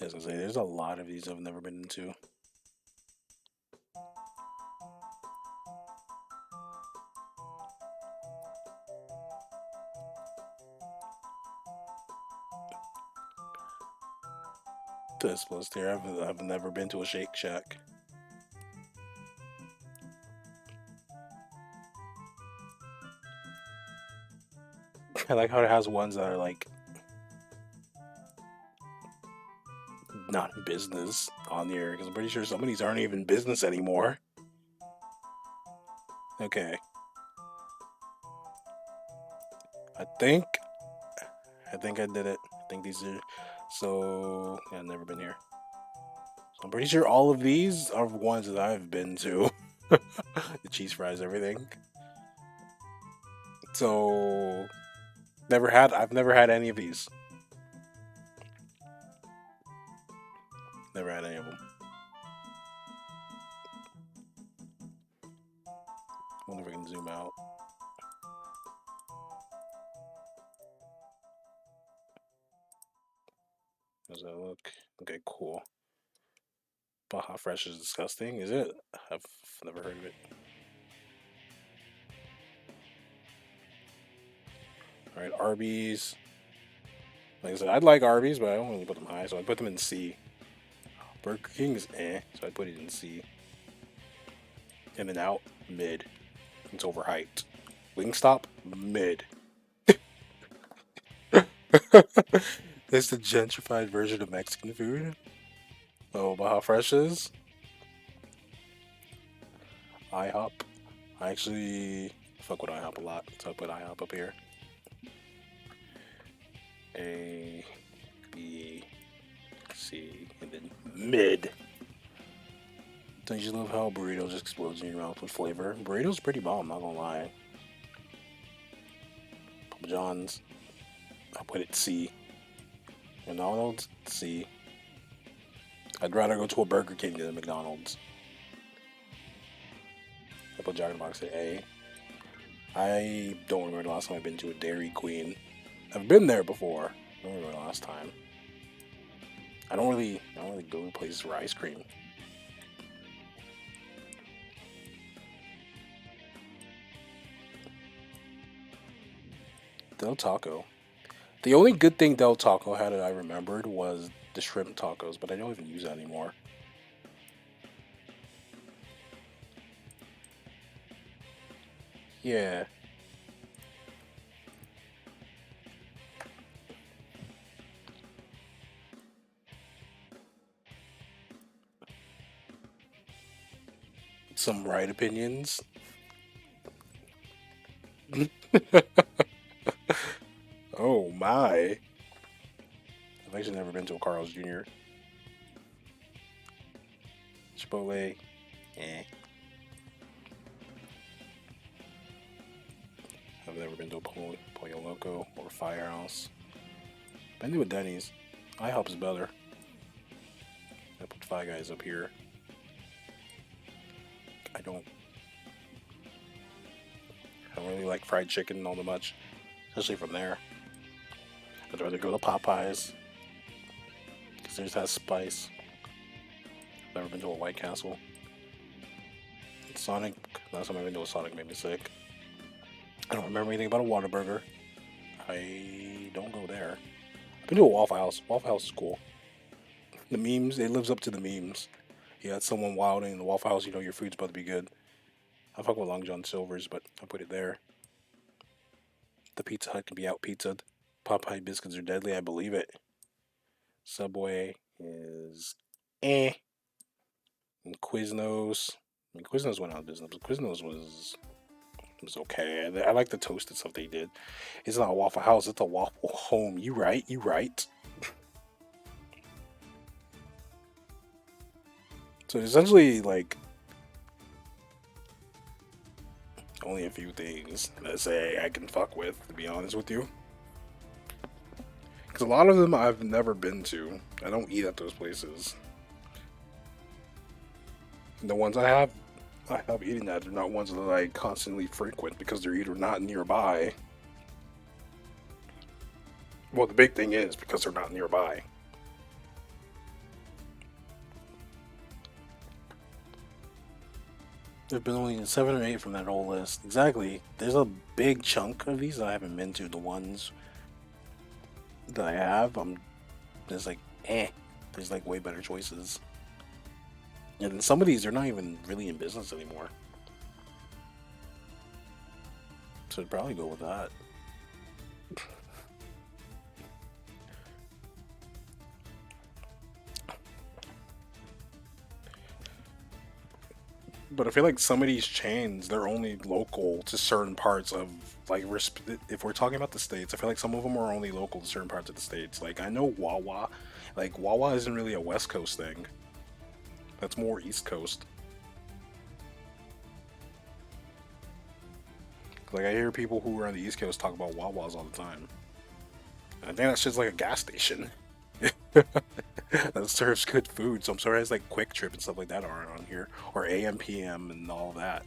As I say, there's a lot of these I've never been into. This list here, I've never been to a Shake Shack. I like how it has ones that are like not in business on here, because I'm pretty sure some of these aren't even business anymore. Okay. I think I did it. I think these are so yeah, I've never been here. So I'm pretty sure all of these are ones that I've been to. The cheese fries, everything. So I've never had any of these. Never had any of them. I wonder if I can zoom out. Does that look? Okay, cool. Baja Fresh is disgusting, is it? I've never heard of it. Alright, Arby's. Like I said, I'd like Arby's, but I don't really put them high, so I put them in C. Burger King is so I put it in C. In-N-Out, mid. It's overhyped. Wingstop, mid. It's the gentrified version of Mexican food. Oh, Baja Fresh is. IHOP. I actually fuck with IHOP a lot, so I put IHOP up here. A, B, C, and then mid. Don't you love how burrito just explodes in your mouth with flavor? Burrito's pretty bomb, not gonna lie. Papa John's, I put it C. McDonald's, C. I'd rather go to a Burger King than a McDonald's. I put Jack in the Box at A. I don't remember the last time I've been to a Dairy Queen. I've been there before. I don't remember the last time. I don't really go to places for ice cream. Del Taco. The only good thing Del Taco had that I remembered was the shrimp tacos, but I don't even use that anymore. Yeah. Some right opinions. Oh my. I've actually never been to a Carl's Jr. Chipotle. Eh. I've never been to a Pollo Loco or Firehouse. Been to a Denny's. IHOP is better. I put Five Guys up here. I don't really like fried chicken all that much, especially from there. I'd rather go to Popeyes because theirs has spice. I've never been to a White Castle. Sonic. Last time I've been to a Sonic made me sick. I don't remember anything about a Whataburger. I don't go there. I've been to a Waffle House. Waffle House is cool. The memes, it lives up to the memes. You got someone wilding in the Waffle House, you know your food's about to be good. I fuck with Long John Silver's, but I put it there. The Pizza Hut can be out pizzaed. Popeye biscuits are deadly, I believe it. Subway is eh. And Quiznos. I mean, Quiznos went out of business, but Quiznos was okay. I like the toasted stuff they did. It's not a Waffle House, it's a Waffle Home. You right. So essentially, like, only a few things that say I can fuck with, to be honest with you. Because a lot of them I've never been to. I don't eat at those places. The ones I have eaten at are not ones that I constantly frequent because they're either not nearby. Well, the big thing is because they're not nearby. There've been only 7 or 8 from that whole list. Exactly. There's a big chunk of these that I haven't been to. The ones that I have, there's like, there's like way better choices. And then some of these, they're not even really in business anymore. So I'd probably go with that. But I feel like some of these chains, they're only local to certain parts of, like, if we're talking about the States, I feel like some of them are only local to certain parts of the States. Like, I know Wawa. Like, Wawa isn't really a West Coast thing. That's more East Coast. Like, I hear people who are on the East Coast talk about Wawas all the time. I think that's just like a gas station. That serves good food, so I'm sorry it's like Quick Trip and stuff like that aren't on here, or AM PM and all that.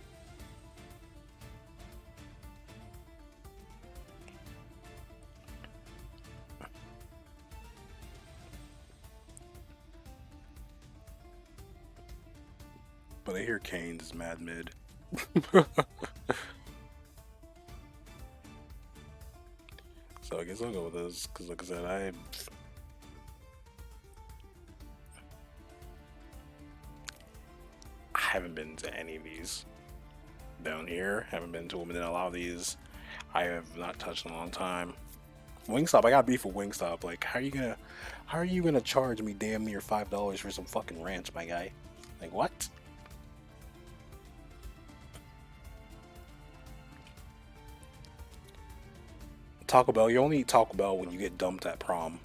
But I hear Cane's is mad mid. So I guess I'll go with this because, like I said, I haven't been to any of these down here. Haven't been to them, and then a lot of these I have not touched in a long time. Wingstop, I got beef with Wingstop. Like, how are you gonna charge me damn near $5 for some fucking ranch, my guy? Like, what? Taco Bell, you only eat Taco Bell when you get dumped at prom.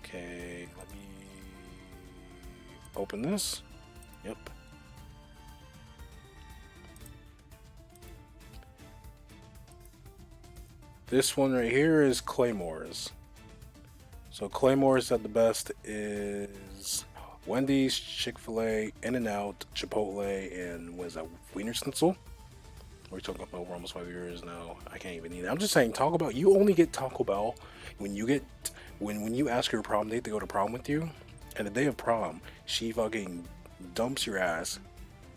Okay, let me open this. Yep. This one right here is Claymore's. So Claymore's at the best is Wendy's, Chick-fil-A, In-N-Out, Chipotle, and what is that, Wiener Schnitzel? We're talking about over almost 5 years now. I can't even eat it. I'm just saying, Taco Bell, you only get Taco Bell when you ask your prom date to go to prom with you, and the day of prom, she fucking dumps your ass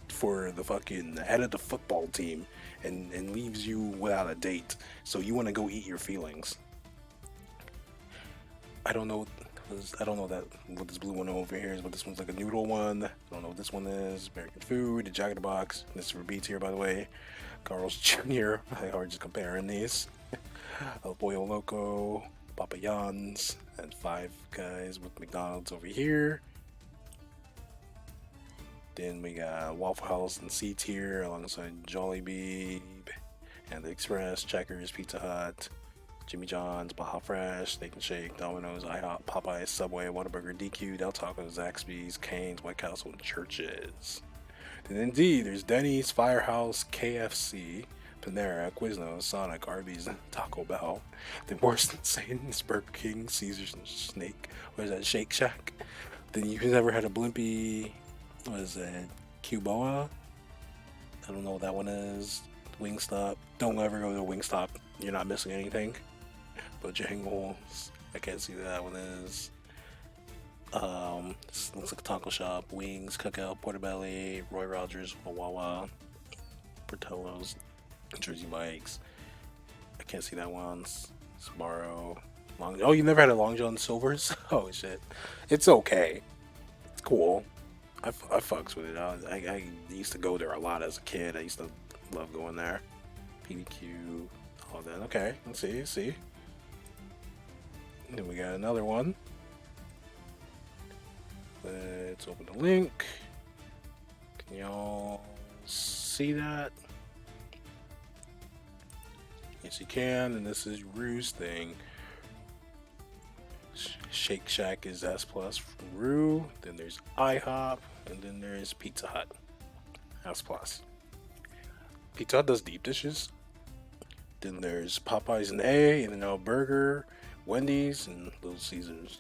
for the fucking head of the football team and leaves you without a date. So you want to go eat your feelings. I don't know. I don't know what this blue one over here is, but this one's like a noodle one. I don't know what this one is. American food, the Jack in the Box. This is for B tier, by the way. Carl's Jr. I are just comparing these. El Pollo Loco, Papa John's, and Five Guys with McDonald's over here. Then we got Waffle House and C tier alongside Jollibee and the Express, Checkers, Pizza Hut, Jimmy John's, Baja Fresh, Steak and Shake, Domino's, IHOP, Popeyes, Subway, Whataburger, DQ, Del Taco, Zaxby's, Cane's, White Castle, and Church's. Then indeed, there's Denny's, Firehouse, KFC, Panera, Quiznos, Sonic, Arby's, and Taco Bell. Then worse than Satan's, Burger King, Caesar's, and Snake. What is that? Shake Shack. Then you've never had a Blimpie. What is that? Cuboa. I don't know what that one is. Wingstop. Don't ever go to Wingstop. You're not missing anything. Bojangles. I can't see what that one is. This looks like a taco shop. Wings, Cookout, Portobello, Roy Rogers, Wawa, Portillo's, Jersey Mike's. I can't see that one. Sbarro. Oh, you never had a Long John Silver's? Oh shit. It's okay. It's cool. I fucks with it. I used to go there a lot as a kid. I used to love going there. PBQ, all that. Okay, let's see. And then we got another one. Let's open the link. Can y'all see that? Yes, you can. And this is Rue's thing. Shake Shack is S plus from Rue. Then there's IHOP, and then there's Pizza Hut. S plus. Pizza Hut does deep dishes. Then there's Popeyes and A, and then now Burger, Wendy's, and Little Caesars.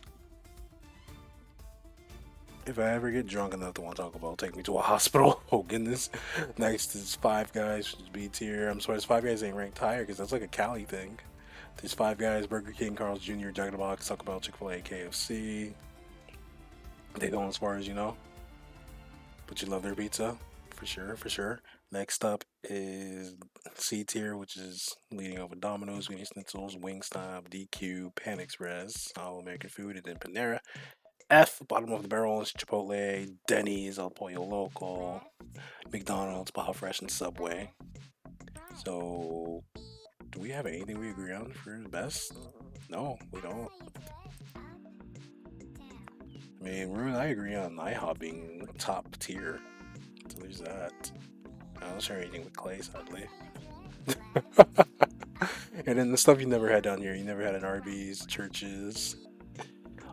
If I ever get drunk enough to want to talk about, take me to a hospital. Oh goodness. Next is Five Guys, which is B tier. I'm sorry, Five Guys ain't ranked higher because that's like a Cali thing. There's Five Guys, Burger King, Carl's Jr., Jack in the Box, Taco Bell, Chick-fil-A, KFC. They going as far as you know. But you love their pizza, for sure. Next up is C tier, which is leading off with Domino's, Weenie Schnitzels, Wingstop, DQ, Pan Express, All American Food, and then Panera. F, bottom of the barrel, is Chipotle, Denny's, El Pollo Loco, McDonald's, Baja Fresh, and Subway. So, do we have anything we agree on for the best? No, we don't. I mean, Rue and I agree on IHOP being top tier. So there's that. I don't share anything with Clay, sadly. And then the stuff you never had down here. You never had an Arby's, Church's,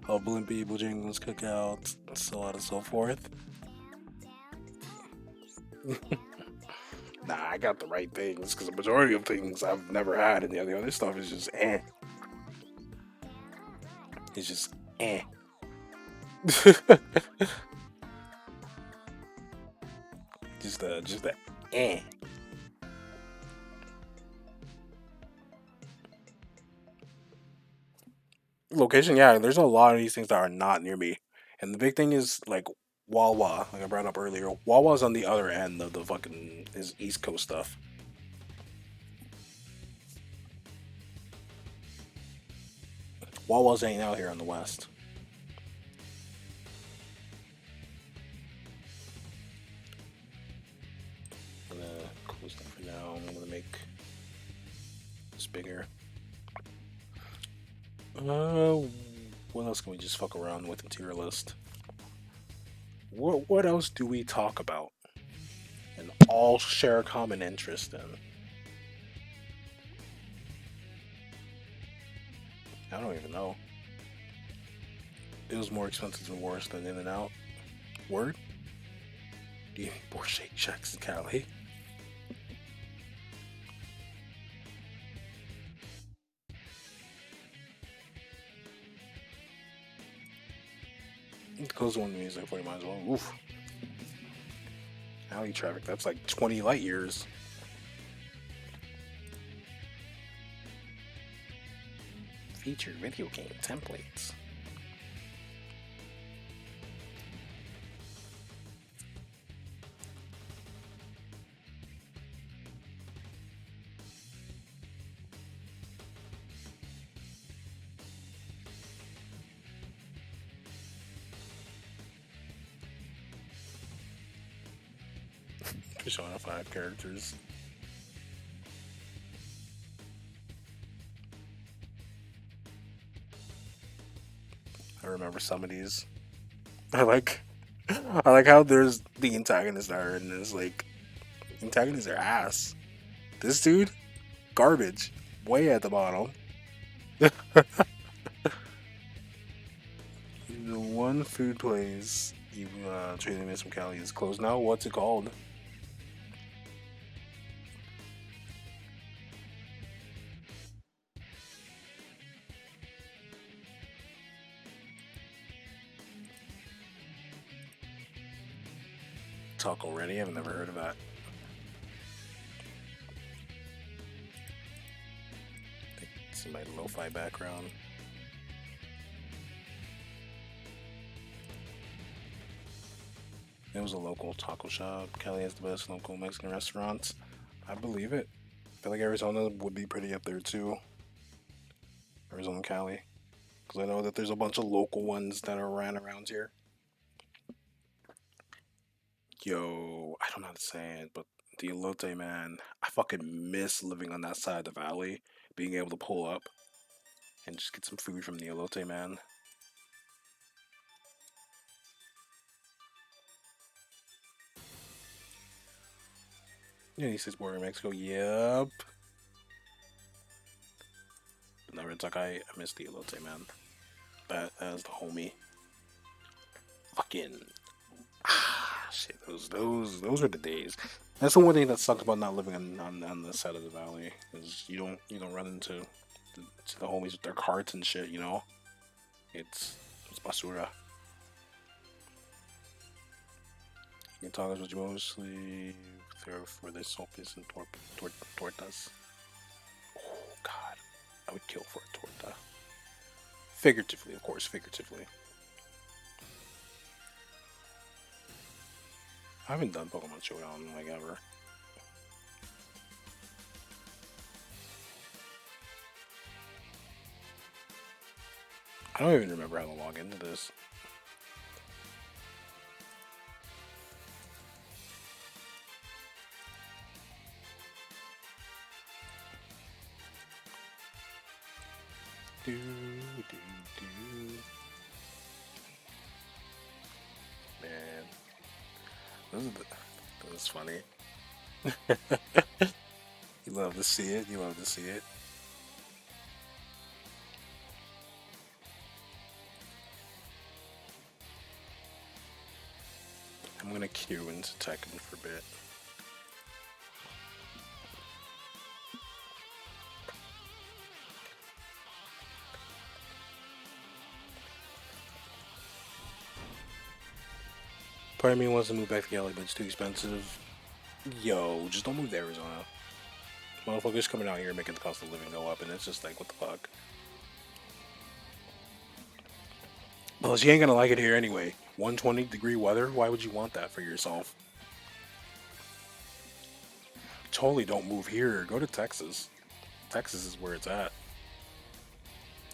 Blimpie, Bojangles, Cookout, so on and so forth. Nah, I got the right things because the majority of things I've never had, and the other stuff is just eh. It's just eh. just the eh. Location, yeah, there's a lot of these things that are not near me. And the big thing is like Wawa, like I brought up earlier. Wawa's on the other end of the fucking is East Coast stuff. Wawa's ain't out here on the West. I'm gonna close that for now. I'm gonna make this bigger. What else can we just fuck around with the tier list? What else do we talk about and all share a common interest in? I don't even know. It was more expensive and worse than In-N-Out. Word? Do you need more Shake Shacks in Cali? Close one to music for you, might as well. Oof. Alley traffic, that's like 20 light years. Feature video game templates. Persona 5 characters. I remember some of these. I like I like how there's the antagonists are and it's like antagonists are ass. This dude, garbage. Way at the bottom. The one food place you trading Miss from Cali is closed now. What's it called? Taco Ready? I've never heard of that. This is my lo-fi background. It was a local taco shop. Cali has the best local Mexican restaurants. I believe it. I feel like Arizona would be pretty up there too. Arizona, Cali. Because I know that there's a bunch of local ones that are around here. Yo, I don't know how to say it, but the elote, man. I fucking miss living on that side of the valley. Being able to pull up and just get some food from the elote, man. Yeah, he says border Mexico. Yep. But never talk. I miss the elote, man. That is the homie. Fucking shit. Those are the days. That's the one thing that sucks about not living on this side of the valley is you don't run into the homies with their carts and shit. You know, it's basura. You tacos, which mostly there for the sopes and tortas. Oh God, I would kill for a torta. Figuratively, of course, figuratively. I haven't done Pokemon Showdown like ever. I don't even remember how to log into this. Do, do, do. Man. This is funny. You love to see it. You love to see it. I'm gonna queue into Tekken for a bit. Part of me wants to move back to Cali, but it's too expensive. Yo, just don't move to Arizona. Motherfuckers coming out here making the cost of living go up, and it's just like, what the fuck? Plus, you ain't gonna like it here anyway. 120-degree weather? Why would you want that for yourself? Totally don't move here. Go to Texas. Texas is where it's at.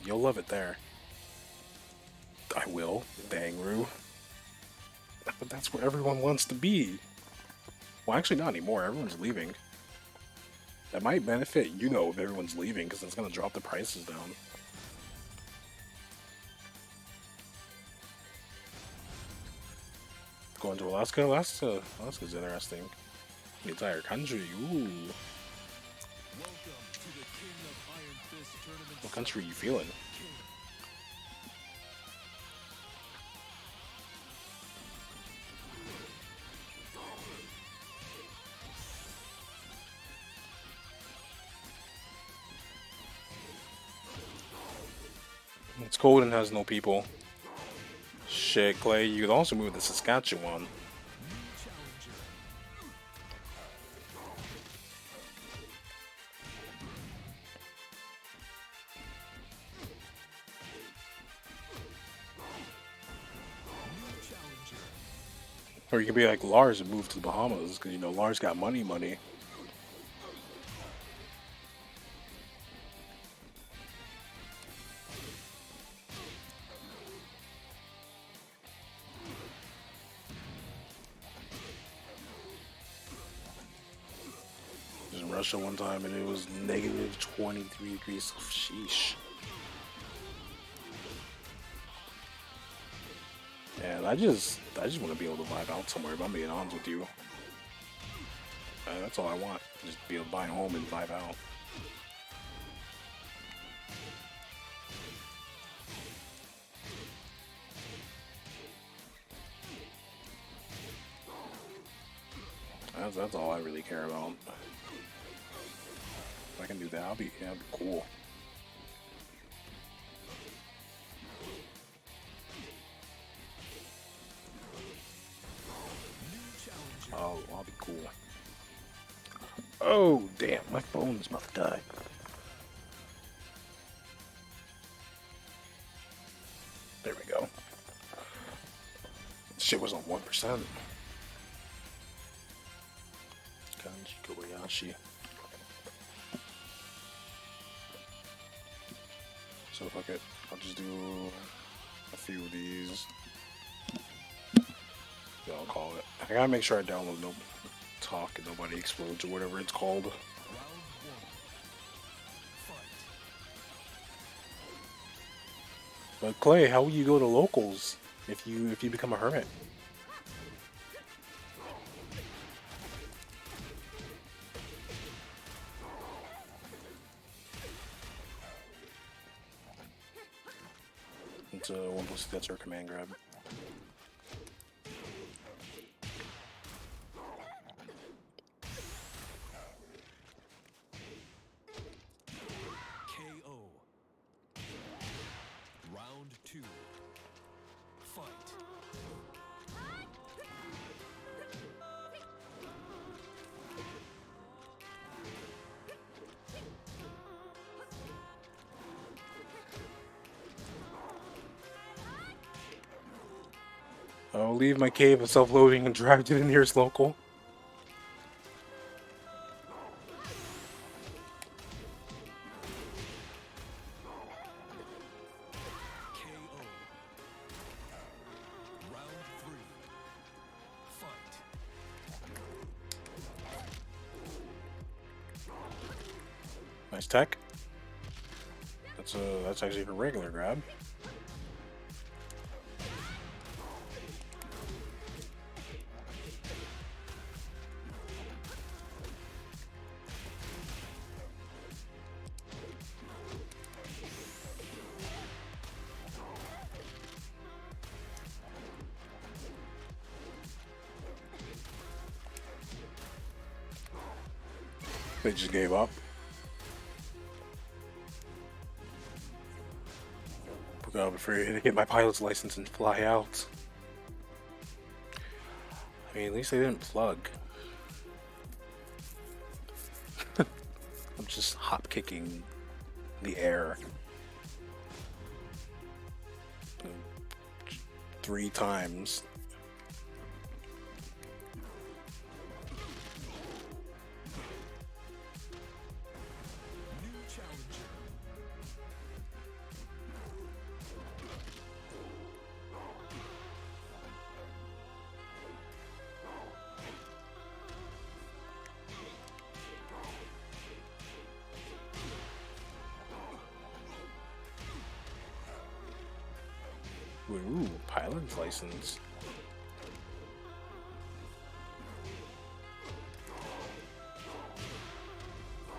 You'll love it there. I will. Dangru. But that's where everyone wants to be. Well, actually, not anymore. Everyone's leaving. That might benefit, you know, if everyone's leaving, because it's going to drop the prices down. Going to Alaska? Alaska's interesting. The entire country. Ooh. What country are you feeling? It's cold and has no people. Shit, Clay, you could also move to Saskatchewan. Or you can be like Lars and move to the Bahamas, because you know Lars got money. Russia one time and it was negative 23 degrees. Sheesh. And I just want to be able to vibe out somewhere. If I'm being honest with you, that's all I want. Just be able to buy home and vibe out. That's all I really care about. If I can do that, that'd be cool. Oh, I'll be cool. Oh, damn, my phone is about to die. There we go. Shit was on 1%. Kanji Kobayashi. So fuck it. I'll just do a few of these. Yeah, I'll call it. I gotta make sure I download no talk and nobody explodes or whatever it's called. But Clay, how will you go to locals if you become a hermit? It's a 1+, that's our command grab. KO. Round 2. Fight. I'll leave my cave of self-loathing and drive to the nearest local. KO. Round 3. Fight. Nice tech. That's actually a regular grab. They just gave up. I'm afraid to get my pilot's license and fly out. I mean, at least they didn't plug. I'm just hop kicking the air 3 times. New challenger. Ooh, pilot's license.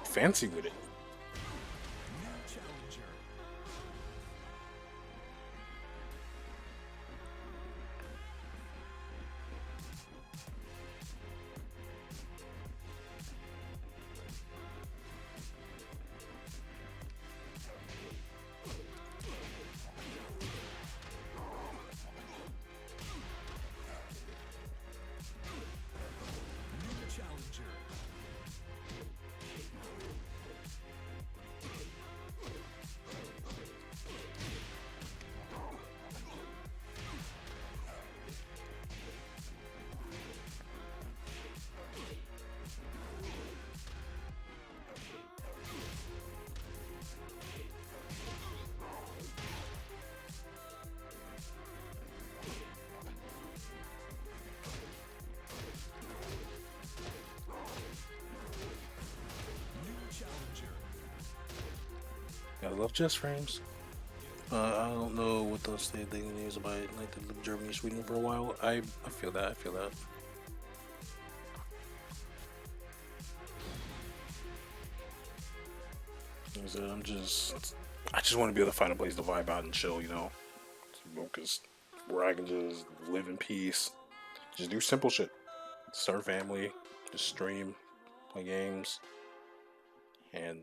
Fancy with it. New challenger. New challenger. love chess frames. I don't know what those thing is about. Like they lived in Germany, or Sweden for a while. I feel that. I feel that. Like I said, I just want to be able to find a place to vibe out and chill, you know, because where I can just live in peace, just do simple shit, start a family, just stream, play games, and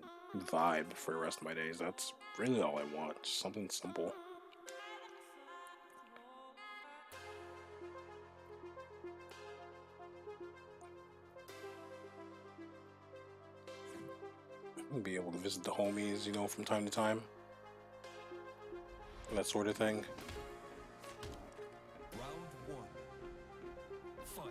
vibe for the rest of my days. That's really all I want. Just something simple. Be able to visit the homies, you know, from time to time. That sort of thing. Round one. Fight.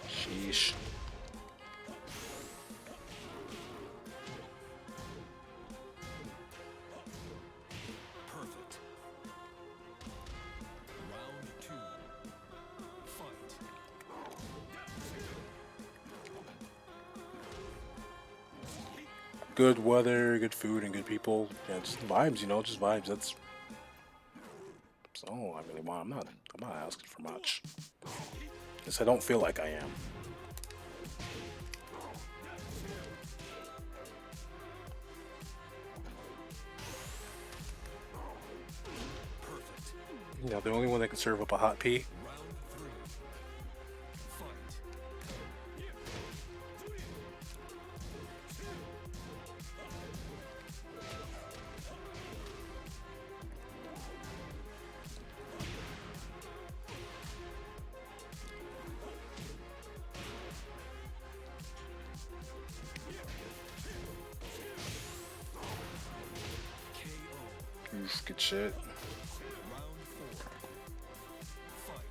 Sheesh. Perfect. Round two. Fight. Good weather, good food, and good people. Yeah, just vibes, you know, just vibes. That's all I really want. I'm not asking for much. Because I don't feel like I am. Perfect. You know, the only one that can serve up a hot pea. Round three. Fight. KO. Oof, good shit. Round four. Fight.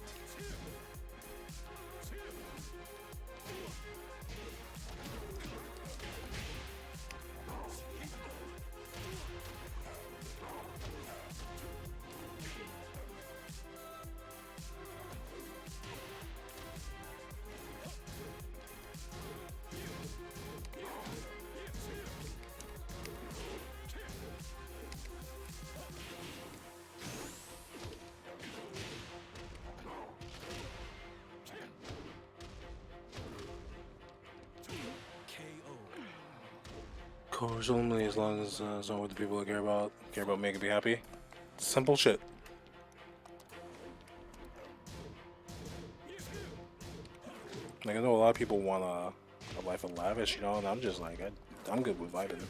KO. Course only as long as it's not what the people I care about making me happy. Simple shit. Like I know a lot of people want a life of lavish, you know, and I'm just like I'm good with vibing.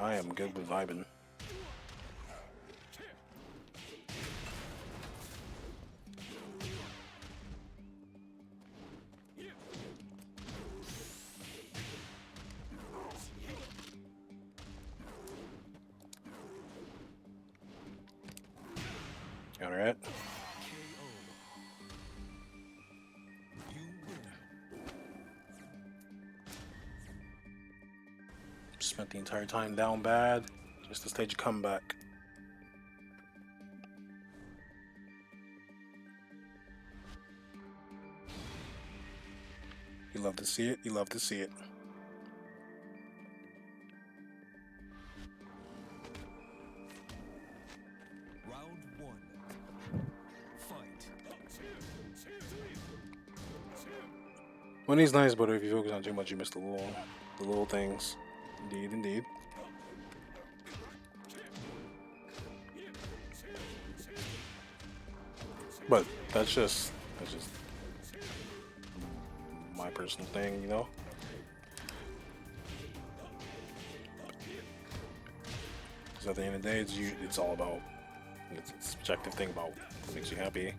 I am good with vibing. All right. KO. You win. Spent the entire time down bad, just to stage a comeback. You love to see it. You love to see it. Round one. Fight. Money's nice, but if you focus on too much, you miss the little things. Indeed, indeed. But that's just my personal thing, you know. Because at the end of the day, it's all about it's a subjective thing about what makes you happy.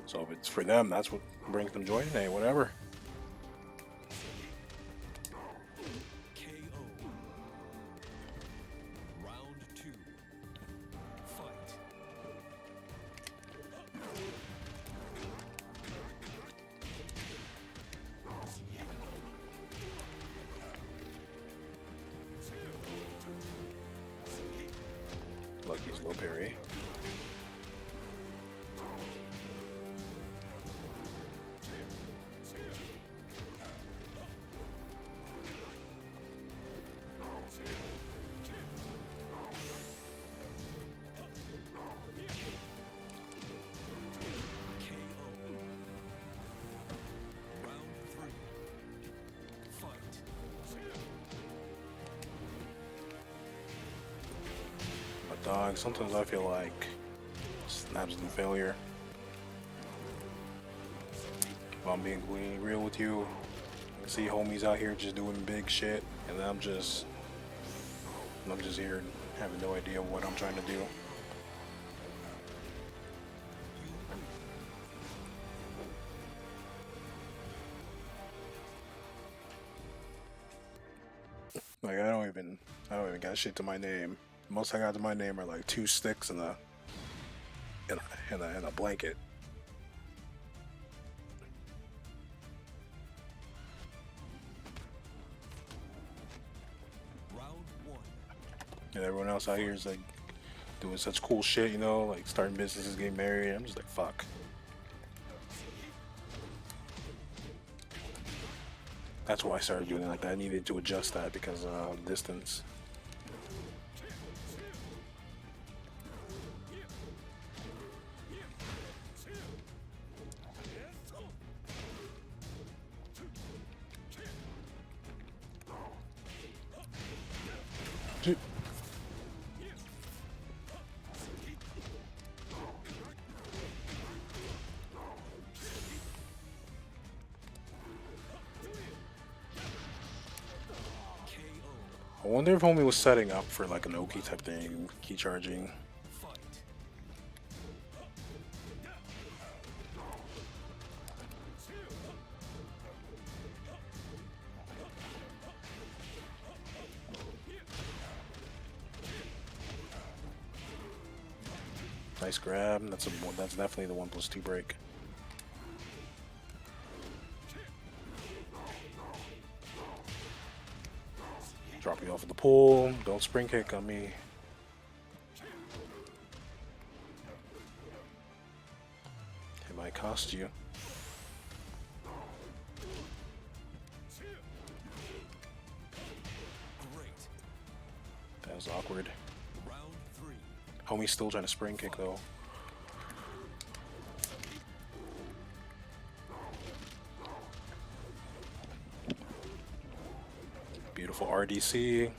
So if it's for them, that's what brings them joy. Hey, whatever. KO. parry. But dog, sometimes I feel like it's an absolute failure. If I'm being completely real with you, I see homies out here just doing big shit, and I'm just here having no idea what I'm trying to do. Like I don't even got shit to my name. Most I got to my name are like 2 sticks and a blanket. And everyone else out here is like doing such cool shit, you know, like starting businesses, getting married. I'm just like, fuck. That's why I started doing it like that. I needed to adjust that because of distance. I wonder if homie was setting up for like an Oki type thing, key charging. Nice grab. That's definitely the 1+2 break. Drop you off of the pole. Don't spring kick on me. It might cost you. That was awkward. Homie's still trying to spring kick though. Beautiful RDC.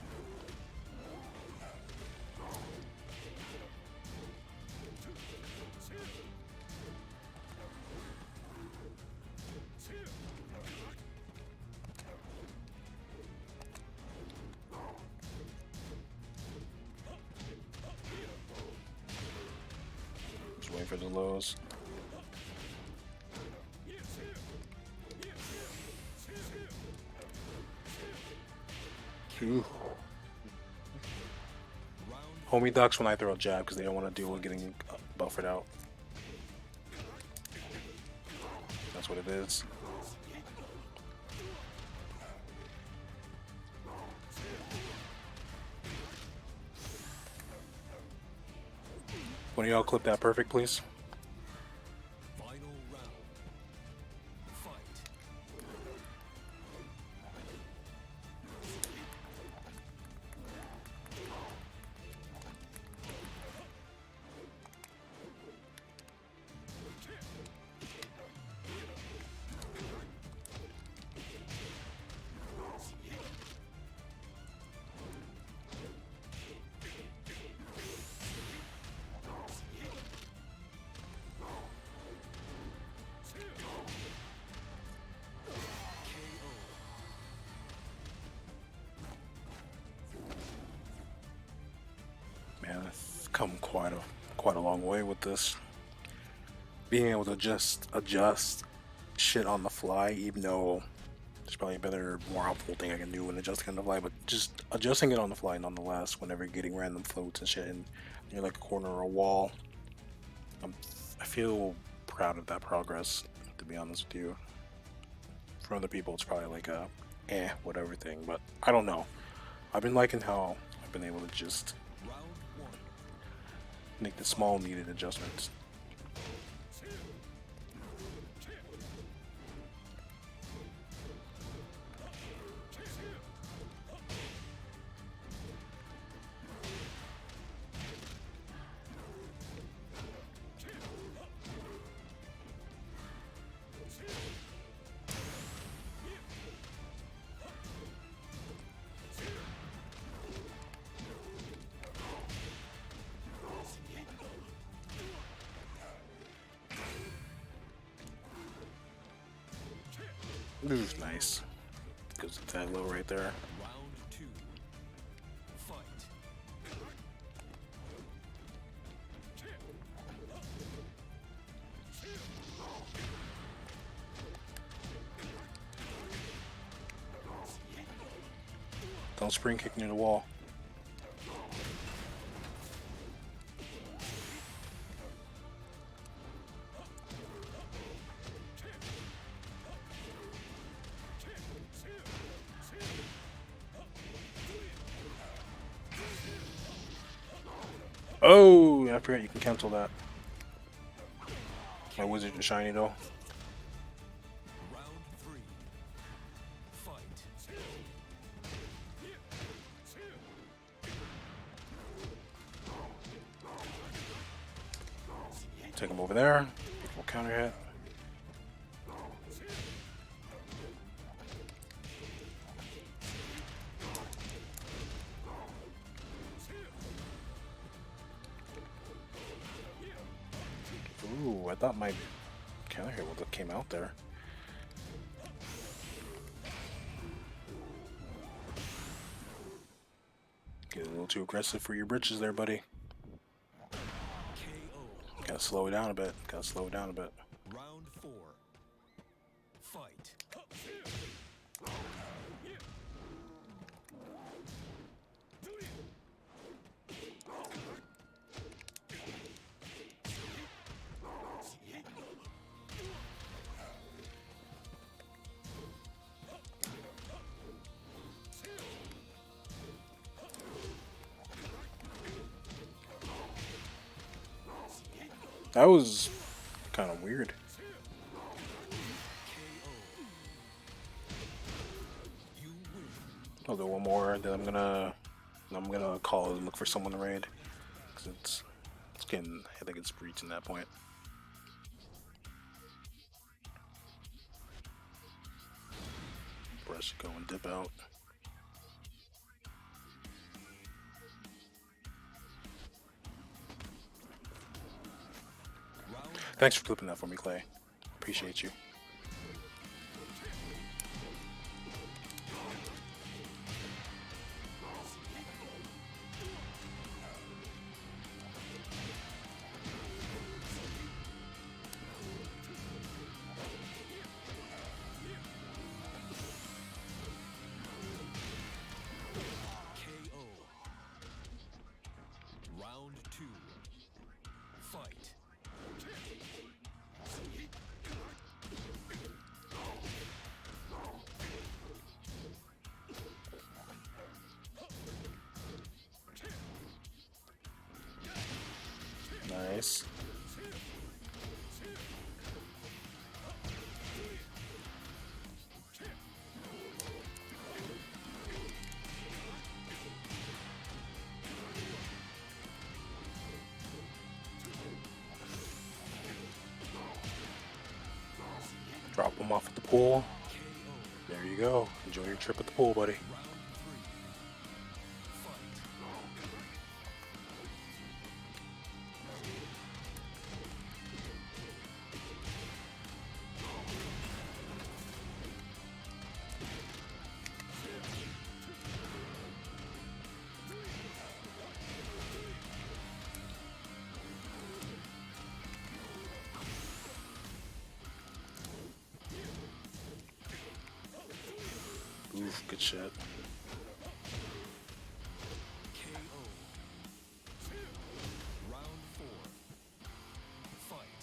Just waiting for the lows. Ooh. Homie ducks when I throw a jab because they don't want to deal with getting buffered out. That's what it is. One of y'all clip that perfect, please. Man, I've come quite a long way with this. Being able to just adjust shit on the fly, even though there's probably a better, more helpful thing I can do when adjusting on the fly, but just adjusting it on the fly nonetheless whenever you're getting random floats and shit and you're like a corner or a wall. I feel proud of that progress, to be honest with you. For other people, it's probably like a whatever thing, but I don't know. I've been liking how I've been able to just make the small needed adjustments. Ooh, nice. Goes that low right there. Round two. Fight. Don't spring kick near the wall. Oh, I forgot you can cancel that. My wizard is shiny though. Round three. Fight. Take him over there. We'll counter hit. Ooh, I thought my counter hit would have came out there. Get a little too aggressive for your britches there, buddy. KO. Gotta slow it down a bit. Gotta slow it down a bit. Round four. Fight. That was kind of weird. You win. I'll do one more, then I'm gonna call and look for someone to raid. Cause it's getting, I think it's reaching that point. Brush go and dip out. Thanks for clipping that for me, Clay. Appreciate you. KO. Round two. Fight. Nice. Drop them off at the pool. There you go. Enjoy your trip at the pool, buddy. Oof, good shit. KO. Round four. Fight.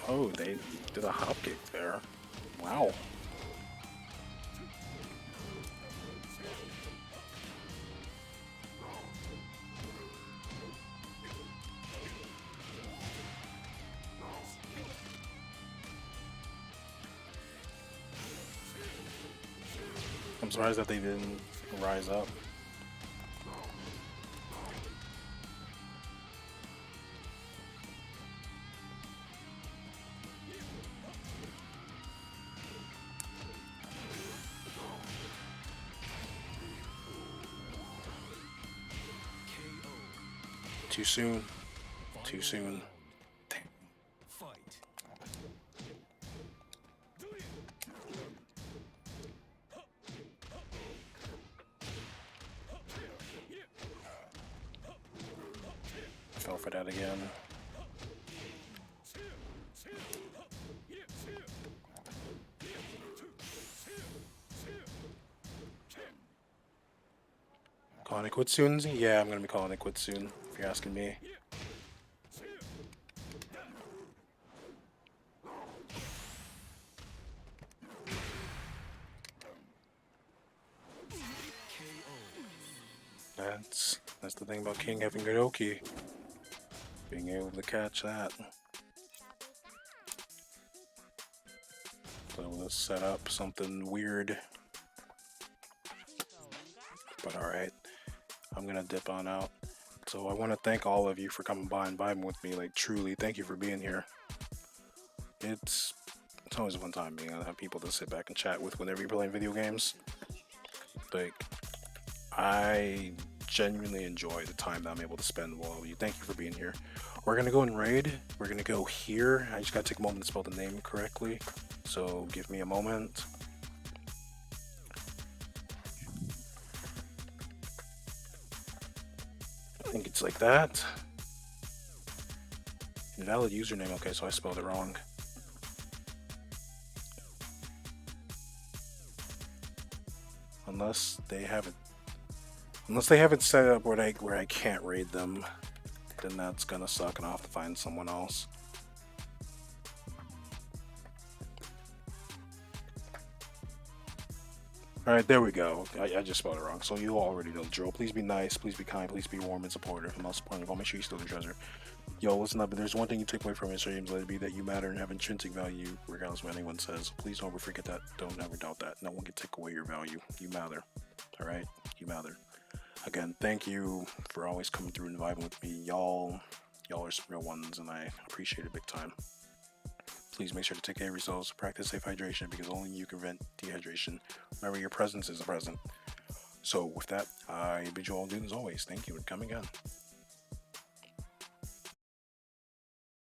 Oh, they Did a hop kick there. Wow. I'm surprised that they didn't rise up. Too soon. Too soon. Damn. Fight. Fell for that again. Calling it quits soon? Yeah, I'm gonna be calling it quits soon, if you're asking me. That's the thing about King having good Oki. Being able to catch that. So let's set up something weird. But alright, I'm gonna dip on out. So I want to thank all of you for coming by and vibing with me. Like, truly, thank you for being here. It's always a fun time being able to have people to sit back and chat with whenever you're playing video games. Like, I genuinely enjoy the time that I'm able to spend with all of you. Thank you for being here. We're gonna go and raid. We're gonna go here. I just gotta take a moment to spell the name correctly. So give me a moment. I think it's like that. Invalid username. Okay, so I spelled it wrong. Unless they have it set up where I can't raid them, then that's gonna suck and I'll have to find someone else. Alright, there we go. I just spelled it wrong, so you already know the drill. Please be nice, please be kind, please be warm and supportive, and most importantly of all, make sure you steal the treasure. Yo, listen up, if there's one thing you take away from Mr. James, let it be that you matter and have intrinsic value, regardless of what anyone says. Please don't ever forget that. Don't ever doubt that. No one can take away your value. You matter. Alright? You matter. Again, thank you for always coming through and vibing with me. Y'all are some real ones, and I appreciate it big time. Please make sure to take care of yourselves, practice safe hydration, because only you can prevent dehydration. Remember, your presence is a present. So with that, I bid you all adieu as always. Thank you, and come again.